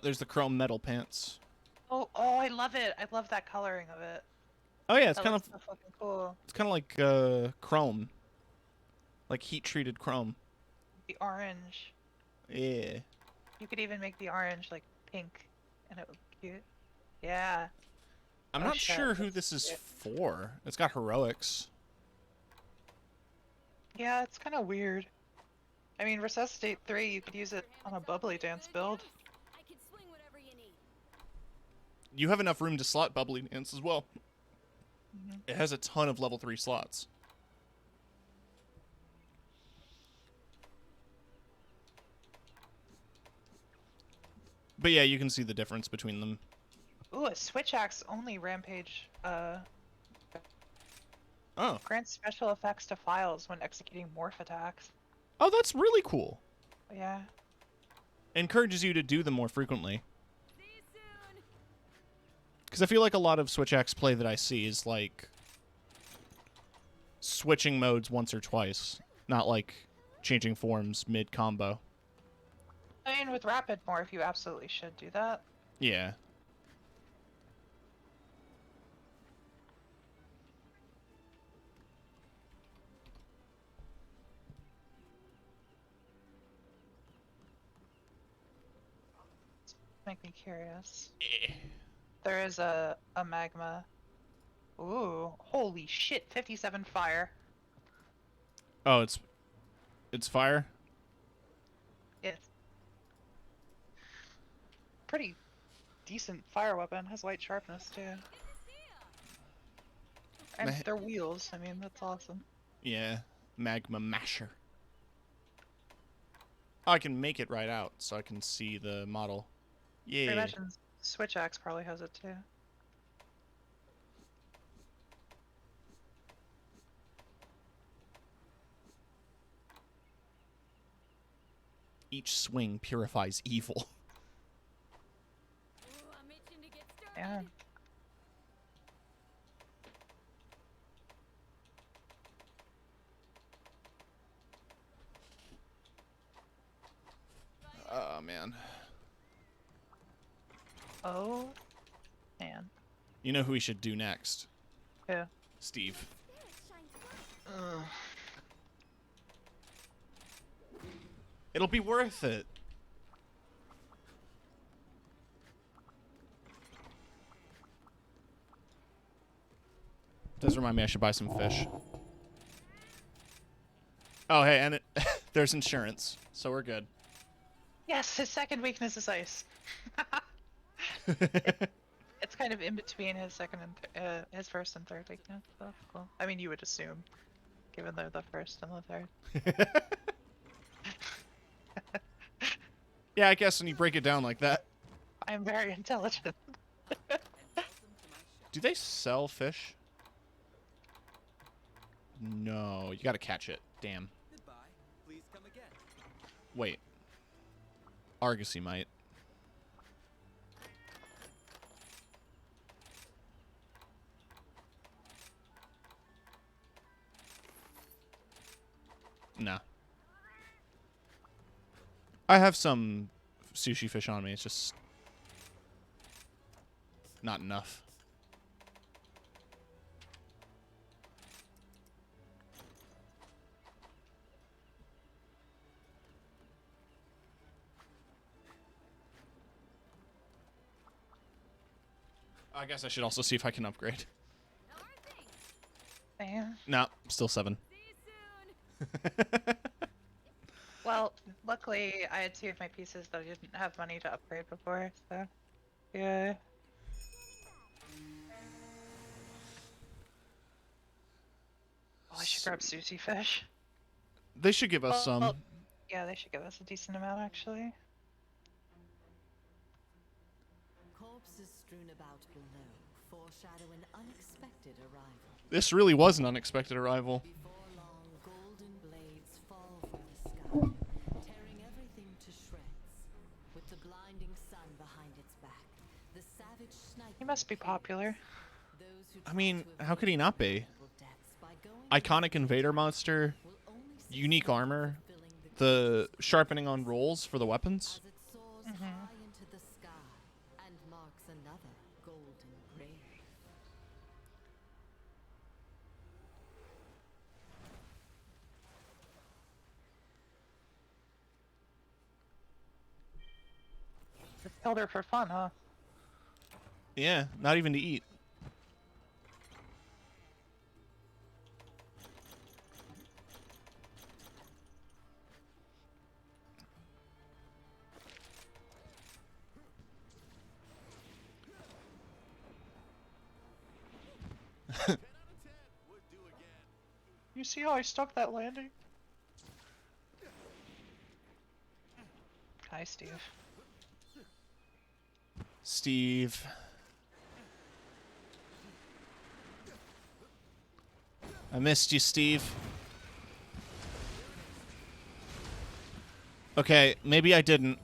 There's the chrome metal pants. Oh, I love it. I love that coloring of it. Oh yeah, it's That kind of looks so fucking cool. it's kind of like chrome, like heat treated chrome. The orange. Yeah. You could even make the orange like pink, and it would be cute. Yeah. I'm Oh, not shit, sure who that's this is cute. for. It's got heroics. Yeah, it's kind of weird. I mean, Resuscitate 3, you could use it on a bubbly dance build. I can swing whatever you need. You have enough room to slot bubbly dance as well. Mhm. It has a ton of level 3 slots. But yeah, you can see the difference between them. Ooh, a switch axe only rampage Oh. grants special effects to files when executing morph attacks. Oh, that's really cool. Yeah. Encourages you to do them more frequently. See you soon. Because I feel like a lot of Switch Axe play that I see is like switching modes once or twice, not like changing forms mid-combo. I mean, with rapid morph, you absolutely should do that. Yeah. Make me curious. Eh. There is a magma. Ooh, holy shit, 57 fire. Oh, it's fire? It's pretty decent fire weapon. Has light sharpness too. And Meh. they're wheels. I mean, that's awesome. Yeah. Magma Masher. Oh, I can make it right out so I can see the model. I Yeah. imagine Switch Axe probably has it too. Each swing purifies evil. Ooh, I'm itching to get started. Yeah. Oh, man. Oh, man. You know who we should do next? Who? Steve. Spirit shines bright. It'll be worth it. Does remind me I should buy some fish. Oh, hey, and there's insurance, so we're good. Yes, his second weakness is ice. It's kind of in between his second and his first and third weakness. So that's cool. I mean, you would assume, given they're the first and the third. Yeah, I guess when you break it down like that. I am very intelligent. Do they sell fish? No, you gotta catch it. Damn. Goodbye. Please come again. Wait. Argosy might. Nah. I have some sushi fish on me. It's just not enough. I guess I should also see if I can upgrade. How are things? Damn. Nah, still 7. See you soon. Well, luckily I had 2 of my pieces that I didn't have money to upgrade before, so yeah. Oh, I should grab sushi fish. They should give us some. Well, yeah, they should give us a decent amount actually. corpses strewn about below foreshadow an unexpected arrival. This really was an unexpected arrival. Before long, golden blades fall from the sky, tearing everything to shreds. With the blinding sun behind its back, the savage sniper. He must be popular. I mean, how could he not be? Iconic invader monster, unique armor, the sharpening on rolls for the weapons. As it soars high into the sky and marks another golden grave. Just killed her for fun, huh? Yeah, not even to eat. You see how I stuck that landing? Hi, Steve. Steve. I missed you, Steve. Okay, maybe I didn't.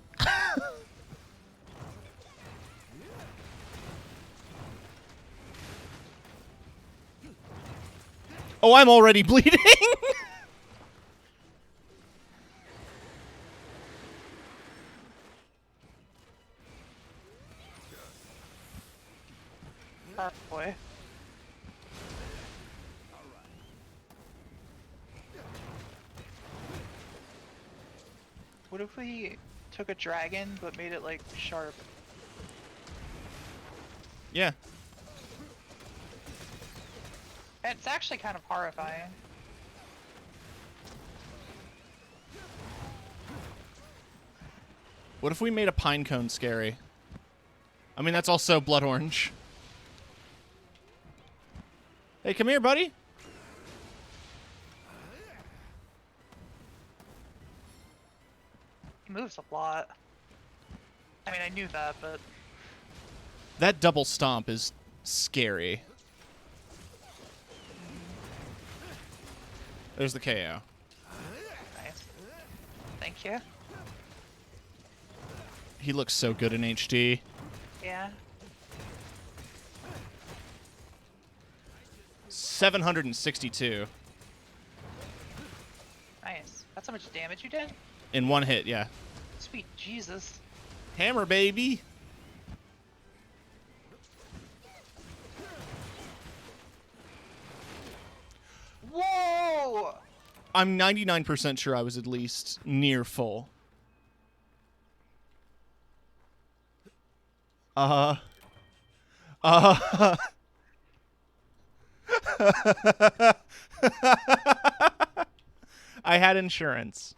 Oh, I'm already bleeding. Oh boy. What if we took a dragon but made it like sharp? Yeah. It's actually kind of horrifying. What if we made a pine cone scary? I mean, that's also blood orange. Hey, come here, buddy. He moves a lot. I mean, I knew that, but That double stomp is scary. There's the KO. nice. Thank you. He looks so good in HD. Yeah. 762 Nice. That's how much damage you did? in one hit, yeah. Sweet Jesus. Hammer, baby. Whoa! I'm 99% sure I was at least near full. I had insurance.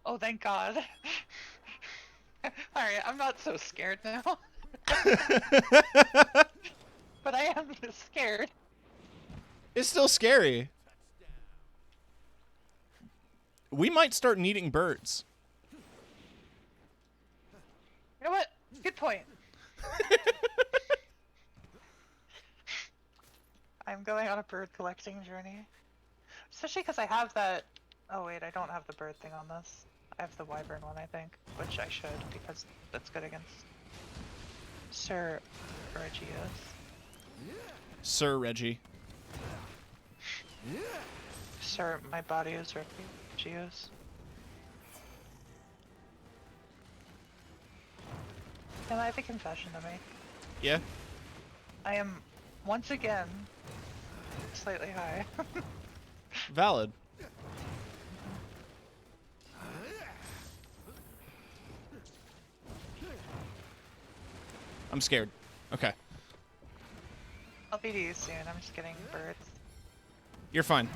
Oh, thank God. Alright, I'm not so scared now. But I am scared. It's still scary. We might start needing birds. You know what? Good point. I'm going on a bird collecting journey. Especially because I have that... Oh wait, I don't have the bird thing on this. I have the wyvern one, I think. Which I should, because that's good against Sir Regius. Sir Reggie. Sir, my body is Regius. Can I have a confession to make? Yeah? I am, once again, slightly high. Valid. I'm scared. Okay. I'll be to you soon, I'm just getting birds. You're fine.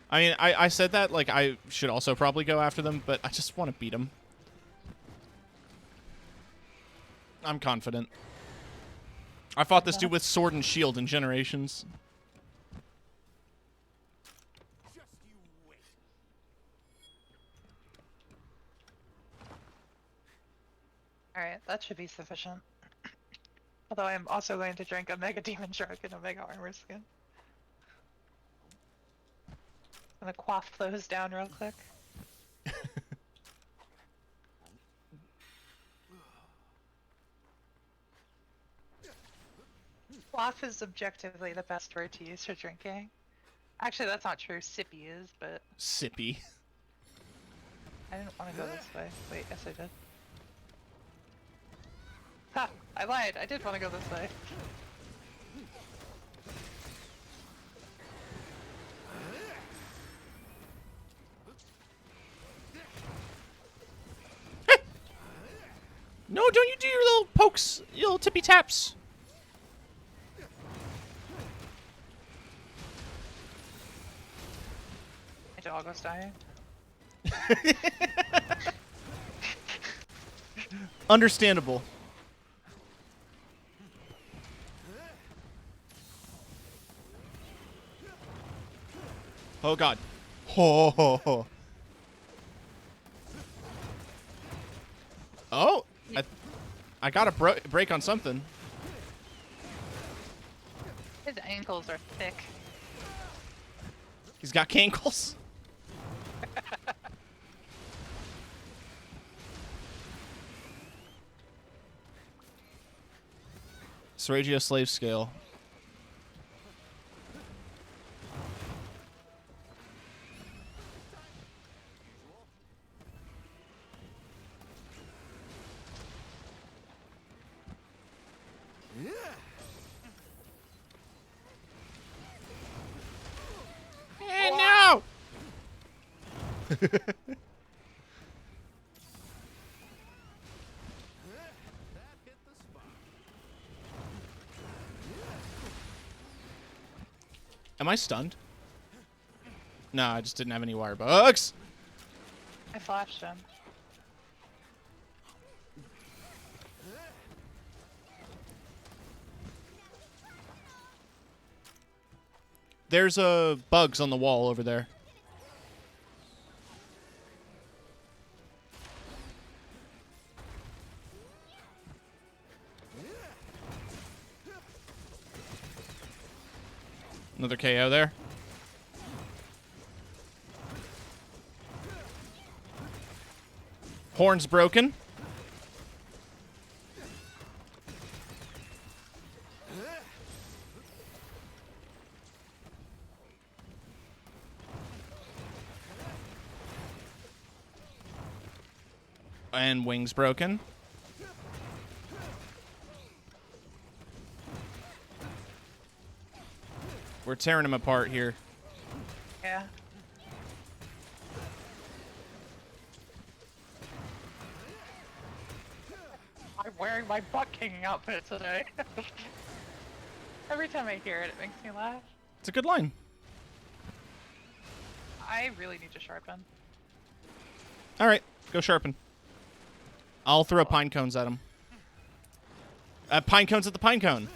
I mean, I said that, like, I should also probably go after them, but I just want to beat them. I'm confident. I fought this dude with sword and shield in Generations. Just you wait. Alright, that should be sufficient. Although I am also going to drink a Mega Demon Shark and a Mega Armor Skin. I'm gonna quaff those down real quick. Quaff is objectively the best word to use for drinking. Actually, that's not true. Sippy is, but Sippy. I didn't want to go this way. Wait, yes I did. Ha! I lied. I did want to go this way. No, don't you do your little pokes, your little tippy taps. My dog was dying. Understandable. Oh god. Ho ho ho. Oh, I got a break on something. His ankles are thick. He's got cankles. Seragio slave scale. Hey, no! Am I stunned? No, I just didn't have any wire bugs. I flashed him. There's bugs on the wall over there. Another KO there. Horn's broken. And wings broken. We're tearing him apart here. Yeah. I'm wearing my butt kicking outfit today. Every time I hear it, it makes me laugh. It's a good line. I really need to sharpen. All right, go sharpen. I'll throw pine cones at him. Pine cones at the pine cone.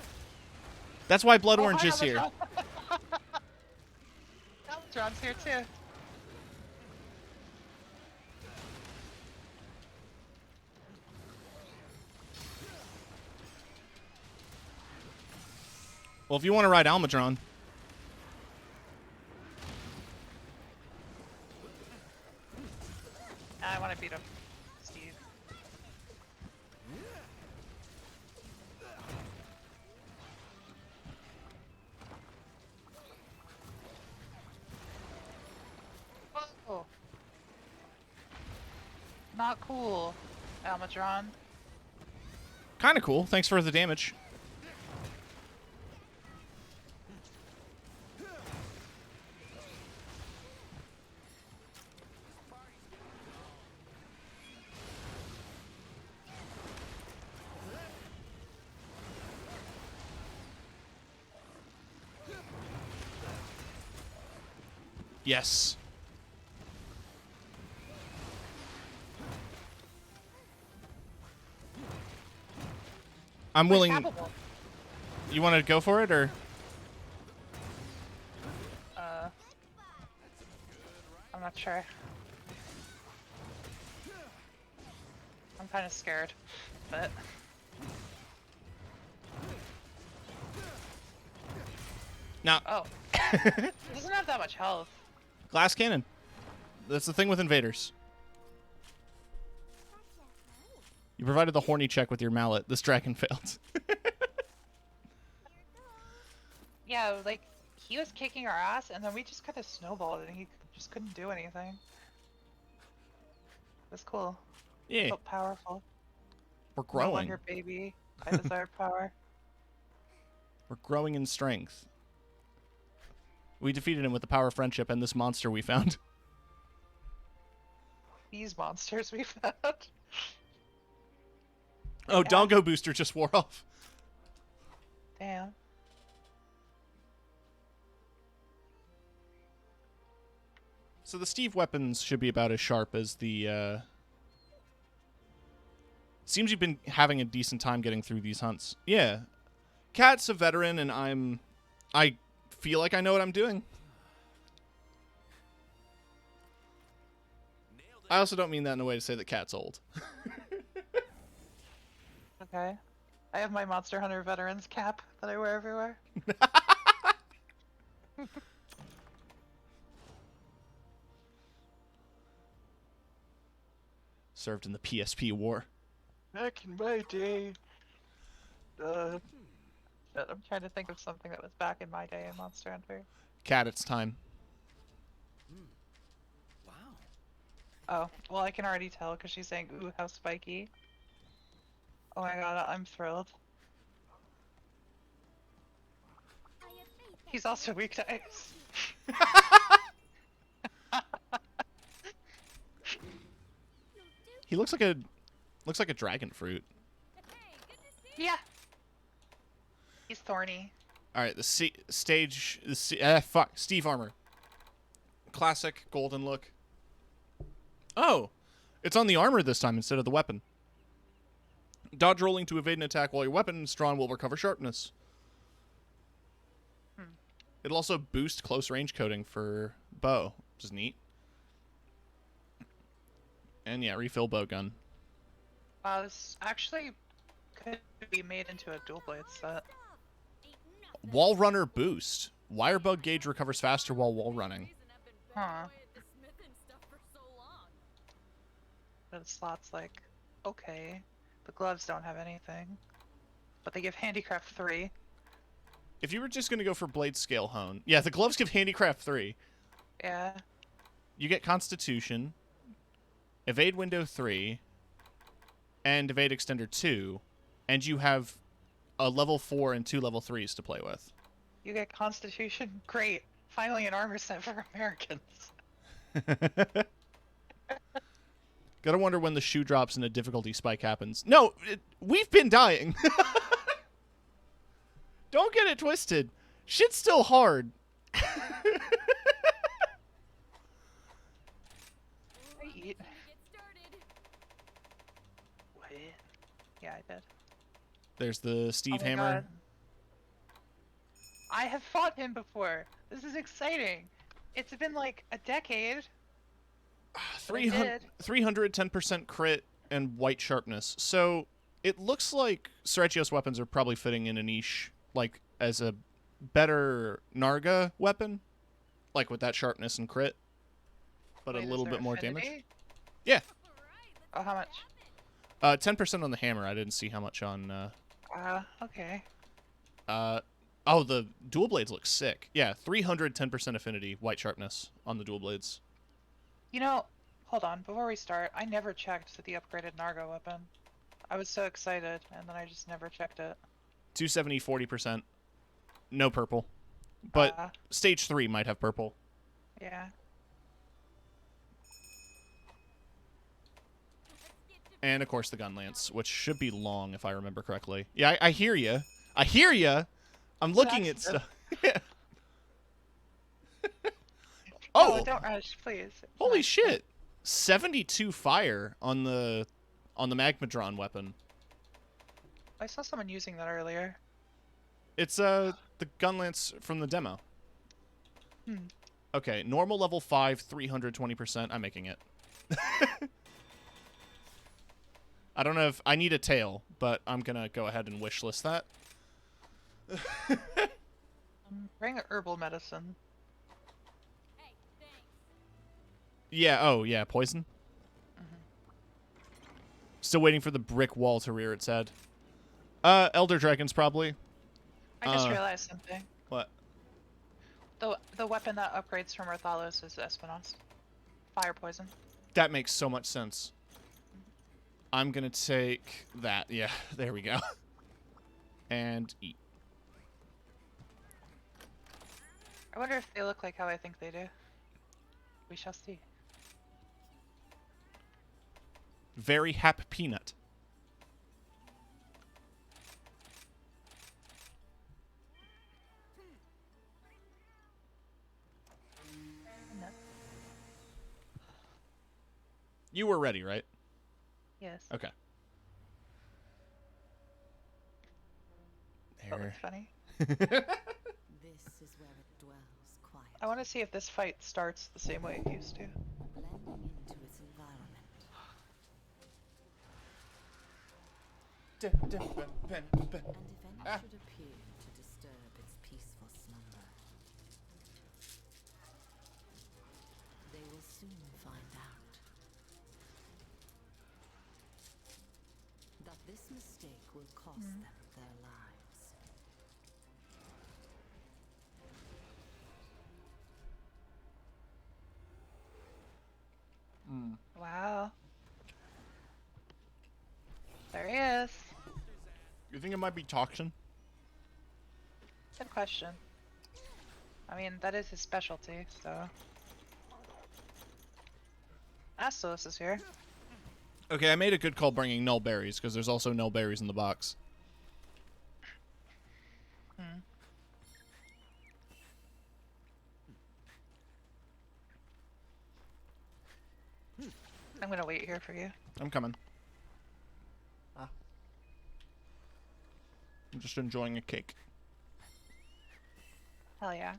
That's why Blood Orange is here. Albatron's here too. Well, if you want to ride Almadron. I want to beat him, Steve. Oh. Not cool, Almatron. Kind of cool. Thanks for the damage. Yes. I'm willing. Capable. You want to go for it, or? I'm not sure. I'm kind of scared, but Now, oh, it doesn't have that much health. glass cannon. That's the thing with invaders. You provided the horny check with your mallet. This dragon failed. Yeah, like he was kicking our ass, and then we just kind of snowballed, and he just couldn't do anything. It was cool. Yeah, Felt powerful. we're No growing. wonder, baby. I desire power. We're growing in strength. We defeated him with the power of friendship and this monster we found. These monsters we found. Oh, Yeah. Dongo booster just wore off. Damn. So the Steve weapons should be about as sharp as the, Seems you've been having a decent time getting through these hunts. Yeah. Cat's a veteran, and I feel like I know what I'm doing. I also don't mean that in a way to say that Cat's old. Okay. I have my Monster Hunter Veterans cap that I wear everywhere. Served in the PSP war. Back in my day. Shit, I'm trying to think of something that was back in my day in Monster Hunter. Cat, it's time. Wow. Oh, well, I can already tell because she's saying, ooh, how spiky. Oh my god, I'm thrilled. I have faith that He's also weak to ice. He looks like a dragon fruit. Yeah. He's thorny. All right, Steve armor. Classic golden look. Oh, it's on the armor this time instead of the weapon. Dodge rolling to evade an attack while your weapon is drawn will recover sharpness. It'll also boost close range coding for bow, which is neat. And yeah, refill bow gun. Wow, this actually could be made into a dual blade set. Wall runner boost. Wire bug gauge recovers faster while wall running. Huh. But the slot's like, okay. The gloves don't have anything. But they give Handicraft 3. If you were just going to go for blade scale hone. Yeah, the gloves give handicraft 3. Yeah. You get Constitution, Evade Window 3, and Evade Extender 2, and you have a level 4 and 2 level 3s to play with. You get Constitution? Great. Finally an armor set for Americans. Gotta wonder when the shoe drops and a difficulty spike happens. No, we've been dying. Don't get it twisted. Shit's still hard. Wait. What? Yeah, I did. There's the Steve Oh my Hammer. God. I have fought him before. This is exciting. It's been like a decade. 310% crit and white sharpness. So it looks like Sergio's weapons are probably fitting in a niche, like as a better Narga weapon, like with that sharpness and crit, but Wait, a is little there bit more damage. affinity? Yeah, Oh, how much? 10% on the hammer. I didn't see how much on. Okay. Oh, the dual blades look sick. Yeah, 310% affinity, white sharpness on the dual blades. You know, hold on. Before we start, I never checked the upgraded Nargo weapon. I was so excited, and then I just never checked it. 270, 40%. No purple. But stage 3 might have purple. Yeah. And, of course, the gun lance, which should be long, if I remember correctly. Yeah, I hear you. I hear you. I'm looking at stuff. Oh, Oh, don't rush, please. It's holy nice. shit. 72 fire on the Magmadron weapon. I saw someone using that earlier. It's the gun lance from the demo. Okay, normal level 5, 320%. I'm making it. I don't know if I need a tail, but I'm gonna go ahead and wish list that. Bring herbal medicine. Hey, thanks. Yeah, oh, yeah, poison. Still waiting for the brick wall to rear its head. Elder Dragons, probably. I just realized something. What? The weapon that upgrades from Rathalos is Espinos. Fire poison. That makes so much sense. I'm gonna take that. Yeah, there we go. And eat. I wonder if they look like how I think they do. We shall see. Very hap peanut. You were ready, right? Yes. Okay. That There. looks funny. This is where it dwells quiet, I want to see if this fight starts the same way it used to. blending into its environment. And if any should appear to disturb its peaceful slumber, they will soon find out that this mistake will cost them their lives. Wow. There he is. You think it might be toxin? Good question. I mean, that is his specialty, so. Astolos is here. Okay, I made a good call bringing null berries, because there's also null berries in the box. I'm gonna wait here for you. I'm coming. I'm just enjoying a cake. Hell yeah.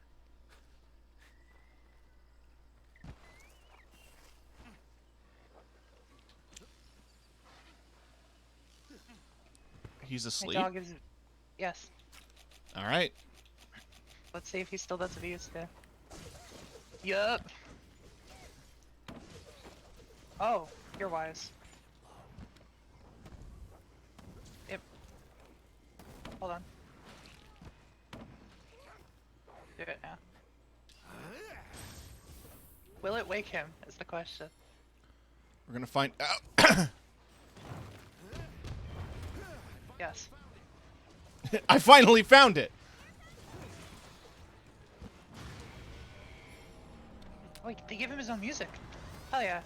He's My asleep? dog is. Yes. Alright. Let's see if he still does what he used to. Yup. Oh, you're wise. Yep. Hold on. Do it now. Will it wake him? Is the question. We're gonna find out. Yes. I finally found it! Wait, they give him his own music. Hell yeah.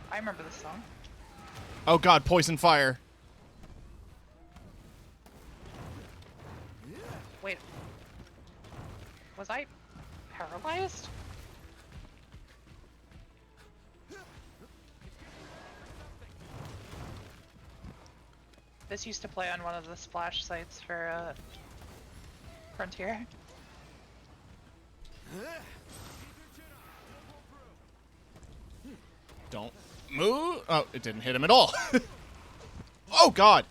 I remember this song. Oh god, poison fire. Wait. Was I paralyzed? This used to play on one of the splash sites for Frontier. Don't move. Oh, it didn't hit him at all. Oh god.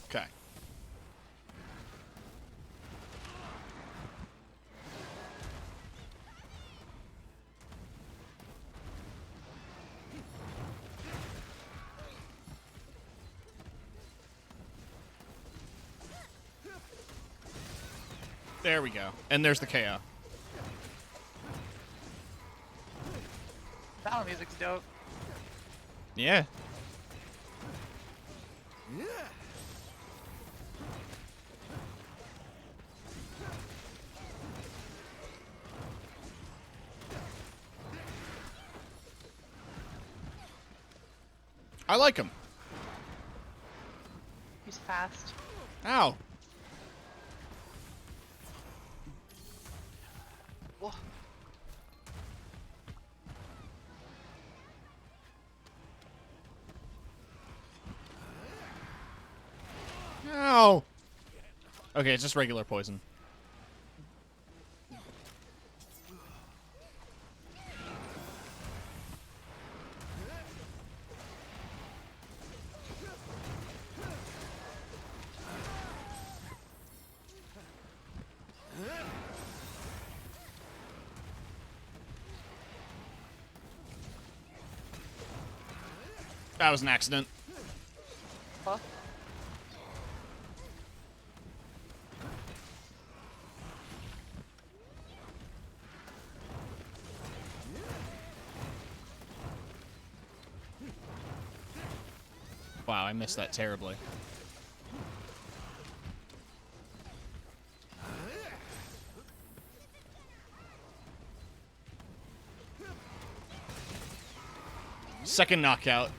Okay. There we go. And there's the KO. Battle music's dope. Yeah. I like him. He's fast. Ow. Whoa. Ow. Okay, it's just regular poison. That was an accident. Well, Wow, I missed that terribly. Second knockout.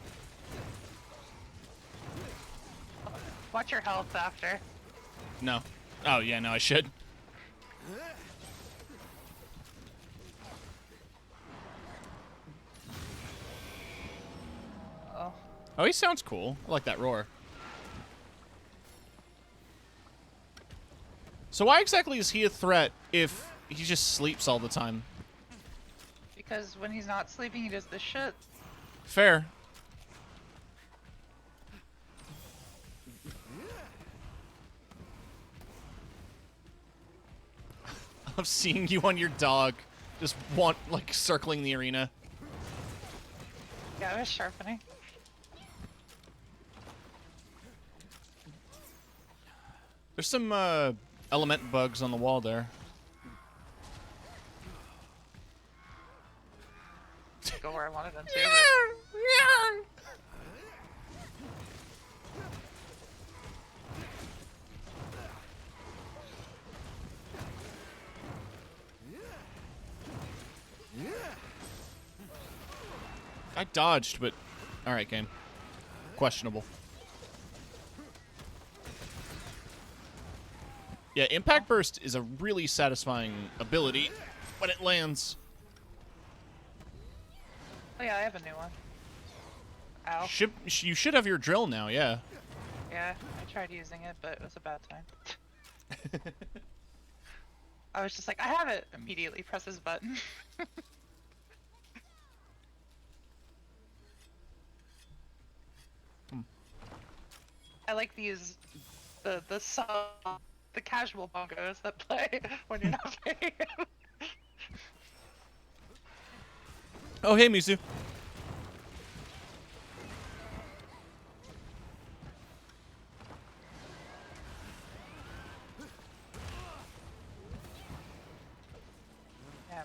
watch your health after. No. Oh, yeah, no, I should. Oh. Oh, he sounds cool. I like that roar. So why exactly is he a threat if he just sleeps all the time? Because when he's not sleeping, he does this shit. Fair. I'm seeing you on your dog. Just like, circling the arena. Yeah, it was sharpening. There's some, element bugs on the wall there. Go where I wanted them to. I dodged, but... Alright, game. Questionable. Yeah, Impact Burst is a really satisfying ability when it lands. Oh yeah, I have a new one. Ow. You should have your drill now, yeah. Yeah, I tried using it, but it was a bad time. I was just like, I have it! Immediately presses button. I like these, the casual bongos that play when you're not paying. Oh, hey, Mizu. Yeah.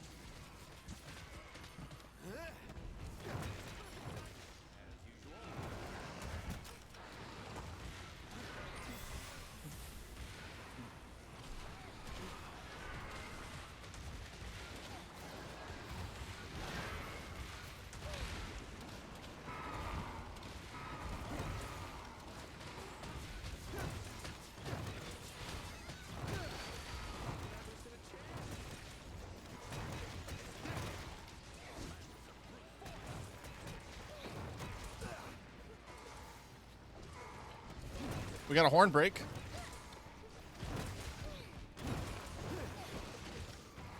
We got a horn break.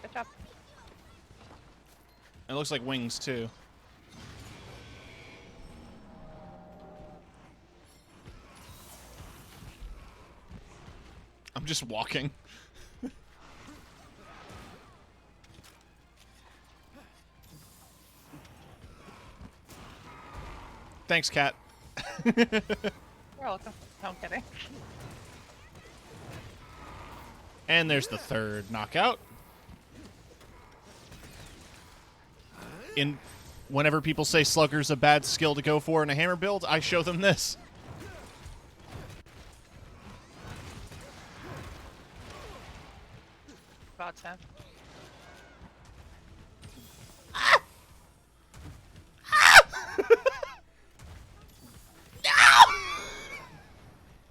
Good job. It looks like wings, too. I'm just walking. Thanks, Cat. You're welcome. No, I'm kidding. And there's the third knockout. Whenever people say Slugger's a bad skill to go for in a hammer build, I show them this. About 10.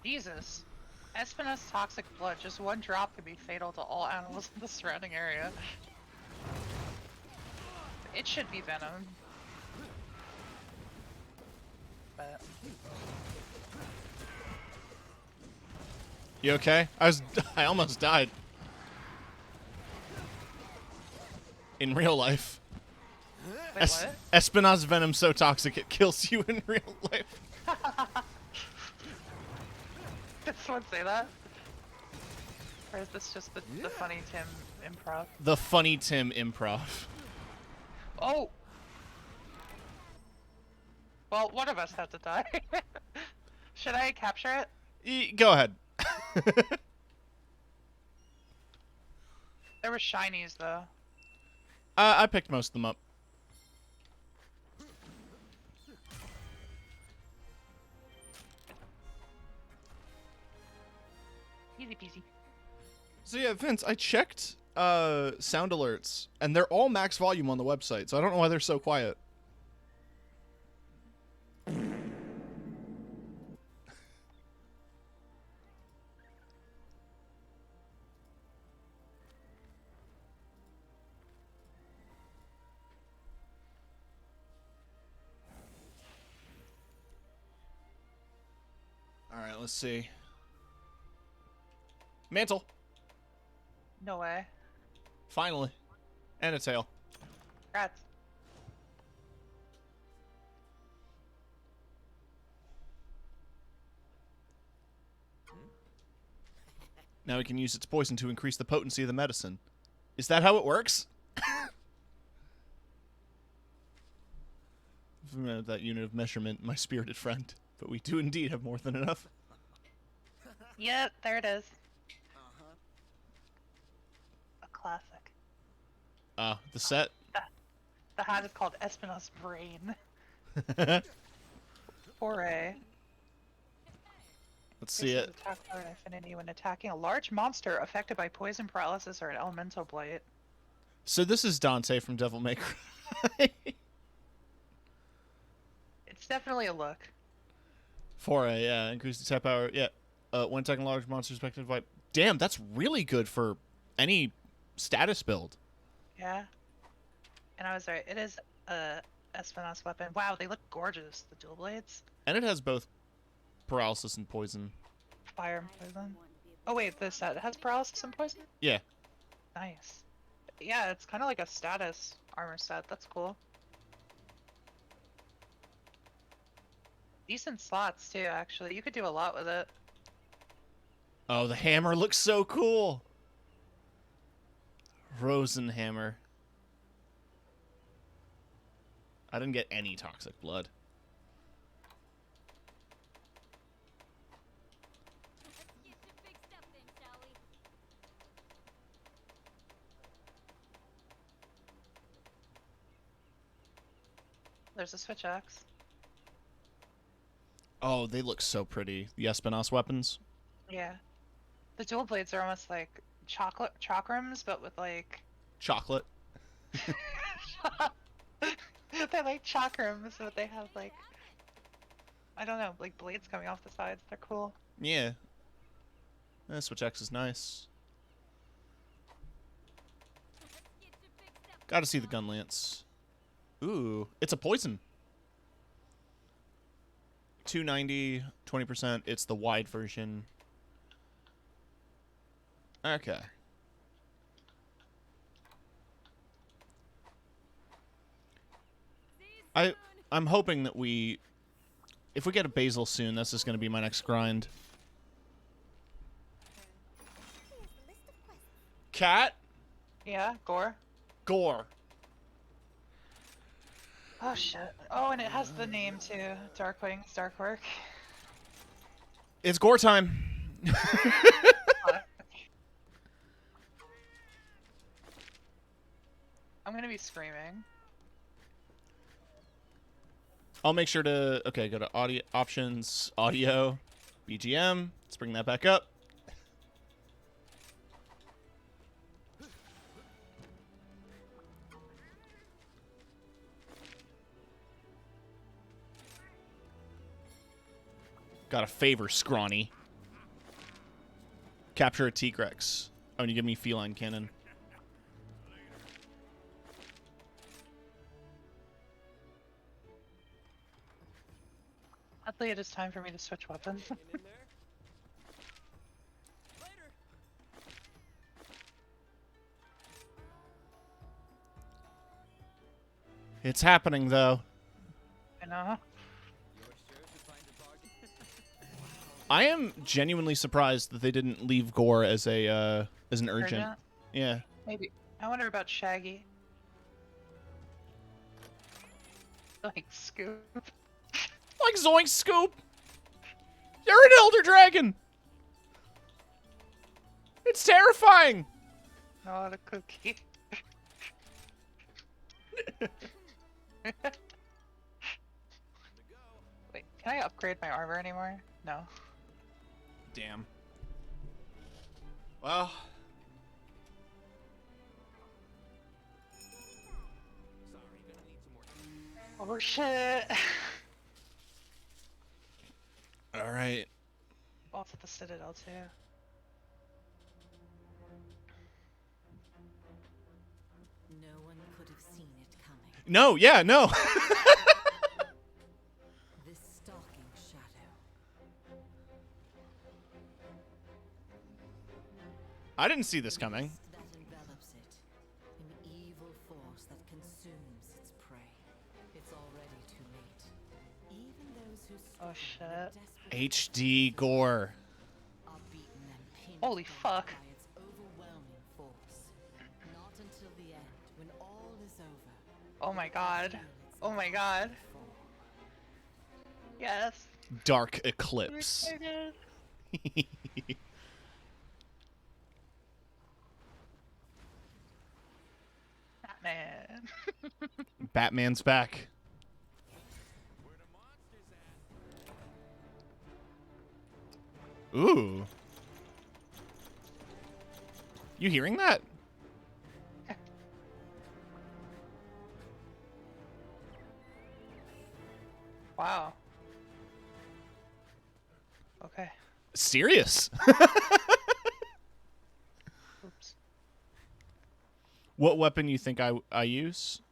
Jesus. Espina's toxic blood. Just one drop could be fatal to all animals in the surrounding area. It should be venom. But You okay? I almost died. In real life. wait, what? Espina's venom so toxic it kills you in real life. Did someone say that? Or is this just the funny Tim improv? The funny Tim improv. Oh! Well, one of us had to die. Should I capture it? Go ahead. There were shinies though. I picked most of them up. Easy peasy. So yeah, Vince, I checked sound alerts, and they're all max volume on the website, so I don't know why they're so quiet. Alright, let's see. Mantle. No way. Finally. And a tail. Congrats. Now we can use its poison to increase the potency of the medicine. Is that how it works? That unit of measurement, my spirited friend. But we do indeed have more than enough. Yep, there it is. Uh-huh. A classic. The set. The hat is called Espino's Brain. Foray. Let's see Increases it. attack power and affinity when attacking a large monster affected by poison, paralysis, or an elemental blight. So this is Dante from Devil May Cry. It's definitely a look. Foray, yeah. Increase attack power. Yeah. When attacking large monsters affected by... Damn, that's really good for any status build. Yeah. And I was right. It is a Espino's weapon. Wow, they look gorgeous. The dual blades. And it has both paralysis and poison. Fire and poison. Oh wait, this set has paralysis and poison? Yeah. Nice. Yeah, it's kind of like a status armor set. That's cool. Decent slots too, actually. You could do a lot with it. Oh, the hammer looks so cool. Rosenhammer. I didn't get any toxic blood. Let's get to big stuff then, shall we? There's a switch axe. Oh, they look so pretty. The Espino's weapons. Yeah. The dual blades are almost like chocolate chakrams, but with like Chocolate. they're like chakrams, but they have like I don't know, like blades coming off the sides. They're cool. Yeah. Switch X is nice. Get to big stuff. Gotta see the gun lance. Ooh, it's a poison. 290, 20%. It's the wide version. Okay. I'm hoping that if we get a basil soon, this is going to be my next grind. Here's the list of quests. Cat? Yeah, gore. Gore. Oh shit. Oh, and it has the name too. Darkwing's Dark Work. It's gore time. I'm gonna be screaming. I'll make sure to, okay, go to audio options, audio, BGM. Let's bring that back up. Got a favor, scrawny. Capture a T-Rex. Oh, and you give me feline cannon. Oddly, it is time for me to switch weapons. It's happening, though. I know. I am genuinely surprised that they didn't leave gore as an urgent. Yeah. Maybe. I wonder about Shaggy. Like Scoop. Like Zoink Scoop. You're an Elder Dragon. It's terrifying. Not a cookie. Wait, can I upgrade my armor anymore? No. Damn. Well. Oh shit. All right. Also at the Citadel too. No one could have seen it coming. No, yeah, no. This stalking shadow. I didn't see this coming. Mist that envelops it. An evil force that consumes its prey. It's already too late. Even those who Oh, struggle shit. with desperate HD gore. are beaten and pinned Holy down fuck. by its overwhelming force. Not until the end, when all is over. Oh my god. Oh my god. Yes. Dark Eclipse. Excited. Batman. Batman's back. Ooh. You hearing that? Wow. Okay. Serious. Oops. What weapon you think I use?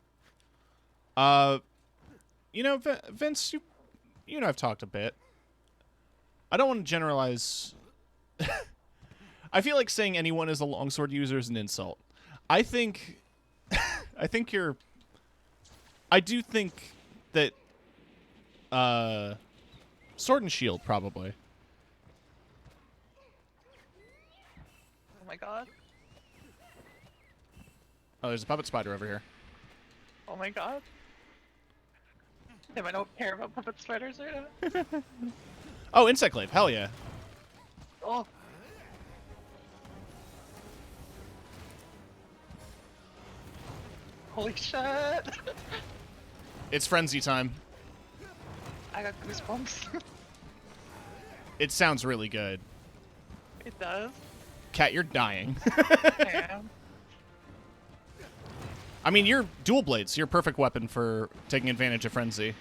You know, Vince, you and I've talked a bit. I don't want to generalize. I feel like saying anyone is a longsword user is an insult. I think I do think that sword and shield probably. Oh my god. Oh, there's a puppet spider over here. Oh my god. Damn, I don't care about puppet spiders right now. Oh, insect glaive. Hell yeah. Oh. Holy shit. It's frenzy time. I got goosebumps. It sounds really good. It does. Cat, you're dying. Damn. I mean, you're dual blades. You're a perfect weapon for taking advantage of frenzy.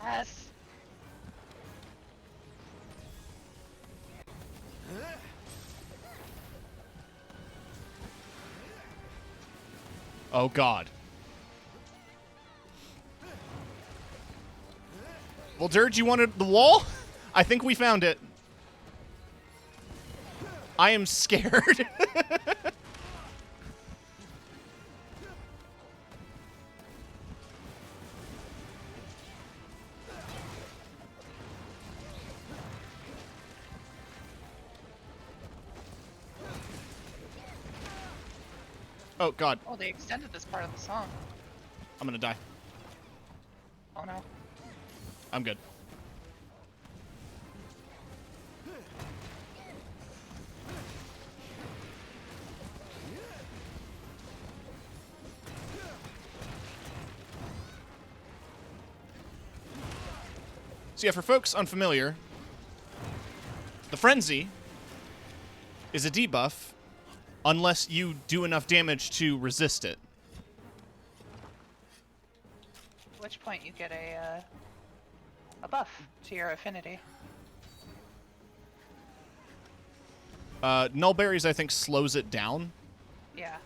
Yes. Oh, God. Well, Dirge, you wanted the wall? I think we found it. I am scared. Oh, God. Oh, they extended this part of the song. I'm gonna die. Oh no. I'm good. So yeah, for folks unfamiliar, the frenzy is a debuff unless you do enough damage to resist it. At which point you get a buff to your affinity. Nullberries, I think, slows it down. Yeah.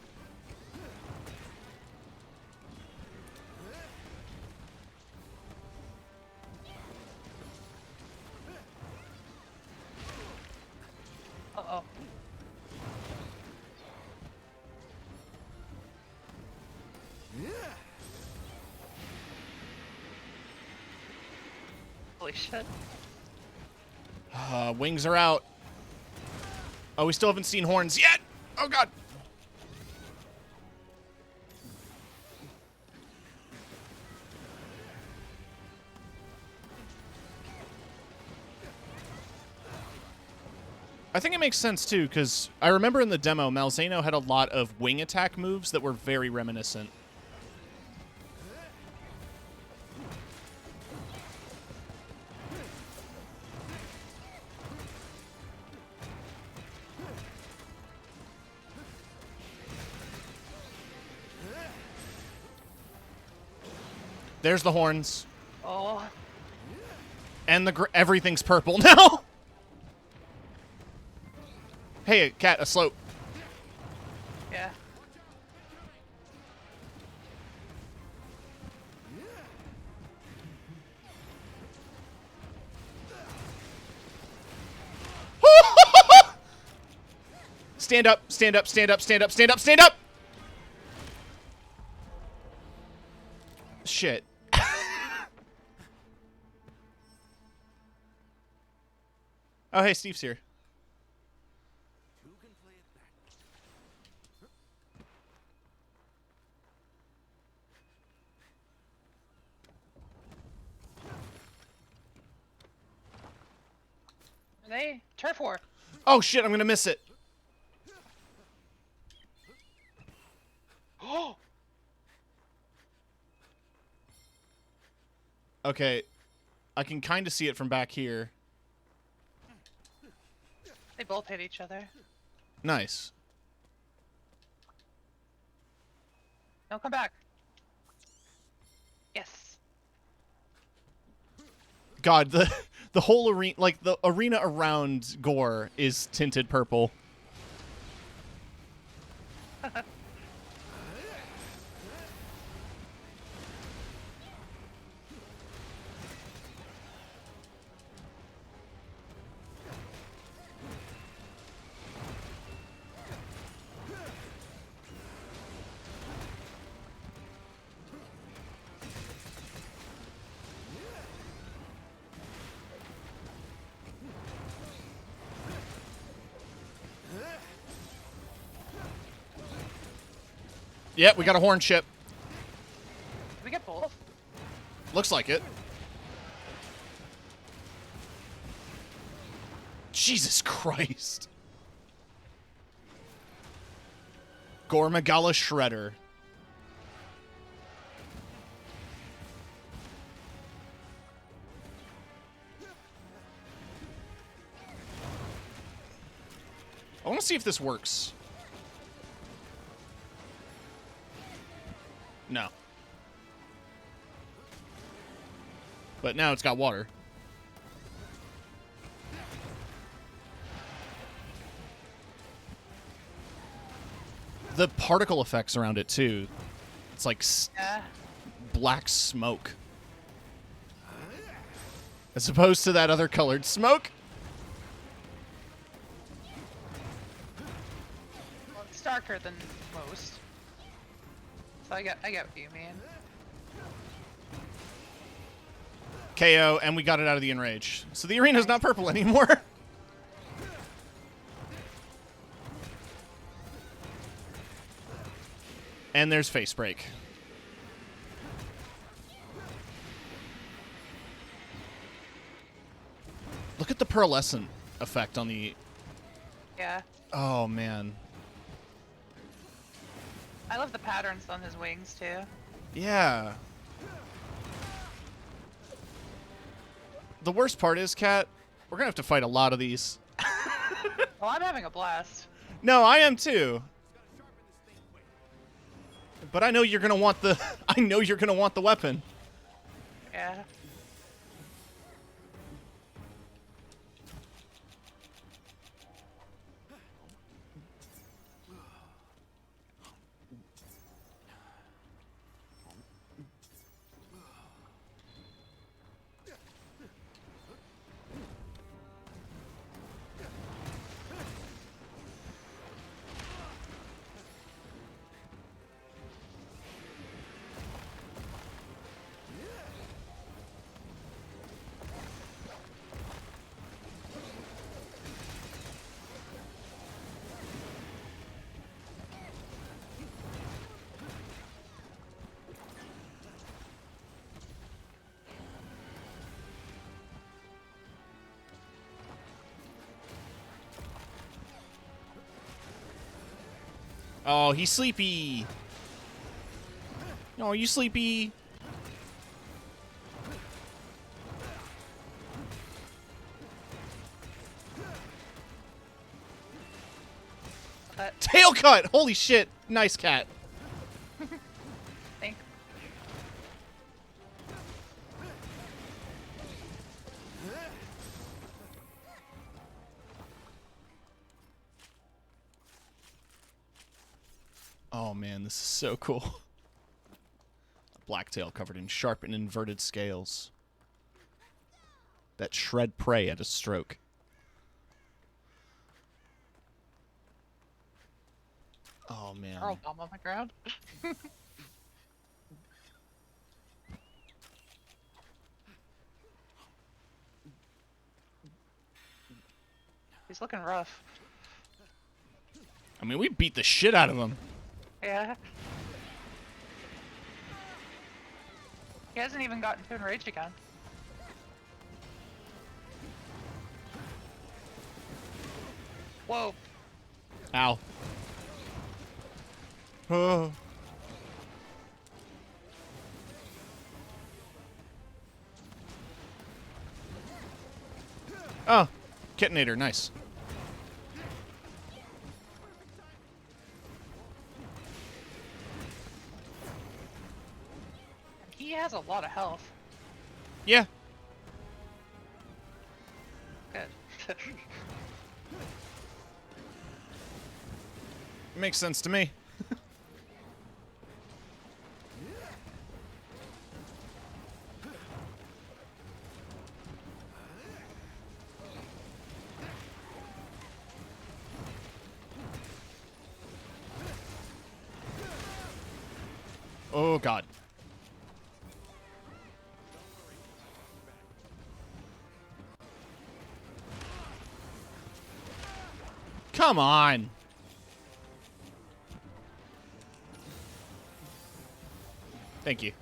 Uh-oh. Holy shit. Wings are out. Oh, we still haven't seen horns yet. Oh, God. I think it makes sense, too, because I remember in the demo, Malzeno had a lot of wing attack moves that were very reminiscent. There's the horns. Oh. And everything's purple now. Hey, cat, a slope. Yeah. Stand up, stand up, stand up, stand up, stand up, stand up! Shit. Oh, hey, Steve's here. Who can play it back? Are they? Turf war. Oh, shit, I'm gonna miss it. Oh! Okay. I can kind of see it from back here. They both hit each other. Nice. No, come back. Yes. God, the whole arena, like, the arena around Gore is tinted purple. Yep, we got a horn ship. Did we get both? Looks like it. Jesus Christ. Gormagala Shredder. I want to see if this works. No. But now it's got water. The particle effects around it, too. It's like Yeah. black smoke. As opposed to that other colored smoke. Well, it's darker than most. So I get what you mean. KO, and we got it out of the enrage. So the arena's not purple anymore. And there's face break. Look at the pearlescent effect on the... Yeah. Oh, man. I love the patterns on his wings too. Yeah. The worst part is, Kat, we're going to have to fight a lot of these. Well, I'm having a blast. No, I am too. But I know you're going to want the... I know you're going to want the weapon. Yeah. Oh, he's sleepy. Oh, you sleepy. Tail cut! Holy shit. Nice cat. Thanks. Oh man, this is so cool. A blacktail covered in sharp and inverted scales that shred prey at a stroke. Oh man. Carl bomb on the ground. He's looking rough. I mean, we beat the shit out of him. Yeah. He hasn't even gotten to enrage again. Whoa. Ow. Oh. Oh, Ketinator, nice. He has a lot of health. Yeah. Good. Makes sense to me. Oh, God. Come on. Thank you.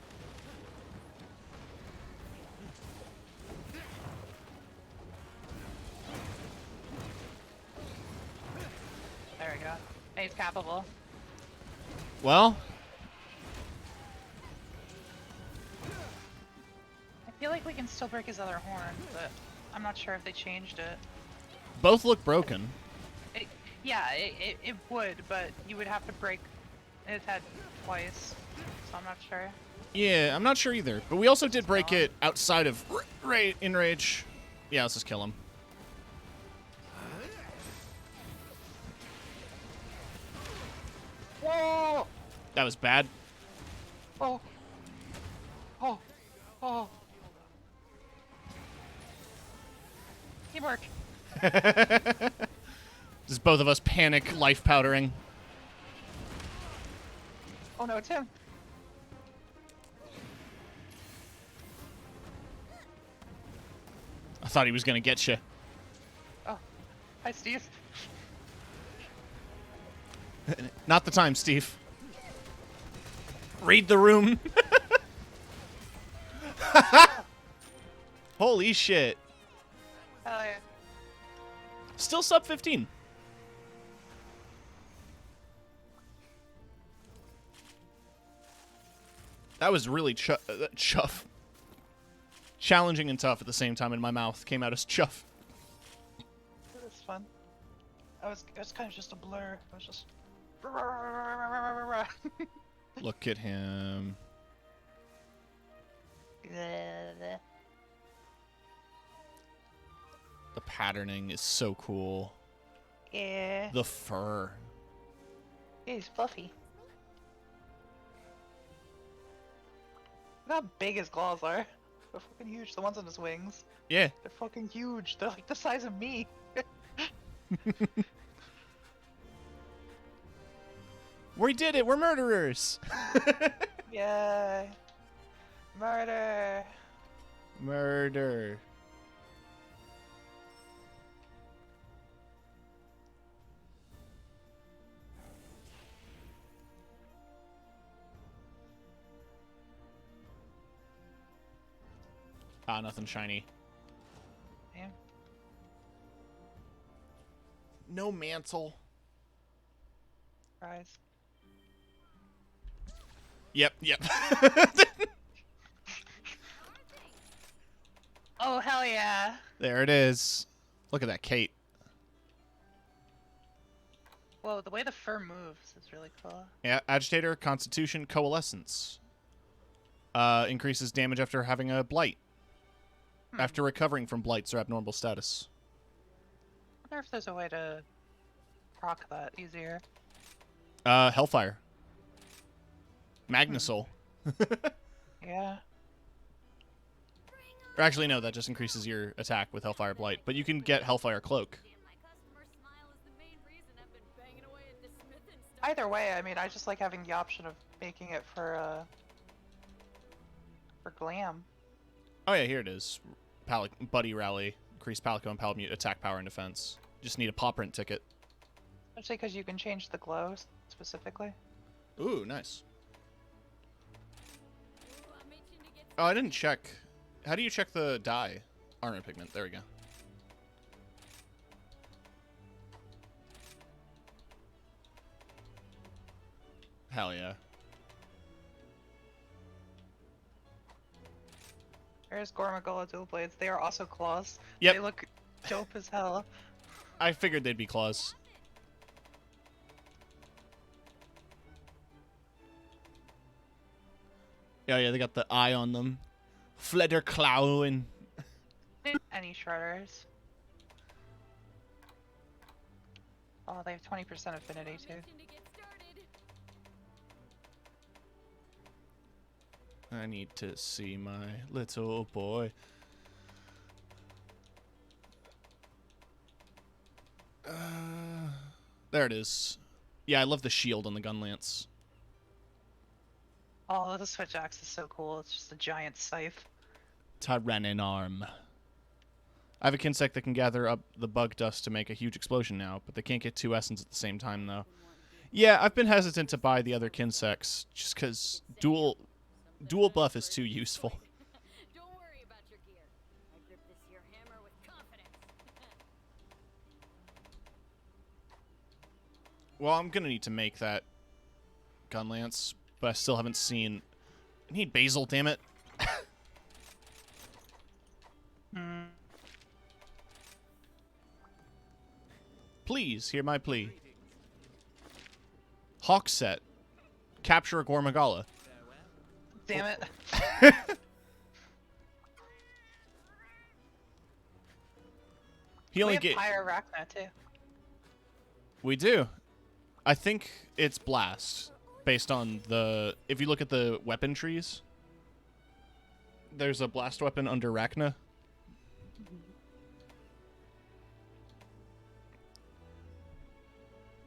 There we go. He's capable. Well, I feel like we can still break his other horn, but I'm not sure if they changed it. both look broken. It would, but you would have to break his head twice, so I'm not sure. Yeah, I'm not sure either. But we also did break it outside of Enrage. Yeah, let's just kill him. Whoa! That was bad. Oh! Oh! Oh! Teamwork! Just both of us panic life powdering. Oh no, it's him! I thought he was gonna get you. Oh. Hi, Steve. Not the time, Steve. Read the room. Holy shit. Hell yeah. Still sub 15. That was really chuff. Challenging and tough at the same time, and my mouth came out as chuff. It was fun. It was kind of just a blur. It was just... Look at him. The patterning is so cool. Yeah. The fur. Yeah, he's fluffy. Look how big his claws are. They're fucking huge. The ones on his wings. Yeah. They're fucking huge. They're like the size of me. We did it. We're murderers. Yeah. Murder. Murder. Ah, nothing shiny. Yeah. No mantle. Surprise. Yep, yep. Oh, hell yeah. There it is. Look at that Kate. Whoa, the way the fur moves is really cool. Yeah, Agitator, Constitution, Coalescence. Increases damage after having a blight. After recovering from blights or abnormal status. I wonder if there's a way to proc that easier. Hellfire. Magnasoul. Yeah. Or actually, no, that just increases your attack with Hellfire Blight. But you can get Hellfire Cloak. Either way, I mean, I just like having the option of making it for glam. Oh yeah, here it is. Buddy Rally. Increase Palico and Palamute attack power and defense. Just need a paw print ticket. Especially because you can change the glow specifically. Ooh, nice. Oh, I didn't check. How do you check the dye? Armor pigment. There we go. Hell yeah. There's Gormagola dual blades. They are also claws. Yep. They look dope as hell. I figured they'd be claws. Yeah, yeah, they got the eye on them. Flederklauen. Any shredders. Oh, they have 20% affinity too. I need to see my little boy. There it is. Yeah, I love the shield on the gun lance. Oh, the switch axe is so cool. It's just a giant scythe. Tyrannin arm. I have a Kinsect that can gather up the bug dust to make a huge explosion now, but they can't get two essence at the same time, though. Yeah, I've been hesitant to buy the other Kinsects, just because dual buff is too useful. Don't worry about your gear. I grip this here hammer with confidence. Well, I'm gonna need to make that gun lance, but I still haven't seen... I need basil, damn it. Please, hear my plea. Hawk Set. Capture a Gormagala. Damn it. He only we get... have Pyrarachna too. We do. I think it's Blast, based on the... If you look at the weapon trees, there's a Blast weapon under Rachna.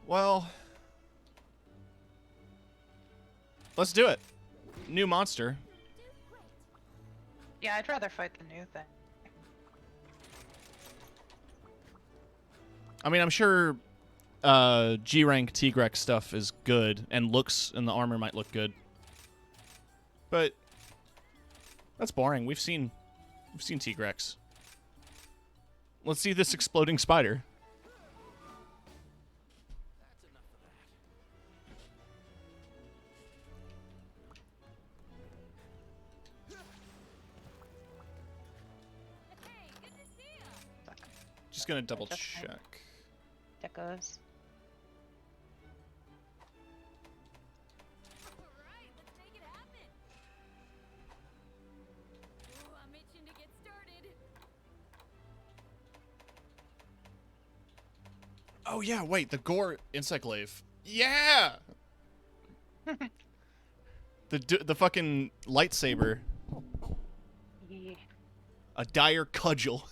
Well... Let's do it. New monster. Yeah, I'd rather fight the new thing. I mean, I'm sure G-rank T-Grex stuff is good and the armor might look good. But that's boring. We've seen T-Grex. Let's see this exploding spider. Just gonna double check. Decos. Alright, let's make it happen. Ooh, I'm itching to get started. Oh yeah, wait, the Gore Insect Glaive. Yeah! the fucking lightsaber. Yeah. A dire cudgel.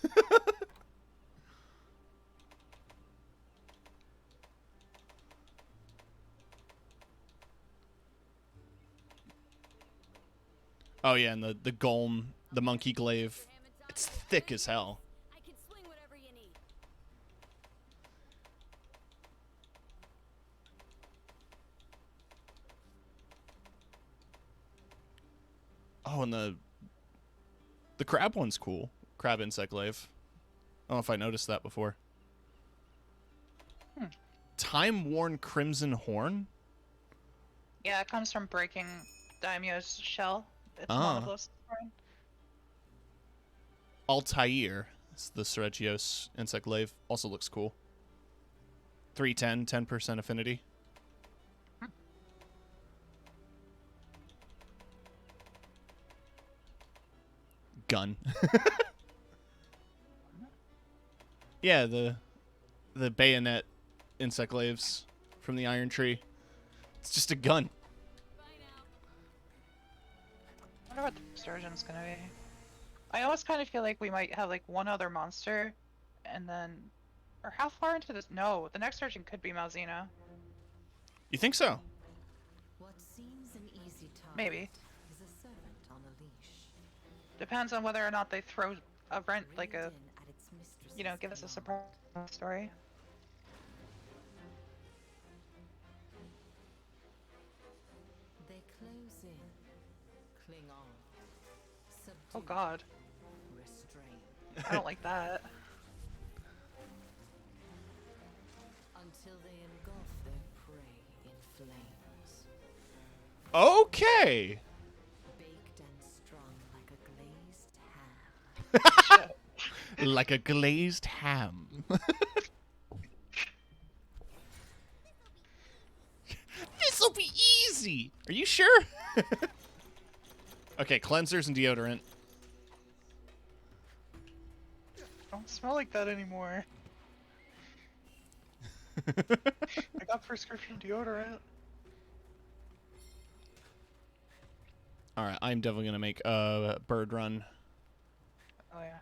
Oh yeah, and the golem, the monkey glaive. It's thick as hell. I can swing whatever you need. Oh, and the crab one's cool. Crab insect glaive. I don't know if I noticed that before. Time-worn crimson horn? Yeah, it comes from breaking Daimyo's shell. It's Ah. monoblos. Altair. It's the Seregios insect glaive. Also looks cool. 310, 10% affinity. Gun. Yeah, the bayonet insect glaives from the Iron Tree. It's just a gun. Bye now. I wonder what the sturgeon's gonna be. I always kind of feel like we might have like one other monster, and then, or how far into this? No, the next sturgeon could be Malzeno. You think so? What seems an easy target Maybe. is a servant on a leash. Depends on whether or not they throw a rent, like a, Reined in at its mistress's you know, give us a surprise command. story. They close in, cling on, subdue, Oh God, restrain, I don't like that. until they engulf their prey in flames. Okay. Baked and strung like a glazed ham. Like a glazed ham. This'll be easy. Are you sure? Okay, cleansers and deodorant. Don't smell like that anymore. I got prescription deodorant. All right, I'm definitely gonna make a bird run. Oh yeah.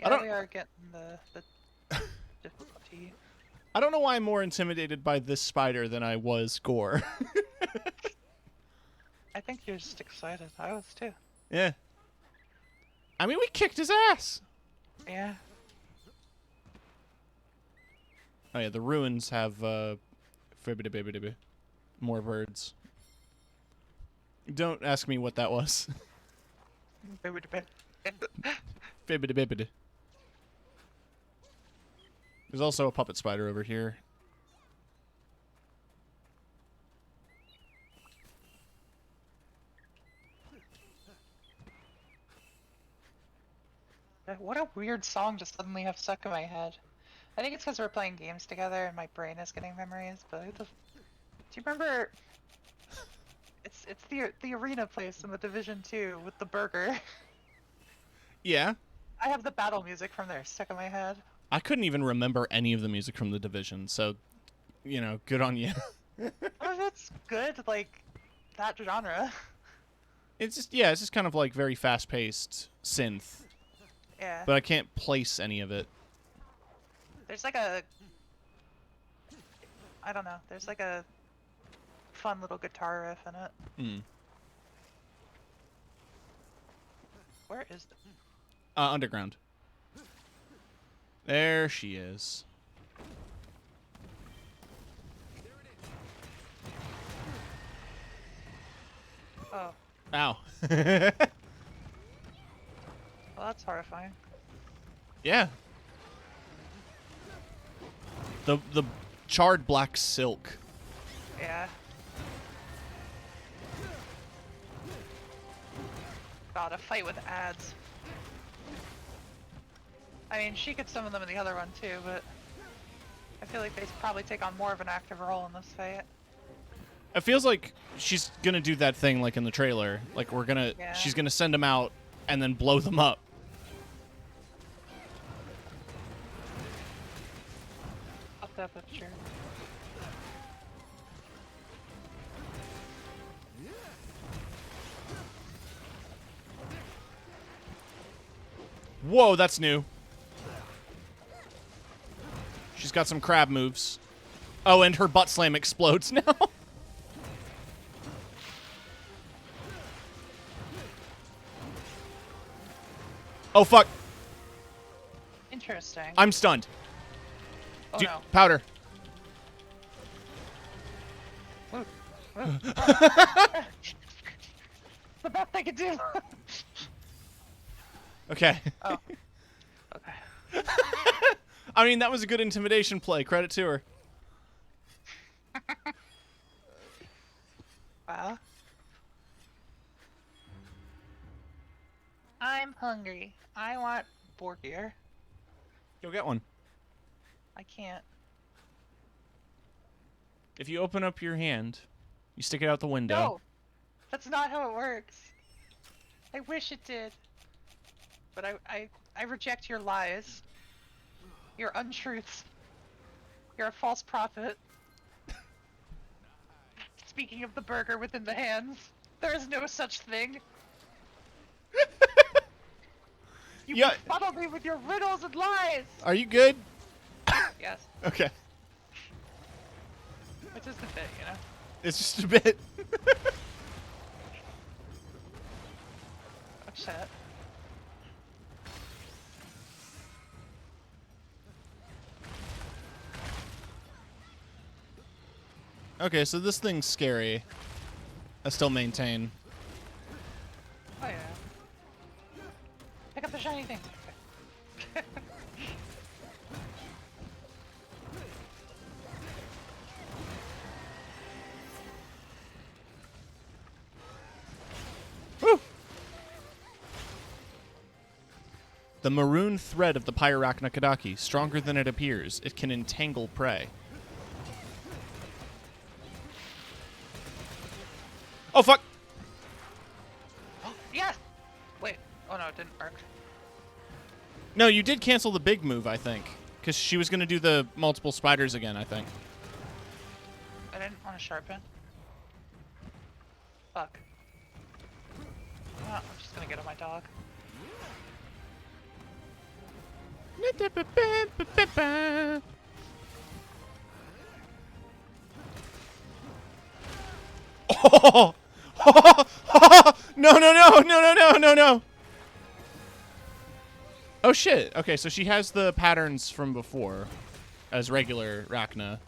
I Yeah, don't- we are getting the difficulty. I don't know why I'm more intimidated by this spider than I was Gore. I think you're just excited. I was too. Yeah. I mean, we kicked his ass. Yeah. Oh yeah, the ruins have fibbidi-bibbidi-bidi. More birds. Don't ask me what that was. Fibbidi-bibbidi. There's also a puppet spider over here. What a weird song to suddenly have stuck in my head. I think it's because we're playing games together and my brain is getting memories. But do you remember? It's the arena place in the Division 2 with the burger. Yeah. I have the battle music from there stuck in my head. I couldn't even remember any of the music from The Division, so, you know, good on you. Oh, that's good. Like that genre. It's just, yeah, it's just kind of like very fast-paced synth, Yeah. but I can't place any of it. There's like a, I don't know. There's like a fun little guitar riff in it. Hmm. Where is the? Underground. There she is. Oh, Ow. well, that's horrifying. Yeah. The charred black silk. Yeah. God, a fight with ads. I mean, she could summon them in the other one too, but I feel like they probably take on more of an active role in this fight. It feels like she's gonna do that thing like in the trailer. Like Yeah. she's gonna send them out and then blow them up. Fuck that picture. Whoa, that's new. She's got some crab moves. Oh, and her butt slam explodes now. Oh, fuck. Interesting. I'm stunned. Oh Do- no. Powder. The best I could do. Okay. Oh. Okay. I mean, that was a good intimidation play. Credit to her. I'm hungry. I want Borgir. Go get one. I can't. If you open up your hand, you stick it out the window. No! That's not how it works. I wish it did. But I reject your lies. Your untruths. You're a false prophet. Speaking of the burger within the hands, there is no such thing. You Yeah. befuddle me with your riddles and lies! Are you good? Yes, Okay. which is the bit, you know? It's just a bit. Oh, shit. Okay, so this thing's scary. I still maintain. Oh yeah. Pick up the shiny thing. Okay. Woo! The maroon thread of the Pyrarachna Kadaki, stronger than it appears. It can entangle prey. Oh, fuck! Yes! Wait. Oh no, it didn't work. No, you did cancel the big move, I think. Because she was going to do the multiple spiders again, I think. I didn't want to sharpen. Fuck. Oh, I'm just gonna get on my dog. Oh! No, no, no, no, no, no, no, no. Oh, shit. Okay, so she has the patterns from before as regular Rachna.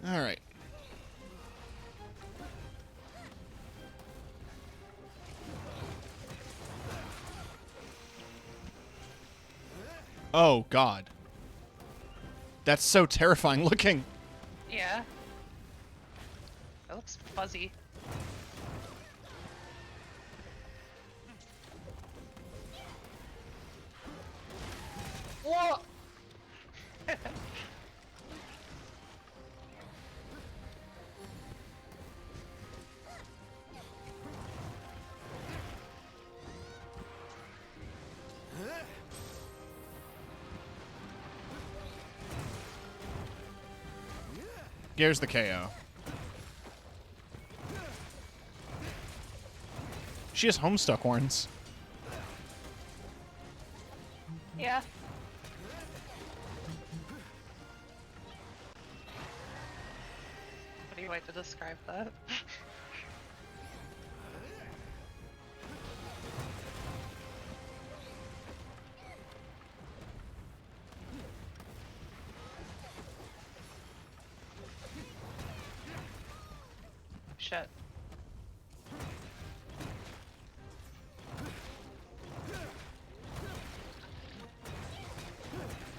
All right. Oh, God. That's so terrifying looking. Yeah. That looks fuzzy. Whoa! Here's the KO. She has Homestuck horns. Yeah. What do you like to describe that? Shit.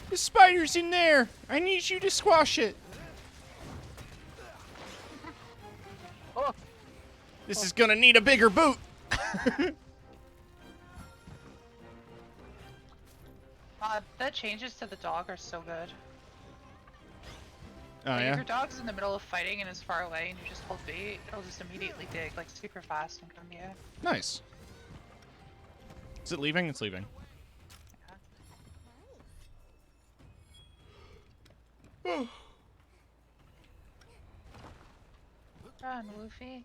The spider's in there. I need you to squash it. Oh! This is gonna need a bigger boot. The changes to the dog are so good. Oh, Like, if yeah? your dog's in the middle of fighting and is far away and you just hold bait, it'll just immediately dig, like, super fast and come to you. Nice. Is it leaving? It's leaving. Run, Luffy.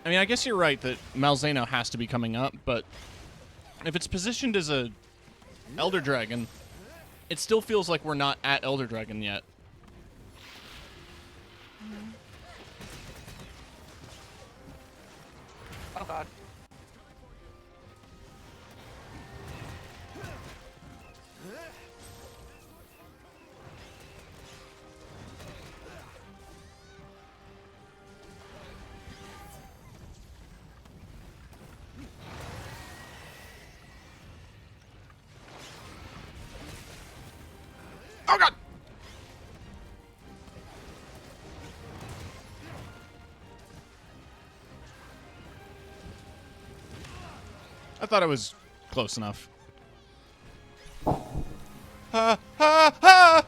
I mean, I guess you're right that Malzeno has to be coming up, but if it's positioned as a Elder Dragon, it still feels like we're not at Elder Dragon yet. Oh god. Oh god! I thought it was close enough. Ha ha ha!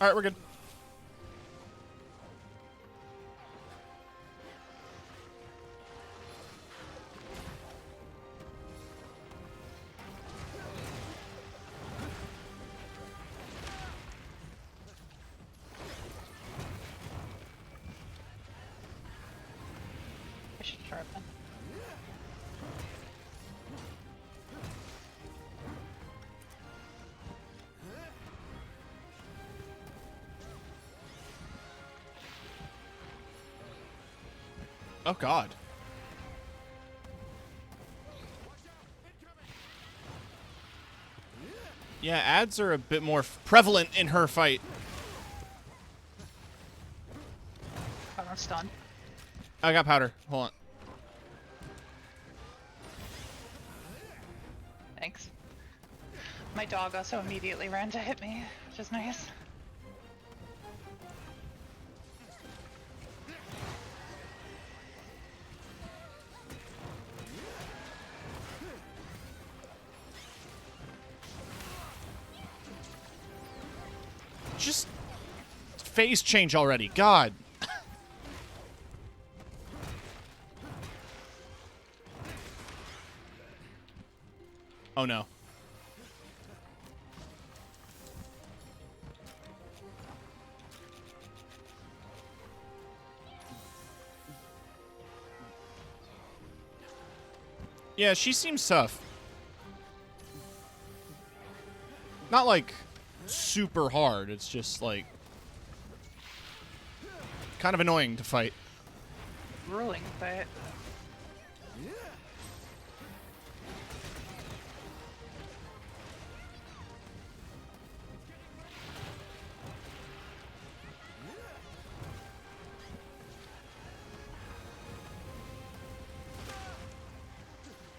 All right, we're good. I should sharpen. Oh god. Yeah, ads are a bit more prevalent in her fight. I'm stunned. I got powder. Hold on. Thanks. My dog also immediately ran to hit me, which is nice. Just phase change already. God. Oh no. Yeah, she seems tough. Not like super hard, it's just like kind of annoying to fight. Grueling fight.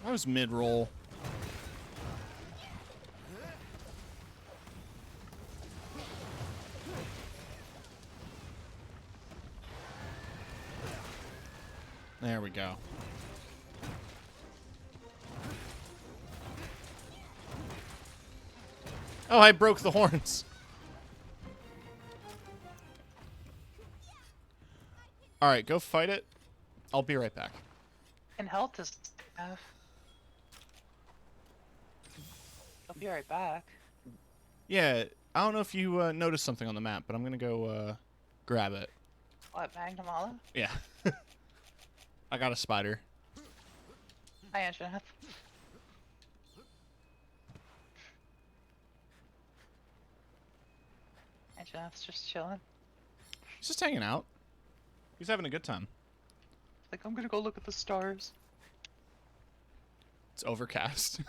I was mid-roll. There we go. Oh, I broke the horns. All right, go fight it. I'll be right back. And health is enough. I'll be right back. Yeah, I don't know if you noticed something on the map, but I'm gonna go grab it. What, Magnum Olive? Yeah. I got a spider. Hi, Anjanath. Anjanath's just chilling. He's just hanging out. He's having a good time. Like, I'm gonna go look at the stars. It's overcast.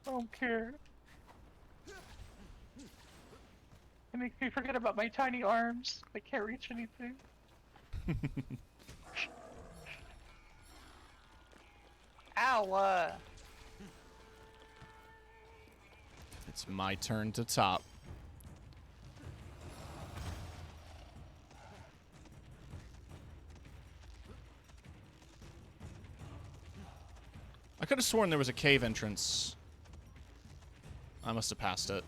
I don't care. It makes me forget about my tiny arms. I can't reach anything. Ow! It's my turn to top. I could have sworn there was a cave entrance. I must have passed it.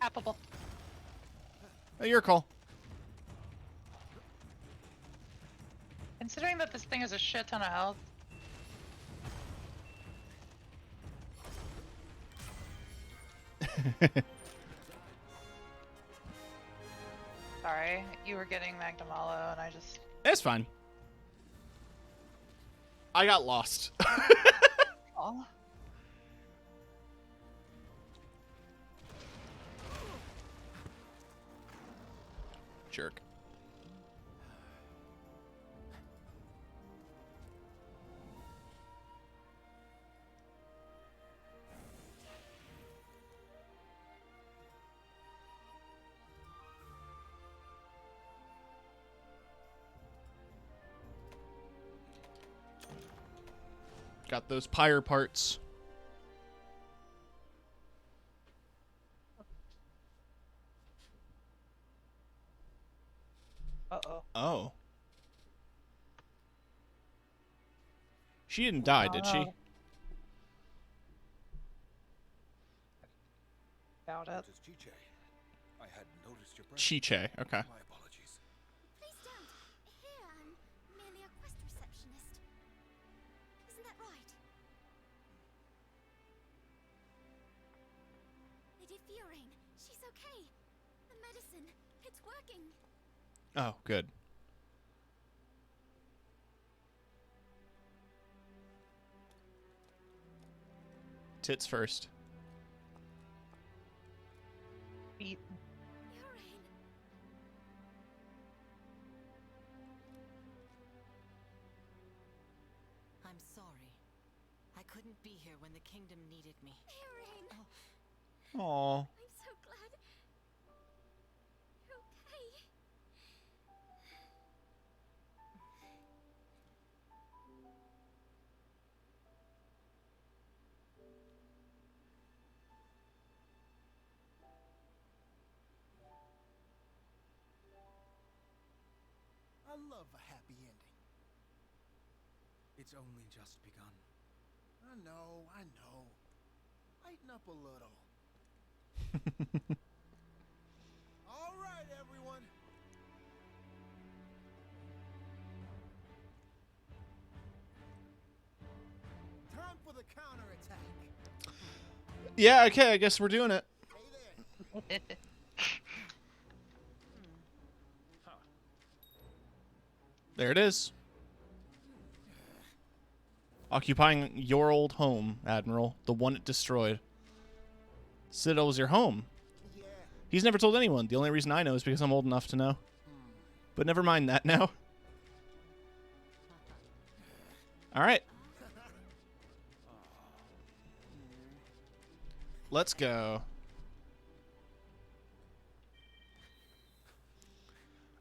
Appable. Oh, your call. Considering that this thing has a shit ton of health. Sorry, you were getting Magnamalo and I just... It's fine. I got lost. Oh. Jerk. Got those pyre parts. Uh-oh. Oh. She didn't die, did she? Doubt it. It is Chiche. I had noticed your presence. Chiche, okay. My apologies. Please don't. Here, I'm merely a quest receptionist. Isn't that right? Lady Fiorine, she's okay. The medicine, it's working. Oh, good. Tits first. Beat. Fiorine. I'm sorry. I couldn't be here when the kingdom needed me. Fiorine. Aww. I'm so glad. You're okay. I love a happy ending. It's only just begun. I know. Lighten up a little. All right, everyone. Time for the counterattack. Yeah, okay, I guess we're doing it. Hey there. There it is. Occupying your old home, Admiral. The one it destroyed. Citadel was your home. Yeah. He's never told anyone. The only reason I know is because I'm old enough to know. But never mind that now. Alright. Let's go.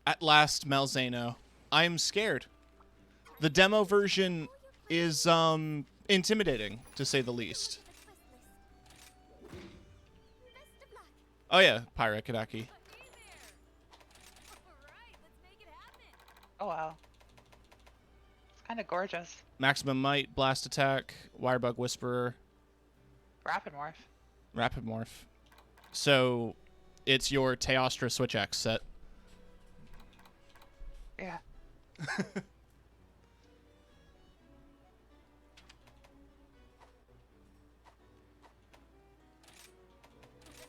At last, Malzeno. I'm scared. The demo version is, intimidating, to say the least. The quest list. Best of luck. Oh yeah, Pyra Kadaki. Hey there! Alright, let's make it happen! Oh wow. It's kind of gorgeous. Maximum Might, Blast Attack, Wirebug Whisperer, Rapid Morph. Rapid Morph. So, it's your Teostra Switch Axe set. Yeah.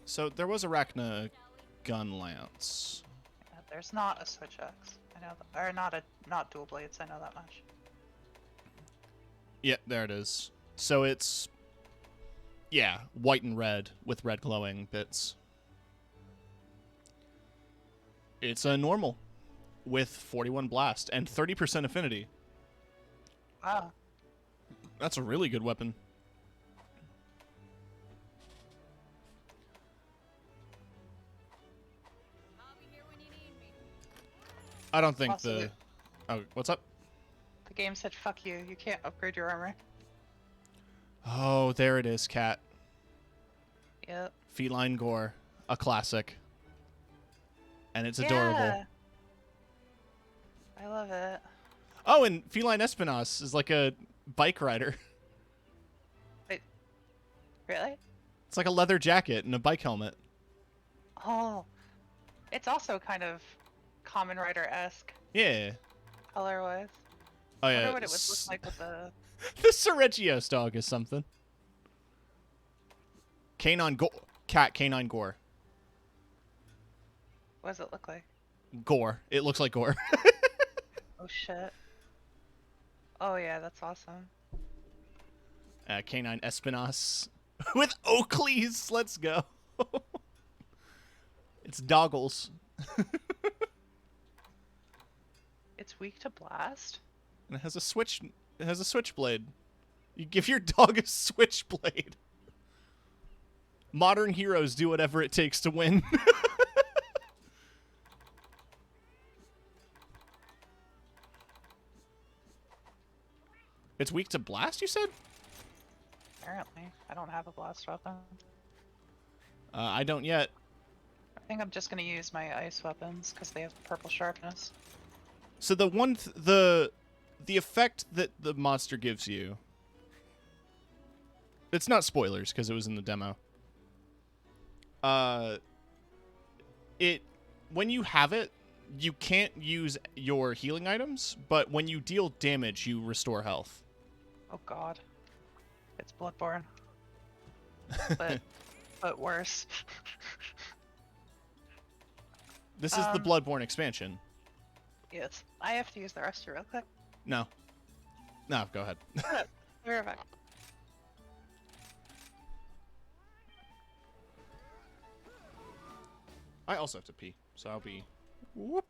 So, there was Arachna Gun Lance. There's not a Switch Axe. I know that, or not dual blades. I know that much. Yeah, there it is. So it's, yeah, white and red with red glowing bits. It's a normal with 41 blast and 30% affinity. Wow. That's a really good weapon. I don't think Also, the... Oh, what's up? the game said fuck you. You can't upgrade your armor. Oh, there it is, cat. Yep. Feline gore. A classic. And it's adorable. Yeah. I love it. Oh, and Feline Espinas is like a bike rider. Wait. Really? It's like a leather jacket and a bike helmet. Oh. It's also kind of Common Rider-esque Yeah. color-wise. Oh, I yeah. wonder what it would look like with the... The Seregios dog is something. Canine gore. Cat canine gore. What does it look like? Gore. It looks like gore. Oh shit. Oh yeah, that's awesome. Canine Espinas. With Oakleys. Let's go. It's doggles. It's weak to blast? And it has a switch. It has a switchblade. You give your dog a switchblade. Modern heroes do whatever it takes to win. It's weak to blast, you said? Apparently. I don't have a blast weapon. I don't yet. I think I'm just gonna use my ice weapons because they have purple sharpness. So the one, the effect that the monster gives you. It's not spoilers because it was in the demo. When you have it, you can't use your healing items, but when you deal damage, you restore health. Oh god. It's Bloodborne. But worse. This is the Bloodborne expansion. Yes. I have to use the rest real quick. No. No, go ahead. Be right back. I also have to pee, so I'll be... Whoop.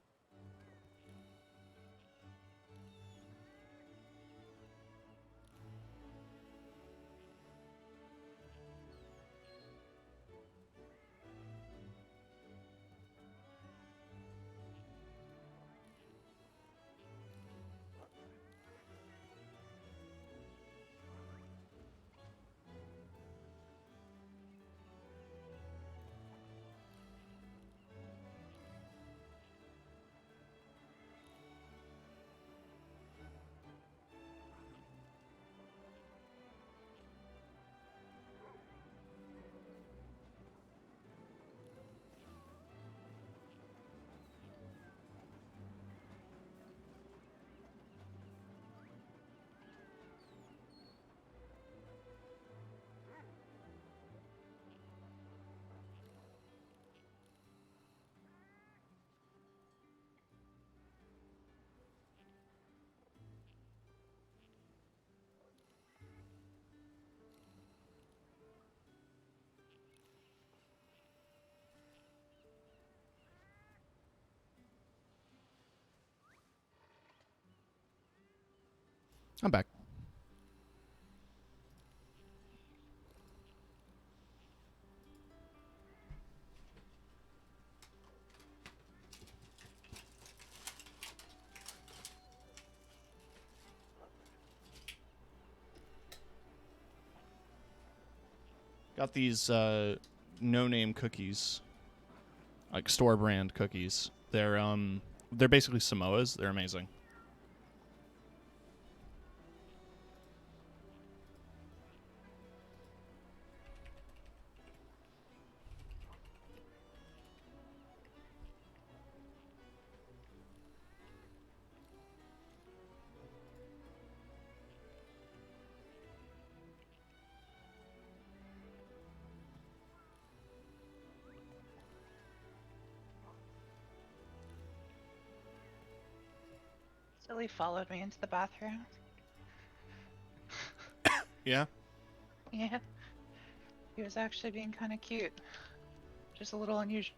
I'm back. Got these no-name cookies, like store brand cookies. They're basically Samoas. They're amazing. Silly followed me into the bathroom. Yeah? Yeah. He was actually being kind of cute. Just a little unusual.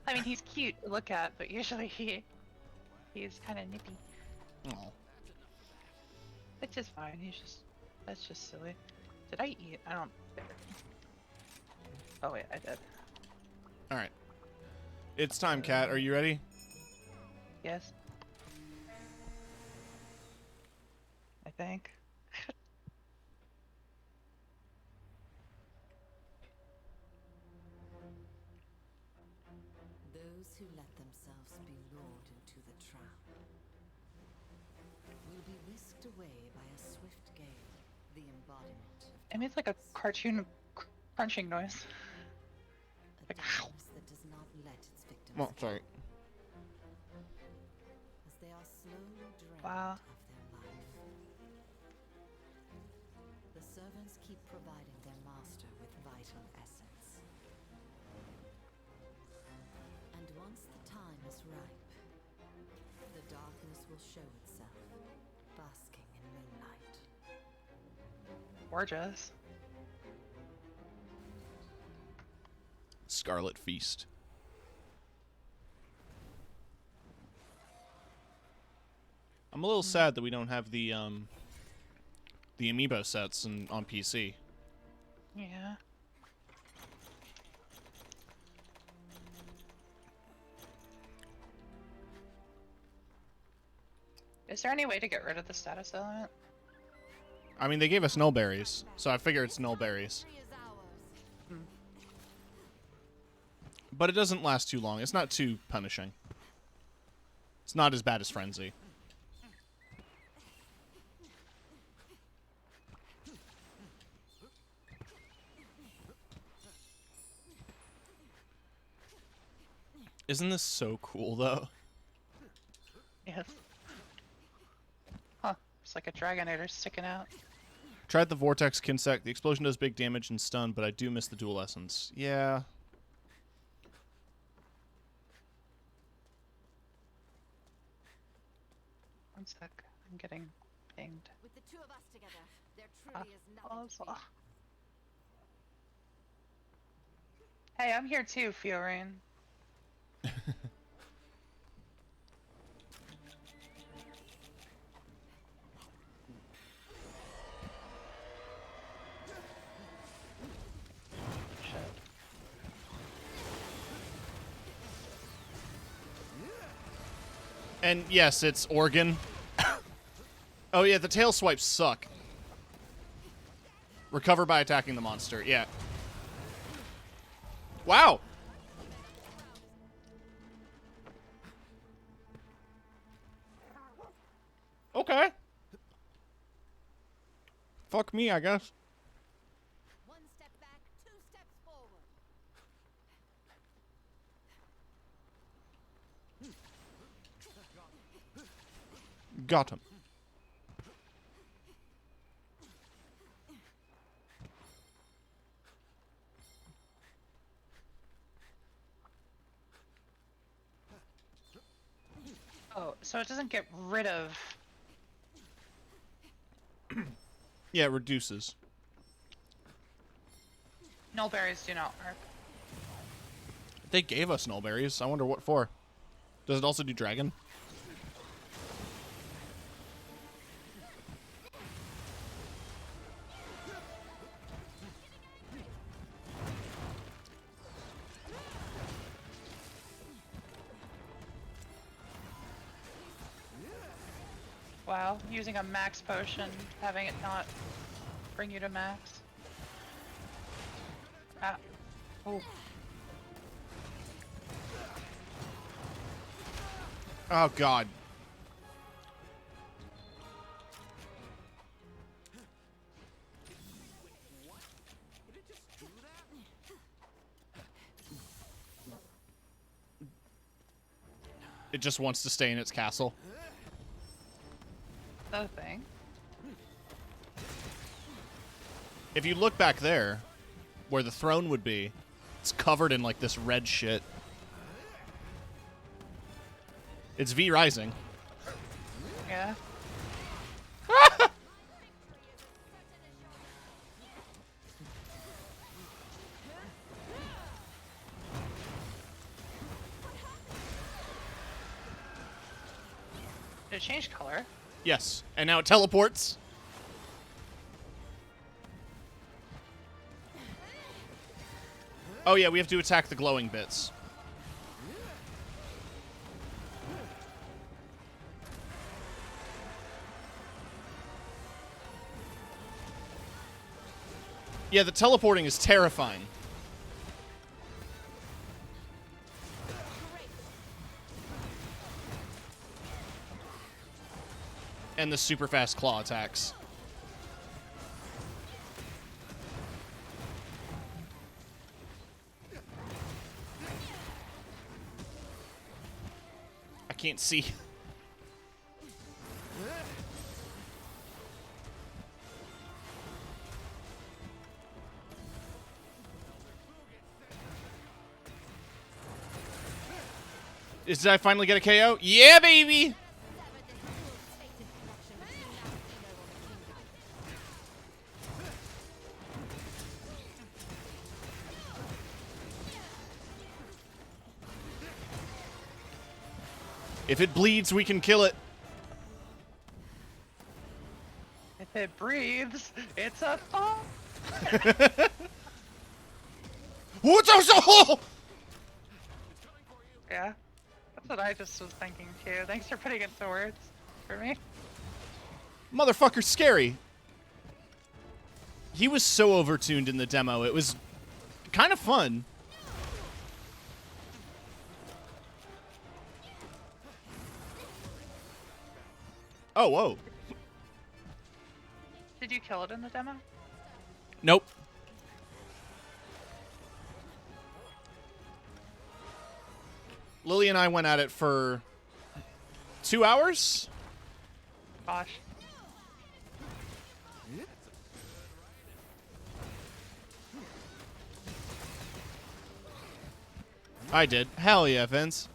I mean, he's cute to look at, but usually he's kind of nippy. Oh. Which is fine. That's just silly. Did I eat? I don't. Oh wait, I did. All right. It's time, Cat. Are you ready? Yes. I think. Those who let themselves be lured into the trap will be whisked away by a swift gale, the embodiment of It makes like a darkness. cartoon crunching noise. A Like, ow. darkness that does not let its victims Well, go, sorry. as they are slowly drained Wow. of their life. The servants keep providing their master with vital essence. And once the time is ripe, the darkness will show itself, basking in moonlight. Gorgeous. Scarlet Feast. I'm a little sad that we don't have the amiibo sets on PC. Yeah. Is there any way to get rid of the status element? I mean, they gave us nullberries, so I figure it's nullberries. But it doesn't last too long. It's not too punishing. It's not as bad as Frenzy. Isn't this so cool, though? Yes. Huh. It's like a Dragonator sticking out. Tried the Vortex Kinsect. The explosion does big damage and stun, but I do miss the dual essence. Yeah. One sec. I'm getting pinged. With the two of us together, there Ah, truly is nothing to fear. Hey, I'm here too, Fiorine. Shit. And yes, it's Organ. Oh yeah, the tail swipes suck. Recover by attacking the monster. Yeah. Wow. Okay. Fuck me, I guess. One step back, two steps forward. Got him. Oh, so it doesn't get rid of. Yeah, it reduces. Nullberries do not work. They gave us nullberries. I wonder what for. Does it also do dragon? Wow, using a max potion, having it not bring you to max. Ah. Oh. Oh god. It just wants to stay in its castle. The thing. If you look back there, where the throne would be, it's covered in like this red shit. It's V Rising. Yeah. Did it change color? Yes, and now it teleports. Oh yeah, we have to attack the glowing bits. Yeah, the teleporting is terrifying. And the super fast claw attacks. I can't see. Did I finally get a KO? Yeah, baby! If it bleeds, we can kill it. If it breathes, it's a fall. What's so? Yeah, that's what I just was thinking too. Thanks for putting it to words for me. Motherfucker's scary. He was so overtuned in the demo. It was kind of fun. Oh, whoa. Did you kill it in the demo? Nope. Lily and I went at it for 2 hours. Gosh. I did. Hell yeah, Vince.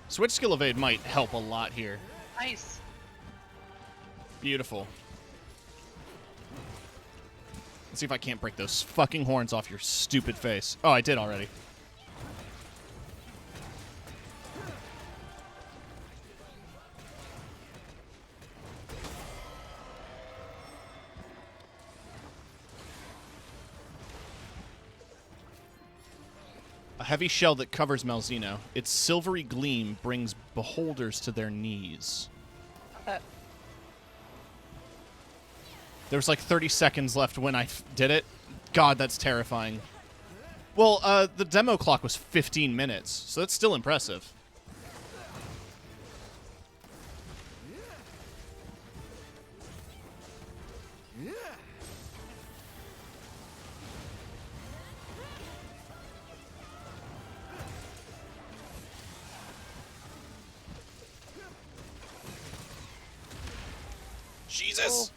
Switch skill evade might help a lot here. Nice. Beautiful. Let's see if I can't break those fucking horns off your stupid face. Oh, I did already. A heavy shell that covers Malzeno. Its silvery gleam brings beholders to their knees. There was like 30 seconds left when I did it. God, that's terrifying. Well, the demo clock was 15 minutes, so that's still impressive. Jesus!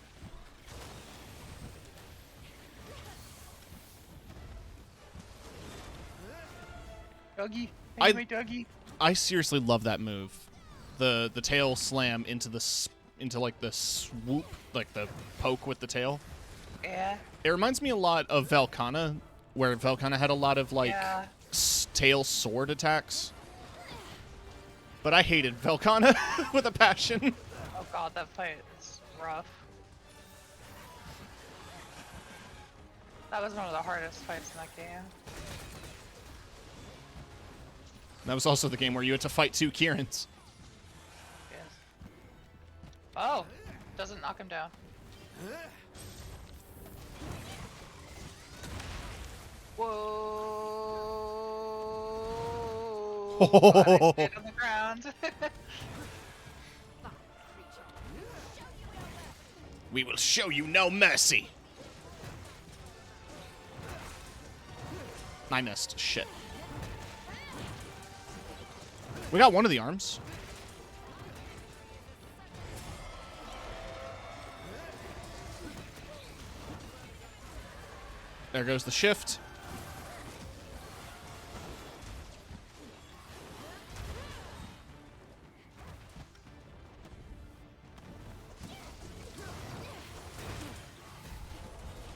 Dougie. I- My Dougie. I seriously love that move. The tail slam into like the swoop, like the poke with the tail. Yeah. It reminds me a lot of Velkhana, where Velkhana had a lot of like Yeah. tail sword attacks. But I hated Velkhana with a passion. Oh god, that fight is rough. That was one of the hardest fights in that game. That was also the game where you had to fight 2 Kirans. Yes. Oh, doesn't knock him down. Whoa! I stayed on the ground. We will show you no mercy. I missed. Shit. We got one of the arms. There goes the shift.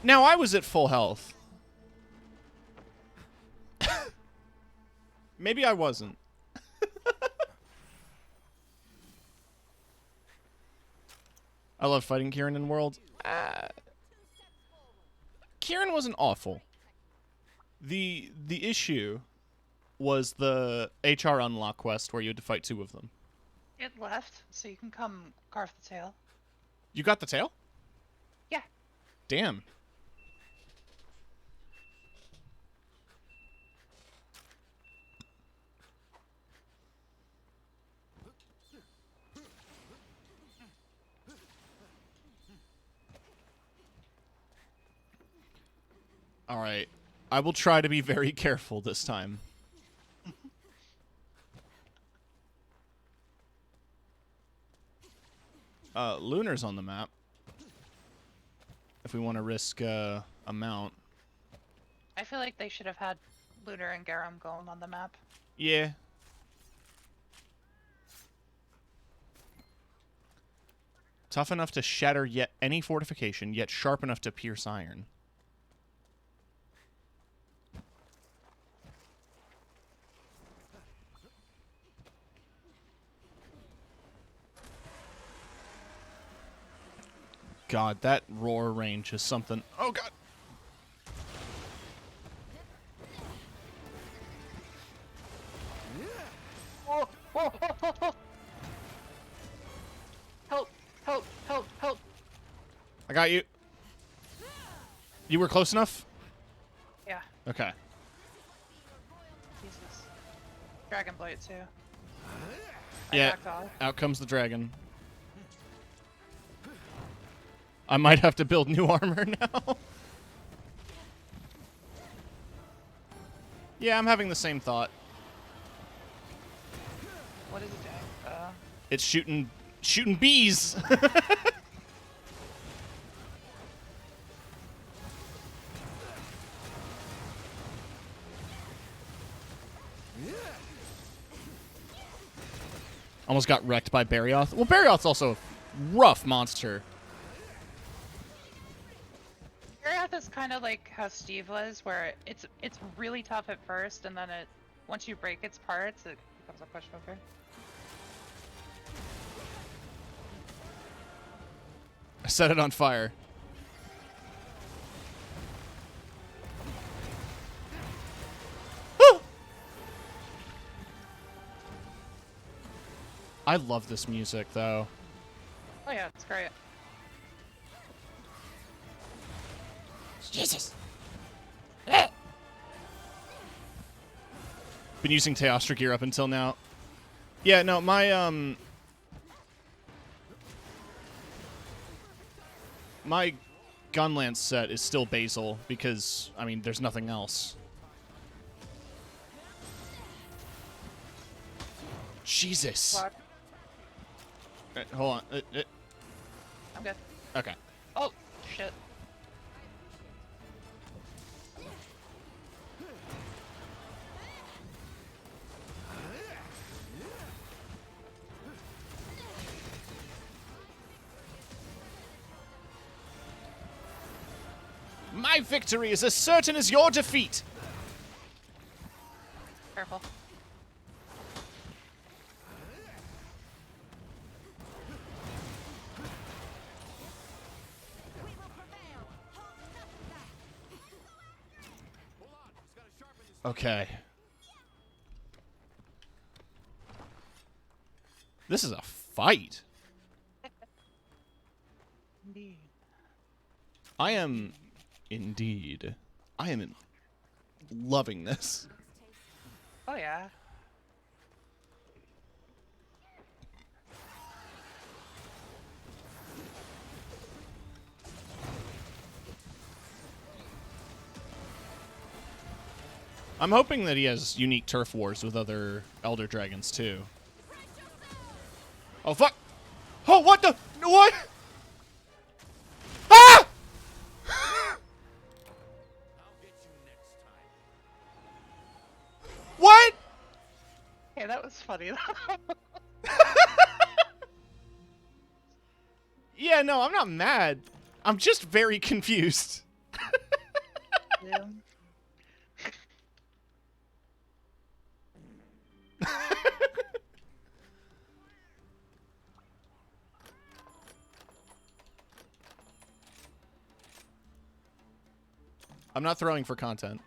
Now I was at full health. Maybe I wasn't. I love fighting Kieran in World. Kieran wasn't awful. The issue was the HR unlock quest where you had to fight 2 of them. It left, so you can come carve the tail. You got the tail? Yeah. Damn. All right. I will try to be very careful this time. Lunar's on the map. If we want to risk a mount. I feel like they should have had Lunar and Garum going on the map. Yeah. Tough enough to shatter yet any fortification, yet sharp enough to pierce iron. God, that roar range is something. Oh, God. Oh, oh, oh, oh, oh. Help, help, help, help. I got you. You were close enough? Yeah, Okay. Jesus. Dragon Blade, too. Yeah, backed off. out comes the dragon. I might have to build new armor now. Yeah, I'm having the same thought. What is it doing? It's shooting bees. Almost got wrecked by Barioth. Well, Barioth's also a rough monster. Barioth is kind of like how Steve was, where it's really tough at first, and then once you break its parts, it becomes a pushover. I set it on fire. Woo! I love this music, though. Oh yeah, it's great. Jesus. Been using Teostra gear up until now. Yeah, no, my my Gunlance set is still Basil because, I mean, there's nothing else. Jesus. What? Hold on. I'm good. Okay. Oh, shit. My victory is as certain as your defeat. Careful. Okay. This is a fight. Indeed. I am loving this. Oh yeah. I'm hoping that he has unique turf wars with other Elder Dragons too. Oh fuck! Oh, what the? What? Ah! What? Hey, that was funny. Yeah, no, I'm not mad. I'm just very confused. Yeah. I'm not throwing for content.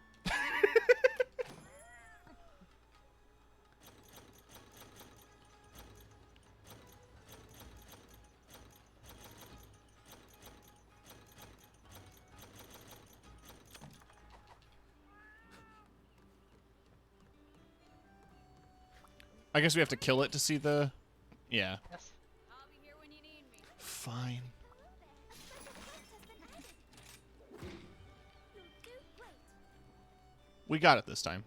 I guess we have to kill it to see the... Yeah. Yes. I'll be here when you need me. Fine. We got it this time.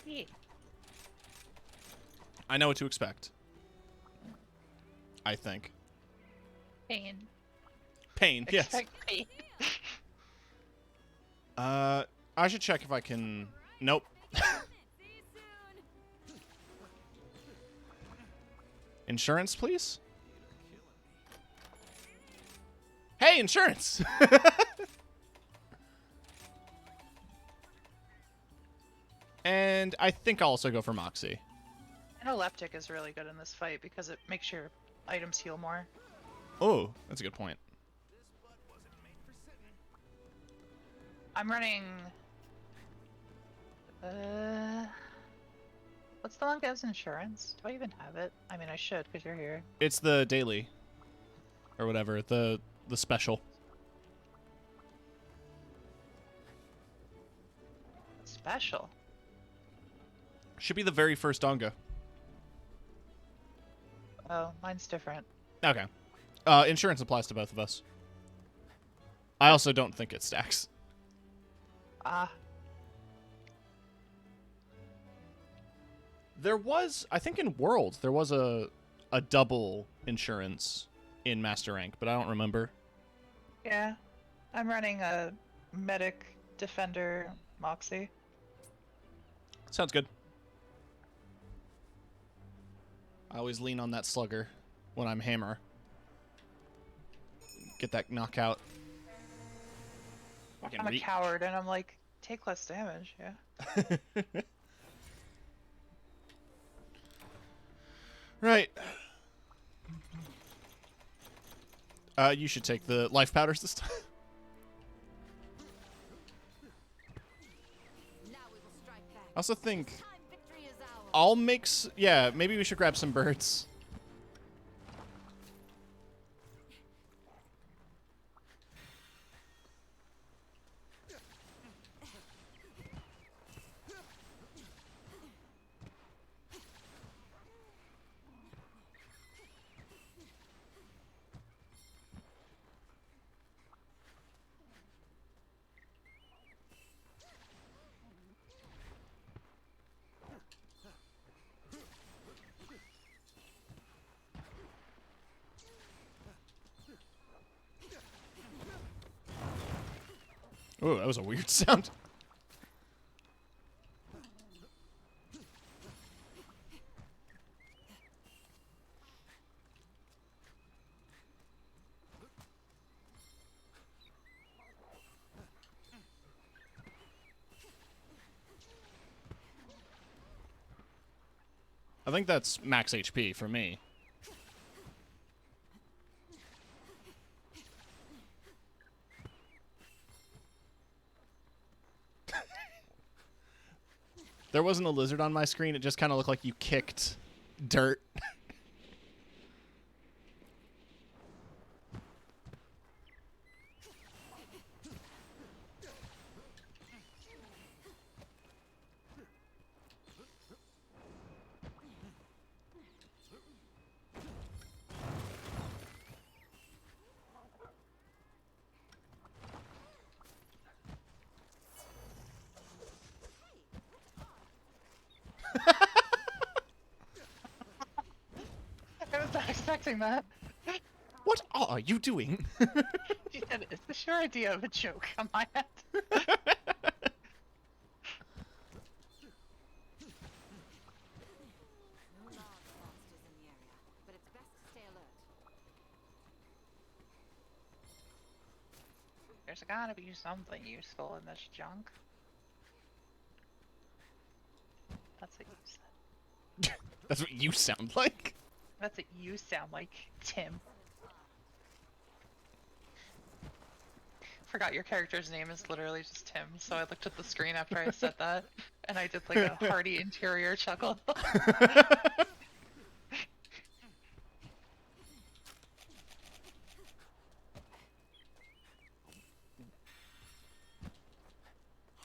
Yeah. I know what to expect. I think. Pain. Pain, yes. Expect pain. I should check if I can... Nope. See you soon. Insurance, please? Hey, insurance! And I think I'll also go for Moxie. Analeptic is really good in this fight because it makes your items heal more. Oh, that's a good point. I'm running... What's the one that gives insurance? Do I even have it? I mean, I should, because you're here. It's the daily. Or whatever, the special. Special. Should be the very first Donga. Oh, mine's different. Okay. Insurance applies to both of us. I also don't think it stacks. Ah. There was, I think in Worlds, there was a double insurance in Master Rank, but I don't remember. Yeah. I'm running a medic defender Moxie. Sounds good. I always lean on that slugger when I'm hammer. Get that knockout. Fucking I'm a coward, and I'm like, take less damage, yeah. Right. You should take the life powders this time. Now we will strike back. I also think Time victory is ours. I'll mix... Yeah, maybe we should grab some birds. Oh, that was a weird sound. I think that's max HP for me. There wasn't a lizard on my screen. It just kind of looked like you kicked dirt. I was not expecting that. What are you doing? She said, is this your idea of a joke on my end? No large monsters in the area, but it's best to stay alert. There's gotta be something useful in this junk. That's what you said. That's what you sound like. That's what you sound like, Tim. Forgot your character's name is literally just Tim, so I looked at the screen after I said that, and I did like a hearty interior chuckle. You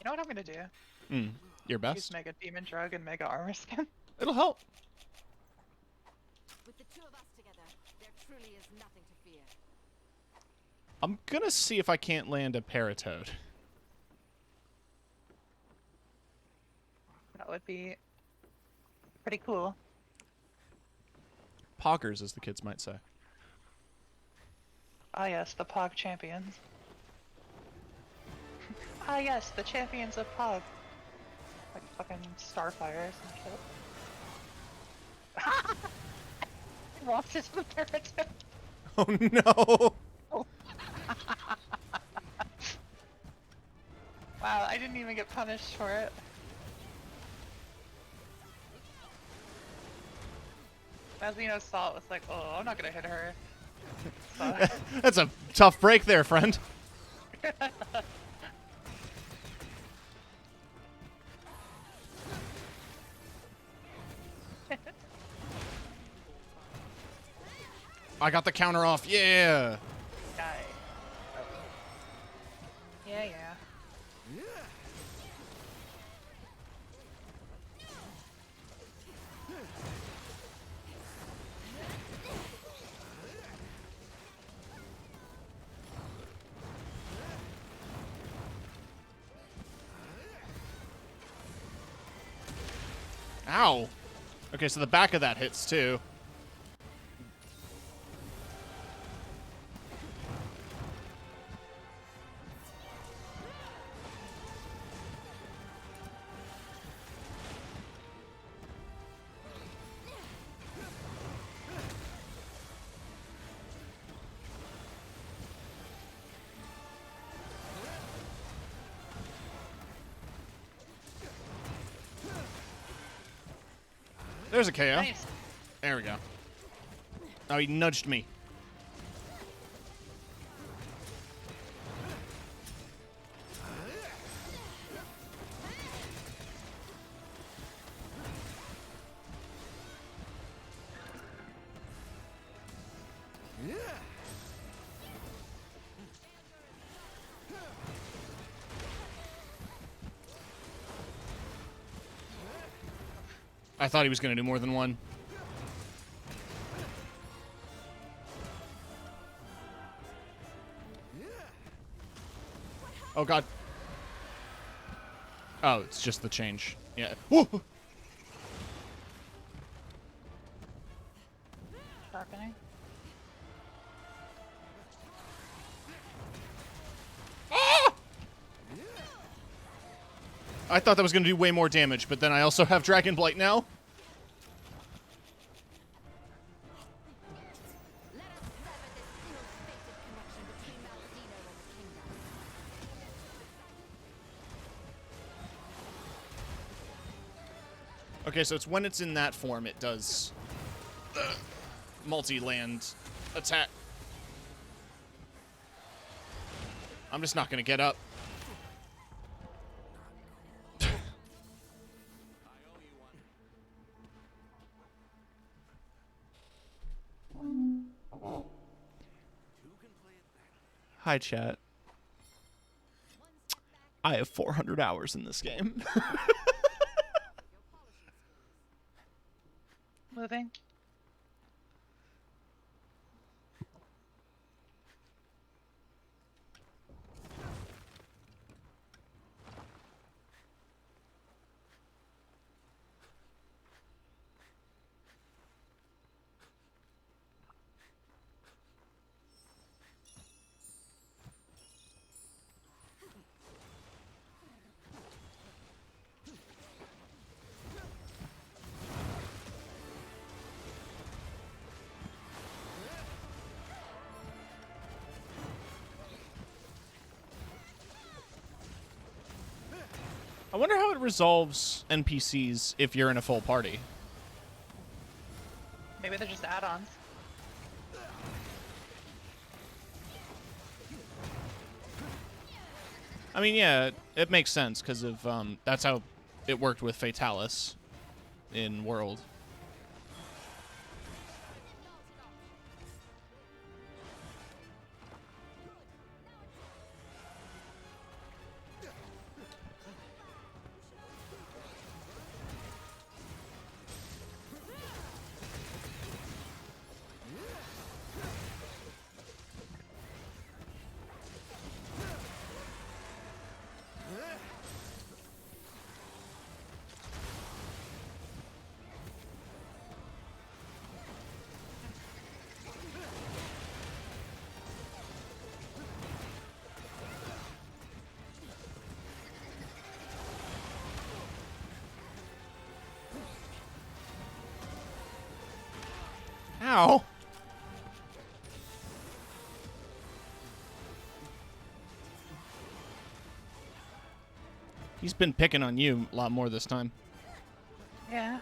know what I'm gonna do? Your Use best. Mega Demon Drug and Mega Armor Skin. It'll help. truly is nothing to fear. I'm gonna see if I can't land a Paratoad. That would be pretty cool. Poggers, as the kids might say. Ah yes, the Pog champions. Ah yes, the champions of Pog. Like fucking Starfires and shit. Walked into the Paratoad. Oh no! Wow, I didn't even get punished for it. Mazino saw it, was like, oh, I'm not gonna hit her. So, That's a tough break there, friend. I got the counter off. Yeah. die. Yeah, yeah. Ow. Okay, so the back of that hits too. There's a KO. Nice. There we go. Oh, he nudged me. I thought he was going to do more than one. Oh, God. Oh, it's just the change. Yeah. Woo! Sharpening. I thought that was going to do way more damage, but then I also have Dragon Blight now. Let us sever this ill-fated connection between Maladino and the kingdom. Okay, so it's when it's in that form, it does the multi-land attack. I'm just not going to get up. Hi, chat. I have 400 hours in this game. Moving. I wonder how it resolves NPCs if you're in a full party. Maybe they're just add-ons. I mean, yeah, it makes sense because of that's how it worked with Fatalis in World. Ow. He's been picking on you a lot more this time. Yeah.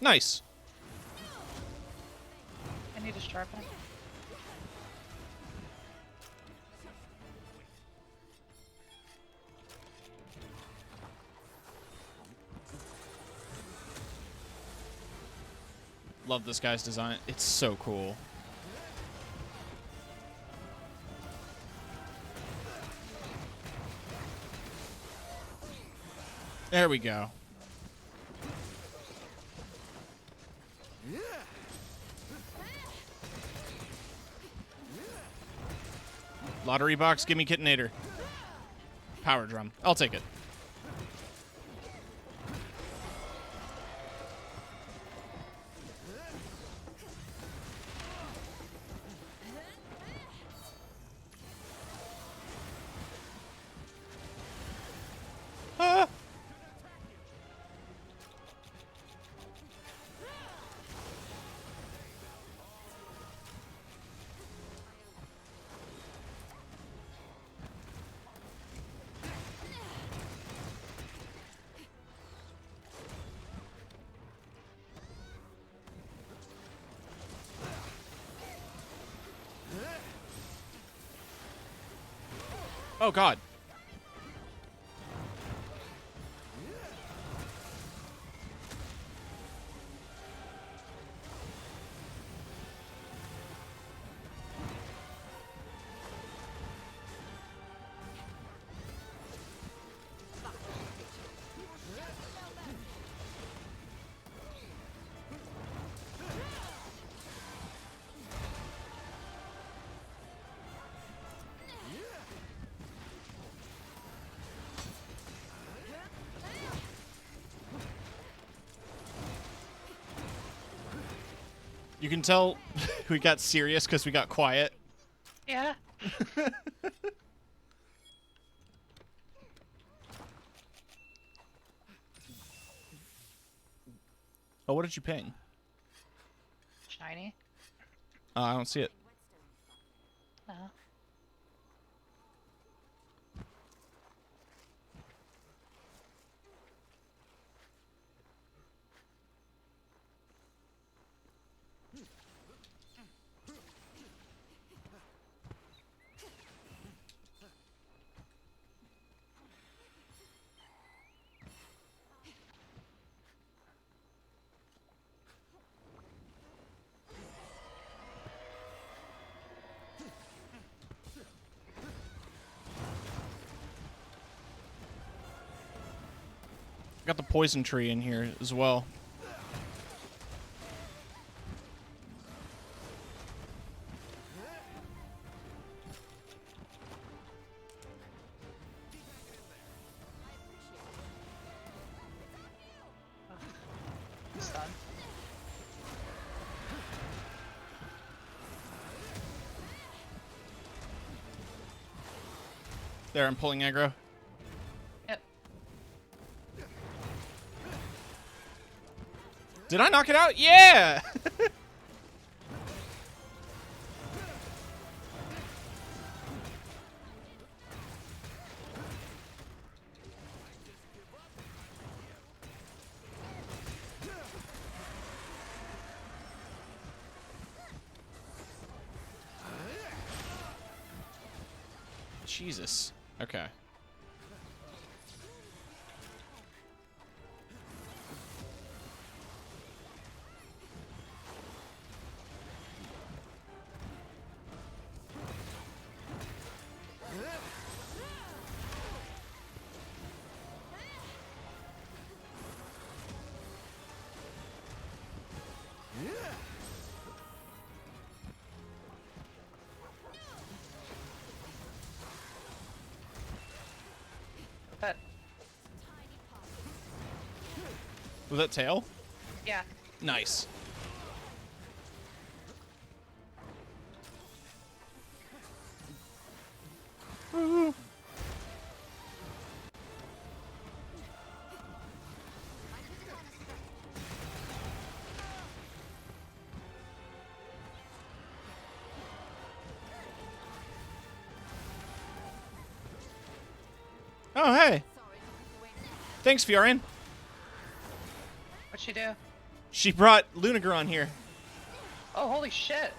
Nice. I need to sharpen. Love this guy's design. It's so cool. There we go. Lottery box, give me Kitinator. Power drum. I'll take it. Ah. Oh, God. You can tell we got serious because we got quiet. Yeah. Oh, what did you ping? Shiny. I don't see it. No. Got the poison tree in here as well. Stun. There, I'm pulling aggro. Yep. Did I knock it out? Yeah! Jesus. Okay. Was that tail? Yeah. Nice. Woo. Oh, hey. Thanks, Fiorin. What'd she do? She brought Lunager on here. Oh, holy shit.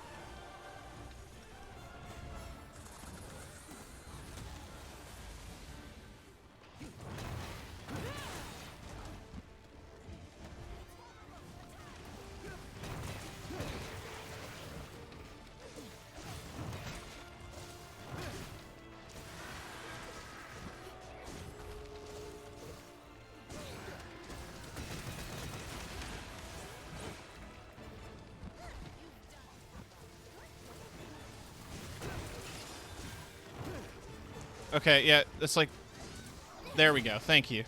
Okay, yeah, it's like... There we go, thank you.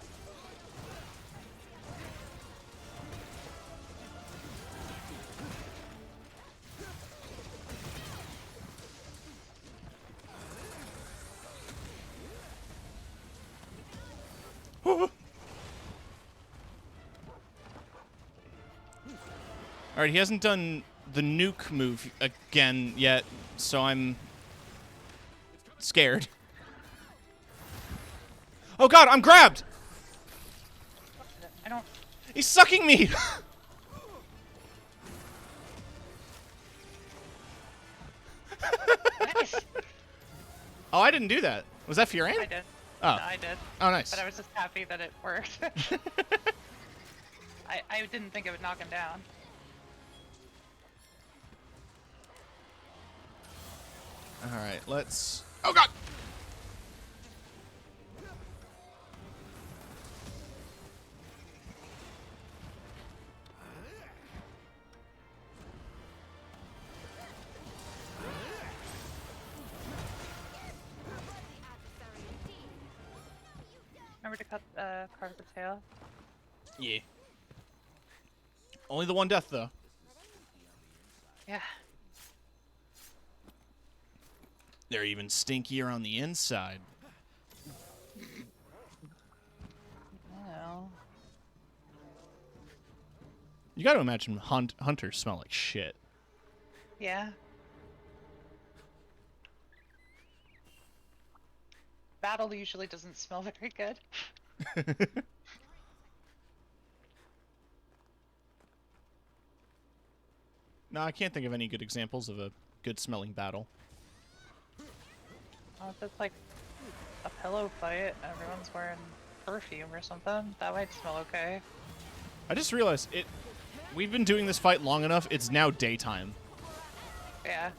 Alright, he hasn't done the nuke move again yet, so I'm scared. Oh god, I'm grabbed! I don't... He's sucking me! Nice. Oh, I didn't do that. Was that Fiorin? I did. Oh. No, I did. Oh, nice. But I was just happy that it worked. I didn't think it would knock him down. Alright, let's... Oh god! Remember to carve the tail? Yeah. Only the one death, though. Yeah. They're even stinkier on the inside. No. You gotta imagine hunters smell like shit. Yeah. Battle usually doesn't smell very good. No, I can't think of any good examples of a good smelling battle. If it's like a pillow fight and everyone's wearing perfume or something, that might smell okay. I just realized we've been doing this fight long enough, it's now daytime. Yeah.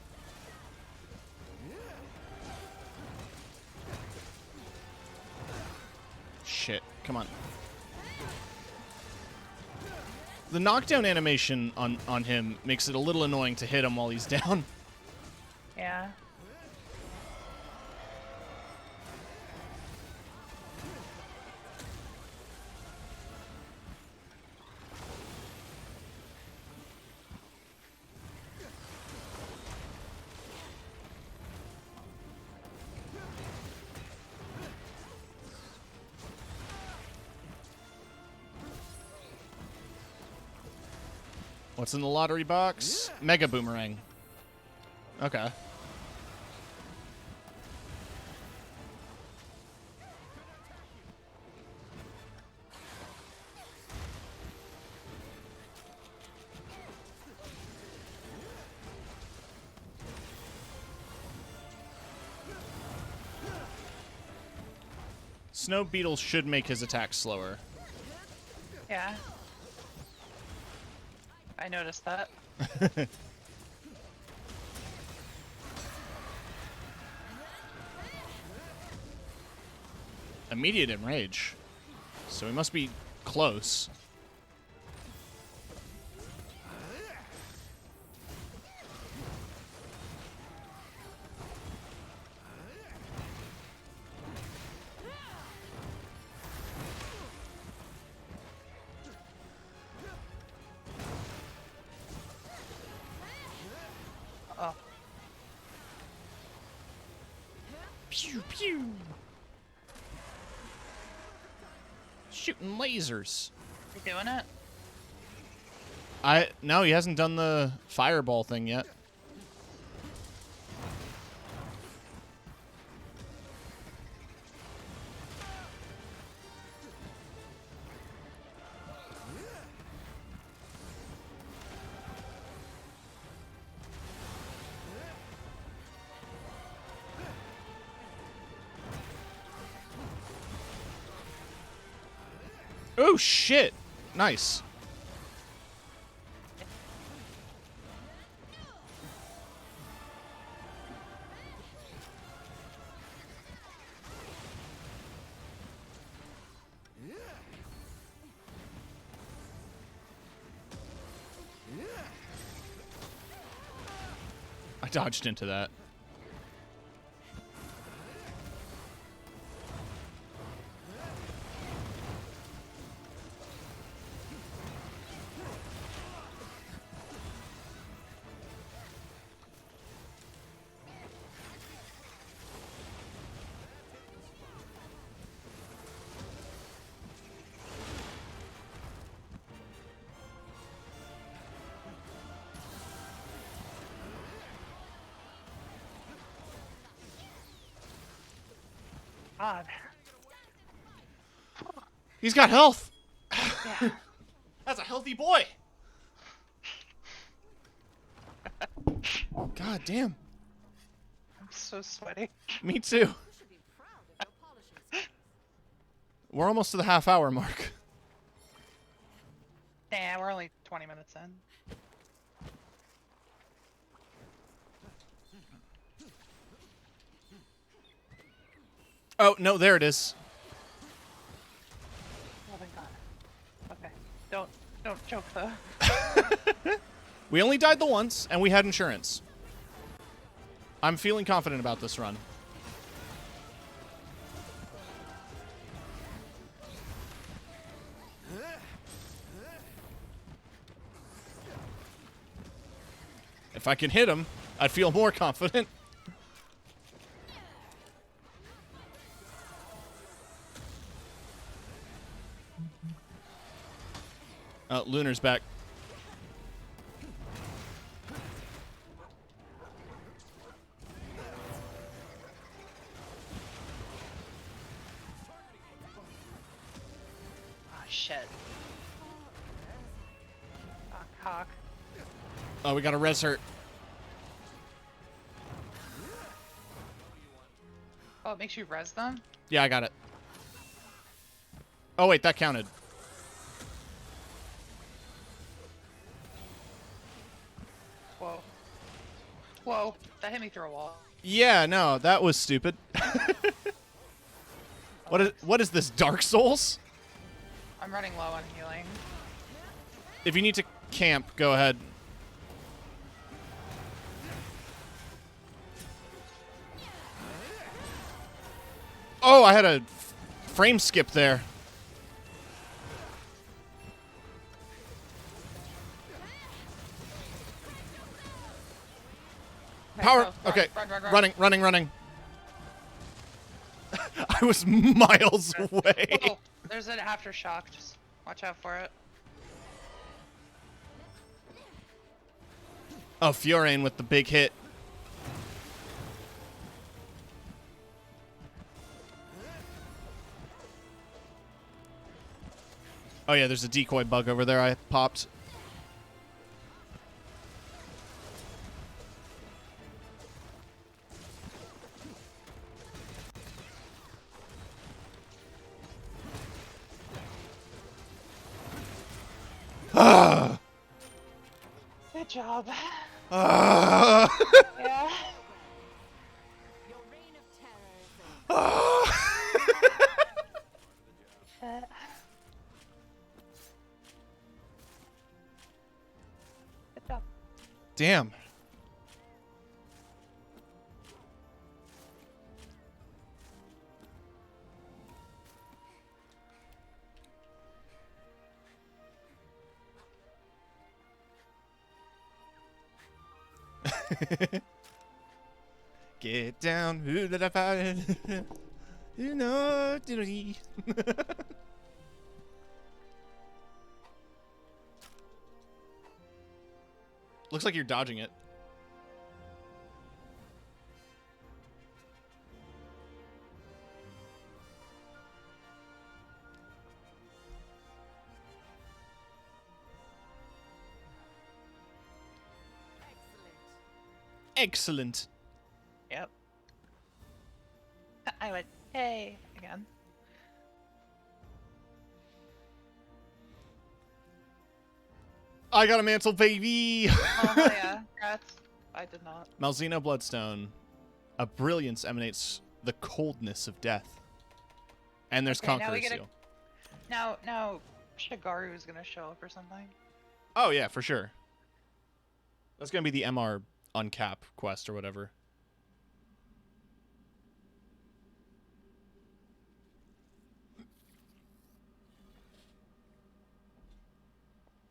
Shit, come on. The knockdown animation on him makes it a little annoying to hit him while he's down. Yeah. What's in the lottery box? Mega Boomerang. Okay. Snow Beetle should make his attack slower. Yeah. I noticed that. Immediate enrage. So we must be close. Pew! Shooting lasers. You doing it? No, he hasn't done the fireball thing yet. Oh shit! Nice. I dodged into that. God. He's got health. Yeah. That's a healthy boy. God damn. I'm so sweaty. Me too. You should be proud of your polishing skills. We're almost to the half-hour mark. Nah, we're only 20 minutes in. Oh, no, there it is. Oh my god. Okay. Don't choke though. We only died the once, and we had insurance. I'm feeling confident about this run. If I can hit him, I'd feel more confident. Lunar's back. Oh shit. Oh, cock. Oh, we gotta res her. Oh, it makes you res them? Yeah, I got it. Oh, wait, that counted. Whoa. Whoa. That hit me through a wall. Yeah, no, that was stupid. What is this, Dark Souls? I'm running low on healing. If you need to camp, go ahead. Oh, I had a frame skip there. Power. Go. Run, Okay. run. Running. I was miles away. Whoa. There's an aftershock. Just watch out for it. Oh, Fiorane with the big hit. Oh yeah, there's a decoy bug over there I popped. Ah! Good job. Ah! Yeah. Your reign of terror is Ah! Good job. Damn. Get down. Who did I find? You know. Looks like you're dodging it. Excellent. Yep. I went, hey, again. I got a mantle, baby. Oh, hell yeah. Congrats. I did not. Malzeno Bloodstone. A brilliance emanates the coldness of death. And there's Okay, now we Conqueror's get a- Seal. Now, Shigaru is gonna show up or something. Oh, yeah, for sure. That's going to be the MR uncap quest or whatever.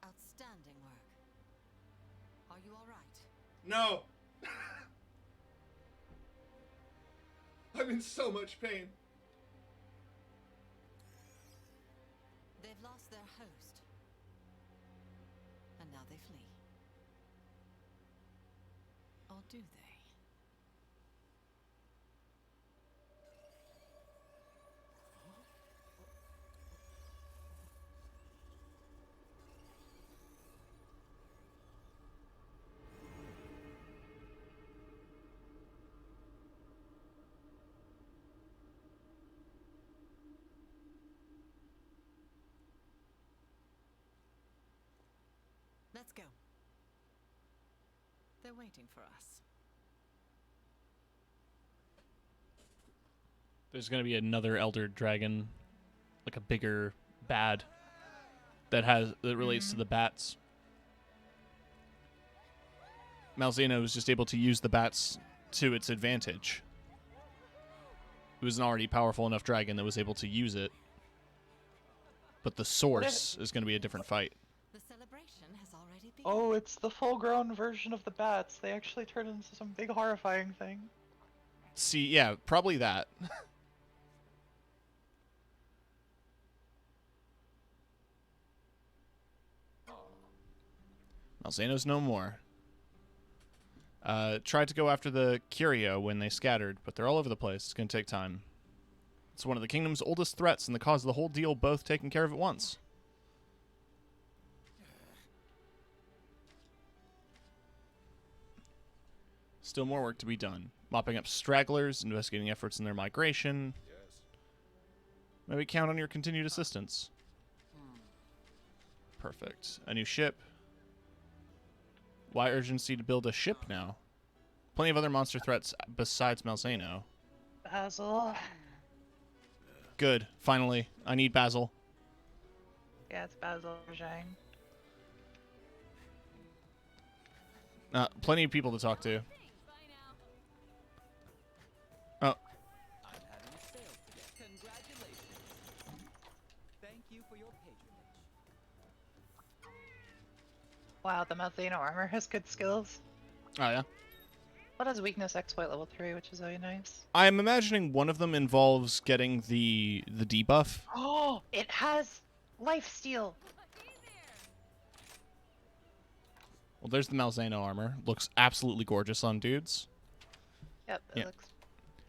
Outstanding work. Are you all right? No. I'm in so much pain. They've lost their host. And now they flee. Or do they? Let's go. They're waiting for us. There's going to be another Elder Dragon, like a bigger bad that relates to the bats. Malzeno was just able to use the bats to its advantage. It was an already powerful enough dragon that was able to use it. But the source is going to be a different fight. The celebration has already begun. Oh, it's the full-grown version of the bats. They actually turn into some big horrifying thing. See, yeah, probably that. Malzeno's no more. Tried to go after the Curio when they scattered, but they're all over the place. It's going to take time. It's one of the kingdom's oldest threats and the cause of the whole deal both taken care of at once. Still more work to be done. Mopping up stragglers, investigating efforts in their migration. Maybe count on your continued assistance. Perfect. A new ship. Why urgency to build a ship now? Plenty of other monster threats besides Malzeno. Basil. Good. Finally. I need Basil. Yeah, it's Basil Zhang. Plenty of people to talk to. Oh. I'm having a sale today. Congratulations. Thank you for your patronage. Wow, the Malzeno armor has good skills. Oh, yeah. What has weakness exploit level 3, which is really nice. I'm imagining one of them involves getting the debuff. Oh, it has lifesteal. Well, there's the Malzeno armor. Looks absolutely gorgeous on dudes. Yep, it Yeah. looks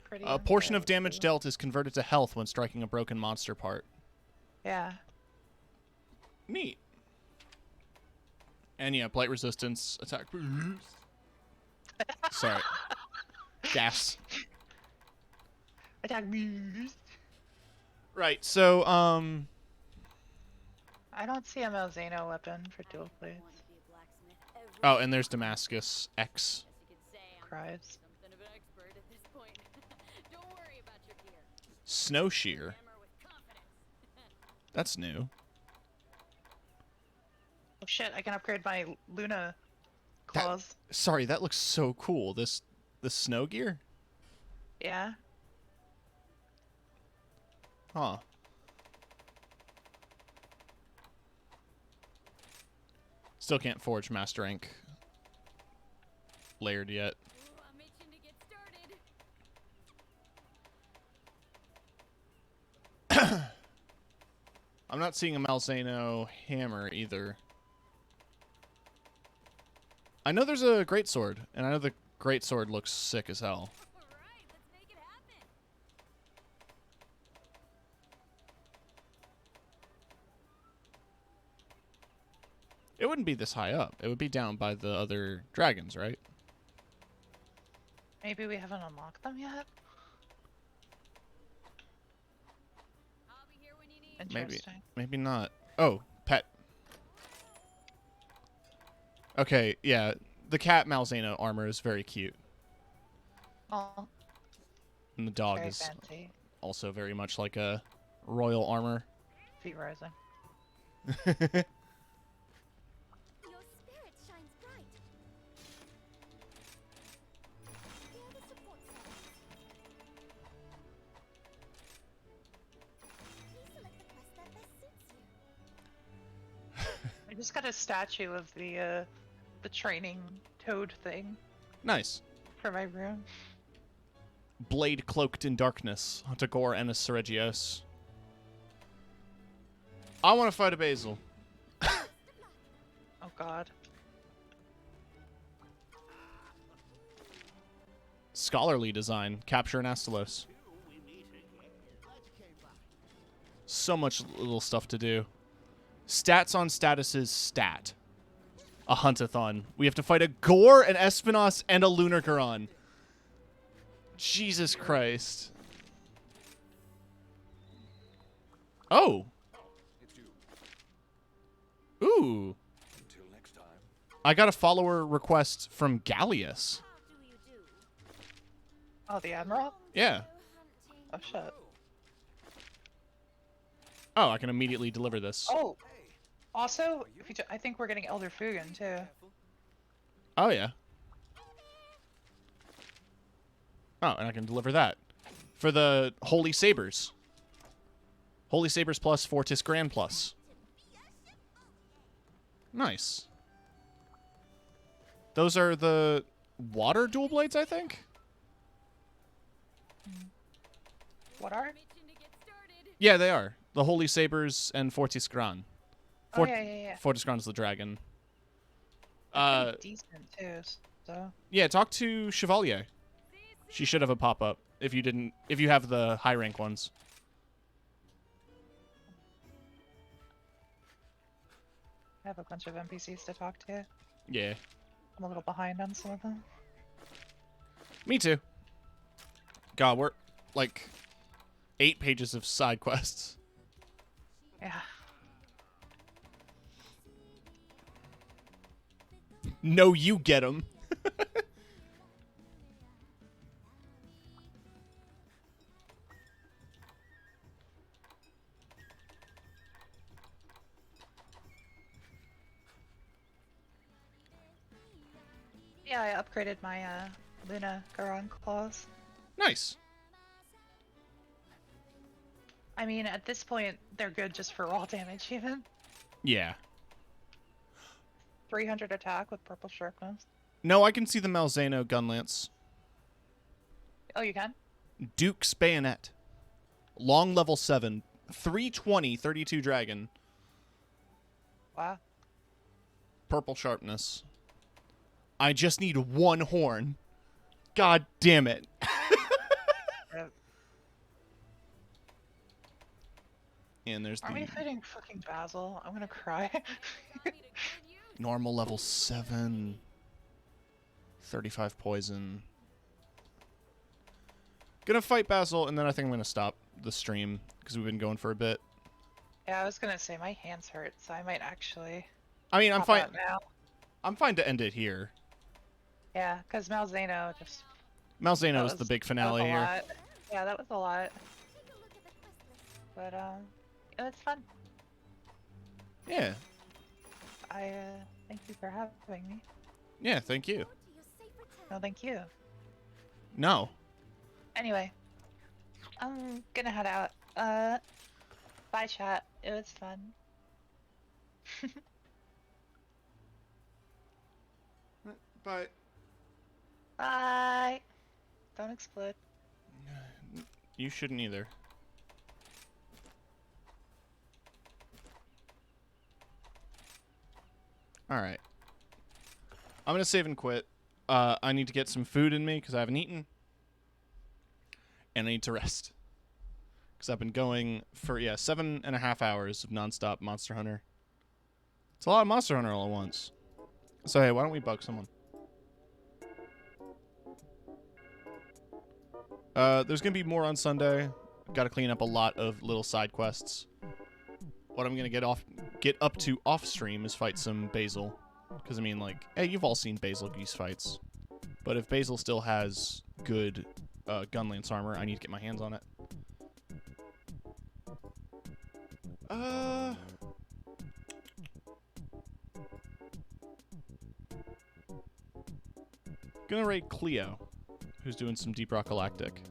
pretty. A on portion of girls, damage too. dealt is converted to health when striking a broken monster part. Yeah. Neat. And yeah, blight resistance, attack. Sorry. Gas. Attack boost. Right, so, I don't see a Malzeno weapon for dual blades. Want to be a blacksmith every oh, and there's Damascus X. Guess you could say I'm Cries. something of an expert at this point. Don't worry about your gear. Snow Shear. Hammer with confidence. That's new. Oh shit, I can upgrade my Luna claws. Sorry, that looks so cool. This snow gear? Yeah. Huh. Still can't forge Master Ink layered yet. Ooh, I'm itching to get started. I'm not seeing a Malzeno hammer either. I know there's a greatsword, and I know the greatsword looks sick as hell. Alright, let's make it happen. It wouldn't be this high up. It would be down by the other dragons, right? Maybe we haven't unlocked them yet? I'll be here when you need. Interesting. Maybe not. Oh, pet. Okay, yeah. The cat Malzeno armor is very cute. Oh, And the dog very is fancy. also very much like a royal armor. Feet rising. Your spirit shines bright. Here are the support cells. Please select the quest that best suits you. I just got a statue of the training toad thing Nice. for my room. Blade cloaked in darkness. Huntagor and a Seregios. I want to fight a Basil. Oh god. Scholarly design. Capture an Astalos. So much little stuff to do. Stats on statuses stat. A Huntathon. We have to fight a Gore, an Espinos, and a Lunar Garon. Jesus Christ. Oh. Ooh. Until next time. I got a follower request from Gallius. Oh, the Admiral? Yeah. Oh shit. Oh, I can immediately deliver this. Oh! Also, if you I think we're getting Elder Fugan too. Oh, yeah. Oh, and I can deliver that. For the Holy Sabers. Holy Sabers plus Fortis Grand plus. Nice. Those are the water dual blades, I think? What are? Mission to get started. Yeah, they are. The Holy Sabers and Fortis Gran. Oh yeah. Fortis Gran's the dragon. Pretty decent too, so. Yeah, talk to Chevalier. She should have a pop-up if you have the high rank ones. I have a bunch of NPCs to talk to. Yeah. I'm a little behind on some of them. Me too. God, we're like 8 pages of side quests. Yeah. No, you get them. Yeah, I upgraded my Luna Garon claws. Nice. I mean, at this point, they're good just for raw damage even. Yeah. 300 attack with purple sharpness. No, I can see the Malzeno Gunlance. Oh, you can? Duke's Bayonet. Long level 7. 320, 32 dragon. Wow. Purple sharpness. I just need 1 horn. God damn it. Yep. And there's Are we the fighting fucking Basil? I'm gonna cry. normal level 7. 35 poison. Gonna fight Basil, and then I think I'm gonna stop the stream because we've been going for a bit. Yeah, I was gonna say my hands hurt, so I might actually. I mean, I'm pop fine. out now. I'm fine to end it here. Yeah, because Malzeno just. Malzeno is that the big that was finale a here. lot. Yeah, that was a lot, Take a look at the quest list. but it was fun. Yeah. I thank you for having me. Yeah, thank you. To your safe return. No, thank you. No. Anyway, I'm gonna head out. Bye, chat. It was fun. But Bye. Don't explode. you shouldn't either. Alright. I'm going to save and quit. I need to get some food in me because I haven't eaten. And I need to rest. Because I've been going for, 7.5 hours of nonstop Monster Hunter. It's a lot of Monster Hunter all at once. So, hey, why don't we bug someone? There's going to be more on Sunday. Got to clean up a lot of little side quests. What I'm going to get up to off stream is fight some Basil. Because, I mean, like, hey, you've all seen Basil Geese fights. But if Basil still has good gun lance armor, I need to get my hands on it. Gonna raid Cleo, who's doing some Deep Rock Galactic.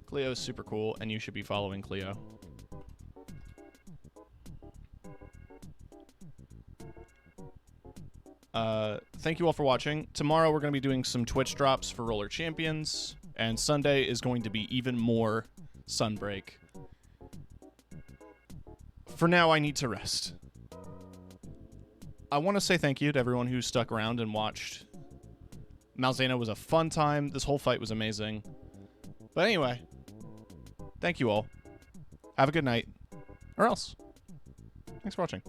Cleo is super cool, and you should be following Cleo. Thank you all for watching. Tomorrow we're going to be doing some Twitch drops for Roller Champions, and Sunday is going to be even more Sunbreak. For now, I need to rest. I want to say thank you to everyone who stuck around and watched. Malzeno was a fun time. This whole fight was amazing. But anyway, thank you all. Have a good night. Or else. Thanks for watching.